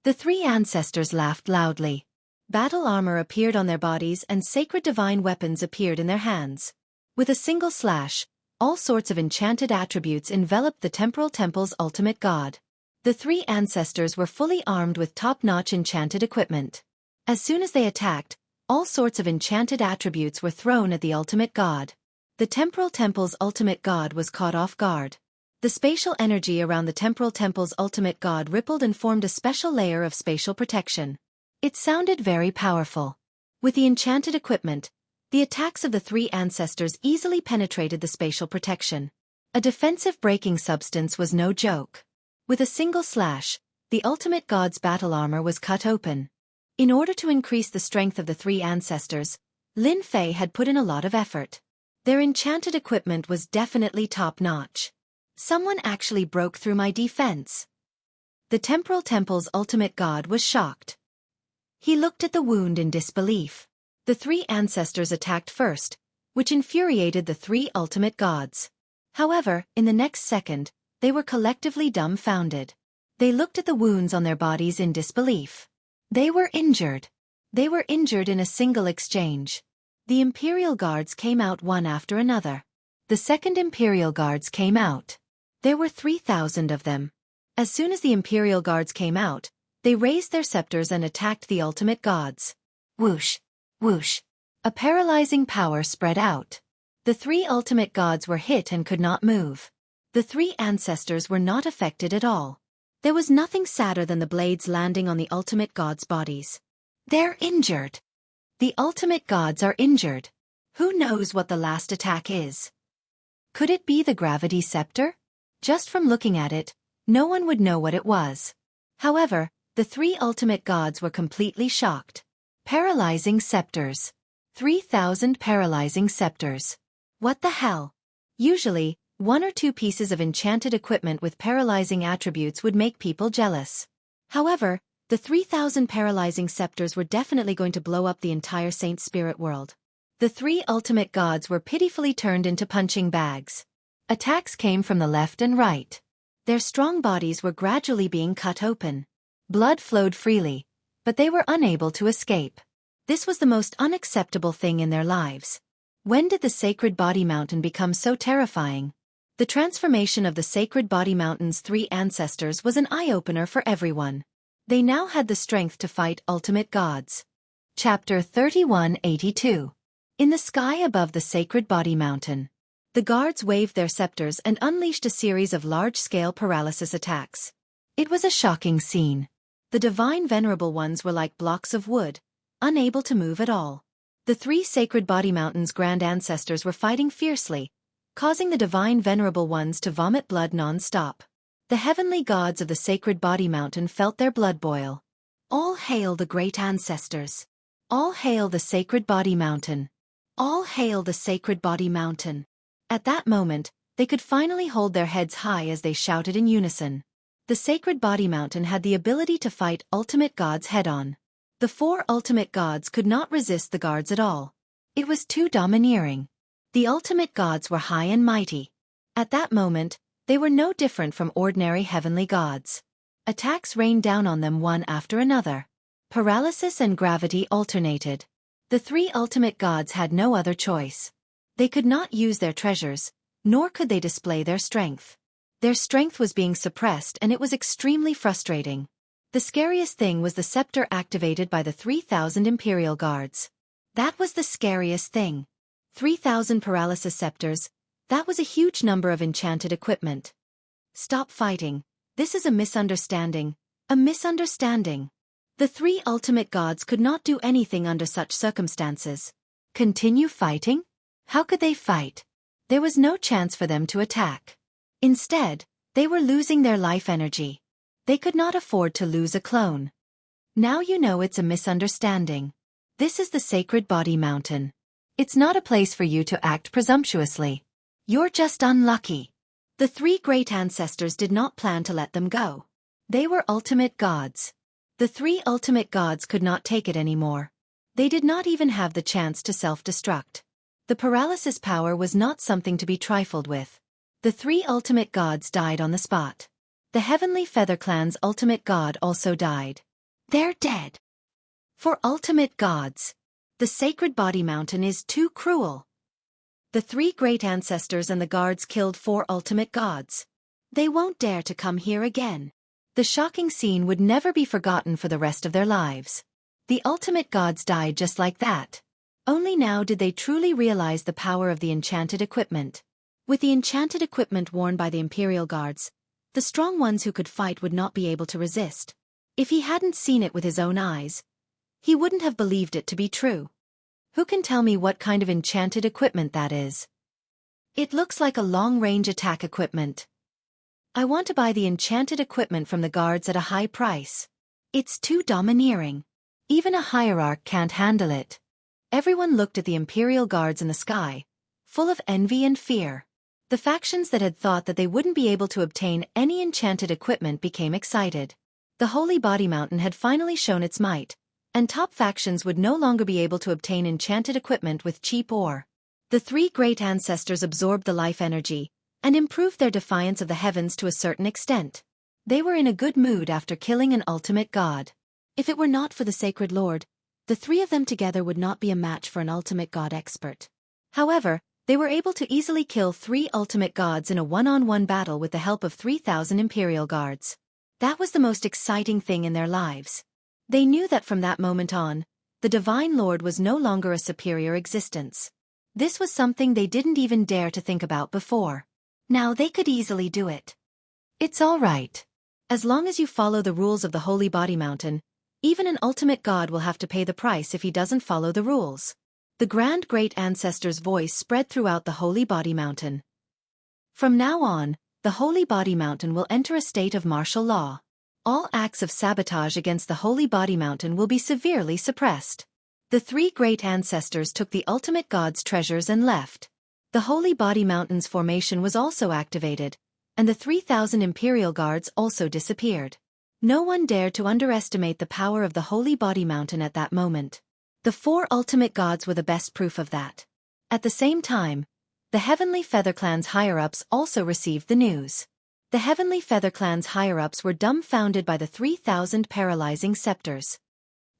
The three ancestors laughed loudly. Battle armor appeared on their bodies and sacred divine weapons appeared in their hands. With a single slash, all sorts of enchanted attributes enveloped the Temporal Temple's ultimate god. The three ancestors were fully armed with top-notch enchanted equipment. As soon as they attacked, all sorts of enchanted attributes were thrown at the ultimate god. The Temporal Temple's ultimate god was caught off guard. The spatial energy around the Temporal Temple's ultimate god rippled and formed a special layer of spatial protection. It sounded very powerful. With the enchanted equipment, the attacks of the three ancestors easily penetrated the spatial protection. A defensive breaking substance was no joke. With a single slash, the ultimate god's battle armor was cut open. In order to increase the strength of the three ancestors, Lin Fei had put in a lot of effort. Their enchanted equipment was definitely top-notch. Someone actually broke through my defense. The Temporal Temple's ultimate god was shocked. He looked at the wound in disbelief. The three ancestors attacked first, which infuriated the three ultimate gods. However, in the next second, they were collectively dumbfounded. They looked at the wounds on their bodies in disbelief. They were injured. They were injured in a single exchange. The Imperial Guards came out one after another. The second Imperial Guards came out. There were 3,000 of them. As soon as the Imperial Guards came out, they raised their scepters and attacked the ultimate gods. Whoosh, whoosh. A paralyzing power spread out. The three ultimate gods were hit and could not move. The three ancestors were not affected at all. There was nothing sadder than the blades landing on the ultimate gods' bodies. They're injured. The ultimate gods are injured. Who knows what the last attack is? Could it be the gravity scepter? Just from looking at it, no one would know what it was. However, the three ultimate gods were completely shocked. Paralyzing scepters. 3,000 paralyzing scepters. What the hell? Usually, one or two pieces of enchanted equipment with paralyzing attributes would make people jealous. However, The 3,000 paralyzing scepters were definitely going to blow up the entire Saint Spirit world. The three ultimate gods were pitifully turned into punching bags. Attacks came from the left and right. Their strong bodies were gradually being cut open. Blood flowed freely, but they were unable to escape. This was the most unacceptable thing in their lives. When did the Sacred Body Mountain become so terrifying? The transformation of the Sacred Body Mountain's three ancestors was an eye-opener for everyone. They now had the strength to fight ultimate gods. Chapter 3182. In the sky above the Sacred Body Mountain, the guards waved their scepters and unleashed a series of large-scale paralysis attacks. It was a shocking scene. The divine venerable ones were like blocks of wood, unable to move at all. The three Sacred Body Mountain's grand ancestors were fighting fiercely, causing the divine venerable ones to vomit blood non-stop. The heavenly gods of the Sacred Body Mountain felt their blood boil. All hail the great ancestors! All hail the Sacred Body Mountain! All hail the Sacred Body Mountain! At that moment, they could finally hold their heads high as they shouted in unison. The Sacred Body Mountain had the ability to fight ultimate gods head-on. The four ultimate gods could not resist the guards at all. It was too domineering. The ultimate gods were high and mighty. At that moment, they were no different from ordinary heavenly gods. Attacks rained down on them one after another. Paralysis and gravity alternated. The three ultimate gods had no other choice. They could not use their treasures, nor could they display their strength. Their strength was being suppressed and it was extremely frustrating. The scariest thing was the scepter activated by the 3,000 Imperial Guards. That was the scariest thing. 3,000 paralysis scepters, that was a huge number of enchanted equipment. Stop fighting. This is a misunderstanding. A misunderstanding. The three ultimate gods could not do anything under such circumstances. Continue fighting? How could they fight? There was no chance for them to attack. Instead, they were losing their life energy. They could not afford to lose a clone. Now you know it's a misunderstanding. This is the Sacred Body Mountain. It's not a place for you to act presumptuously. You're just unlucky. The three great ancestors did not plan to let them go. They were ultimate gods. The three ultimate gods could not take it anymore. They did not even have the chance to self-destruct. The paralysis power was not something to be trifled with. The three ultimate gods died on the spot. The Heavenly Feather Clan's ultimate god also died. They're dead. For ultimate gods, the Sacred Body Mountain is too cruel. The three great ancestors and the guards killed four ultimate gods. They won't dare to come here again. The shocking scene would never be forgotten for the rest of their lives. The ultimate gods died just like that. Only now did they truly realize the power of the enchanted equipment. With the enchanted equipment worn by the Imperial Guards, the strong ones who could fight would not be able to resist. If he hadn't seen it with his own eyes, he wouldn't have believed it to be true. Who can tell me what kind of enchanted equipment that is? It looks like a long-range attack equipment. I want to buy the enchanted equipment from the guards at a high price. It's too domineering. Even a hierarch can't handle it. Everyone looked at the Imperial Guards in the sky, full of envy and fear. The factions that had thought that they wouldn't be able to obtain any enchanted equipment became excited. The Holy Body Mountain had finally shown its might, and top factions would no longer be able to obtain enchanted equipment with cheap ore. The three great ancestors absorbed the life energy, and improved their defiance of the heavens to a certain extent. They were in a good mood after killing an ultimate god. If it were not for the Sacred Lord, the three of them together would not be a match for an ultimate god expert. However, they were able to easily kill three ultimate gods in a one-on-one battle with the help of 3,000 Imperial Guards. That was the most exciting thing in their lives. They knew that from that moment on, the Divine Lord was no longer a superior existence. This was something they didn't even dare to think about before. Now they could easily do it. It's all right. As long as you follow the rules of the Holy Body Mountain, even an ultimate god will have to pay the price if he doesn't follow the rules. The Grand Great Ancestor's voice spread throughout the Holy Body Mountain. From now on, the Holy Body Mountain will enter a state of martial law. All acts of sabotage against the Holy Body Mountain will be severely suppressed. The three great ancestors took the ultimate god's treasures and left. The Holy Body Mountain's formation was also activated, and the 3,000 Imperial Guards also disappeared. No one dared to underestimate the power of the Holy Body Mountain at that moment. The 4 ultimate gods were the best proof of that. At the same time, the Heavenly Feather Clan's higher-ups also received the news. The Heavenly Feather Clan's higher-ups were dumbfounded by the 3,000 paralyzing scepters.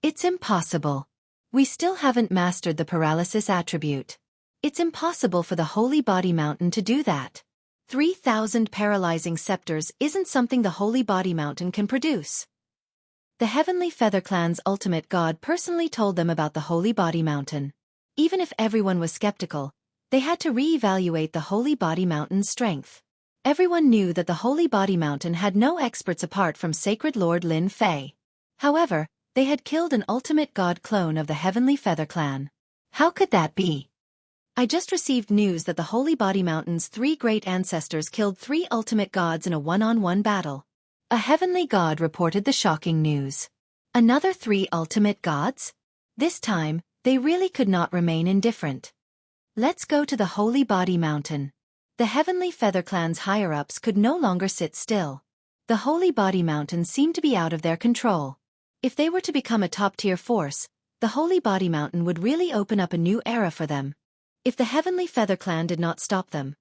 It's impossible. We still haven't mastered the paralysis attribute. It's impossible for the Holy Body Mountain to do that. 3,000 paralyzing scepters isn't something the Holy Body Mountain can produce. The Heavenly Feather Clan's ultimate god personally told them about the Holy Body Mountain. Even if everyone was skeptical, they had to re-evaluate the Holy Body Mountain's strength. Everyone knew that the Holy Body Mountain had no experts apart from Sacred Lord Lin Fei. However, they had killed an ultimate god clone of the Heavenly Feather Clan. How could that be? I just received news that the Holy Body Mountain's 3 great ancestors killed 3 ultimate gods in a one-on-one battle. A heavenly god reported the shocking news. Another 3 ultimate gods? This time, they really could not remain indifferent. Let's go to the Holy Body Mountain. The Heavenly Feather Clan's higher-ups could no longer sit still. The Holy Body Mountain seemed to be out of their control. If they were to become a top-tier force, the Holy Body Mountain would really open up a new era for them. If the Heavenly Feather Clan did not stop them,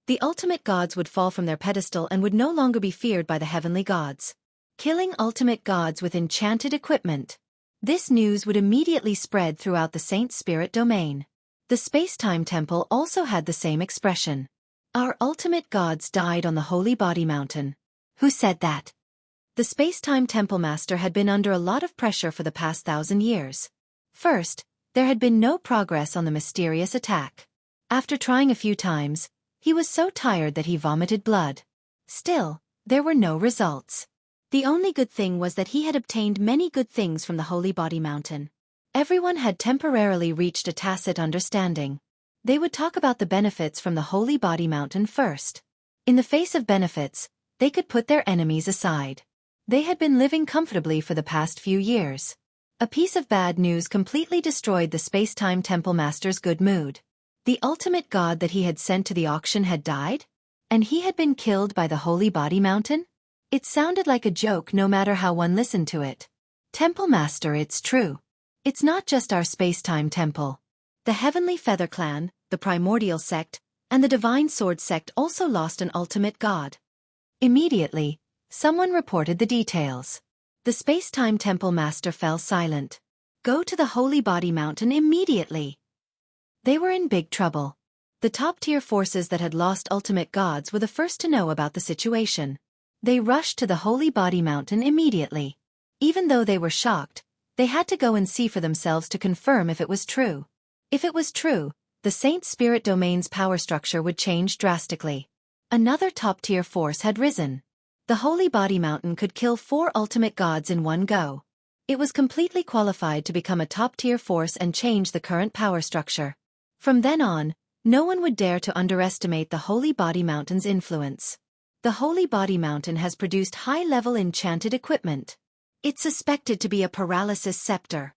the ultimate gods would fall from their pedestal and would no longer be feared by the heavenly gods. Killing ultimate gods with enchanted equipment. This news would immediately spread throughout the Saint Spirit domain. The Space-Time Temple also had the same expression. Our ultimate gods died on the Holy Body Mountain. Who said that? The Space-Time Temple Master had been under a lot of pressure for the past 1,000 years. First, there had been no progress on the mysterious attack. After trying a few times, he was so tired that he vomited blood. Still, there were no results. The only good thing was that he had obtained many good things from the Holy Body Mountain. Everyone had temporarily reached a tacit understanding. They would talk about the benefits from the Holy Body Mountain first. In the face of benefits, they could put their enemies aside. They had been living comfortably for the past few years. A piece of bad news completely destroyed the Space-Time Temple Master's good mood. The ultimate god that he had sent to the auction had died? And he had been killed by the Holy Body Mountain? It sounded like a joke no matter how one listened to it. Temple Master, it's true. It's not just our Space-Time Temple. The Heavenly Feather Clan, the Primordial Sect, and the Divine Sword Sect also lost an ultimate god. Immediately, someone reported the details. The Space-Time Temple Master fell silent. Go to the Holy Body Mountain immediately. They were in big trouble. The top-tier forces that had lost ultimate gods were the first to know about the situation. They rushed to the Holy Body Mountain immediately. Even though they were shocked, they had to go and see for themselves to confirm if it was true. If it was true, the Saint Spirit Domain's power structure would change drastically. Another top-tier force had risen. The Holy Body Mountain could kill 4 ultimate gods in one go. It was completely qualified to become a top-tier force and change the current power structure. From then on, no one would dare to underestimate the Holy Body Mountain's influence. The Holy Body Mountain has produced high-level enchanted equipment. It's suspected to be a paralysis scepter.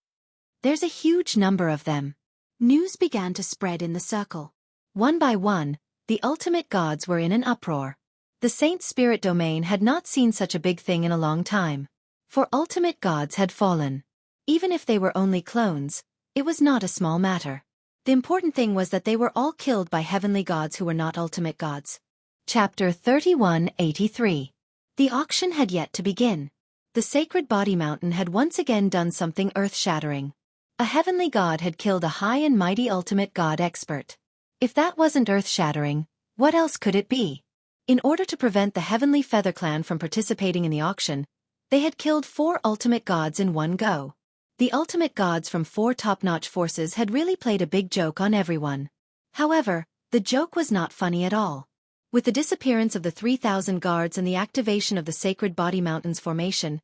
There's a huge number of them. News began to spread in the circle. One by one, the ultimate gods were in an uproar. The Saint Spirit Domain had not seen such a big thing in a long time. For ultimate gods had fallen. Even if they were only clones, it was not a small matter. The important thing was that they were all killed by heavenly gods who were not ultimate gods. Chapter 3183. The auction had yet to begin. The Sacred Body Mountain had once again done something earth-shattering. A heavenly god had killed a high and mighty ultimate god expert. If that wasn't earth-shattering, what else could it be? In order to prevent the Heavenly Feather Clan from participating in the auction, they had killed 4 ultimate gods in one go. The ultimate gods from 4 top-notch forces had really played a big joke on everyone. However, the joke was not funny at all. With the disappearance of the 3,000 guards and the activation of the Sacred Body Mountain's formation,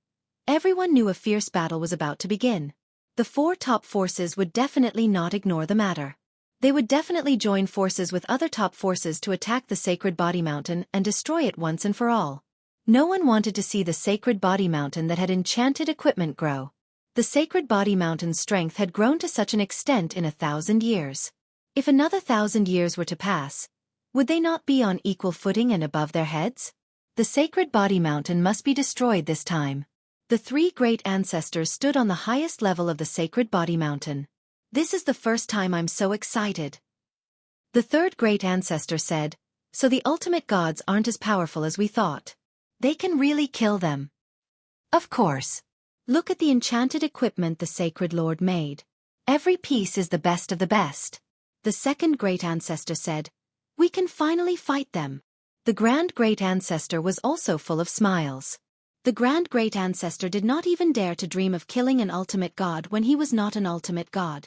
everyone knew a fierce battle was about to begin. The 4 top forces would definitely not ignore the matter. They would definitely join forces with other top forces to attack the Sacred Body Mountain and destroy it once and for all. No one wanted to see the Sacred Body Mountain that had enchanted equipment grow. The Sacred Body Mountain's strength had grown to such an extent in 1,000 years. If another 1,000 years were to pass, would they not be on equal footing and above their heads? The sacred body mountain must be destroyed this time. The three great ancestors stood on the highest level of the sacred body mountain. This is the first time I'm so excited. The third great ancestor said, so the ultimate gods aren't as powerful as we thought. They can really kill them. Of course. Look at the enchanted equipment the sacred lord made. Every piece is the best of the best. The second great ancestor said, we can finally fight them. The grand great ancestor was also full of smiles. The grand great ancestor did not even dare to dream of killing an ultimate god when he was not an ultimate god.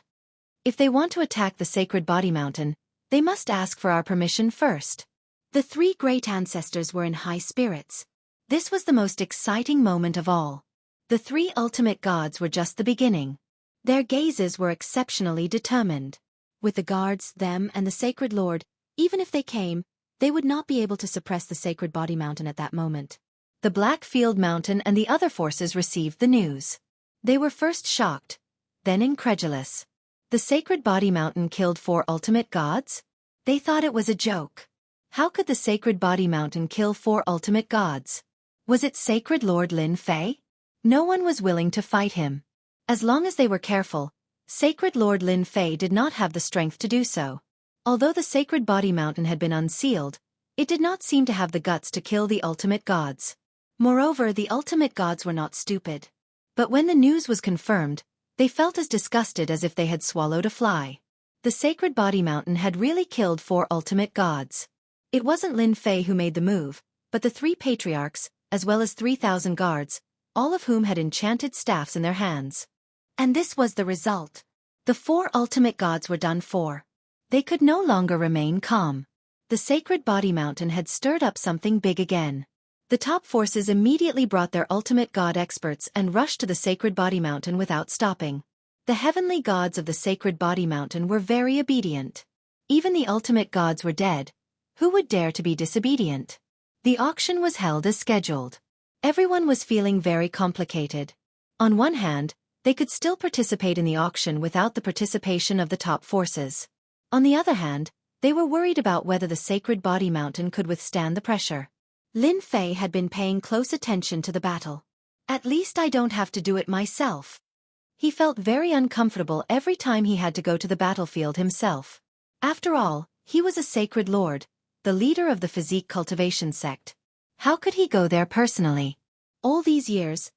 If they want to attack the sacred body mountain, they must ask for our permission first. The three great ancestors were in high spirits. This was the most exciting moment of all. The three ultimate gods were just the beginning. Their gazes were exceptionally determined. With the guards, them, and the sacred lord, even if they came, they would not be able to suppress the sacred body mountain at that moment. The Black Field Mountain and the other forces received the news. They were first shocked, then incredulous. The sacred body mountain killed 4 ultimate gods? They thought it was a joke. How could the sacred body mountain kill 4 ultimate gods? Was it sacred Lord Lin Fei? No one was willing to fight him. As long as they were careful, sacred Lord Lin Fei did not have the strength to do so. Although the sacred body mountain had been unsealed, it did not seem to have the guts to kill the ultimate gods. Moreover, the ultimate gods were not stupid. But when the news was confirmed, they felt as disgusted as if they had swallowed a fly. The sacred body mountain had really killed 4 ultimate gods. It wasn't Lin Fei who made the move, but the 3 patriarchs, as well as 3,000 guards, all of whom had enchanted staffs in their hands. And this was the result. The 4 ultimate gods were done for. They could no longer remain calm. The sacred body mountain had stirred up something big again. The top forces immediately brought their ultimate god experts and rushed to the sacred body mountain without stopping. The heavenly gods of the sacred body mountain were very obedient. Even the ultimate gods were dead. Who would dare to be disobedient? The auction was held as scheduled. Everyone was feeling very complicated. On one hand, they could still participate in the auction without the participation of the top forces. On the other hand, they were worried about whether the sacred body mountain could withstand the pressure. Lin Fei had been paying close attention to the battle. At least I don't have to do it myself. He felt very uncomfortable every time he had to go to the battlefield himself. After all, he was a sacred lord, the leader of the physique cultivation sect. How could he go there personally? All these years,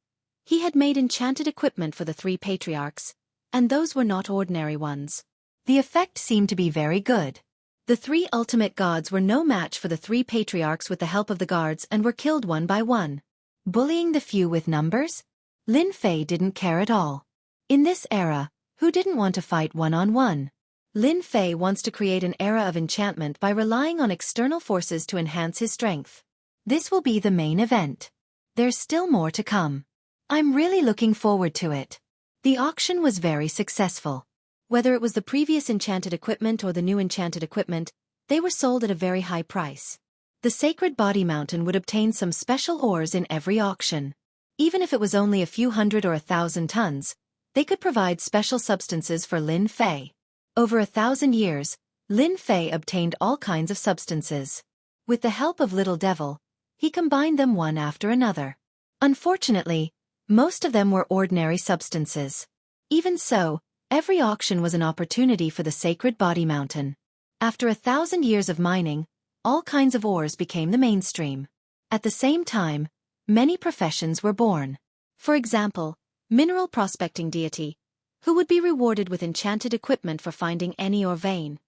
he had made enchanted equipment for the 3 patriarchs, and those were not ordinary ones. The effect seemed to be very good. The 3 ultimate gods were no match for the 3 patriarchs with the help of the guards and were killed one by one. Bullying the few with numbers? Lin Fei didn't care at all. In this era, who didn't want to fight one-on-one? Lin Fei wants to create an era of enchantment by relying on external forces to enhance his strength. This will be the main event. There's still more to come. I'm really looking forward to it. The auction was very successful. Whether it was the previous enchanted equipment or the new enchanted equipment, they were sold at a very high price. The sacred body mountain would obtain some special ores in every auction. Even if it was only a few hundred or 1,000 tons, they could provide special substances for Lin Fei. Over 1,000 years, Lin Fei obtained all kinds of substances. With the help of Little Devil, he combined them one after another. Unfortunately, most of them were ordinary substances. Even so, every auction was an opportunity for the sacred body mountain. After 1,000 years of mining, all kinds of ores became the mainstream. At the same time, many professions were born. For example, mineral prospecting deity, who would be rewarded with enchanted equipment for finding any ore vein.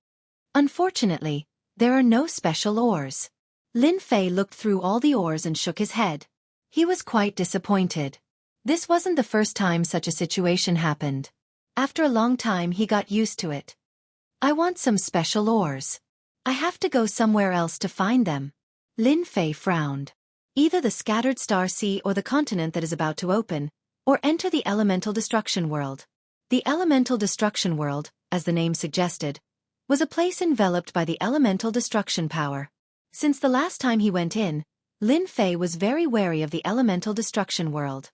Unfortunately, there are no special ores. Lin Fei looked through all the ores and shook his head. He was quite disappointed. This wasn't the first time such a situation happened. After a long time he got used to it. I want some special ores. I have to go somewhere else to find them. Lin Fei frowned. Either the scattered star sea or the continent that is about to open, or enter the elemental destruction world. The elemental destruction world, as the name suggested, was a place enveloped by the elemental destruction power. Since the last time he went in, Lin Fei was very wary of the elemental destruction world.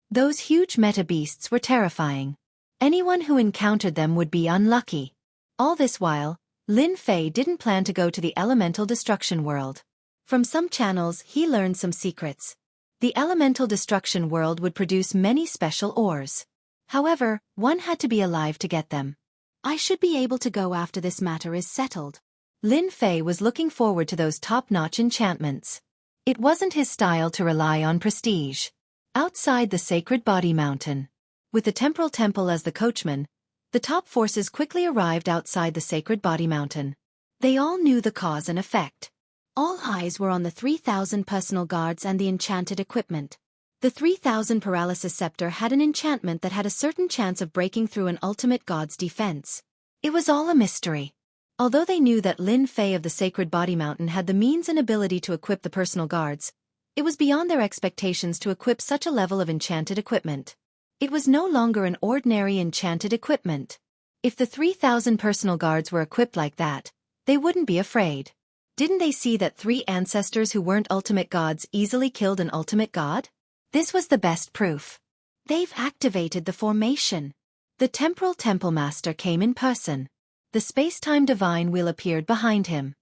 Those huge meta-beasts were terrifying. Anyone who encountered them would be unlucky. All this while, Lin Fei didn't plan to go to the elemental destruction world. From some channels he learned some secrets. The elemental destruction world would produce many special ores. However, one had to be alive to get them. I should be able to go after this matter is settled. Lin Fei was looking forward to those top-notch enchantments. It wasn't his style to rely on prestige. Outside the Sacred Body Mountain, with the Temporal Temple as the coachman, the top forces quickly arrived outside the Sacred Body Mountain. They all knew the cause and effect. All eyes were on the 3,000 personal guards and the enchanted equipment. The 3,000 Paralysis Scepter had an enchantment that had a certain chance of breaking through an ultimate god's defense. It was all a mystery. Although they knew that Lin Fei of the Sacred Body Mountain had the means and ability to equip the personal guards, it was beyond their expectations to equip such a level of enchanted equipment. It was no longer an ordinary enchanted equipment. If the 3,000 personal guards were equipped like that, they wouldn't be afraid. Didn't they see that 3 ancestors who weren't ultimate gods easily killed an ultimate god? This was the best proof. They've activated the formation. The Temporal Temple Master came in person. The space-time divine wheel appeared behind him.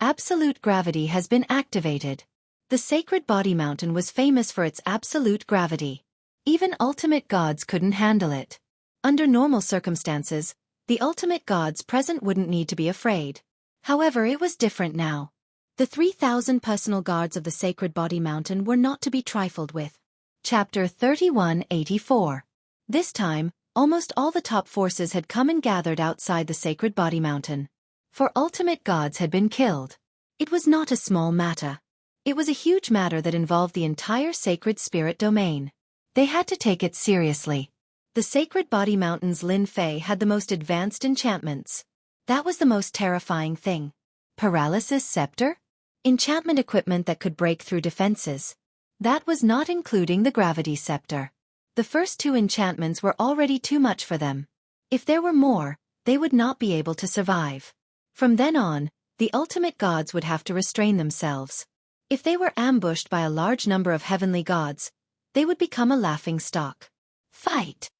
Absolute gravity has been activated. The Sacred Body Mountain was famous for its absolute gravity. Even ultimate gods couldn't handle it. Under normal circumstances, the ultimate gods present wouldn't need to be afraid. However, it was different now. The 3,000 personal guards of the Sacred Body Mountain were not to be trifled with. Chapter 3184. This time, almost all the top forces had come and gathered outside the Sacred Body Mountain. For ultimate gods had been killed. It was not a small matter. It was a huge matter that involved the entire sacred spirit domain. They had to take it seriously. The Sacred Body Mountain's Lin Fei had the most advanced enchantments. That was the most terrifying thing. Paralysis Scepter? Enchantment equipment that could break through defenses. That was not including the Gravity Scepter. The first 2 enchantments were already too much for them. If there were more, they would not be able to survive. From then on, the ultimate gods would have to restrain themselves. If they were ambushed by a large number of heavenly gods, they would become a laughing stock. Fight!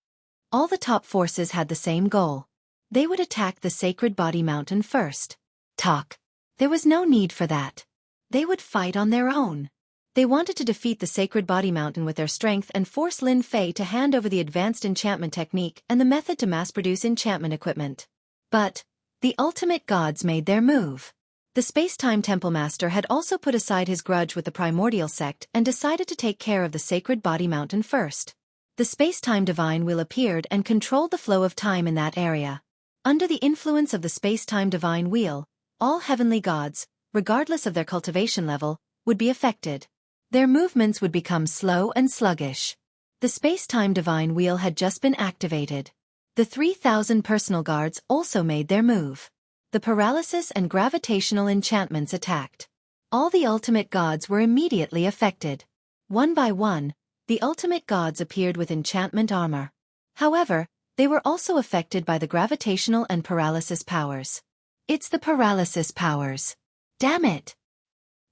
All the top forces had the same goal. They would attack the Sacred Body Mountain first. Talk. There was no need for that. They would fight on their own. They wanted to defeat the Sacred Body Mountain with their strength and force Lin Fei to hand over the advanced enchantment technique and the method to mass-produce enchantment equipment. But the ultimate gods made their move. The Space-Time Temple Master had also put aside his grudge with the Primordial Sect and decided to take care of the Sacred Body Mountain first. The Space-Time Divine Wheel appeared and controlled the flow of time in that area. Under the influence of the Space-Time Divine Wheel, all heavenly gods, regardless of their cultivation level, would be affected. Their movements would become slow and sluggish. The Space-Time Divine Wheel had just been activated. The 3,000 personal guards also made their move. The paralysis and gravitational enchantments attacked. All the ultimate gods were immediately affected. One by one, the ultimate gods appeared with enchantment armor. However, they were also affected by the gravitational and paralysis powers. It's the paralysis powers. Damn it!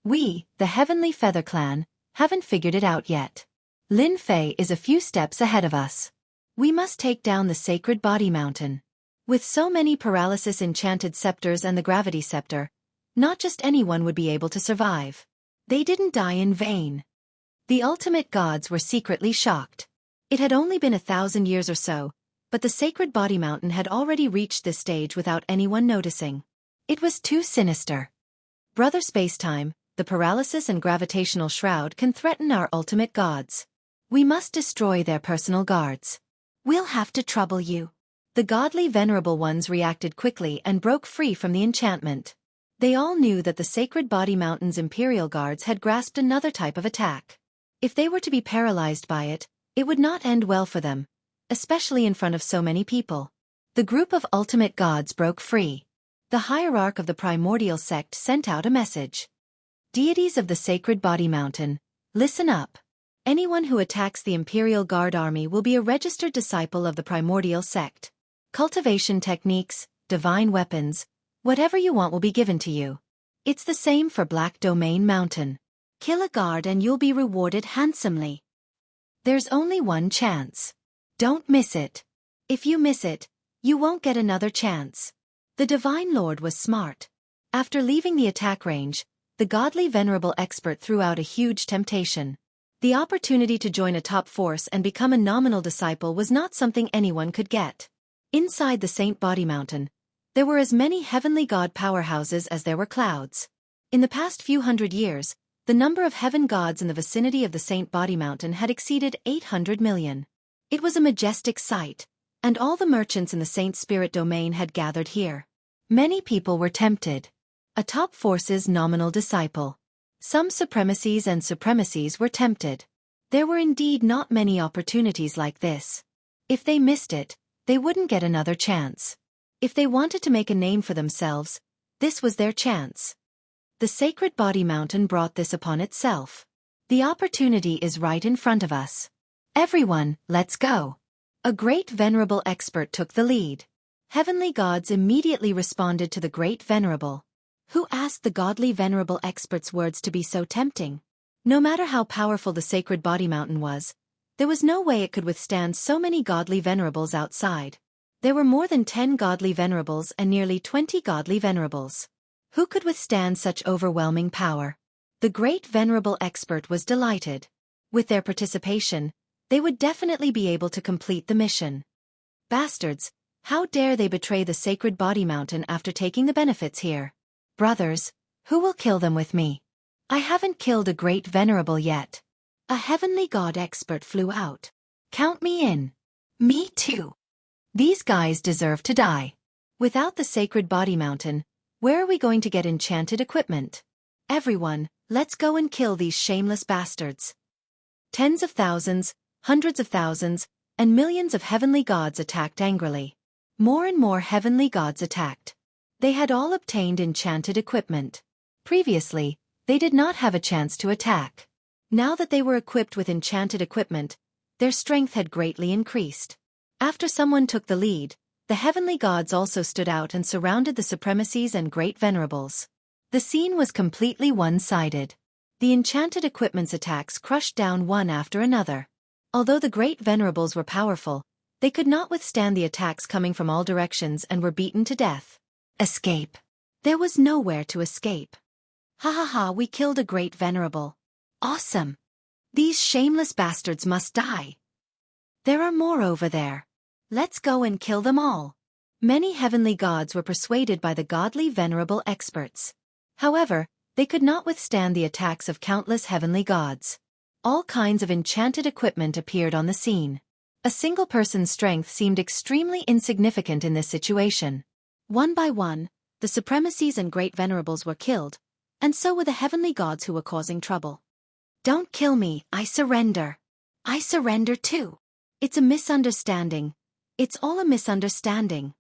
We, the Heavenly Feather Clan, haven't figured it out yet. Lin Fei is a few steps ahead of us. We must take down the Sacred Body Mountain. With so many paralysis enchanted scepters and the Gravity Scepter, not just anyone would be able to survive. They didn't die in vain. The ultimate gods were secretly shocked. It had only been 1,000 years or so, but the Sacred Body Mountain had already reached this stage without anyone noticing. It was too sinister. Brother Spacetime, the paralysis and gravitational shroud can threaten our ultimate gods. We must destroy their personal guards. We'll have to trouble you. The godly venerable ones reacted quickly and broke free from the enchantment. They all knew that the Sacred Body Mountain's Imperial Guards had grasped another type of attack. If they were to be paralyzed by it, it would not end well for them, especially in front of so many people. The group of ultimate gods broke free. The hierarch of the Primordial Sect sent out a message. Deities of the Sacred Body Mountain, listen up. Anyone who attacks the Imperial Guard army will be a registered disciple of the Primordial Sect. Cultivation techniques, divine weapons, whatever you want will be given to you. It's the same for Black Domain Mountain. Kill a guard and you'll be rewarded handsomely. There's only one chance. Don't miss it. If you miss it, you won't get another chance. The Divine Lord was smart. After leaving the attack range, the godly venerable expert threw out a huge temptation. The opportunity to join a top force and become a nominal disciple was not something anyone could get. Inside the Saint Body Mountain, there were as many heavenly god powerhouses as there were clouds. In the past few hundred years, the number of heaven gods in the vicinity of the Saint Body Mountain had exceeded 800 million. It was a majestic sight, and all the merchants in the Saint Spirit domain had gathered here. Many people were tempted. A top force's nominal disciple. Some supremacies were tempted. There were indeed not many opportunities like this. If they missed it, they wouldn't get another chance. If they wanted to make a name for themselves, this was their chance. The Sacred Body Mountain brought this upon itself. The opportunity is right in front of us. Everyone, let's go. A great venerable expert took the lead. Heavenly gods immediately responded to the great venerable. Who asked the godly venerable expert's words to be so tempting? No matter how powerful the Sacred Body Mountain was, there was no way it could withstand so many godly venerables outside. There were more than 10 godly venerables and nearly 20 godly venerables. Who could withstand such overwhelming power? The great venerable expert was delighted. With their participation, they would definitely be able to complete the mission. Bastards, how dare they betray the Sacred Body Mountain after taking the benefits here? Brothers, who will kill them with me? I haven't killed a great venerable yet. A heavenly god expert flew out. Count me in. Me too. These guys deserve to die. Without the Sacred Body Mountain, where are we going to get enchanted equipment? Everyone, let's go and kill these shameless bastards. Tens of thousands, hundreds of thousands, and millions of heavenly gods attacked angrily. More and more heavenly gods attacked. They had all obtained enchanted equipment. Previously, they did not have a chance to attack. Now that they were equipped with enchanted equipment, their strength had greatly increased. After someone took the lead, the heavenly gods also stood out and surrounded the supremacies and great venerables. The scene was completely one-sided. The enchanted equipment's attacks crushed down one after another. Although the great venerables were powerful, they could not withstand the attacks coming from all directions and were beaten to death. Escape. There was nowhere to escape. Ha ha ha, we killed a great venerable. Awesome. These shameless bastards must die. There are more over there. Let's go and kill them all. Many heavenly gods were persuaded by the godly venerable experts. However, they could not withstand the attacks of countless heavenly gods. All kinds of enchanted equipment appeared on the scene. A single person's strength seemed extremely insignificant in this situation. One by one, the supremacies and great venerables were killed, and so were the heavenly gods who were causing trouble. Don't kill me, I surrender. I surrender too. It's a misunderstanding. It's all a misunderstanding.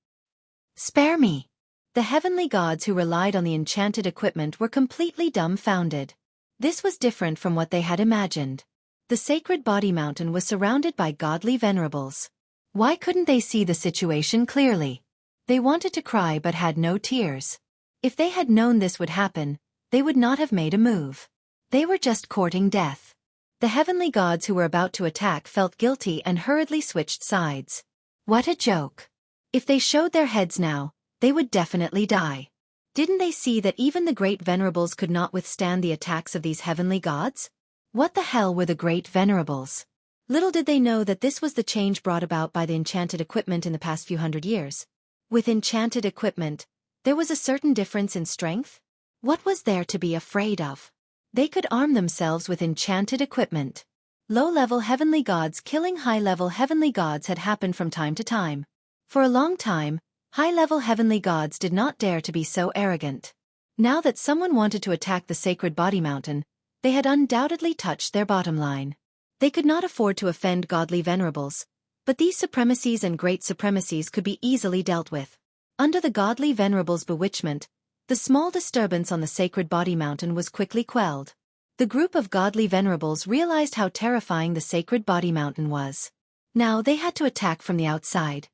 Spare me. The heavenly gods who relied on the enchanted equipment were completely dumbfounded. This was different from what they had imagined. The Sacred Body Mountain was surrounded by godly venerables. Why couldn't they see the situation clearly? They wanted to cry but had no tears. If they had known this would happen, they would not have made a move. They were just courting death. The heavenly gods who were about to attack felt guilty and hurriedly switched sides. What a joke. If they showed their heads now, they would definitely die. Didn't they see that even the great venerables could not withstand the attacks of these heavenly gods? What the hell were the great venerables? Little did they know that this was the change brought about by the enchanted equipment in the past few hundred years. With enchanted equipment, there was a certain difference in strength. What was there to be afraid of? They could arm themselves with enchanted equipment. Low-level heavenly gods killing high-level heavenly gods had happened from time to time. For a long time, high-level heavenly gods did not dare to be so arrogant. Now that someone wanted to attack the Sacred Body Mountain, they had undoubtedly touched their bottom line. They could not afford to offend godly venerables, but these supremacies and great supremacies could be easily dealt with. Under the godly venerables' bewitchment, the small disturbance on the Sacred Body Mountain was quickly quelled. The group of godly venerables realized how terrifying the Sacred Body Mountain was. Now they had to attack from the outside.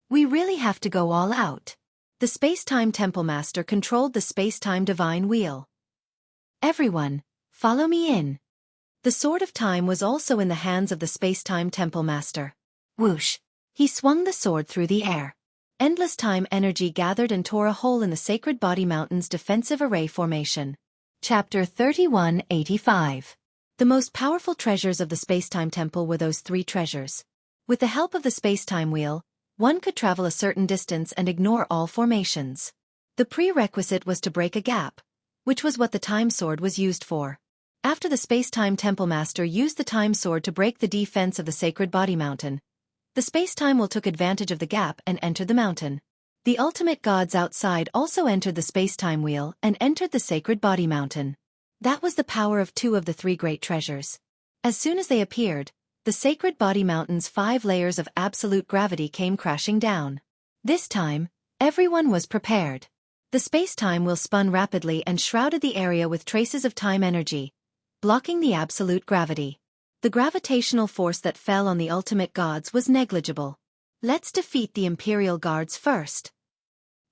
We really have to go all out. The Space-Time Temple Master controlled the Space-Time Divine Wheel. Everyone, follow me in. The Sword of Time was also in the hands of the Space-Time Temple Master. Whoosh! He swung the sword through the air. Endless time energy gathered and tore a hole in the Sacred Body Mountain's defensive array formation. Chapter 3185. The most powerful treasures of the Spacetime Temple were those three treasures. With the help of the Spacetime Wheel, one could travel a certain distance and ignore all formations. The prerequisite was to break a gap, which was what the Time Sword was used for. After the Spacetime Temple Master used the Time Sword to break the defense of the Sacred Body Mountain, the Spacetime Wheel took advantage of the gap and entered the mountain. The ultimate gods outside also entered the Spacetime Wheel and entered the Sacred Body Mountain. That was the power of two of the three great treasures. As soon as they appeared, the Sacred Body Mountain's 5 layers of absolute gravity came crashing down. This time, everyone was prepared. The Spacetime Wheel spun rapidly and shrouded the area with traces of time energy, blocking the absolute gravity. The gravitational force that fell on the ultimate gods was negligible. Let's defeat the Imperial Guards first.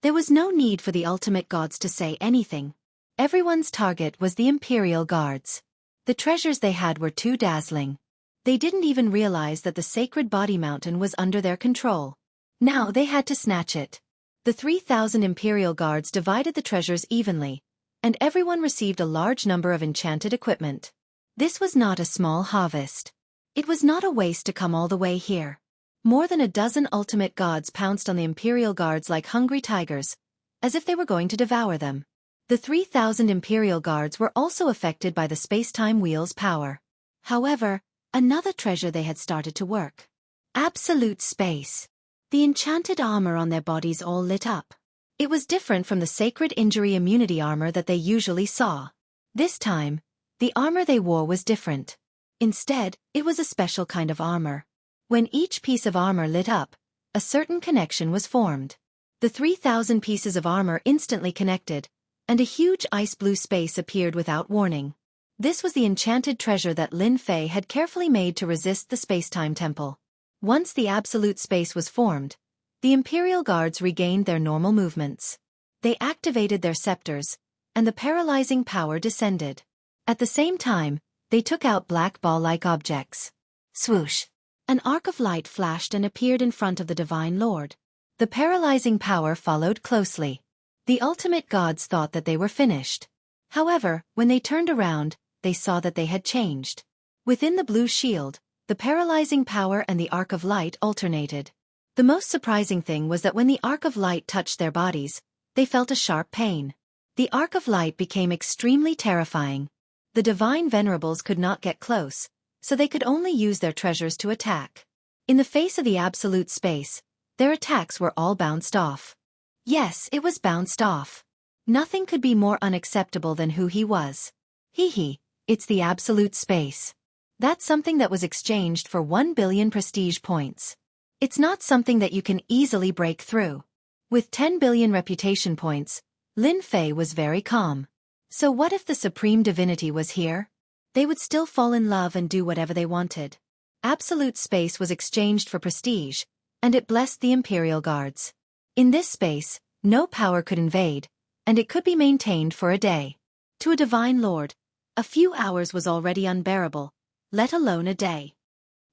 There was no need for the ultimate gods to say anything. Everyone's target was the Imperial Guards. The treasures they had were too dazzling. They didn't even realize that the Sacred Body Mountain was under their control. Now they had to snatch it. The 3,000 Imperial Guards divided the treasures evenly, and everyone received a large number of enchanted equipment. This was not a small harvest. It was not a waste to come all the way here. More than a dozen ultimate gods pounced on the Imperial Guards like hungry tigers, as if they were going to devour them. The 3,000 Imperial Guards were also affected by the Spacetime Wheel's power. However, another treasure they had started to work. Absolute space. The enchanted armor on their bodies all lit up. It was different from the sacred injury immunity armor that they usually saw. This time, the armor they wore was different. Instead, it was a special kind of armor. When each piece of armor lit up, a certain connection was formed. The 3,000 pieces of armor instantly connected, and a huge ice blue space appeared without warning. This was the enchanted treasure that Lin Fei had carefully made to resist the Spacetime Temple. Once the absolute space was formed, the Imperial Guards regained their normal movements. They activated their scepters, and the paralyzing power descended. At the same time, they took out black ball-like objects. Swoosh! An arc of light flashed and appeared in front of the Divine Lord. The paralyzing power followed closely. The ultimate gods thought that they were finished. However, when they turned around, they saw that they had changed. Within the blue shield, the paralyzing power and the arc of light alternated. The most surprising thing was that when the arc of light touched their bodies, they felt a sharp pain. The arc of light became extremely terrifying. The divine venerables could not get close, so they could only use their treasures to attack. In the face of the absolute space, their attacks were all bounced off. Yes, it was bounced off. Nothing could be more unacceptable than who he was. It's the absolute space. That's something that was exchanged for 1 billion prestige points. It's not something that you can easily break through. With 10 billion reputation points, Lin Fei was very calm. So what if the supreme divinity was here? They would still fall in love and do whatever they wanted. Absolute space was exchanged for prestige, and it blessed the Imperial Guards. In this space, no power could invade, and it could be maintained for a day. To a Divine Lord, a few hours was already unbearable, let alone a day.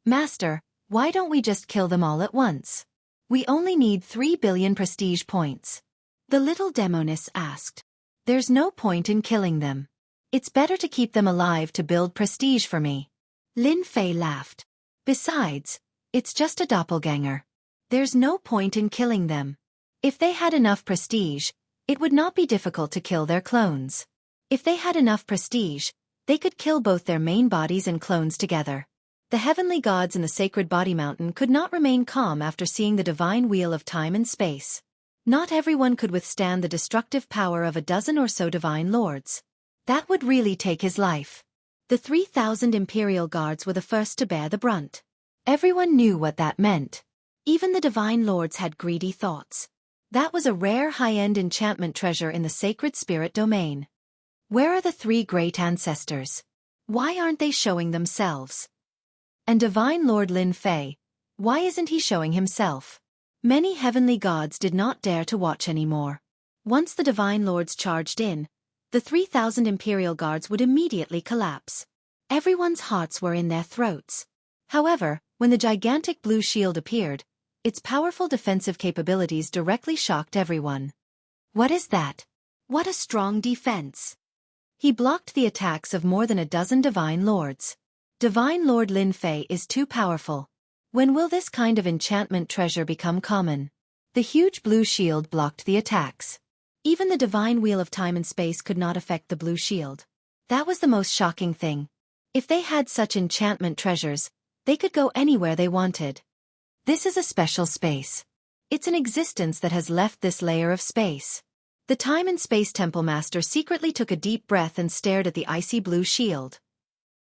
Master, why don't we just kill them all at once? We only need 3 billion prestige points. The little demoness asked. There's no point in killing them. It's better to keep them alive to build prestige for me. Lin Fei laughed. Besides, it's just a doppelganger. There's no point in killing them. If they had enough prestige, it would not be difficult to kill their clones. If they had enough prestige, they could kill both their main bodies and clones together. The heavenly gods in the Sacred Body Mountain could not remain calm after seeing the divine wheel of time and space. Not everyone could withstand the destructive power of a dozen or so divine lords. That would really take his life. The 3,000 Imperial Guards were the first to bear the brunt. Everyone knew what that meant. Even the divine lords had greedy thoughts. That was a rare high-end enchantment treasure in the sacred spirit domain. Where are the 3 great ancestors? Why aren't they showing themselves? And Divine Lord Lin Fei, why isn't he showing himself? Many heavenly gods did not dare to watch anymore. Once the divine lords charged in, the 3,000 Imperial Guards would immediately collapse. Everyone's hearts were in their throats. However, when the gigantic blue shield appeared, its powerful defensive capabilities directly shocked everyone. What is that? What a strong defense! He blocked the attacks of more than a dozen Divine Lords. Divine Lord Lin Fei is too powerful. When will this kind of enchantment treasure become common? The huge blue shield blocked the attacks. Even the divine wheel of time and space could not affect the blue shield. That was the most shocking thing. If they had such enchantment treasures, they could go anywhere they wanted. This is a special space. It's an existence that has left this layer of space. The Time and Space Temple Master secretly took a deep breath and stared at the icy blue shield.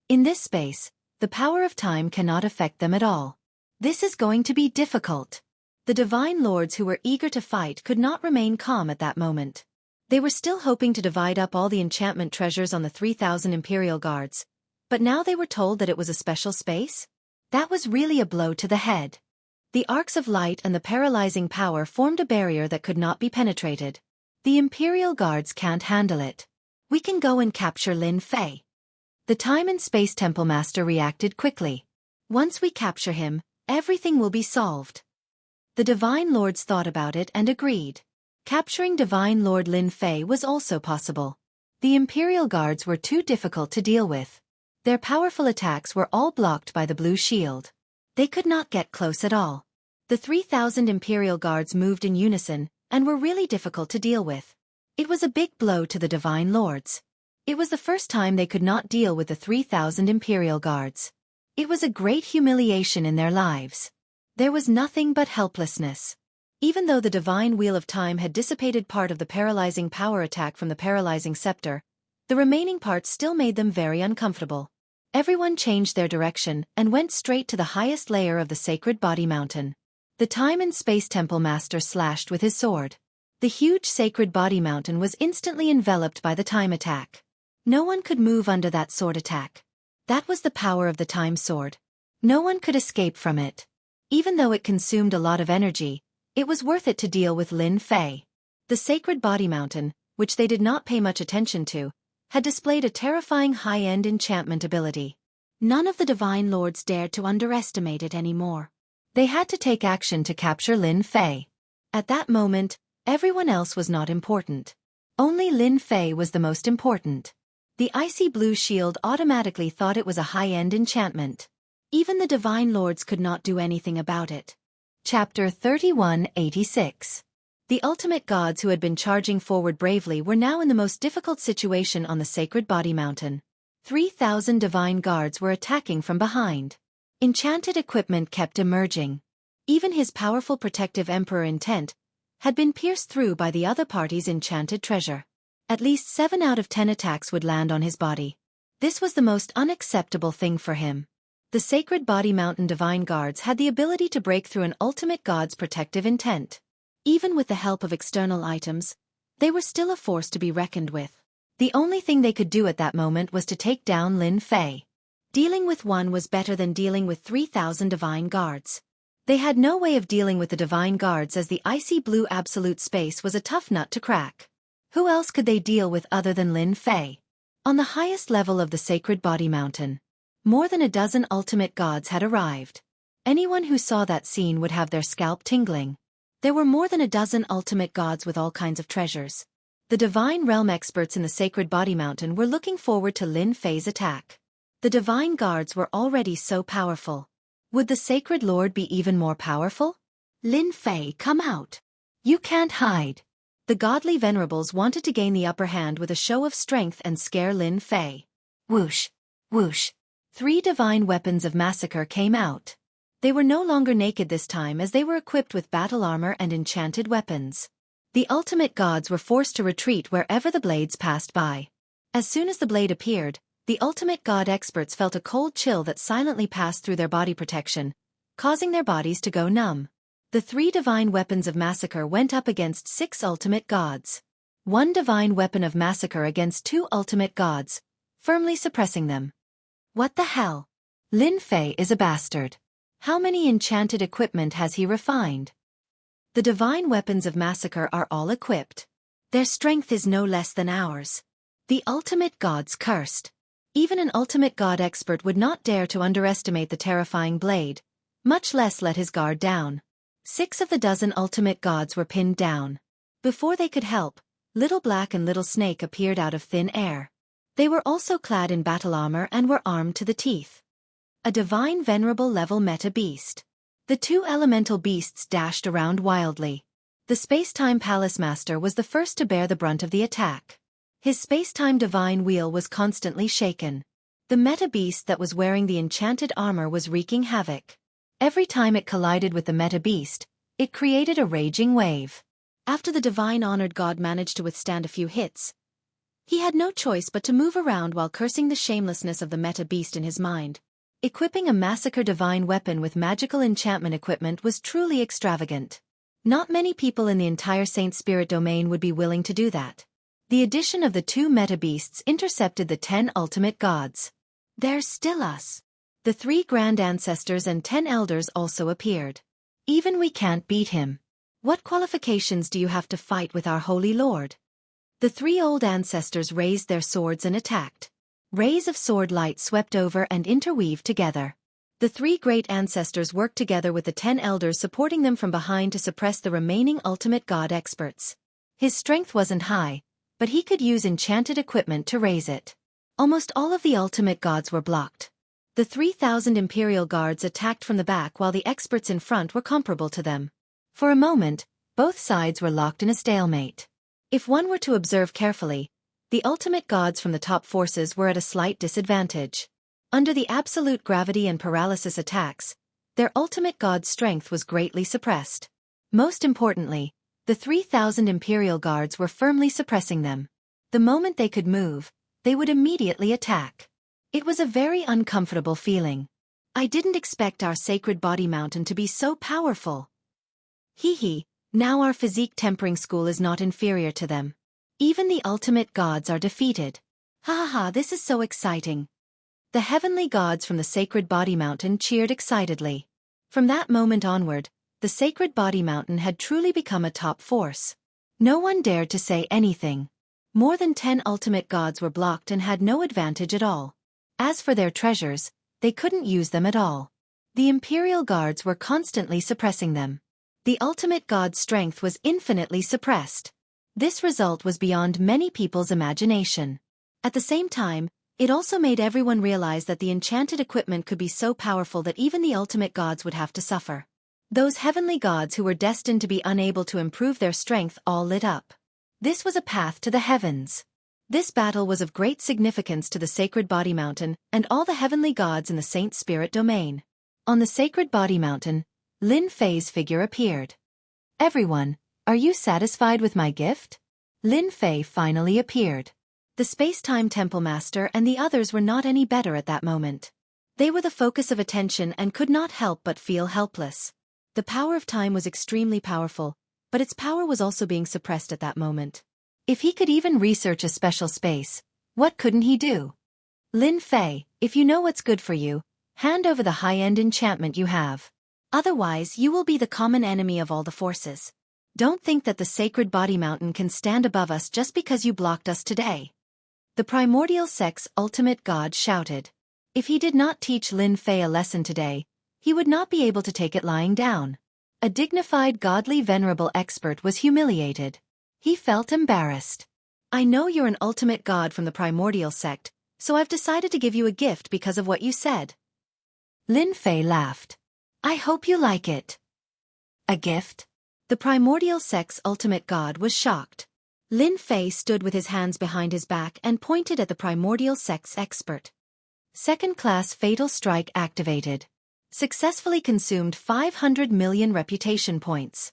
In this space, the power of time cannot affect them at all. This is going to be difficult. The Divine Lords who were eager to fight could not remain calm at that moment. They were still hoping to divide up all the enchantment treasures on the 3,000 Imperial Guards, but now they were told that it was a special space? That was really a blow to the head. The arcs of light and the paralyzing power formed a barrier that could not be penetrated. The Imperial Guards can't handle it. We can go and capture Lin Fei. The Time and Space Temple Master reacted quickly. Once we capture him, everything will be solved. The Divine Lords thought about it and agreed. Capturing Divine Lord Lin Fei was also possible. The Imperial Guards were too difficult to deal with. Their powerful attacks were all blocked by the blue shield. They could not get close at all. The 3,000 Imperial Guards moved in unison, and were really difficult to deal with. It was a big blow to the Divine Lords. It was the first time they could not deal with the 3,000 Imperial Guards. It was a great humiliation in their lives. There was nothing but helplessness. Even though the Divine Wheel of Time had dissipated part of the paralyzing power attack from the paralyzing scepter, the remaining parts still made them very uncomfortable. Everyone changed their direction and went straight to the highest layer of the sacred body mountain. The Time and Space Temple Master slashed with his sword. The huge sacred body mountain was instantly enveloped by the time attack. No one could move under that sword attack. That was the power of the time sword. No one could escape from it. Even though it consumed a lot of energy, it was worth it to deal with Lin Fei. The sacred body mountain, which they did not pay much attention to, had displayed a terrifying high-end enchantment ability. None of the Divine Lords dared to underestimate it anymore. They had to take action to capture Lin Fei. At that moment, everyone else was not important. Only Lin Fei was the most important. The icy blue shield automatically thought it was a high-end enchantment. Even the Divine Lords could not do anything about it. Chapter 3186. The ultimate gods who had been charging forward bravely were now in the most difficult situation on the sacred body mountain. 3,000 divine guards were attacking from behind. Enchanted equipment kept emerging. Even his powerful protective emperor intent had been pierced through by the other party's enchanted treasure. At least 7 out of 10 attacks would land on his body. This was the most unacceptable thing for him. The sacred body mountain divine guards had the ability to break through an ultimate god's protective intent. Even with the help of external items, they were still a force to be reckoned with. The only thing they could do at that moment was to take down Lin Fei. Dealing with one was better than dealing with 3,000 divine guards. They had no way of dealing with the divine guards as the icy blue absolute space was a tough nut to crack. Who else could they deal with other than Lin Fei? On the highest level of the sacred body mountain, more than a dozen ultimate gods had arrived. Anyone who saw that scene would have their scalp tingling. There were more than a dozen ultimate gods with all kinds of treasures. The divine realm experts in the sacred body mountain were looking forward to Lin Fei's attack. The divine guards were already so powerful. Would the sacred lord be even more powerful? Lin Fei, come out. You can't hide. The godly venerables wanted to gain the upper hand with a show of strength and scare Lin Fei. Whoosh, whoosh. 3 divine weapons of massacre came out. They were no longer naked this time as they were equipped with battle armor and enchanted weapons. The ultimate gods were forced to retreat wherever the blades passed by. As soon as the blade appeared, the ultimate god experts felt a cold chill that silently passed through their body protection, causing their bodies to go numb. The 3 divine weapons of massacre went up against 6 ultimate gods. 1 divine weapon of massacre against 2 ultimate gods, firmly suppressing them. What the hell? Lin Fei is a bastard. How many enchanted equipment has he refined? The divine weapons of massacre are all equipped. Their strength is no less than ours. The ultimate gods cursed. Even an ultimate god expert would not dare to underestimate the terrifying blade, much less let his guard down. 6 of the dozen ultimate gods were pinned down. Before they could help, Little Black and Little Snake appeared out of thin air. They were also clad in battle armor and were armed to the teeth. A divine venerable level meta beast. The two elemental beasts dashed around wildly. The Space-Time Palace Master was the first to bear the brunt of the attack. His space-time divine wheel was constantly shaken. The meta beast that was wearing the enchanted armor was wreaking havoc. Every time it collided with the meta beast, it created a raging wave. After the divine-honored god managed to withstand a few hits, he had no choice but to move around while cursing the shamelessness of the meta beast in his mind. Equipping a massacre divine weapon with magical enchantment equipment was truly extravagant. Not many people in the entire Saint Spirit domain would be willing to do that. The addition of the two meta beasts intercepted the 10 ultimate gods. There's still us. The 3 grand ancestors and 10 elders also appeared. Even we can't beat him. What qualifications do you have to fight with our holy lord? The 3 old ancestors raised their swords and attacked. Rays of sword light swept over and interweaved together. The 3 great ancestors worked together with the 10 elders supporting them from behind to suppress the remaining ultimate god experts. His strength wasn't high, but he could use enchanted equipment to raise it. Almost all of the ultimate gods were blocked. The 3,000 Imperial Guards attacked from the back while the experts in front were comparable to them. For a moment, both sides were locked in a stalemate. If one were to observe carefully, the ultimate gods from the top forces were at a slight disadvantage. Under the absolute gravity and paralysis attacks, their ultimate god's strength was greatly suppressed. Most importantly, the 3,000 Imperial Guards were firmly suppressing them. The moment they could move, they would immediately attack. It was a very uncomfortable feeling. I didn't expect our sacred body mountain to be so powerful. Hee, now our physique tempering school is not inferior to them. Even the ultimate gods are defeated. This is so exciting. The heavenly gods from the sacred body mountain cheered excitedly. From that moment onward, the sacred body mountain had truly become a top force. No one dared to say anything. More than 10 ultimate gods were blocked and had no advantage at all. As for their treasures, they couldn't use them at all. The Imperial Guards were constantly suppressing them. The ultimate god's strength was infinitely suppressed. This result was beyond many people's imagination. At the same time, it also made everyone realize that the enchanted equipment could be so powerful that even the ultimate gods would have to suffer. Those heavenly gods who were destined to be unable to improve their strength all lit up. This was a path to the heavens. This battle was of great significance to the sacred body mountain and all the heavenly gods in the Saint Spirit domain. On the sacred body mountain, Lin Fei's figure appeared. Everyone, are you satisfied with my gift? Lin Fei finally appeared. The Space-Time Temple Master and the others were not any better at that moment. They were the focus of attention and could not help but feel helpless. The power of time was extremely powerful, but its power was also being suppressed at that moment. If he could even research a special space, what couldn't he do? Lin Fei, if you know what's good for you, hand over the high-end enchantment you have. Otherwise, you will be the common enemy of all the forces. Don't think that the sacred body mountain can stand above us just because you blocked us today. The primordial sex ultimate god shouted. If he did not teach Lin Fei a lesson today, he would not be able to take it lying down. A dignified godly venerable expert was humiliated. He felt embarrassed. I know you're an ultimate god from the primordial sect, so I've decided to give you a gift because of what you said. Lin Fei laughed. I hope you like it. A gift? The primordial sex ultimate god was shocked. Lin Fei stood with his hands behind his back and pointed at the primordial sex expert. Second-class fatal strike activated. Successfully consumed 500 million reputation points.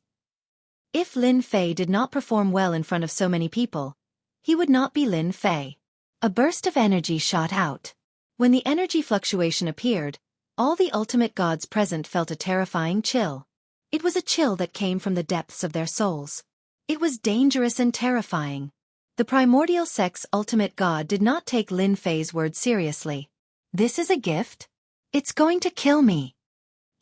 If Lin Fei did not perform well in front of so many people, he would not be Lin Fei. A burst of energy shot out. When the energy fluctuation appeared, all the ultimate gods present felt a terrifying chill. It was a chill that came from the depths of their souls. It was dangerous and terrifying. The primordial sex ultimate god did not take Lin Fei's words seriously. This is a gift? It's going to kill me.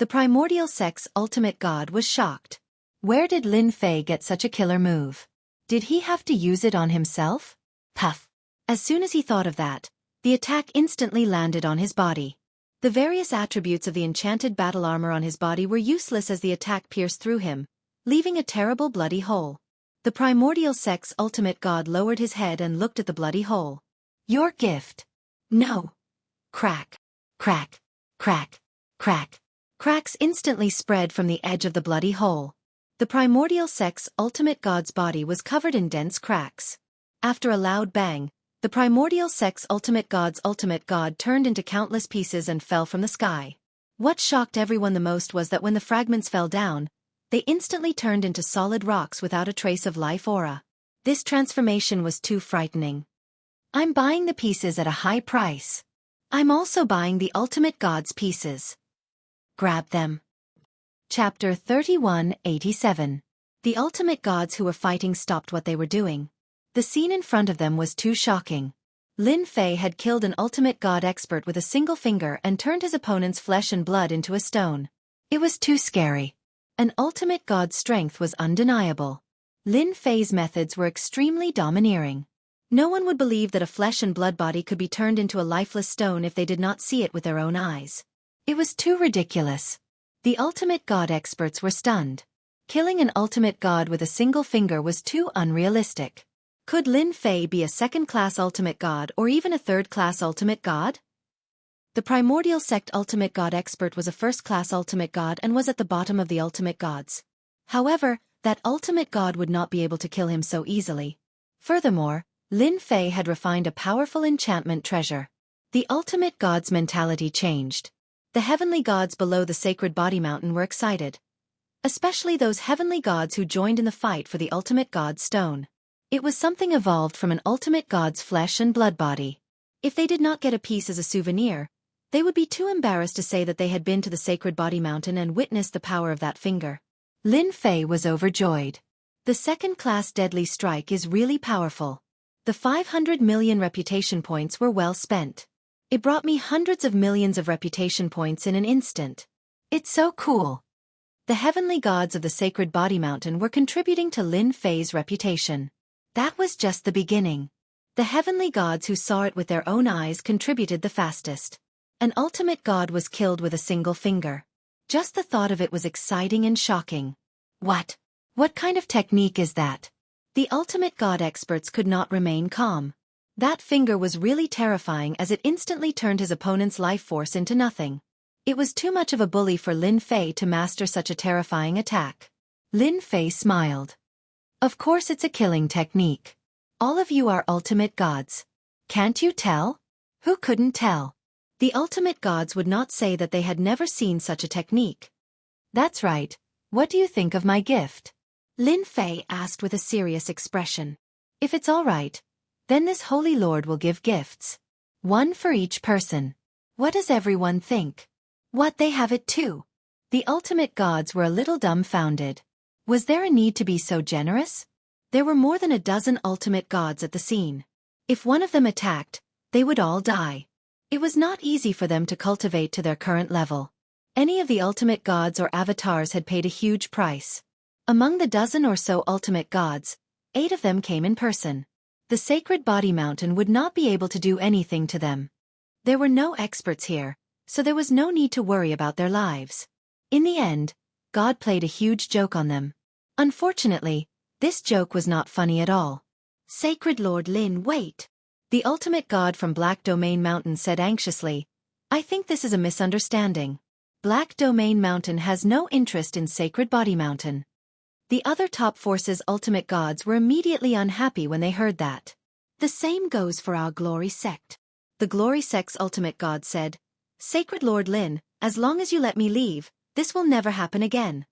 The primordial sex ultimate god was shocked. Where did Lin Fei get such a killer move? Did he have to use it on himself? Puff. As soon as he thought of that, the attack instantly landed on his body. The various attributes of the enchanted battle armor on his body were useless as the attack pierced through him, leaving a terrible bloody hole. The primordial sex ultimate god lowered his head and looked at the bloody hole. Your gift. No. Crack. Crack. Crack. Crack. Cracks instantly spread from the edge of the bloody hole. The primordial sect's ultimate god's body was covered in dense cracks. After a loud bang, the primordial sect's ultimate god turned into countless pieces and fell from the sky. What shocked everyone the most was that when the fragments fell down, they instantly turned into solid rocks without a trace of life aura. This transformation was too frightening. I'm buying the pieces at a high price. I'm also buying the ultimate god's pieces. Grab them. Chapter 3187. The ultimate gods who were fighting stopped what they were doing. The scene in front of them was too shocking. Lin Fei had killed an ultimate god expert with a single finger and turned his opponent's flesh and blood into a stone. It was too scary. An ultimate god's strength was undeniable. Lin Fei's methods were extremely domineering. No one would believe that a flesh and blood body could be turned into a lifeless stone if they did not see it with their own eyes. It was too ridiculous. The ultimate god experts were stunned. Killing an ultimate god with a single finger was too unrealistic. Could Lin Fei be a second-class ultimate god or even a third-class ultimate god? The primordial sect ultimate god expert was a first-class ultimate god and was at the bottom of the ultimate gods. However, that ultimate god would not be able to kill him so easily. Furthermore, Lin Fei had refined a powerful enchantment treasure. The ultimate god's mentality changed. The heavenly gods below the sacred body mountain were excited. Especially those heavenly gods who joined in the fight for the ultimate god's stone. It was something evolved from an ultimate god's flesh and blood body. If they did not get a piece as a souvenir, they would be too embarrassed to say that they had been to the sacred body mountain and witnessed the power of that finger. Lin Fei was overjoyed. The second-class deadly strike is really powerful. The 500 million reputation points were well spent. It brought me hundreds of millions of reputation points in an instant. It's so cool. The heavenly gods of the sacred body mountain were contributing to Lin Fei's reputation. That was just the beginning. The heavenly gods who saw it with their own eyes contributed the fastest. An ultimate god was killed with a single finger. Just the thought of it was exciting and shocking. What? What kind of technique is that? The ultimate god experts could not remain calm. That finger was really terrifying as it instantly turned his opponent's life force into nothing. It was too much of a bully for Lin Fei to master such a terrifying attack. Lin Fei smiled. Of course it's a killing technique. All of you are ultimate gods. Can't you tell? Who couldn't tell? The ultimate gods would not say that they had never seen such a technique. That's right. What do you think of my gift? Lin Fei asked with a serious expression. If it's all right, then this holy lord will give gifts. One for each person. What does everyone think? What, they have it too? The ultimate gods were a little dumbfounded. Was there a need to be so generous? There were more than a dozen ultimate gods at the scene. If one of them attacked, they would all die. It was not easy for them to cultivate to their current level. Any of the ultimate gods or avatars had paid a huge price. Among the dozen or so ultimate gods, 8 of them came in person. The sacred body mountain would not be able to do anything to them. There were no experts here, so there was no need to worry about their lives. In the end, God played a huge joke on them. Unfortunately, this joke was not funny at all. Sacred Lord Lin, wait. The ultimate god from Black Domain Mountain said anxiously, I think this is a misunderstanding. Black Domain Mountain has no interest in Sacred Body Mountain. The other top forces' ultimate gods were immediately unhappy when they heard that. The same goes for our Glory Sect. The Glory Sect's ultimate god said, Sacred Lord Lin, as long as you let me leave, this will never happen again.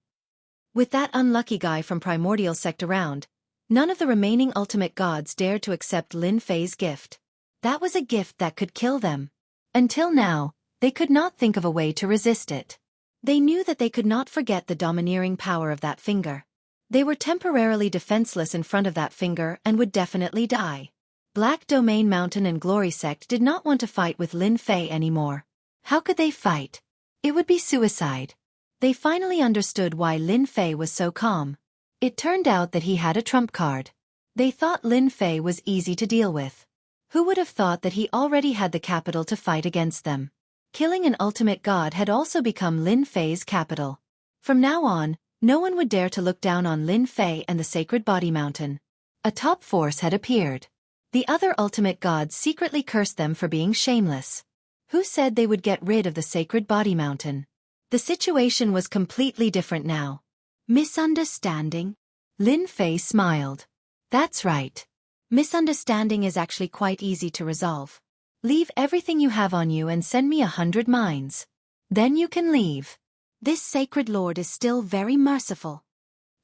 With that unlucky guy from Primordial Sect around, none of the remaining ultimate gods dared to accept Lin Fei's gift. That was a gift that could kill them. Until now, they could not think of a way to resist it. They knew that they could not forget the domineering power of that finger. They were temporarily defenseless in front of that finger and would definitely die. Black Domain Mountain and Glory Sect did not want to fight with Lin Fei anymore. How could they fight? It would be suicide. They finally understood why Lin Fei was so calm. It turned out that he had a trump card. They thought Lin Fei was easy to deal with. Who would have thought that he already had the capital to fight against them? Killing an ultimate god had also become Lin Fei's capital. From now on, no one would dare to look down on Lin Fei and the Sacred Body Mountain. A top force had appeared. The other ultimate gods secretly cursed them for being shameless. Who said they would get rid of the sacred body mountain? The situation was completely different now. Misunderstanding? Lin Fei smiled. That's right. Misunderstanding is actually quite easy to resolve. Leave everything you have on you and send me 100 mines. Then you can leave. This sacred lord is still very merciful.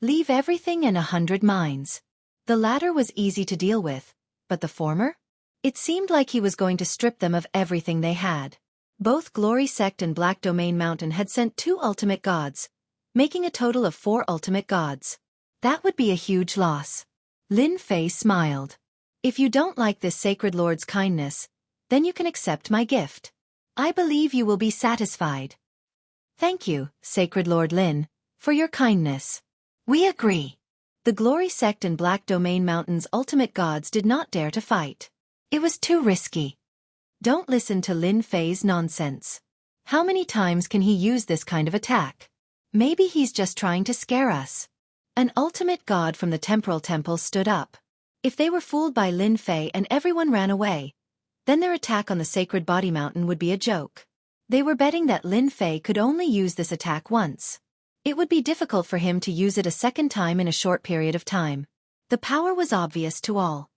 Leave everything and 100 mines. The latter was easy to deal with, but the former? It seemed like he was going to strip them of everything they had. Both Glory Sect and Black Domain Mountain had sent 2 ultimate gods, making a total of 4 ultimate gods. That would be a huge loss. Lin Fei smiled. If you don't like this sacred lord's kindness, then you can accept my gift. I believe you will be satisfied. Thank you, Sacred Lord Lin, for your kindness. We agree. The Glory Sect and Black Domain Mountain's ultimate gods did not dare to fight. It was too risky. Don't listen to Lin Fei's nonsense. How many times can he use this kind of attack? Maybe he's just trying to scare us. An ultimate god from the Temporal Temple stood up. If they were fooled by Lin Fei and everyone ran away, then their attack on the Sacred Body Mountain would be a joke. They were betting that Lin Fei could only use this attack once. It would be difficult for him to use it a second time in a short period of time. The power was obvious to all.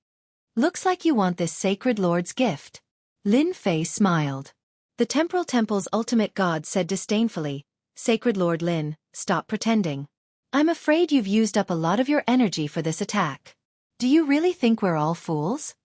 Looks like you want this sacred lord's gift. Lin Fei smiled. The Temporal Temple's ultimate god said disdainfully, Sacred Lord Lin, stop pretending. I'm afraid you've used up a lot of your energy for this attack. Do you really think we're all fools?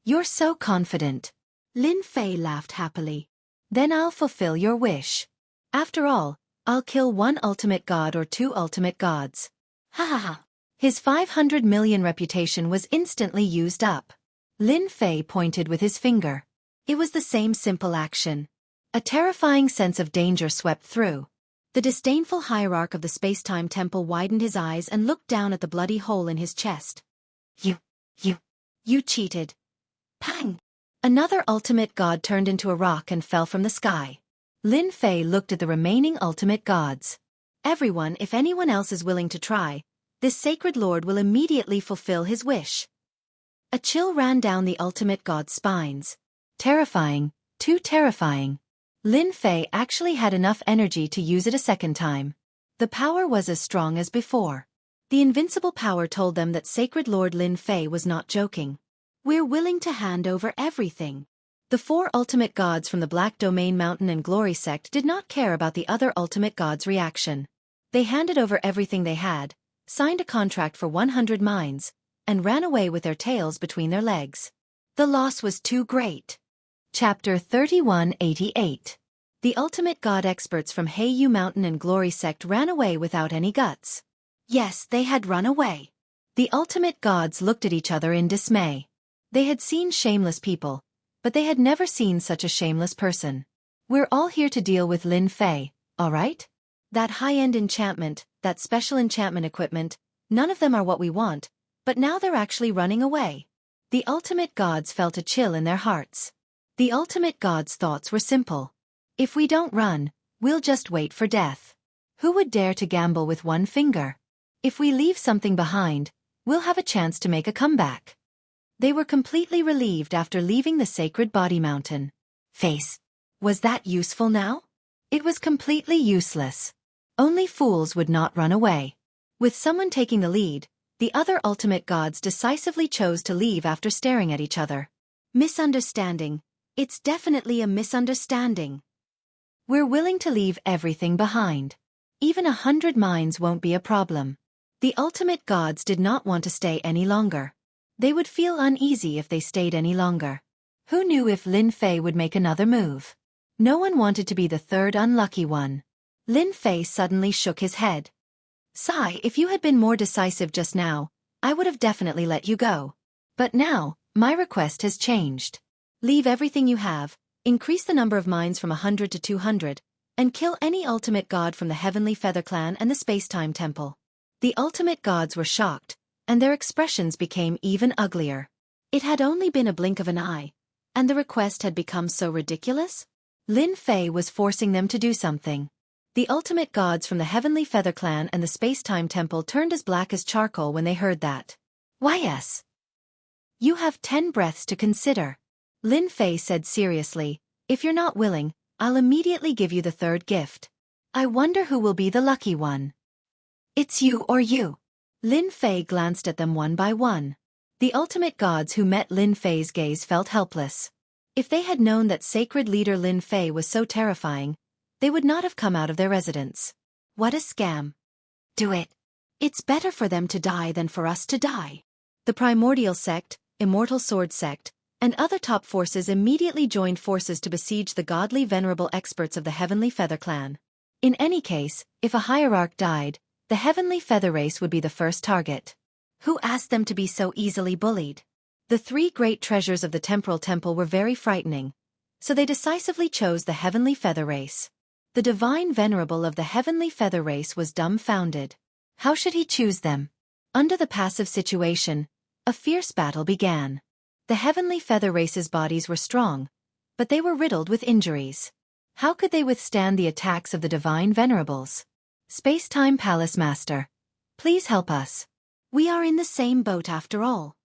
You're so confident. Lin Fei laughed happily. Then I'll fulfill your wish. After all, I'll kill 1 ultimate god or 2 ultimate gods. Ha ha ha. His 500 million reputation was instantly used up. Lin Fei pointed with his finger. It was the same simple action. A terrifying sense of danger swept through. The disdainful hierarch of the space-time temple widened his eyes and looked down at the bloody hole in his chest. You cheated. Pang! Another ultimate god turned into a rock and fell from the sky. Lin Fei looked at the remaining ultimate gods. Everyone, if anyone else is willing to try, this sacred lord will immediately fulfill his wish. A chill ran down the ultimate god's spines. Terrifying, too terrifying. Lin Fei actually had enough energy to use it a second time. The power was as strong as before. The invincible power told them that Sacred Lord Lin Fei was not joking. We're willing to hand over everything. The 4 ultimate gods from the Black Domain Mountain and Glory Sect did not care about the other ultimate gods' reaction. They handed over everything they had, signed a contract for 100 mines, and ran away with their tails between their legs. The loss was too great. Chapter 3188. The ultimate god experts from Heiyu Mountain and Glory Sect ran away without any guts. Yes, they had run away. The ultimate gods looked at each other in dismay. They had seen shameless people, but they had never seen such a shameless person. We're all here to deal with Lin Fei, all right? That high-end enchantment, that special enchantment equipment, none of them are what we want, but now they're actually running away. The ultimate gods felt a chill in their hearts. The ultimate gods' thoughts were simple. If we don't run, we'll just wait for death. Who would dare to gamble with one finger? If we leave something behind, we'll have a chance to make a comeback. They were completely relieved after leaving the Sacred Body Mountain. Face. Was that useful now? It was completely useless. Only fools would not run away. With someone taking the lead, the other ultimate gods decisively chose to leave after staring at each other. Misunderstanding. It's definitely a misunderstanding. We're willing to leave everything behind. Even 100 mines won't be a problem. The ultimate gods did not want to stay any longer. They would feel uneasy if they stayed any longer. Who knew if Lin Fei would make another move? No one wanted to be the third unlucky one. Lin Fei suddenly shook his head. Sigh, if you had been more decisive just now, I would have definitely let you go. But now, my request has changed. Leave everything you have, increase the number of mines from 100 to 200, and kill any ultimate god from the Heavenly Feather Clan and the Space-Time Temple. The ultimate gods were shocked, and their expressions became even uglier. It had only been a blink of an eye, and the request had become so ridiculous? Lin Fei was forcing them to do something. The ultimate gods from the Heavenly Feather Clan and the Space-Time Temple turned as black as charcoal when they heard that. Why yes. You have 10 breaths to consider. Lin Fei said seriously, if you're not willing, I'll immediately give you the third gift. I wonder who will be the lucky one. It's you or you. Lin Fei glanced at them one by one. The ultimate gods who met Lin Fei's gaze felt helpless. If they had known that sacred leader Lin Fei was so terrifying, they would not have come out of their residence. What a scam. Do it. It's better for them to die than for us to die. The primordial sect, immortal sword sect, and other top forces immediately joined forces to besiege the godly venerable experts of the Heavenly Feather clan. In any case, if a hierarch died, the Heavenly Feather race would be the first target. Who asked them to be so easily bullied? The 3 great treasures of the temporal temple were very frightening, so they decisively chose the Heavenly Feather race. The divine venerable of the Heavenly Feather race was dumbfounded. How should he choose them? Under the passive situation, a fierce battle began. The Heavenly Feather race's bodies were strong, but they were riddled with injuries. How could they withstand the attacks of the divine venerables? Space-Time Palace Master, please help us. We are in the same boat after all.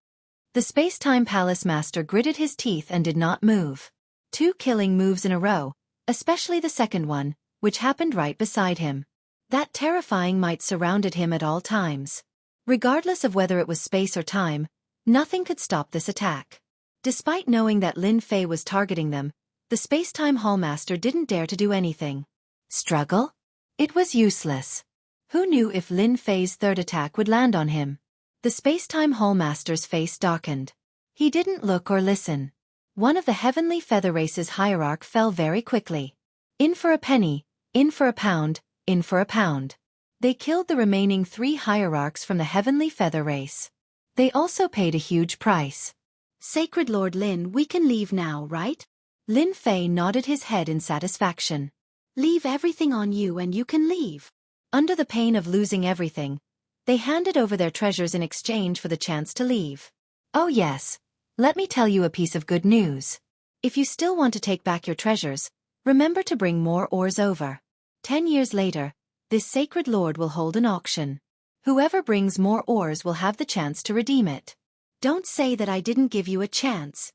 The Space-Time Palace Master gritted his teeth and did not move. 2 killing moves in a row, especially the second one, which happened right beside him. That terrifying might surrounded him at all times. Regardless of whether it was space or time, nothing could stop this attack. Despite knowing that Lin Fei was targeting them, the Space-Time Hallmaster didn't dare to do anything. Struggle? It was useless. Who knew if Lin Fei's third attack would land on him? The Space-Time Hallmaster's face darkened. He didn't look or listen. One of the Heavenly Feather race's hierarch fell very quickly. In for a penny, in for a pound, in for a pound. They killed the remaining 3 hierarchs from the Heavenly Feather race. They also paid a huge price. Sacred Lord Lin, we can leave now, right? Lin Fei nodded his head in satisfaction. Leave everything on you and you can leave. Under the pain of losing everything, they handed over their treasures in exchange for the chance to leave. Oh yes, let me tell you a piece of good news. If you still want to take back your treasures, remember to bring more ores over. 10 years later, this sacred lord will hold an auction. Whoever brings more ores will have the chance to redeem it. Don't say that I didn't give you a chance.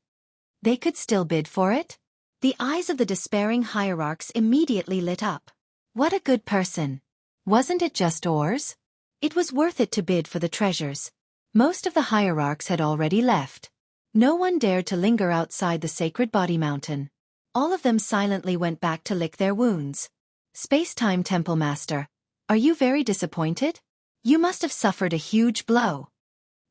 They could still bid for it? The eyes of the despairing hierarchs immediately lit up. What a good person. Wasn't it just ores? It was worth it to bid for the treasures. Most of the hierarchs had already left. No one dared to linger outside the sacred body mountain. All of them silently went back to lick their wounds. Space-Time Temple Master, are you very disappointed? You must have suffered a huge blow.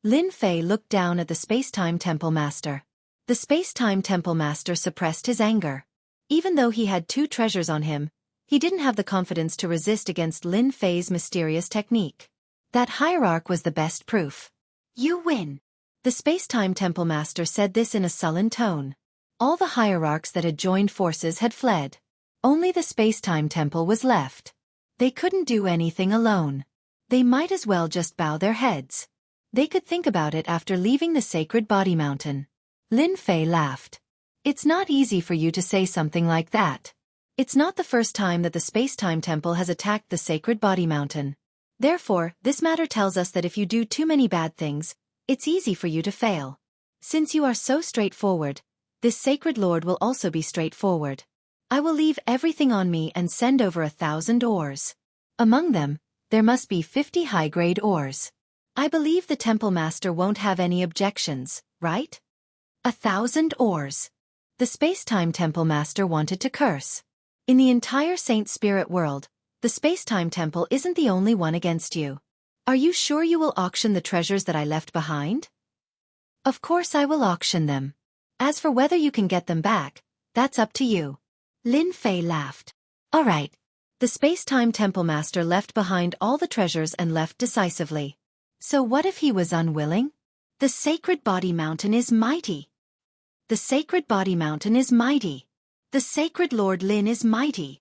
Lin Fei looked down at the Space-Time Temple Master. The Space-Time Temple Master suppressed his anger. Even though he had 2 treasures on him, he didn't have the confidence to resist against Lin Fei's mysterious technique. That hierarch was the best proof. You win. The Space-Time Temple Master said this in a sullen tone. All the hierarchs that had joined forces had fled. Only the Space-Time Temple was left. They couldn't do anything alone. They might as well just bow their heads. They could think about it after leaving the sacred body mountain. Lin Fei laughed. It's not easy for you to say something like that. It's not the first time that the Space-Time Temple has attacked the sacred body mountain. Therefore, this matter tells us that if you do too many bad things, it's easy for you to fail. Since you are so straightforward, this sacred lord will also be straightforward. I will leave everything on me and send over 1,000 ores. Among them, there must be 50 high-grade ores. I believe the Temple Master won't have any objections, right? 1,000 ores. The Space-Time Temple Master wanted to curse. In the entire Saint Spirit world, the Space-Time Temple isn't the only one against you. Are you sure you will auction the treasures that I left behind? Of course I will auction them. As for whether you can get them back, that's up to you. Lin Fei laughed. All right. The Space-Time Temple Master left behind all the treasures and left decisively. So what if he was unwilling? The Sacred Body Mountain is mighty. The Sacred Body Mountain is mighty. The Sacred Lord Lin is mighty.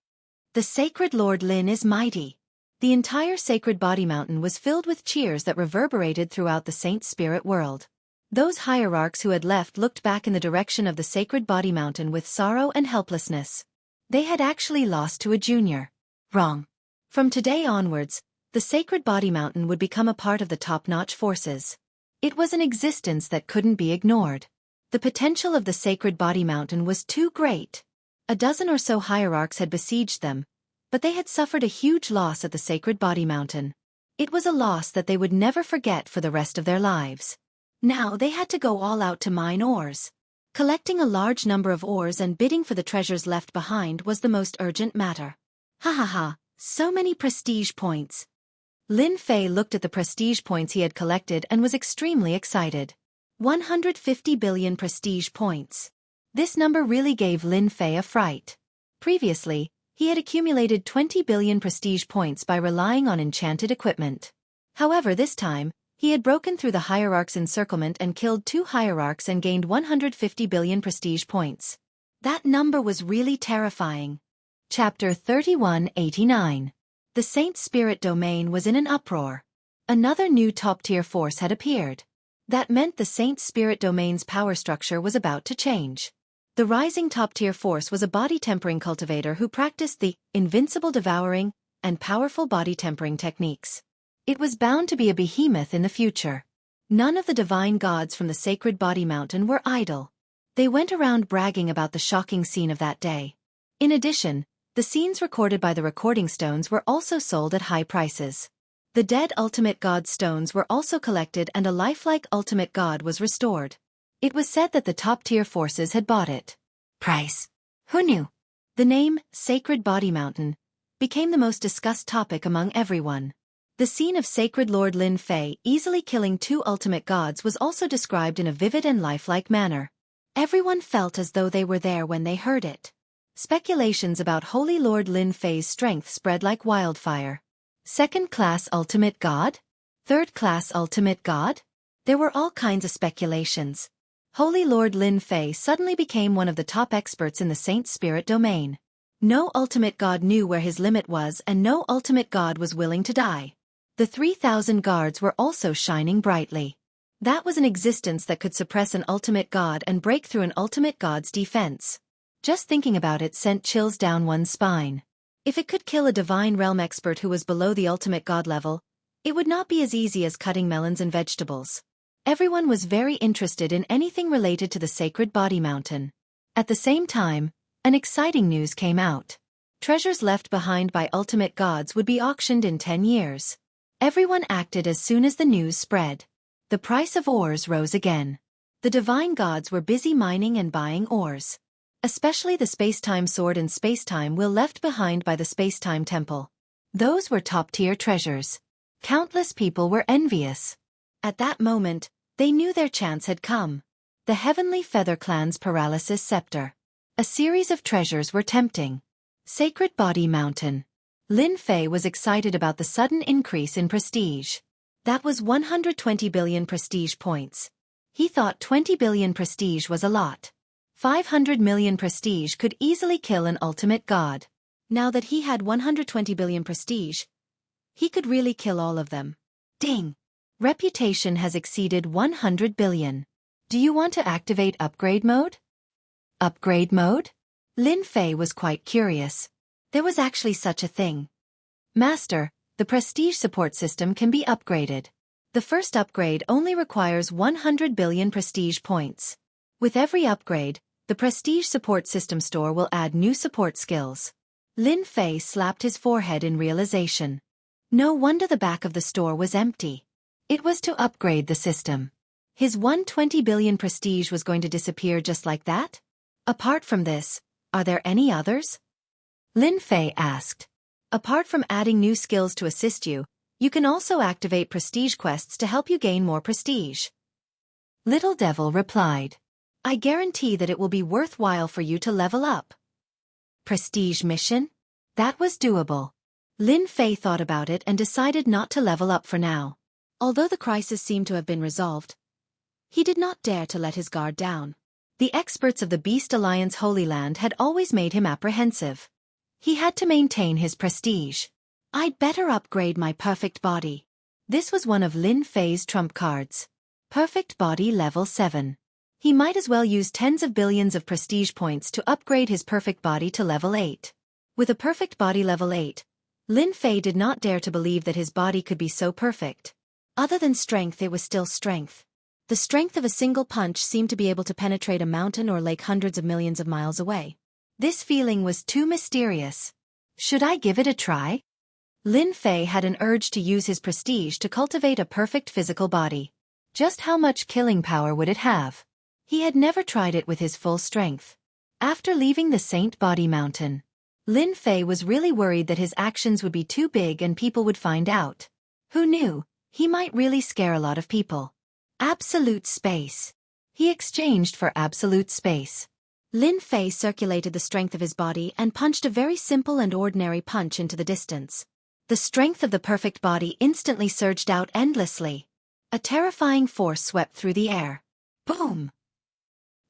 The Sacred Lord Lin is mighty. The entire Sacred Body Mountain was filled with cheers that reverberated throughout the Saint Spirit world. Those hierarchs who had left looked back in the direction of the Sacred Body Mountain with sorrow and helplessness. They had actually lost to a junior. Wrong. From today onwards, the Sacred Body Mountain would become a part of the top-notch forces. It was an existence that couldn't be ignored. The potential of the sacred body mountain was too great. A dozen or so hierarchs had besieged them, but they had suffered a huge loss at the sacred body mountain. It was a loss that they would never forget for the rest of their lives. Now they had to go all out to mine ores. Collecting a large number of ores and bidding for the treasures left behind was the most urgent matter. Ha ha ha, so many prestige points. Lin Fei looked at the prestige points he had collected and was extremely excited. 150 billion prestige points. This number really gave Lin Fei a fright. Previously, he had accumulated 20 billion prestige points by relying on enchanted equipment. However, this time, he had broken through the hierarch's encirclement and killed 2 hierarchs and gained 150 billion prestige points. That number was really terrifying. Chapter 3189. The Saint Spirit Domain was in an uproar. Another new top-tier force had appeared. That meant the Saint Spirit Domain's power structure was about to change. The rising top-tier force was a body-tempering cultivator who practiced the invincible devouring and powerful body-tempering techniques. It was bound to be a behemoth in the future. None of the divine gods from the sacred body mountain were idle. They went around bragging about the shocking scene of that day. In addition, the scenes recorded by the recording stones were also sold at high prices. The dead ultimate god stones were also collected and a lifelike ultimate god was restored. It was said that the top-tier forces had bought it. Price. Who knew? The name, Sacred Body Mountain, became the most discussed topic among everyone. The scene of Sacred Lord Lin Fei easily killing 2 ultimate gods was also described in a vivid and lifelike manner. Everyone felt as though they were there when they heard it. Speculations about Holy Lord Lin Fei's strength spread like wildfire. Second-class ultimate god? Third-class ultimate god? There were all kinds of speculations. Holy Lord Lin Fei suddenly became one of the top experts in the Saint Spirit domain. No ultimate god knew where his limit was and no ultimate god was willing to die. The 3,000 guards were also shining brightly. That was an existence that could suppress an ultimate god and break through an ultimate god's defense. Just thinking about it sent chills down one's spine. If it could kill a divine realm expert who was below the ultimate god level, it would not be as easy as cutting melons and vegetables. Everyone was very interested in anything related to the sacred body mountain. At the same time, an exciting news came out. Treasures left behind by ultimate gods would be auctioned in 10 years. Everyone acted as soon as the news spread. The price of ores rose again. The divine gods were busy mining and buying ores. Especially the space-time sword and space-time wheel left behind by the space-time temple. Those were top-tier treasures. Countless people were envious. At that moment, they knew their chance had come. The Heavenly Feather Clan's Paralysis Scepter. A series of treasures were tempting. Sacred Body Mountain. Lin Fei was excited about the sudden increase in prestige. That was 120 billion prestige points. He thought 20 billion prestige was a lot. 500 million prestige could easily kill an ultimate god. Now that he had 120 billion prestige, he could really kill all of them. Ding! Reputation has exceeded 100 billion. Do you want to activate upgrade mode? Upgrade mode? Lin Fei was quite curious. There was actually such a thing. Master, the prestige support system can be upgraded. The first upgrade only requires 100 billion prestige points. With every upgrade, the prestige support system store will add new support skills. Lin Fei slapped his forehead in realization. No wonder the back of the store was empty. It was to upgrade the system. His 120 billion prestige was going to disappear just like that? Apart from this, are there any others? Lin Fei asked. Apart from adding new skills to assist you, you can also activate prestige quests to help you gain more prestige. Little Devil replied. I guarantee that it will be worthwhile for you to level up. Prestige mission? That was doable. Lin Fei thought about it and decided not to level up for now. Although the crisis seemed to have been resolved, he did not dare to let his guard down. The experts of the Beast Alliance Holy Land had always made him apprehensive. He had to maintain his prestige. I'd better upgrade my perfect body. This was one of Lin Fei's trump cards. Perfect body level 7. He might as well use tens of billions of prestige points to upgrade his perfect body to level 8. With a perfect body level 8, Lin Fei did not dare to believe that his body could be so perfect. Other than strength, it was still strength. The strength of a single punch seemed to be able to penetrate a mountain or lake hundreds of millions of miles away. This feeling was too mysterious. Should I give it a try? Lin Fei had an urge to use his prestige to cultivate a perfect physical body. Just how much killing power would it have? He had never tried it with his full strength. After leaving the Saint Body Mountain, Lin Fei was really worried that his actions would be too big and people would find out. Who knew? He might really scare a lot of people. Absolute space. He exchanged for absolute space. Lin Fei circulated the strength of his body and punched a very simple and ordinary punch into the distance. The strength of the perfect body instantly surged out endlessly. A terrifying force swept through the air. Boom!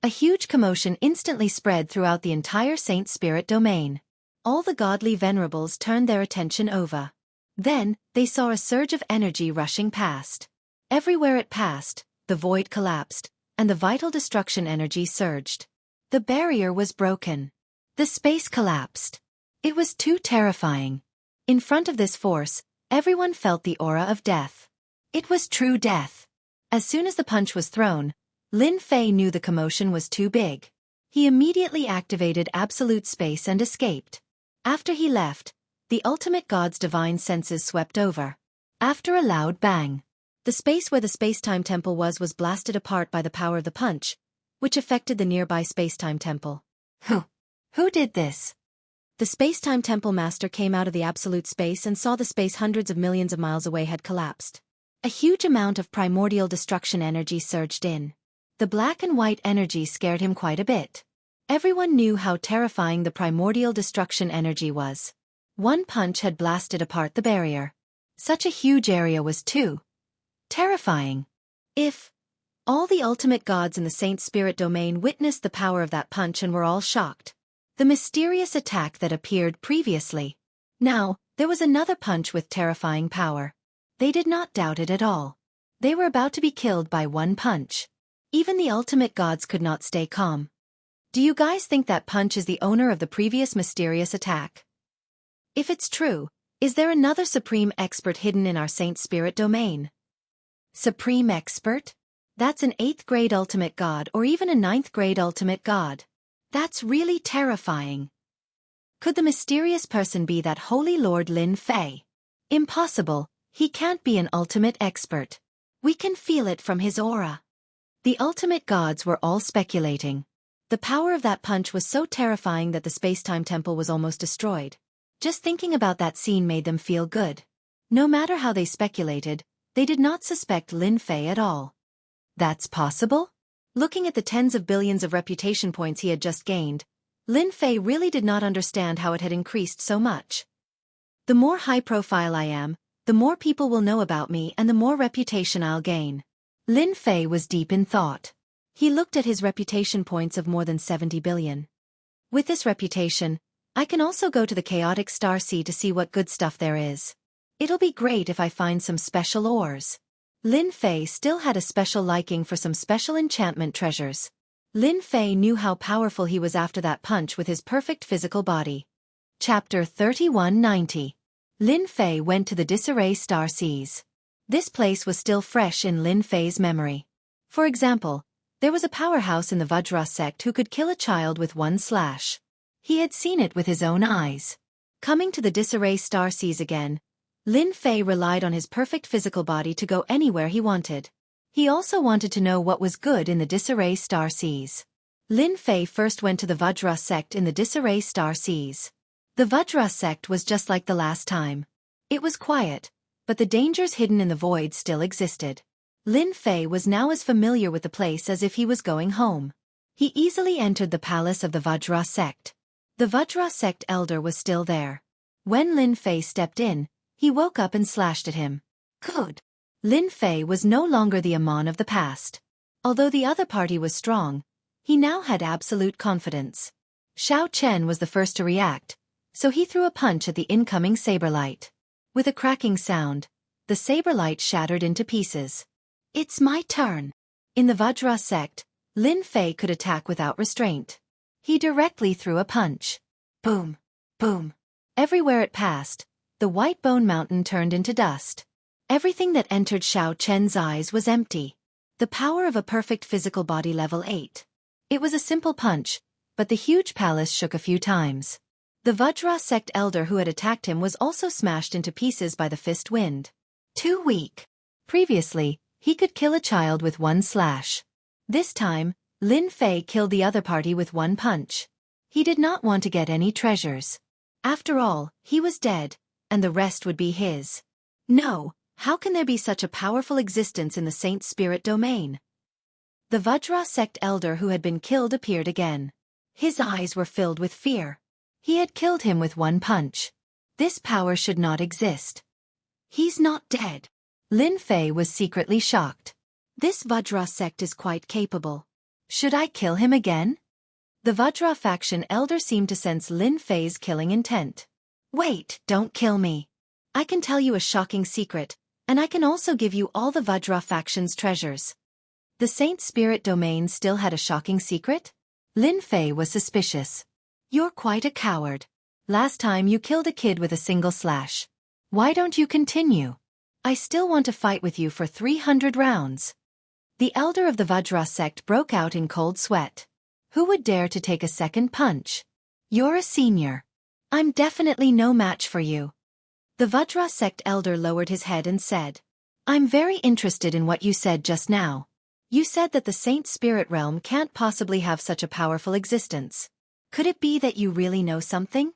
A huge commotion instantly spread throughout the entire Saint Spirit domain. All the godly venerables turned their attention over. Then, they saw a surge of energy rushing past. Everywhere it passed, the void collapsed, and the vital destruction energy surged. The barrier was broken. The space collapsed. It was too terrifying. In front of this force, everyone felt the aura of death. It was true death. As soon as the punch was thrown, Lin Fei knew the commotion was too big. He immediately activated absolute space and escaped. After he left, the ultimate god's divine senses swept over. After a loud bang, the space where the space-time temple was blasted apart by the power of the punch, which affected the nearby space-time temple. Who did this? The space-time temple master came out of the absolute space and saw the space hundreds of millions of miles away had collapsed. A huge amount of primordial destruction energy surged in. The black and white energy scared him quite a bit. Everyone knew how terrifying the primordial destruction energy was. One punch had blasted apart the barrier. Such a huge area was too terrifying. If all the ultimate gods in the Saint Spirit domain witnessed the power of that punch and were all shocked. The mysterious attack that appeared previously. Now, there was another punch with terrifying power. They did not doubt it at all. They were about to be killed by one punch. Even the ultimate gods could not stay calm. Do you guys think that punch is the owner of the previous mysterious attack? If it's true, is there another supreme expert hidden in our Saint Spirit domain? Supreme expert? That's an 8th grade ultimate god or even a 9th grade ultimate god. That's really terrifying. Could the mysterious person be that Holy Lord Lin Fei? Impossible, he can't be an ultimate expert. We can feel it from his aura. The ultimate gods were all speculating. The power of that punch was so terrifying that the space-time temple was almost destroyed. Just thinking about that scene made them feel good. No matter how they speculated, they did not suspect Lin Fei at all. That's possible? Looking at the tens of billions of reputation points he had just gained, Lin Fei really did not understand how it had increased so much. The more high-profile I am, the more people will know about me and the more reputation I'll gain. Lin Fei was deep in thought. He looked at his reputation points of more than 70 billion. With this reputation, I can also go to the chaotic star sea to see what good stuff there is. It'll be great if I find some special ores. Lin Fei still had a special liking for some special enchantment treasures. Lin Fei knew how powerful he was after that punch with his perfect physical body. Chapter 3190. Lin Fei went to the disarray star seas. This place was still fresh in Lin Fei's memory. For example, there was a powerhouse in the Vajra sect who could kill a child with one slash. He had seen it with his own eyes. Coming to the disarray star seas again, Lin Fei relied on his perfect physical body to go anywhere he wanted. He also wanted to know what was good in the disarray star seas. Lin Fei first went to the Vajra sect in the disarray star seas. The Vajra sect was just like the last time. It was quiet, but the dangers hidden in the void still existed. Lin Fei was now as familiar with the place as if he was going home. He easily entered the palace of the Vajra sect. The Vajra sect elder was still there. When Lin Fei stepped in, he woke up and slashed at him. Good. Lin Fei was no longer the Amon of the past. Although the other party was strong, he now had absolute confidence. Xiao Chen was the first to react, so he threw a punch at the incoming saberlight. With a cracking sound, the saberlight shattered into pieces. It's my turn. In the Vajra sect, Lin Fei could attack without restraint. He directly threw a punch. Boom. Boom. Everywhere it passed, the white bone mountain turned into dust. Everything that entered Xiao Chen's eyes was empty. The power of a perfect physical body level 8. It was a simple punch, but the huge palace shook a few times. The Vajra sect elder who had attacked him was also smashed into pieces by the fist wind. Too weak. Previously, he could kill a child with one slash. This time, Lin Fei killed the other party with one punch. He did not want to get any treasures. After all, he was dead, and the rest would be his. No, how can there be such a powerful existence in the Saint Spirit domain? The Vajra sect elder who had been killed appeared again. His eyes were filled with fear. He had killed him with one punch. This power should not exist. He's not dead. Lin Fei was secretly shocked. This Vajra sect is quite capable. Should I kill him again? The Vajra faction elder seemed to sense Lin Fei's killing intent. Wait, don't kill me. I can tell you a shocking secret, and I can also give you all the Vajra faction's treasures. The Saint Spirit domain still had a shocking secret? Lin Fei was suspicious. You're quite a coward. Last time you killed a kid with a single slash. Why don't you continue? I still want to fight with you for 300 rounds. The elder of the Vajra sect broke out in cold sweat. Who would dare to take a second punch? You're a senior. I'm definitely no match for you. The Vajra sect elder lowered his head and said, I'm very interested in what you said just now. You said that the Saint Spirit realm can't possibly have such a powerful existence. Could it be that you really know something?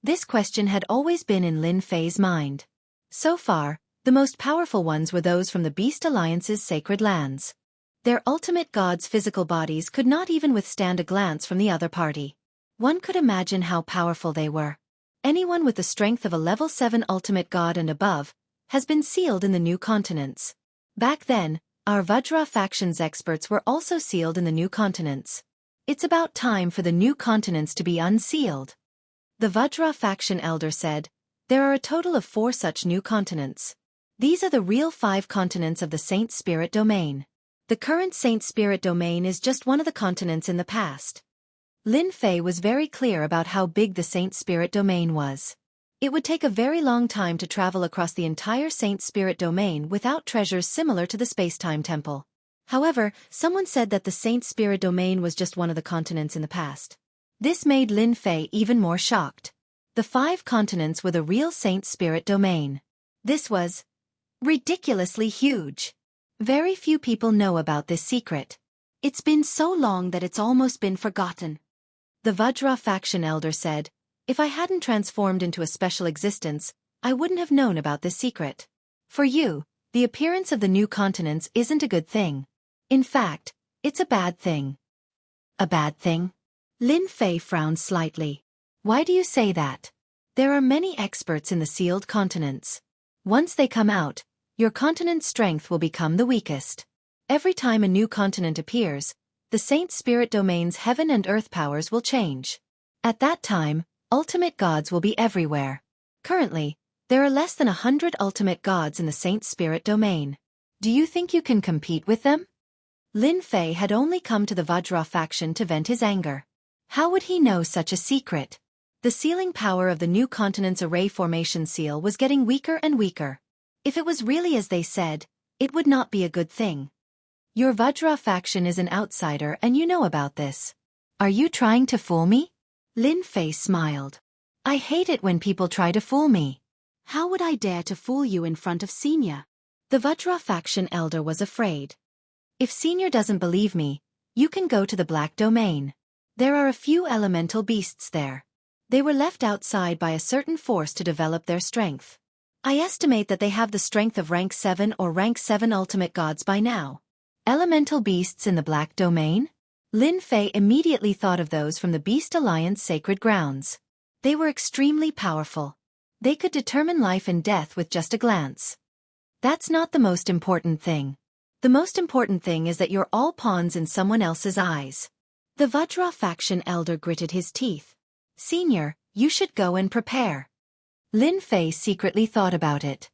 This question had always been in Lin Fei's mind. So far, the most powerful ones were those from the Beast Alliance's sacred lands. Their ultimate gods' physical bodies could not even withstand a glance from the other party. One could imagine how powerful they were. Anyone with the strength of a level 7 ultimate god and above has been sealed in the new continents. Back then, our Vajra faction's experts were also sealed in the new continents. It's about time for the new continents to be unsealed. The Vajra faction elder said, there are a total of 4 such new continents. These are the real 5 continents of the Saint Spirit domain. The current Saint Spirit domain is just one of the continents in the past. Lin Fei was very clear about how big the Saint Spirit domain was. It would take a very long time to travel across the entire Saint Spirit domain without treasures similar to the Space-Time Temple. However, someone said that the Saint Spirit domain was just one of the continents in the past. This made Lin Fei even more shocked. The 5 continents were the real Saint Spirit domain. This was ridiculously huge. Very few people know about this secret. It's been so long that it's almost been forgotten. The Vajra faction elder said, if I hadn't transformed into a special existence, I wouldn't have known about this secret. For you, the appearance of the new continents isn't a good thing. In fact, it's a bad thing. A bad thing? Lin Fei frowned slightly. Why do you say that? There are many experts in the sealed continents. Once they come out, your continent's strength will become the weakest. Every time a new continent appears, the Saint Spirit domain's heaven and earth powers will change. At that time, ultimate gods will be everywhere. Currently, there are less than 100 ultimate gods in the Saint Spirit domain. Do you think you can compete with them? Lin Fei had only come to the Vajra faction to vent his anger. How would he know such a secret? The sealing power of the new continent's array formation seal was getting weaker and weaker. If it was really as they said, it would not be a good thing. Your Vajra faction is an outsider and you know about this. Are you trying to fool me? Lin Fei smiled. I hate it when people try to fool me. How would I dare to fool you in front of Senior? The Vajra faction elder was afraid. If Senior doesn't believe me, you can go to the Black Domain. There are a few elemental beasts there. They were left outside by a certain force to develop their strength. I estimate that they have the strength of rank 7 or rank 7 ultimate gods by now. Elemental beasts in the Black Domain? Lin Fei immediately thought of those from the Beast Alliance sacred grounds. They were extremely powerful. They could determine life and death with just a glance. That's not the most important thing. The most important thing is that you're all pawns in someone else's eyes. The Vajra faction elder gritted his teeth. Senior, you should go and prepare. Lin Fei secretly thought about it.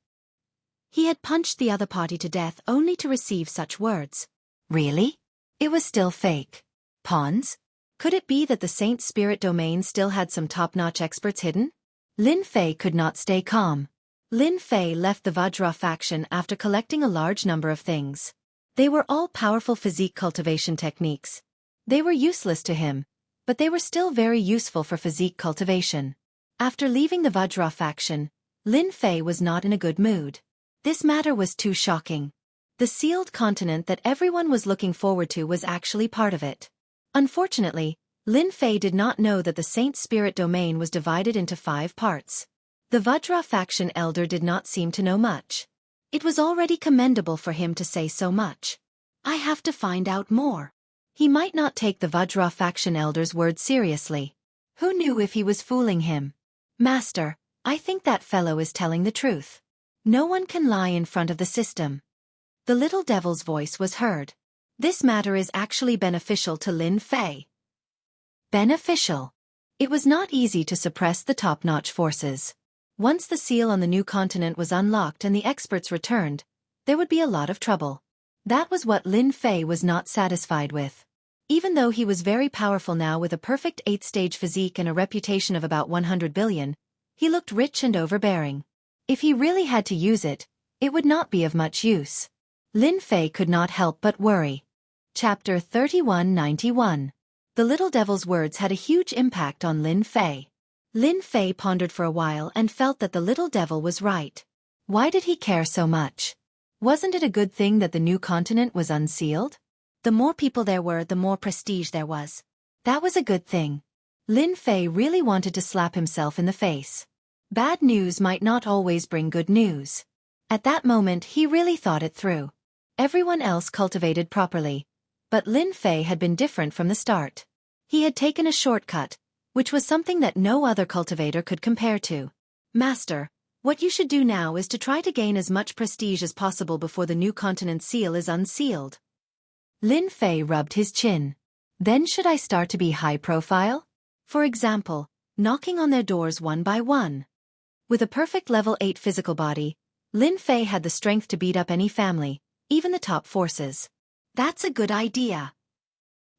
He had punched the other party to death only to receive such words. Really? It was still fake. Pawns? Could it be that the Saint Spirit domain still had some top-notch experts hidden? Lin Fei could not stay calm. Lin Fei left the Vajra faction after collecting a large number of things. They were all powerful physique cultivation techniques. They were useless to him, but they were still very useful for physique cultivation. After leaving the Vajra faction, Lin Fei was not in a good mood. This matter was too shocking. The sealed continent that everyone was looking forward to was actually part of it. Unfortunately, Lin Fei did not know that the Saint Spirit domain was divided into 5 parts. The Vajra faction elder did not seem to know much. It was already commendable for him to say so much. I have to find out more. He might not take the Vajra faction elder's word seriously. Who knew if he was fooling him? Master, I think that fellow is telling the truth. No one can lie in front of the system. The little devil's voice was heard. This matter is actually beneficial to Lin Fei. Beneficial. It was not easy to suppress the top-notch forces. Once the seal on the new continent was unlocked and the experts returned, there would be a lot of trouble. That was what Lin Fei was not satisfied with. Even though he was very powerful now with a perfect 8th-stage physique and a reputation of about 100 billion, he looked rich and overbearing. If he really had to use it, it would not be of much use. Lin Fei could not help but worry. Chapter 3191. The little devil's words had a huge impact on Lin Fei. Lin Fei pondered for a while and felt that the little devil was right. Why did he care so much? Wasn't it a good thing that the new continent was unsealed? The more people there were, the more prestige there was. That was a good thing. Lin Fei really wanted to slap himself in the face. Bad news might not always bring good news. At that moment he really thought it through. Everyone else cultivated properly, but Lin Fei had been different from the start. He had taken a shortcut, which was something that no other cultivator could compare to. Master, what you should do now is to try to gain as much prestige as possible before the new continent seal is unsealed. Lin Fei rubbed his chin. Then should I start to be high profile? For example, knocking on their doors one by one. With a perfect level 8 physical body, Lin Fei had the strength to beat up any family, even the top forces. That's a good idea.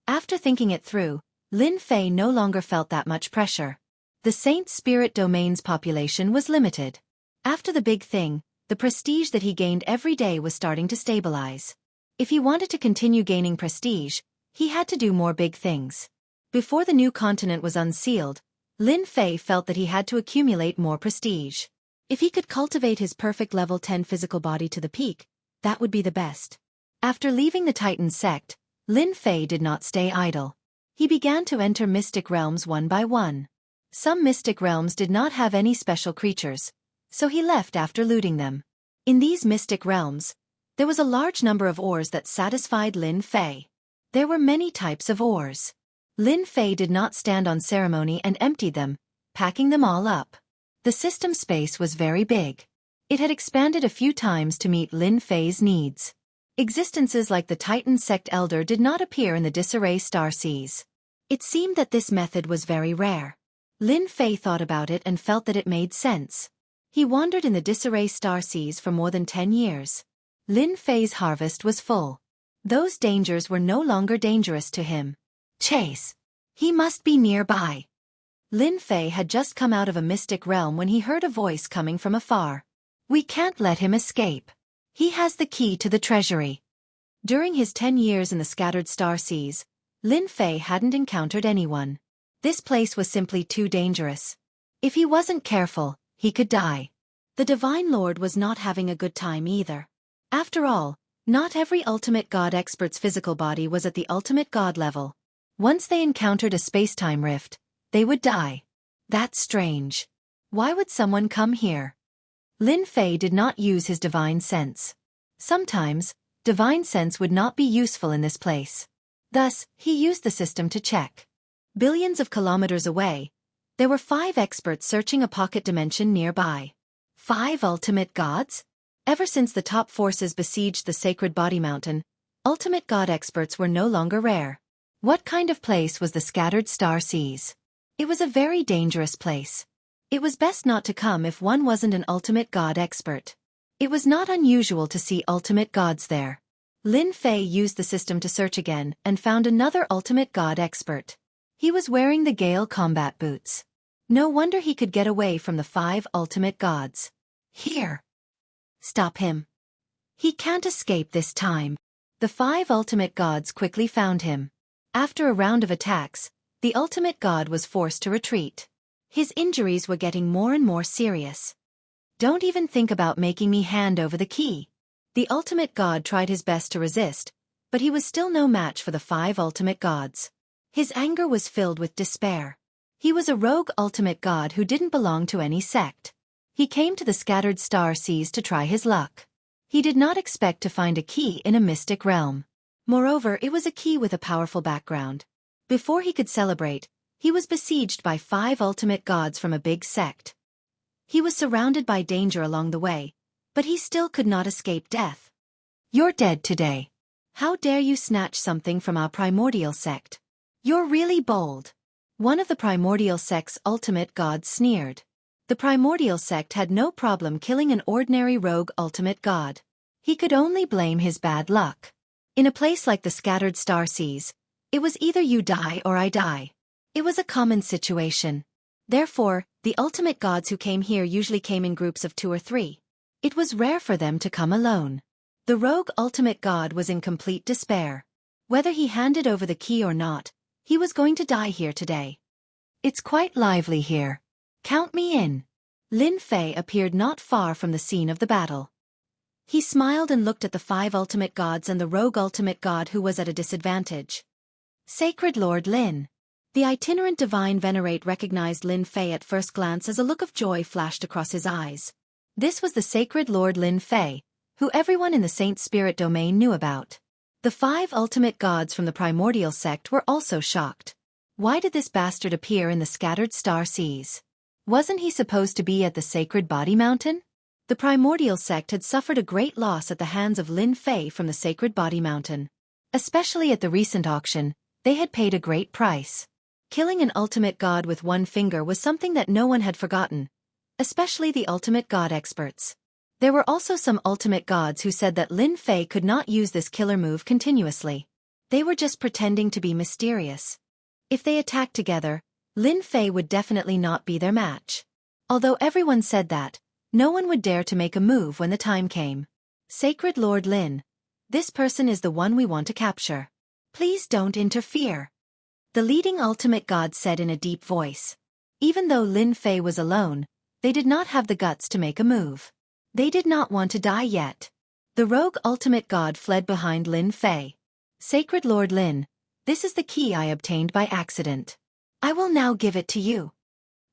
After thinking it through, Lin Fei no longer felt that much pressure. The Saint Spirit domain's population was limited. After the big thing, the prestige that he gained every day was starting to stabilize. If he wanted to continue gaining prestige, he had to do more big things. Before the new continent was unsealed, Lin Fei felt that he had to accumulate more prestige. If he could cultivate his perfect level 10 physical body to the peak, that would be the best. After leaving the Titan sect, Lin Fei did not stay idle. He began to enter mystic realms one by one. Some mystic realms did not have any special creatures, so he left after looting them. In these mystic realms, there was a large number of ores that satisfied Lin Fei. There were many types of ores. Lin Fei did not stand on ceremony and emptied them, packing them all up. The system space was very big. It had expanded a few times to meet Lin Fei's needs. Existences like the Titan sect elder did not appear in the disarray star seas. It seemed that this method was very rare. Lin Fei thought about it and felt that it made sense. He wandered in the disarray star seas for more than 10 years. Lin Fei's harvest was full. Those dangers were no longer dangerous to him. Chase. He must be nearby. Lin Fei had just come out of a mystic realm when he heard a voice coming from afar. We can't let him escape. He has the key to the treasury. During his 10 years in the scattered star seas, Lin Fei hadn't encountered anyone. This place was simply too dangerous. If he wasn't careful, he could die. The Divine Lord was not having a good time either. After all, not every ultimate god expert's physical body was at the ultimate god level. Once they encountered a space-time rift, they would die. That's strange. Why would someone come here? Lin Fei did not use his divine sense. Sometimes, divine sense would not be useful in this place. Thus, he used the system to check. Billions of kilometers away, there were 5 experts searching a pocket dimension nearby. 5 ultimate gods? Ever since the top forces besieged the sacred body mountain, ultimate god experts were no longer rare. What kind of place was the scattered star seas? It was a very dangerous place. It was best not to come if one wasn't an ultimate god expert. It was not unusual to see ultimate gods there. Lin Fei used the system to search again and found another ultimate god expert. He was wearing the Gale combat boots. No wonder he could get away from the 5 ultimate gods. Here. Stop him. He can't escape this time. The 5 ultimate gods quickly found him. After a round of attacks, the ultimate god was forced to retreat. His injuries were getting more and more serious. "Don't even think about making me hand over the key." The ultimate god tried his best to resist, but he was still no match for the 5 ultimate gods. His anger was filled with despair. He was a rogue ultimate god who didn't belong to any sect. He came to the scattered star seas to try his luck. He did not expect to find a key in a mystic realm. Moreover, it was a key with a powerful background. Before he could celebrate, he was besieged by 5 ultimate gods from a big sect. He was surrounded by danger along the way, but he still could not escape death. "You're dead today. How dare you snatch something from our primordial sect? You're really bold." One of the primordial sect's ultimate gods sneered. The primordial sect had no problem killing an ordinary rogue ultimate god. He could only blame his bad luck. In a place like the scattered star seas, it was either you die or I die. It was a common situation. Therefore, the ultimate gods who came here usually came in groups of 2 or 3. It was rare for them to come alone. The rogue ultimate god was in complete despair. Whether he handed over the key or not, he was going to die here today. "It's quite lively here. Count me in." Lin Fei appeared not far from the scene of the battle. He smiled and looked at the 5 ultimate gods and the rogue ultimate god who was at a disadvantage. "Sacred Lord Lin." The itinerant divine venerate recognized Lin Fei at first glance as a look of joy flashed across his eyes. This was the Sacred Lord Lin Fei, who everyone in the Saint Spirit domain knew about. The 5 ultimate gods from the primordial sect were also shocked. Why did this bastard appear in the scattered star seas? Wasn't he supposed to be at the Sacred Body Mountain? The primordial sect had suffered a great loss at the hands of Lin Fei from the Sacred Body Mountain. Especially at the recent auction, they had paid a great price. Killing an ultimate god with one finger was something that no one had forgotten, especially the ultimate god experts. There were also some ultimate gods who said that Lin Fei could not use this killer move continuously. They were just pretending to be mysterious. If they attacked together, Lin Fei would definitely not be their match. Although everyone said that, no one would dare to make a move when the time came. "Sacred Lord Lin, this person is the one we want to capture. Please don't interfere," the leading ultimate god said in a deep voice. Even though Lin Fei was alone, they did not have the guts to make a move. They did not want to die yet. The rogue ultimate god fled behind Lin Fei. "Sacred Lord Lin, this is the key I obtained by accident. I will now give it to you."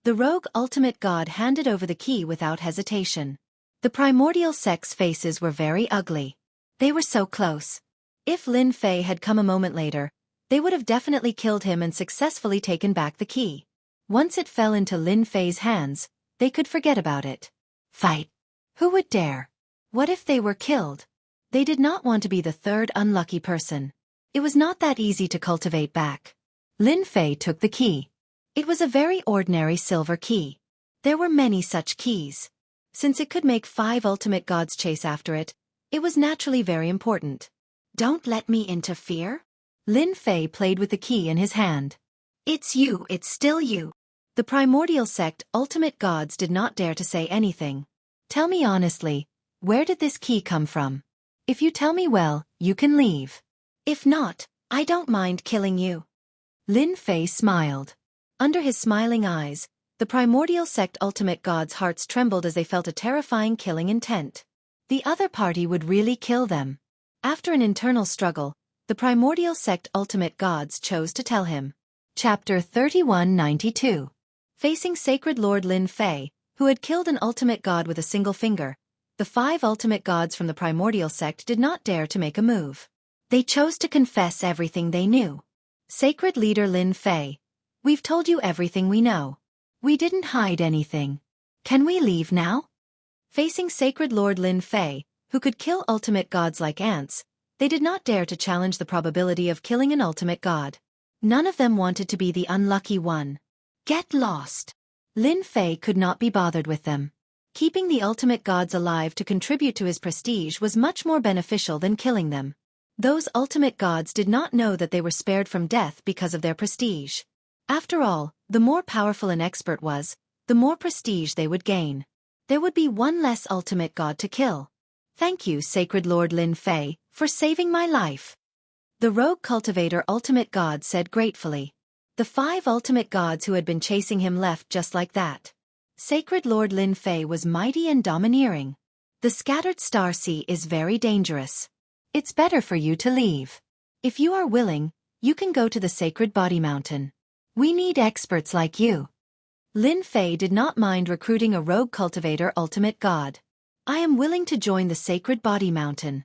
The rogue ultimate god handed over the key without hesitation. The primordial sect's faces were very ugly. They were so close. If Lin Fei had come a moment later, they would have definitely killed him and successfully taken back the key. Once it fell into Lin Fei's hands, they could forget about it. Fight. Who would dare? What if they were killed? They did not want to be the 3rd unlucky person. It was not that easy to cultivate back. Lin Fei took the key. It was a very ordinary silver key. There were many such keys. Since it could make 5 ultimate gods chase after it, it was naturally very important. "Don't let me interfere." Lin Fei played with the key in his hand. "It's you, it's still you." The primordial sect ultimate gods did not dare to say anything. "Tell me honestly, where did this key come from? If you tell me well, you can leave. If not, I don't mind killing you." Lin Fei smiled. Under his smiling eyes, the primordial sect ultimate gods' hearts trembled as they felt a terrifying killing intent. The other party would really kill them. After an internal struggle, the primordial sect ultimate gods chose to tell him. Chapter 3192. Facing Sacred Lord Lin Fei, who had killed an ultimate god with a single finger, the 5 ultimate gods from the primordial sect did not dare to make a move. They chose to confess everything they knew. "Sacred Leader Lin Fei, we've told you everything we know. We didn't hide anything. Can we leave now?" Facing Sacred Lord Lin Fei, who could kill ultimate gods like ants, they did not dare to challenge the probability of killing an ultimate god. None of them wanted to be the unlucky one. "Get lost." Lin Fei could not be bothered with them. Keeping the ultimate gods alive to contribute to his prestige was much more beneficial than killing them. Those ultimate gods did not know that they were spared from death because of their prestige. After all, the more powerful an expert was, the more prestige they would gain. There would be one less ultimate god to kill. Thank you, Sacred Lord Lin Fei, for saving my life. The rogue cultivator ultimate god said gratefully. The 5 ultimate gods who had been chasing him left just like that. Sacred Lord Lin Fei was mighty and domineering. The scattered star sea is very dangerous. It's better for you to leave. If you are willing, you can go to the Sacred Body Mountain. We need experts like you. Lin Fei did not mind recruiting a rogue cultivator ultimate god. I am willing to join the Sacred Body Mountain.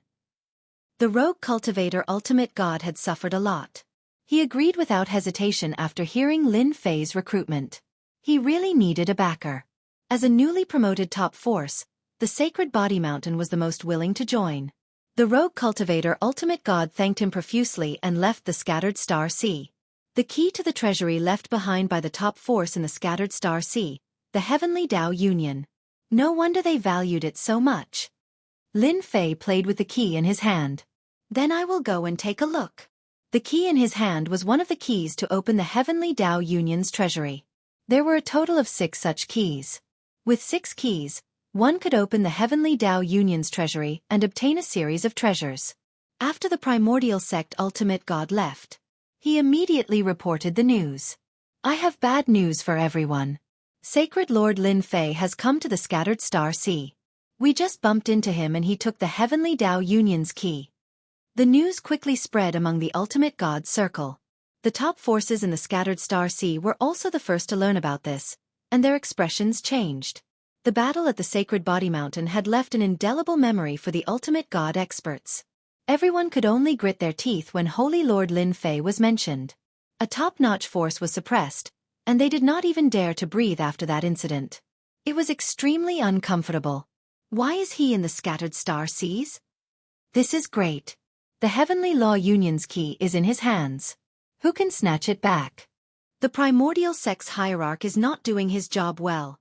The rogue cultivator ultimate god had suffered a lot. He agreed without hesitation after hearing Lin Fei's recruitment. He really needed a backer. As a newly promoted top force, the Sacred Body Mountain was the most willing to join. The rogue cultivator ultimate god thanked him profusely and left the scattered star sea. The key to the treasury left behind by the top force in the scattered star sea, the Heavenly Tao Union. No wonder they valued it so much. Lin Fei played with the key in his hand. Then I will go and take a look. The key in his hand was one of the keys to open the Heavenly Tao Union's treasury. There were a total of 6 such keys. With 6 keys, one could open the Heavenly Tao Union's treasury and obtain a series of treasures. After the primordial sect ultimate god left, he immediately reported the news. I have bad news for everyone. Sacred Lord Lin Fei has come to the scattered star sea. We just bumped into him and he took the Heavenly Tao Union's key. The news quickly spread among the ultimate god circle. The top forces in the scattered star sea were also the first to learn about this, and their expressions changed. The battle at the Sacred Body Mountain had left an indelible memory for the ultimate god experts. Everyone could only grit their teeth when Holy Lord Lin Fei was mentioned. A top-notch force was suppressed, and they did not even dare to breathe after that incident. It was extremely uncomfortable. Why is he in the scattered star seas? This is great. The Heavenly Law Union's key is in his hands. Who can snatch it back? The primordial sex hierarch is not doing his job well.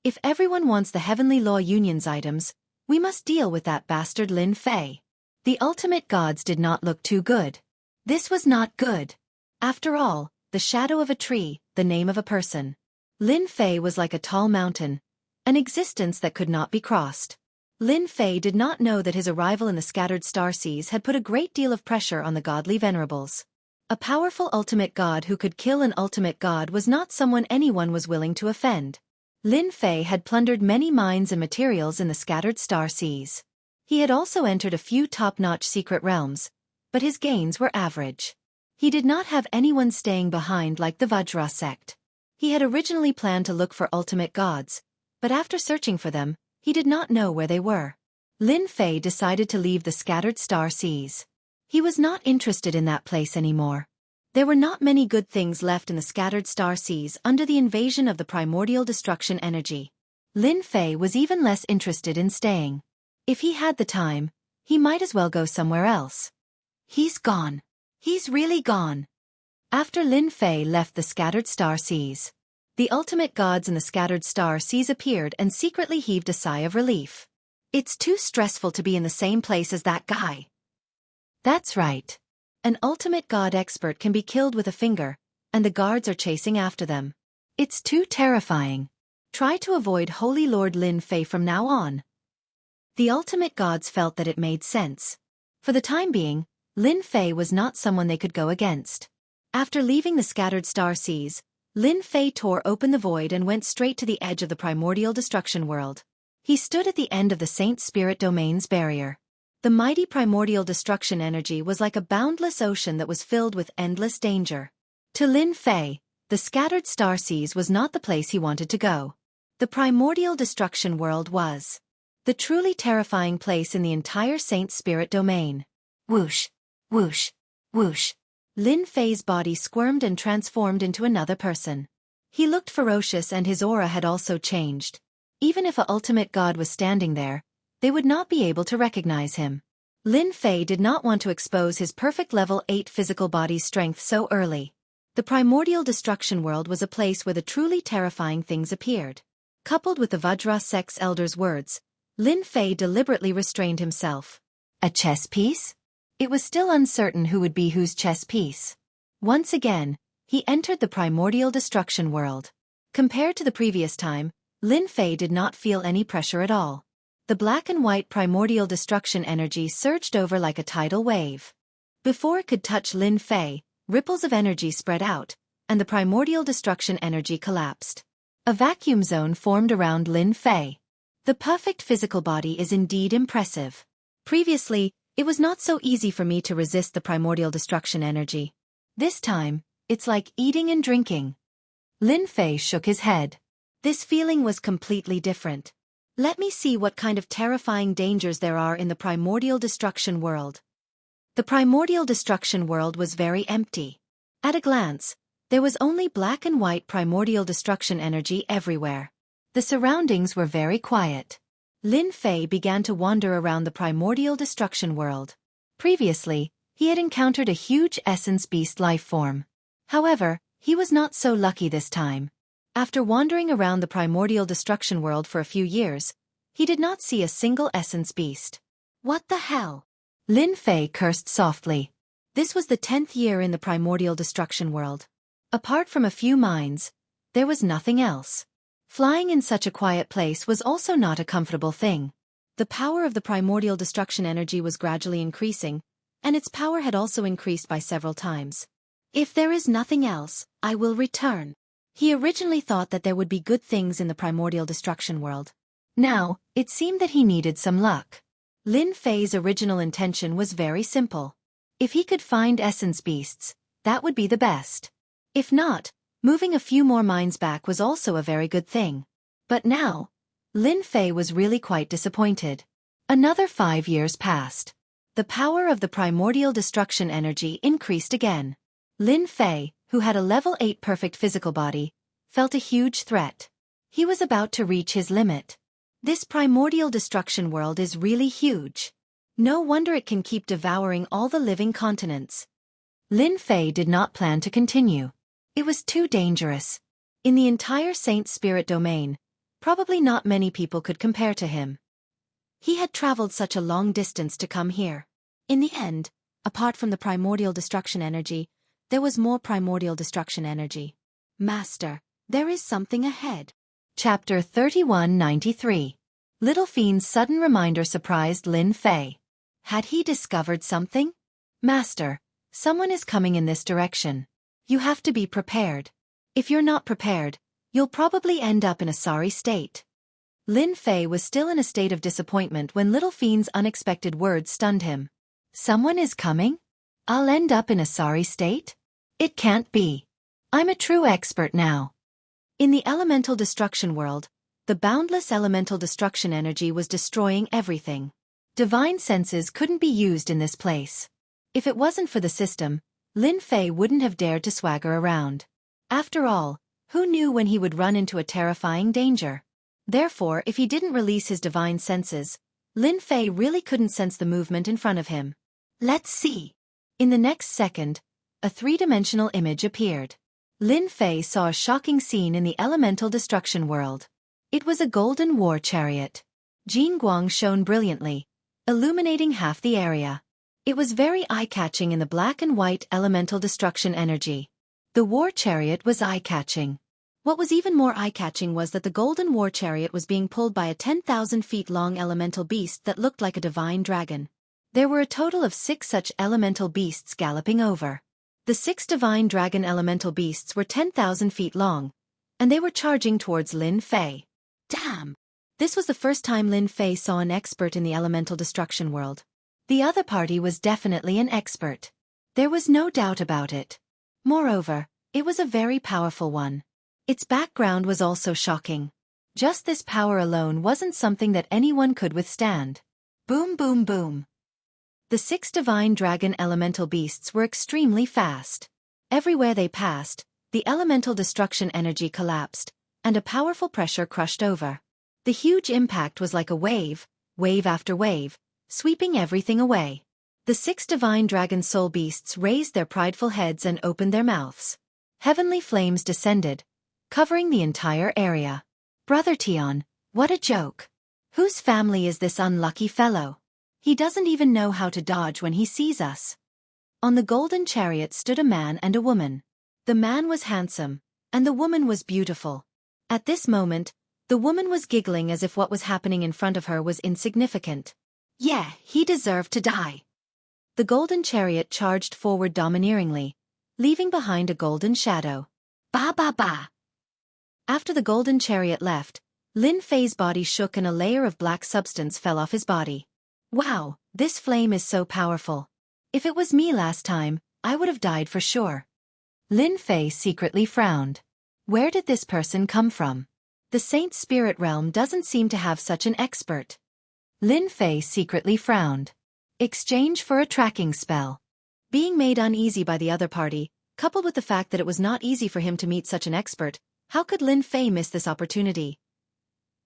If everyone wants the Heavenly Law Union's items, we must deal with that bastard Lin Fei. The ultimate gods did not look too good. This was not good. After all, the shadow of a tree, the name of a person. Lin Fei was like a tall mountain, an existence that could not be crossed. Lin Fei did not know that his arrival in the scattered star seas had put a great deal of pressure on the godly venerables. A powerful ultimate god who could kill an ultimate god was not someone anyone was willing to offend. Lin Fei had plundered many mines and materials in the scattered star seas. He had also entered a few top-notch secret realms, but his gains were average. He did not have anyone staying behind like the Vajra sect. He had originally planned to look for ultimate gods, but after searching for them, he did not know where they were. Lin Fei decided to leave the scattered star seas. He was not interested in that place anymore. There were not many good things left in the scattered star seas under the invasion of the primordial destruction energy. Lin Fei was even less interested in staying. If he had the time, he might as well go somewhere else. He's gone. He's really gone. After Lin Fei left the scattered star seas, the ultimate gods in the scattered star seas appeared and secretly heaved a sigh of relief. It's too stressful to be in the same place as that guy. That's right. An ultimate god expert can be killed with a finger, and the guards are chasing after them. It's too terrifying. Try to avoid Holy Lord Lin Fei from now on. The ultimate gods felt that it made sense. For the time being, Lin Fei was not someone they could go against. After leaving the scattered star seas, Lin Fei tore open the void and went straight to the edge of the primordial destruction world. He stood at the end of the Saint Spirit Domain's barrier. The mighty primordial destruction energy was like a boundless ocean that was filled with endless danger. To Lin Fei, the scattered star seas was not the place he wanted to go. The primordial destruction world was the truly terrifying place in the entire Saint Spirit Domain. Whoosh, whoosh, whoosh. Lin Fei's body squirmed and transformed into another person. He looked ferocious and his aura had also changed. Even if an ultimate god was standing there, they would not be able to recognize him. Lin Fei did not want to expose his perfect level 8 physical body's strength so early. The primordial destruction world was a place where the truly terrifying things appeared. Coupled with the Vajra sect's elder's words, Lin Fei deliberately restrained himself. A chess piece? It was still uncertain who would be whose chess piece. Once again, he entered the primordial destruction world. Compared to the previous time, Lin Fei did not feel any pressure at all. The black and white primordial destruction energy surged over like a tidal wave. Before it could touch Lin Fei, ripples of energy spread out, and the primordial destruction energy collapsed. A vacuum zone formed around Lin Fei. The perfect physical body is indeed impressive. Previously, it was not so easy for me to resist the primordial destruction energy. This time, it's like eating and drinking. Lin Fei shook his head. This feeling was completely different. Let me see what kind of terrifying dangers there are in the primordial destruction world. The primordial destruction world was very empty. At a glance, there was only black and white primordial destruction energy everywhere. The surroundings were very quiet. Lin Fei began to wander around the primordial destruction world. Previously, he had encountered a huge essence beast life form. However, he was not so lucky this time. After wandering around the primordial destruction world for a few years, he did not see a single essence beast. What the hell? Lin Fei cursed softly. This was the 10th year in the primordial destruction world. Apart from a few mines, there was nothing else. Flying in such a quiet place was also not a comfortable thing. The power of the primordial destruction energy was gradually increasing, and its power had also increased by several times. If there is nothing else, I will return. He originally thought that there would be good things in the primordial destruction world. Now, it seemed that he needed some luck. Lin Fei's original intention was very simple. If he could find essence beasts, that would be the best. If not, moving a few more mines back was also a very good thing. But now, Lin Fei was really quite disappointed. Another 5 years passed. The power of the primordial destruction energy increased again. Lin Fei, who had a level 8 perfect physical body, felt a huge threat. He was about to reach his limit. This primordial destruction world is really huge. No wonder it can keep devouring all the living continents. Lin Fei did not plan to continue. It was too dangerous. In the entire Saint Spirit domain, probably not many people could compare to him. He had traveled such a long distance to come here. In the end, apart from the primordial destruction energy, there was more primordial destruction energy. Master, there is something ahead. Chapter 3193. Little Fiend's sudden reminder surprised Lin Fei. Had he discovered something? Master, someone is coming in this direction. You have to be prepared. If you're not prepared, you'll probably end up in a sorry state. Lin Fei was still in a state of disappointment when Little Fiend's unexpected words stunned him. Someone is coming? I'll end up in a sorry state? It can't be. I'm a true expert now. In the elemental destruction world, the boundless elemental destruction energy was destroying everything. Divine senses couldn't be used in this place. If it wasn't for the system, Lin Fei wouldn't have dared to swagger around. After all, who knew when he would run into a terrifying danger? Therefore, if he didn't release his divine senses, Lin Fei really couldn't sense the movement in front of him. Let's see. In the next second, a three-dimensional image appeared. Lin Fei saw a shocking scene in the elemental destruction world. It was a golden war chariot. Jin Guang shone brilliantly, illuminating half the area. It was very eye-catching in the black and white elemental destruction energy. The war chariot was eye-catching. What was even more eye-catching was that the golden war chariot was being pulled by a 10,000 feet long elemental beast that looked like a divine dragon. There were a total of 6 such elemental beasts galloping over. The 6 divine dragon elemental beasts were 10,000 feet long, and they were charging towards Lin Fei. Damn! This was the first time Lin Fei saw an expert in the elemental destruction world. The other party was definitely an expert. There was no doubt about it. Moreover, it was a very powerful one. Its background was also shocking. Just this power alone wasn't something that anyone could withstand. Boom boom boom. The 6 divine dragon elemental beasts were extremely fast. Everywhere they passed, the elemental destruction energy collapsed, and a powerful pressure crushed over. The huge impact was like a wave, wave after wave, sweeping everything away. The 6 divine dragon soul beasts raised their prideful heads and opened their mouths. Heavenly flames descended, covering the entire area. Brother Tian, what a joke. Whose family is this unlucky fellow? He doesn't even know how to dodge when he sees us. On the golden chariot stood a man and a woman. The man was handsome, and the woman was beautiful. At this moment, The woman was giggling as if what was happening in front of her was insignificant. Yeah, he deserved to die. The golden chariot charged forward domineeringly, leaving behind a golden shadow. Ba ba ba. After the golden chariot left, Lin Fei's body shook and a layer of black substance fell off his body. Wow, this flame is so powerful. If it was me last time, I would have died for sure. Lin Fei secretly frowned. Where did this person come from? The Saint Spirit realm doesn't seem to have such an expert. Lin Fei secretly frowned. Exchange for a tracking spell. Being made uneasy by the other party, coupled with the fact that it was not easy for him to meet such an expert, how could Lin Fei miss this opportunity?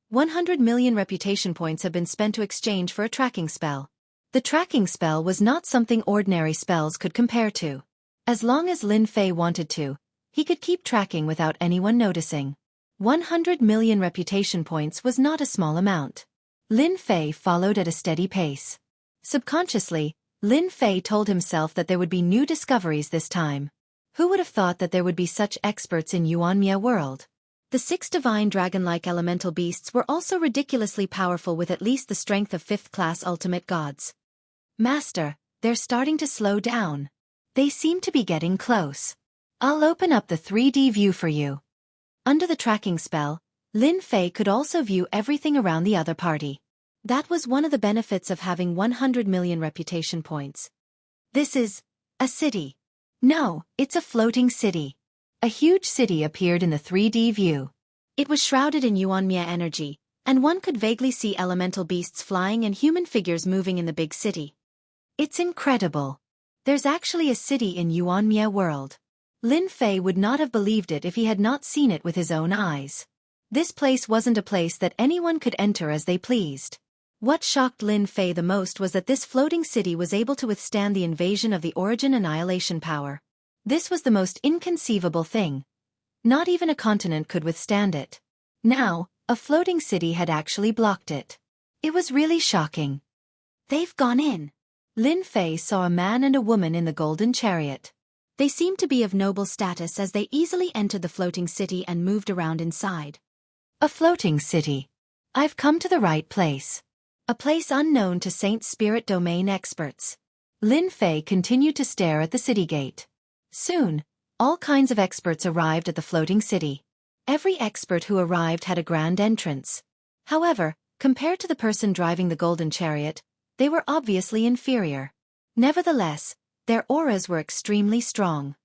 100 million reputation points have been spent to exchange for a tracking spell. The tracking spell was not something ordinary spells could compare to. As long as Lin Fei wanted to, he could keep tracking without anyone noticing. 100 million reputation points was not a small amount. Lin Fei followed at a steady pace. Subconsciously, Lin Fei told himself that there would be new discoveries this time. Who would have thought that there would be such experts in Yuanmia world? The 6 divine dragon-like elemental beasts were also ridiculously powerful with at least the strength of 5th-class ultimate gods. Master, they're starting to slow down. They seem to be getting close. I'll open up the 3D view for you. Under the tracking spell, Lin Fei could also view everything around the other party. That was one of the benefits of having 100 million reputation points. This is a city. No, it's a floating city. A huge city appeared in the 3D view. It was shrouded in Yuanmia energy, and one could vaguely see elemental beasts flying and human figures moving in the big city. It's incredible. There's actually a city in Yuanmia world. Lin Fei would not have believed it if he had not seen it with his own eyes. This place wasn't a place that anyone could enter as they pleased. What shocked Lin Fei the most was that this floating city was able to withstand the invasion of the Origin Annihilation power. This was the most inconceivable thing. Not even a continent could withstand it. Now, a floating city had actually blocked it. It was really shocking. They've gone in. Lin Fei saw a man and a woman in the golden chariot. They seemed to be of noble status as they easily entered the floating city and moved around inside. A floating city. I've come to the right place. A place unknown to Saint Spirit domain experts. Lin Fei continued to stare at the city gate. Soon, all kinds of experts arrived at the floating city. Every expert who arrived had a grand entrance. However, compared to the person driving the golden chariot, they were obviously inferior. Nevertheless, their auras were extremely strong.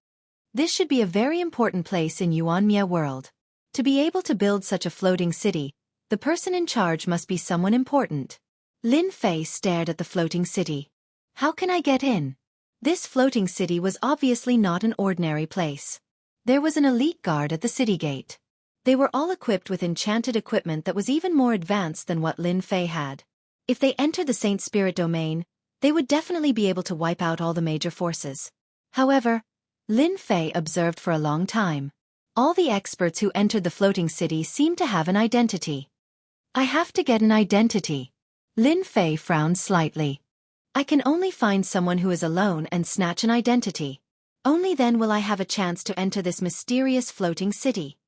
This should be a very important place in Yuanmia world. To be able to build such a floating city, the person in charge must be someone important. Lin Fei stared at the floating city. How can I get in? This floating city was obviously not an ordinary place. There was an elite guard at the city gate. They were all equipped with enchanted equipment that was even more advanced than what Lin Fei had. If they entered the Saint Spirit domain, they would definitely be able to wipe out all the major forces. However, Lin Fei observed for a long time. All the experts who entered the floating city seemed to have an identity. I have to get an identity. Lin Fei frowned slightly. I can only find someone who is alone and snatch an identity. Only then will I have a chance to enter this mysterious floating city.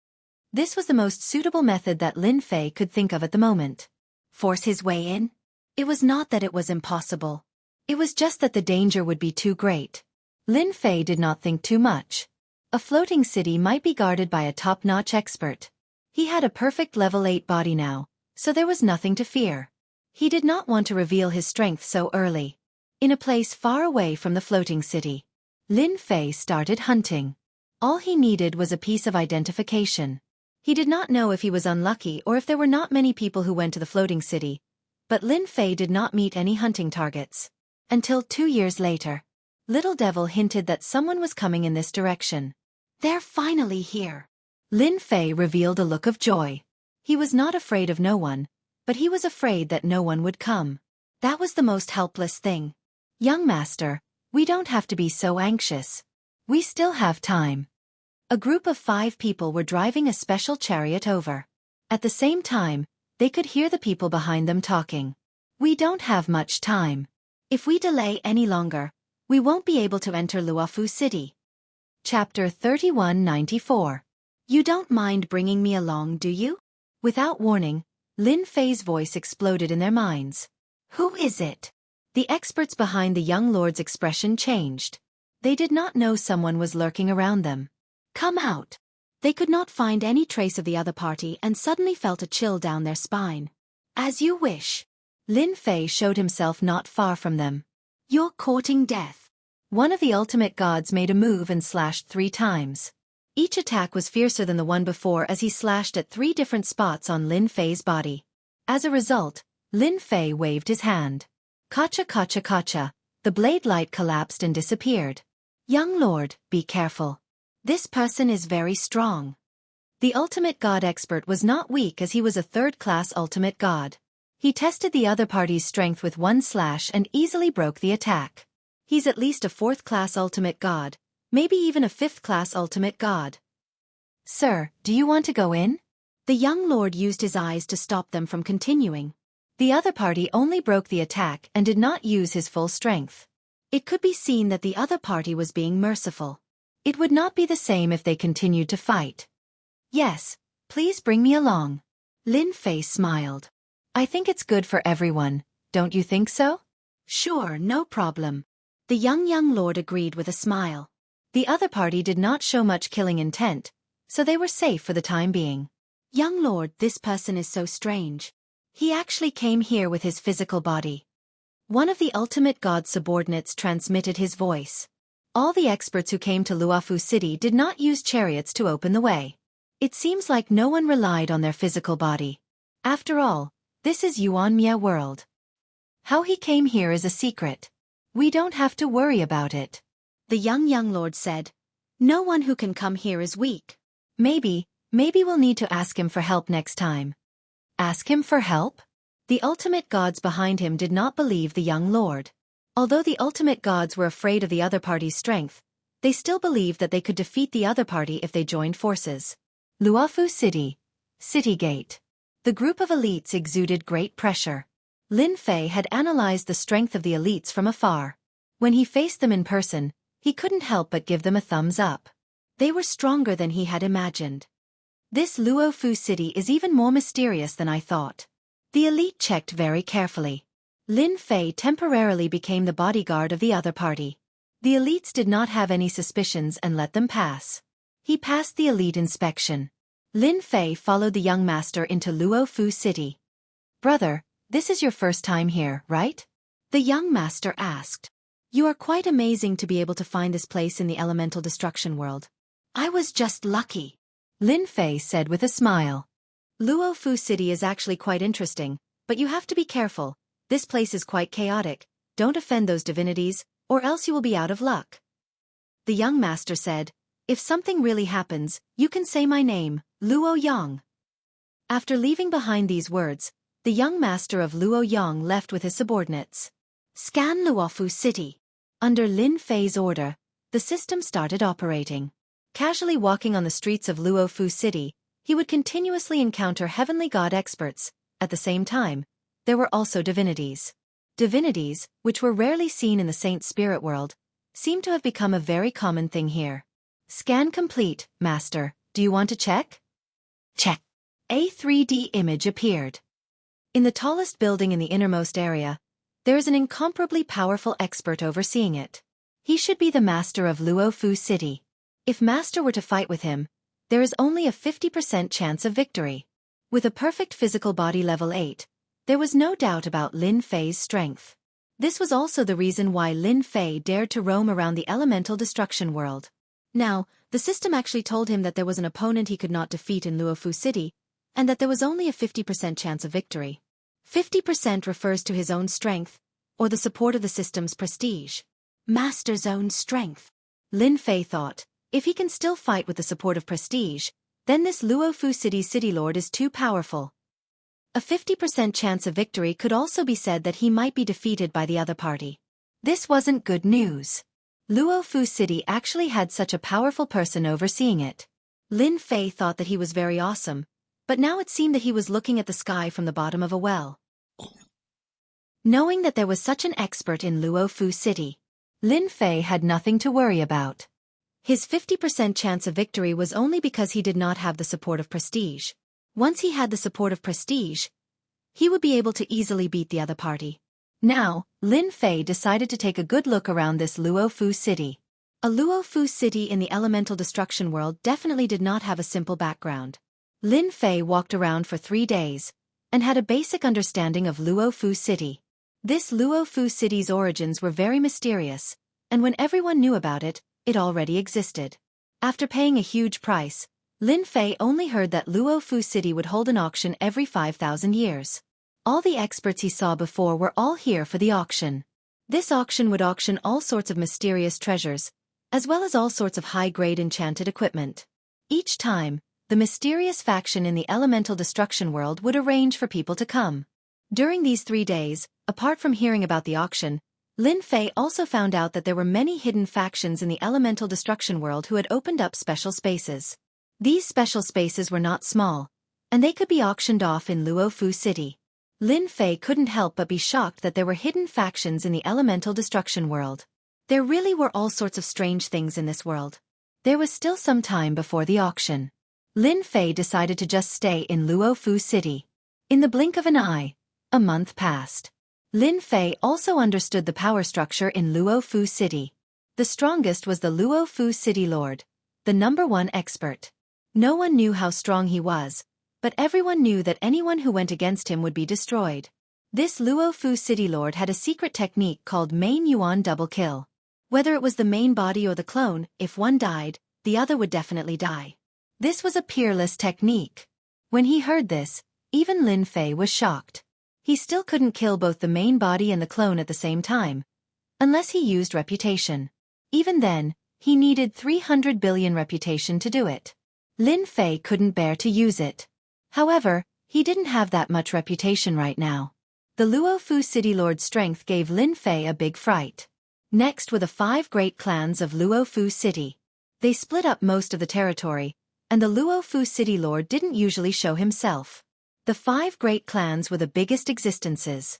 This was the most suitable method that Lin Fei could think of at the moment. Force his way in? It was not that it was impossible. It was just that the danger would be too great. Lin Fei did not think too much. A floating city might be guarded by a top-notch expert. He had a perfect level 8 body now, so there was nothing to fear. He did not want to reveal his strength so early. In a place far away from the floating city, Lin Fei started hunting. All he needed was a piece of identification. He did not know if he was unlucky or if there were not many people who went to the floating city, but Lin Fei did not meet any hunting targets. Until 2 years later, Little Devil hinted that someone was coming in this direction. They're finally here. Lin Fei revealed a look of joy. He was not afraid of no one, but he was afraid that no one would come. That was the most helpless thing. Young master, we don't have to be so anxious. We still have time. A group of 5 people were driving a special chariot over. At the same time, they could hear the people behind them talking. We don't have much time. If we delay any longer, we won't be able to enter Luofu City. Chapter 3194. You don't mind bringing me along, do you? Without warning, Lin Fei's voice exploded in their minds. Who is it? The experts behind the young lord's expression changed. They did not know someone was lurking around them. Come out. They could not find any trace of the other party and suddenly felt a chill down their spine. As you wish. Lin Fei showed himself not far from them. You're courting death. One of the ultimate gods made a move and slashed 3 times. Each attack was fiercer than the one before as he slashed at 3 different spots on Lin Fei's body. As a result, Lin Fei waved his hand. Kacha kacha kacha, the blade light collapsed and disappeared. Young lord, be careful. This person is very strong. The ultimate god expert was not weak as he was a third-class ultimate god. He tested the other party's strength with 1 slash and easily broke the attack. He's at least a 4th-class ultimate god, maybe even a 5th-class ultimate god. Sir, do you want to go in? The young lord used his eyes to stop them from continuing. The other party only broke the attack and did not use his full strength. It could be seen that the other party was being merciful. It would not be the same if they continued to fight. Yes, please bring me along. Lin Fei smiled. I think it's good for everyone, don't you think so? Sure, no problem. The young lord agreed with a smile. The other party did not show much killing intent, so they were safe for the time being. Young lord, this person is so strange. He actually came here with his physical body. One of the ultimate god's subordinates transmitted his voice. All the experts who came to Luofu City did not use chariots to open the way. It seems like no one relied on their physical body. After all, this is Yuan Mia world. How he came here is a secret. We don't have to worry about it. The young lord said. No one who can come here is weak. Maybe we'll need to ask him for help next time. Ask him for help? The ultimate gods behind him did not believe the young lord. Although the ultimate gods were afraid of the other party's strength, they still believed that they could defeat the other party if they joined forces. Luofu City. City Gate. The group of elites exuded great pressure. Lin Fei had analyzed the strength of the elites from afar. When he faced them in person, he couldn't help but give them a thumbs up. They were stronger than he had imagined. This Luofu City is even more mysterious than I thought. The elite checked very carefully. Lin Fei temporarily became the bodyguard of the other party. The elites did not have any suspicions and let them pass. He passed the elite inspection. Lin Fei followed the young master into Luofu City. Brother, this is your first time here, right? The young master asked. You are quite amazing to be able to find this place in the elemental destruction world. I was just lucky. Lin Fei said with a smile. Luofu City is actually quite interesting, but you have to be careful. This place is quite chaotic. Don't offend those divinities, or else you will be out of luck. The young master said, if something really happens, you can say my name, Luo Yang. After leaving behind these words, the young master of Luo Yang left with his subordinates. Scan Luofu City. Under Lin Fei's order, the system started operating. Casually walking on the streets of Luofu City, he would continuously encounter heavenly god experts. At the same time, there were also divinities. Divinities, which were rarely seen in the saint spirit world, seemed to have become a very common thing here. Scan complete, master. Do you want to check? Check. A 3D image appeared. In the tallest building in the innermost area, there is an incomparably powerful expert overseeing it. He should be the master of Luofu City. If master were to fight with him, there is only a 50% chance of victory. With a perfect physical body level 8, there was no doubt about Lin Fei's strength. This was also the reason why Lin Fei dared to roam around the elemental destruction world. Now, the system actually told him that there was an opponent he could not defeat in Luofu City, and that there was only a 50% chance of victory. 50% refers to his own strength, or the support of the system's prestige. Master's own strength. Lin Fei thought, if he can still fight with the support of prestige, then this Luofu City's city lord is too powerful. A 50% chance of victory could also be said that he might be defeated by the other party. This wasn't good news. Luofu City actually had such a powerful person overseeing it. Lin Fei thought that he was very awesome, but now it seemed that he was looking at the sky from the bottom of a well. Knowing that there was such an expert in Luofu City, Lin Fei had nothing to worry about. His 50% chance of victory was only because he did not have the support of prestige. Once he had the support of prestige, he would be able to easily beat the other party. Now, Lin Fei decided to take a good look around this Luo Fu city. A Luo Fu city in the elemental destruction world definitely did not have a simple background. Lin Fei walked around for 3 days, and had a basic understanding of Luo Fu city. This Luo Fu city's origins were very mysterious, and when everyone knew about it, it already existed. After paying a huge price, Lin Fei only heard that Luo Fu city would hold an auction every 5,000 years. All the experts he saw before were all here for the auction. This auction would auction all sorts of mysterious treasures, as well as all sorts of high-grade enchanted equipment. Each time, the mysterious faction in the elemental destruction world would arrange for people to come. During these 3 days, apart from hearing about the auction, Lin Fei also found out that there were many hidden factions in the elemental destruction world who had opened up special spaces. These special spaces were not small, and they could be auctioned off in Luo Fu city. Lin Fei couldn't help but be shocked that there were hidden factions in the elemental destruction world. There really were all sorts of strange things in this world. There was still some time before the auction. Lin Fei decided to just stay in Luo Fu city. In the blink of an eye, a month passed. Lin Fei also understood the power structure in Luo Fu city. The strongest was the Luo Fu city lord, the #1 expert. No one knew how strong he was, but everyone knew that anyone who went against him would be destroyed. This Luo Fu city lord had a secret technique called main yuan double kill. Whether it was the main body or the clone, if one died, the other would definitely die. This was a peerless technique. When he heard this, even Lin Fei was shocked. He still couldn't kill both the main body and the clone at the same time, unless he used reputation. Even then, he needed 300 billion reputation to do it. Lin Fei couldn't bear to use it. However, he didn't have that much reputation right now. The Luo Fu city lord's strength gave Lin Fei a big fright. Next were the 5 great clans of Luo Fu city. They split up most of the territory, and the Luo Fu city lord didn't usually show himself. The 5 great clans were the biggest existences.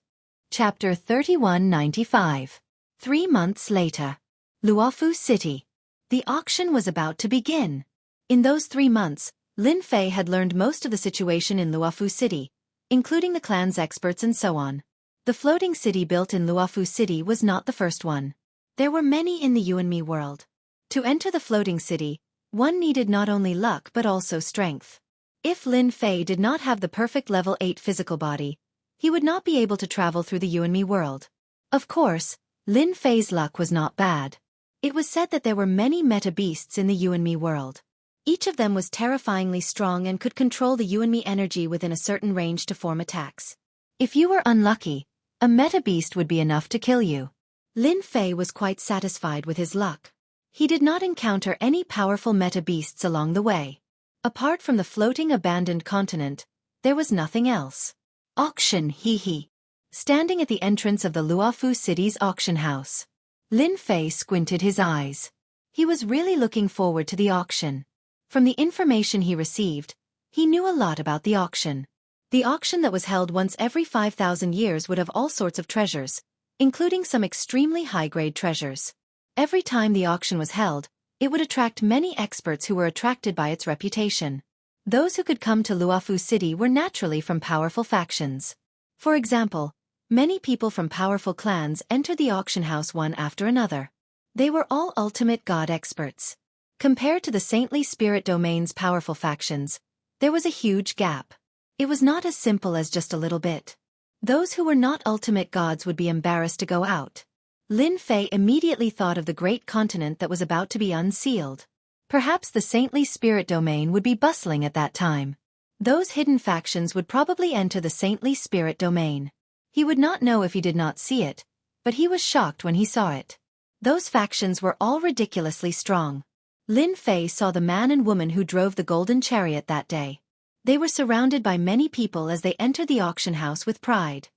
Chapter 3195. 3 months later. Luo Fu city. The auction was about to begin. In those 3 months, Lin Fei had learned most of the situation in Luo Fu city, including the clan's experts and so on. The floating city built in Luo Fu city was not the first one. There were many in the You and Me world. To enter the floating city, one needed not only luck but also strength. If Lin Fei did not have the perfect level 8 physical body, he would not be able to travel through the You and Me world. Of course, Lin Fei's luck was not bad. It was said that there were many meta beasts in the You and Me world. Each of them was terrifyingly strong and could control the You and Me energy within a certain range to form attacks. If you were unlucky, a meta beast would be enough to kill you. Lin Fei was quite satisfied with his luck. He did not encounter any powerful meta beasts along the way. Apart from the floating abandoned continent, there was nothing else. Auction, hee. Standing at the entrance of the Luo Fu city's auction house, Lin Fei squinted his eyes. He was really looking forward to the auction. From the information he received, he knew a lot about the auction. The auction that was held once every 5,000 years would have all sorts of treasures, including some extremely high-grade treasures. Every time the auction was held, it would attract many experts who were attracted by its reputation. Those who could come to Luo Fu city were naturally from powerful factions. For example, many people from powerful clans entered the auction house one after another. They were all ultimate god experts. Compared to the saintly spirit domain's powerful factions, there was a huge gap. It was not as simple as just a little bit. Those who were not ultimate gods would be embarrassed to go out. Lin Fei immediately thought of the great continent that was about to be unsealed. Perhaps the saintly spirit domain would be bustling at that time. Those hidden factions would probably enter the saintly spirit domain. He would not know if he did not see it, but he was shocked when he saw it. Those factions were all ridiculously strong. Lin Fei saw the man and woman who drove the golden chariot that day. They were surrounded by many people as they entered the auction house with pride.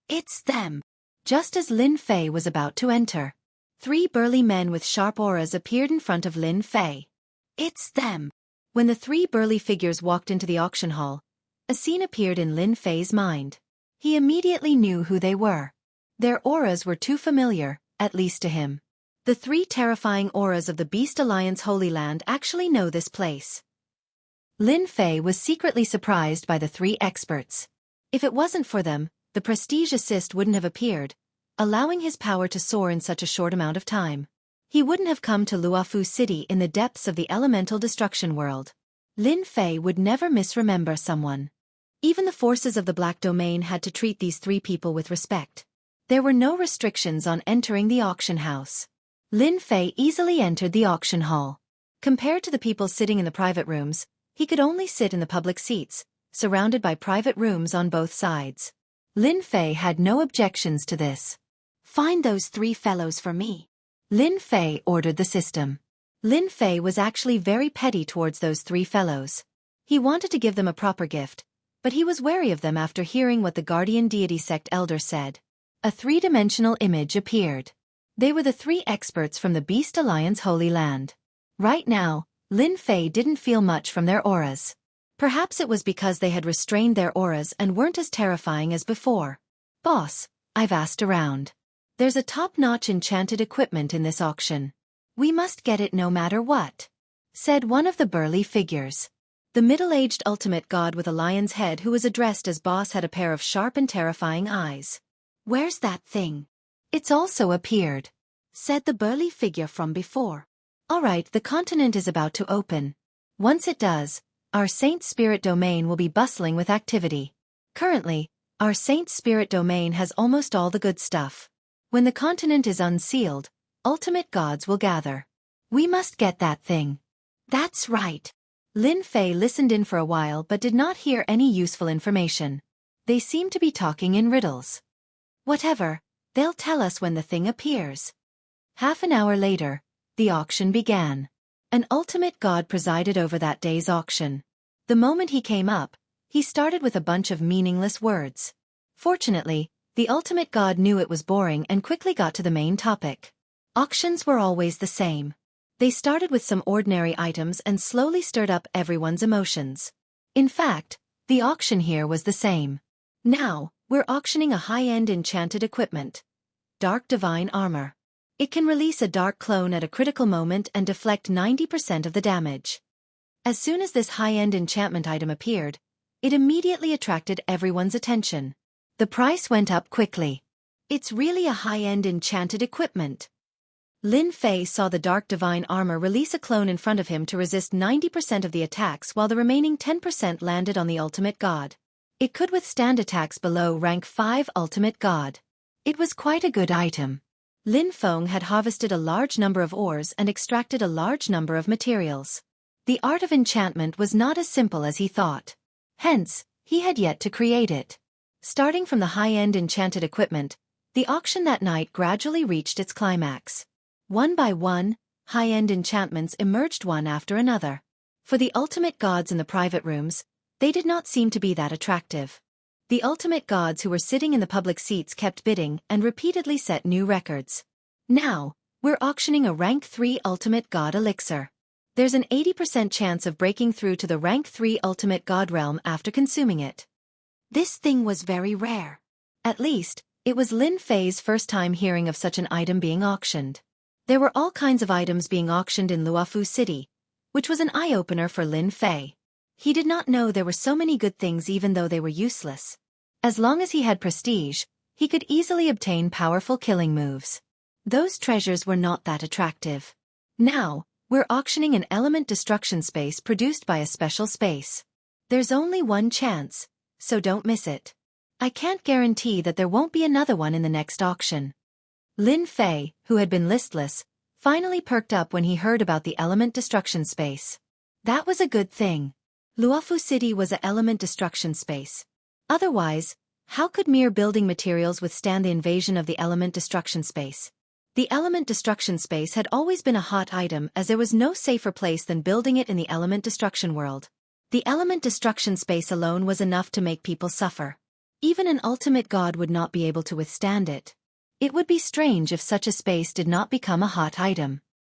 It's them! Just as Lin Fei was about to enter, 3 burly men with sharp auras appeared in front of Lin Fei. It's them! When the 3 burly figures walked into the auction hall, a scene appeared in Lin Fei's mind. He immediately knew who they were. Their auras were too familiar, at least to him. The 3 terrifying auras of the Beast Alliance Holy Land actually know this place. Lin Fei was secretly surprised by the three experts. If it wasn't for them, the prestige assist wouldn't have appeared, allowing his power to soar in such a short amount of time. He wouldn't have come to Luofu City in the depths of the elemental destruction world. Lin Fei would never misremember someone. Even the forces of the Black Domain had to treat these three people with respect. There were no restrictions on entering the auction house. Lin Fei easily entered the auction hall. Compared to the people sitting in the private rooms, he could only sit in the public seats, surrounded by private rooms on both sides. Lin Fei had no objections to this. "Find those three fellows for me," Lin Fei ordered the system. Lin Fei was actually very petty towards those three fellows. He wanted to give them a proper gift, but he was wary of them after hearing what the Guardian Deity Sect elder said. A three-dimensional image appeared. They were the three experts from the Beast Alliance Holy Land. Right now, Lin Fei didn't feel much from their auras. Perhaps it was because they had restrained their auras and weren't as terrifying as before. "Boss, I've asked around. There's a top-notch enchanted equipment in this auction. We must get it no matter what," said one of the burly figures. The middle-aged ultimate god with a lion's head who was addressed as boss had a pair of sharp and terrifying eyes. "Where's that thing?" "It's also appeared," said the burly figure from before. "All right, the continent is about to open. Once it does, our Saint Spirit domain will be bustling with activity. Currently, our Saint Spirit domain has almost all the good stuff. When the continent is unsealed, ultimate gods will gather. We must get that thing." "That's right." Lin Fei listened in for a while but did not hear any useful information. They seemed to be talking in riddles. "Whatever, they'll tell us when the thing appears." Half an hour later, the auction began. An ultimate god presided over that day's auction. The moment he came up, he started with a bunch of meaningless words. Fortunately, the ultimate god knew it was boring and quickly got to the main topic. Auctions were always the same. They started with some ordinary items and slowly stirred up everyone's emotions. In fact, the auction here was the same. "Now, we're auctioning a high-end enchanted equipment. Dark Divine Armor. It can release a dark clone at a critical moment and deflect 90% of the damage." As soon as this high-end enchantment item appeared, it immediately attracted everyone's attention. The price went up quickly. "It's really a high-end enchanted equipment." Lin Fei saw the Dark Divine Armor release a clone in front of him to resist 90% of the attacks while the remaining 10% landed on the ultimate god. It could withstand attacks below rank 5 ultimate god. It was quite a good item. Lin Feng had harvested a large number of ores and extracted a large number of materials. The art of enchantment was not as simple as he thought. Hence, he had yet to create it. Starting from the high-end enchanted equipment, the auction that night gradually reached its climax. One by one, high-end enchantments emerged one after another. For the ultimate gods in the private rooms, they did not seem to be that attractive. The ultimate gods who were sitting in the public seats kept bidding and repeatedly set new records. "Now, we're auctioning a rank 3 ultimate god elixir. There's an 80% chance of breaking through to the rank 3 ultimate god realm after consuming it." This thing was very rare. At least, it was Lin Fei's first time hearing of such an item being auctioned. There were all kinds of items being auctioned in Luofu City, which was an eye-opener for Lin Fei. He did not know there were so many good things even though they were useless. As long as he had prestige, he could easily obtain powerful killing moves. Those treasures were not that attractive. "Now, we're auctioning an element destruction space produced by a special space. There's only one chance, so don't miss it. I can't guarantee that there won't be another one in the next auction." Lin Fei, who had been listless, finally perked up when he heard about the element destruction space. That was a good thing. Luofu City was an element destruction space. Otherwise, how could mere building materials withstand the invasion of the element destruction space? The element destruction space had always been a hot item as there was no safer place than building it in the element destruction world. The element destruction space alone was enough to make people suffer. Even an ultimate god would not be able to withstand it. It would be strange if such a space did not become a hot item.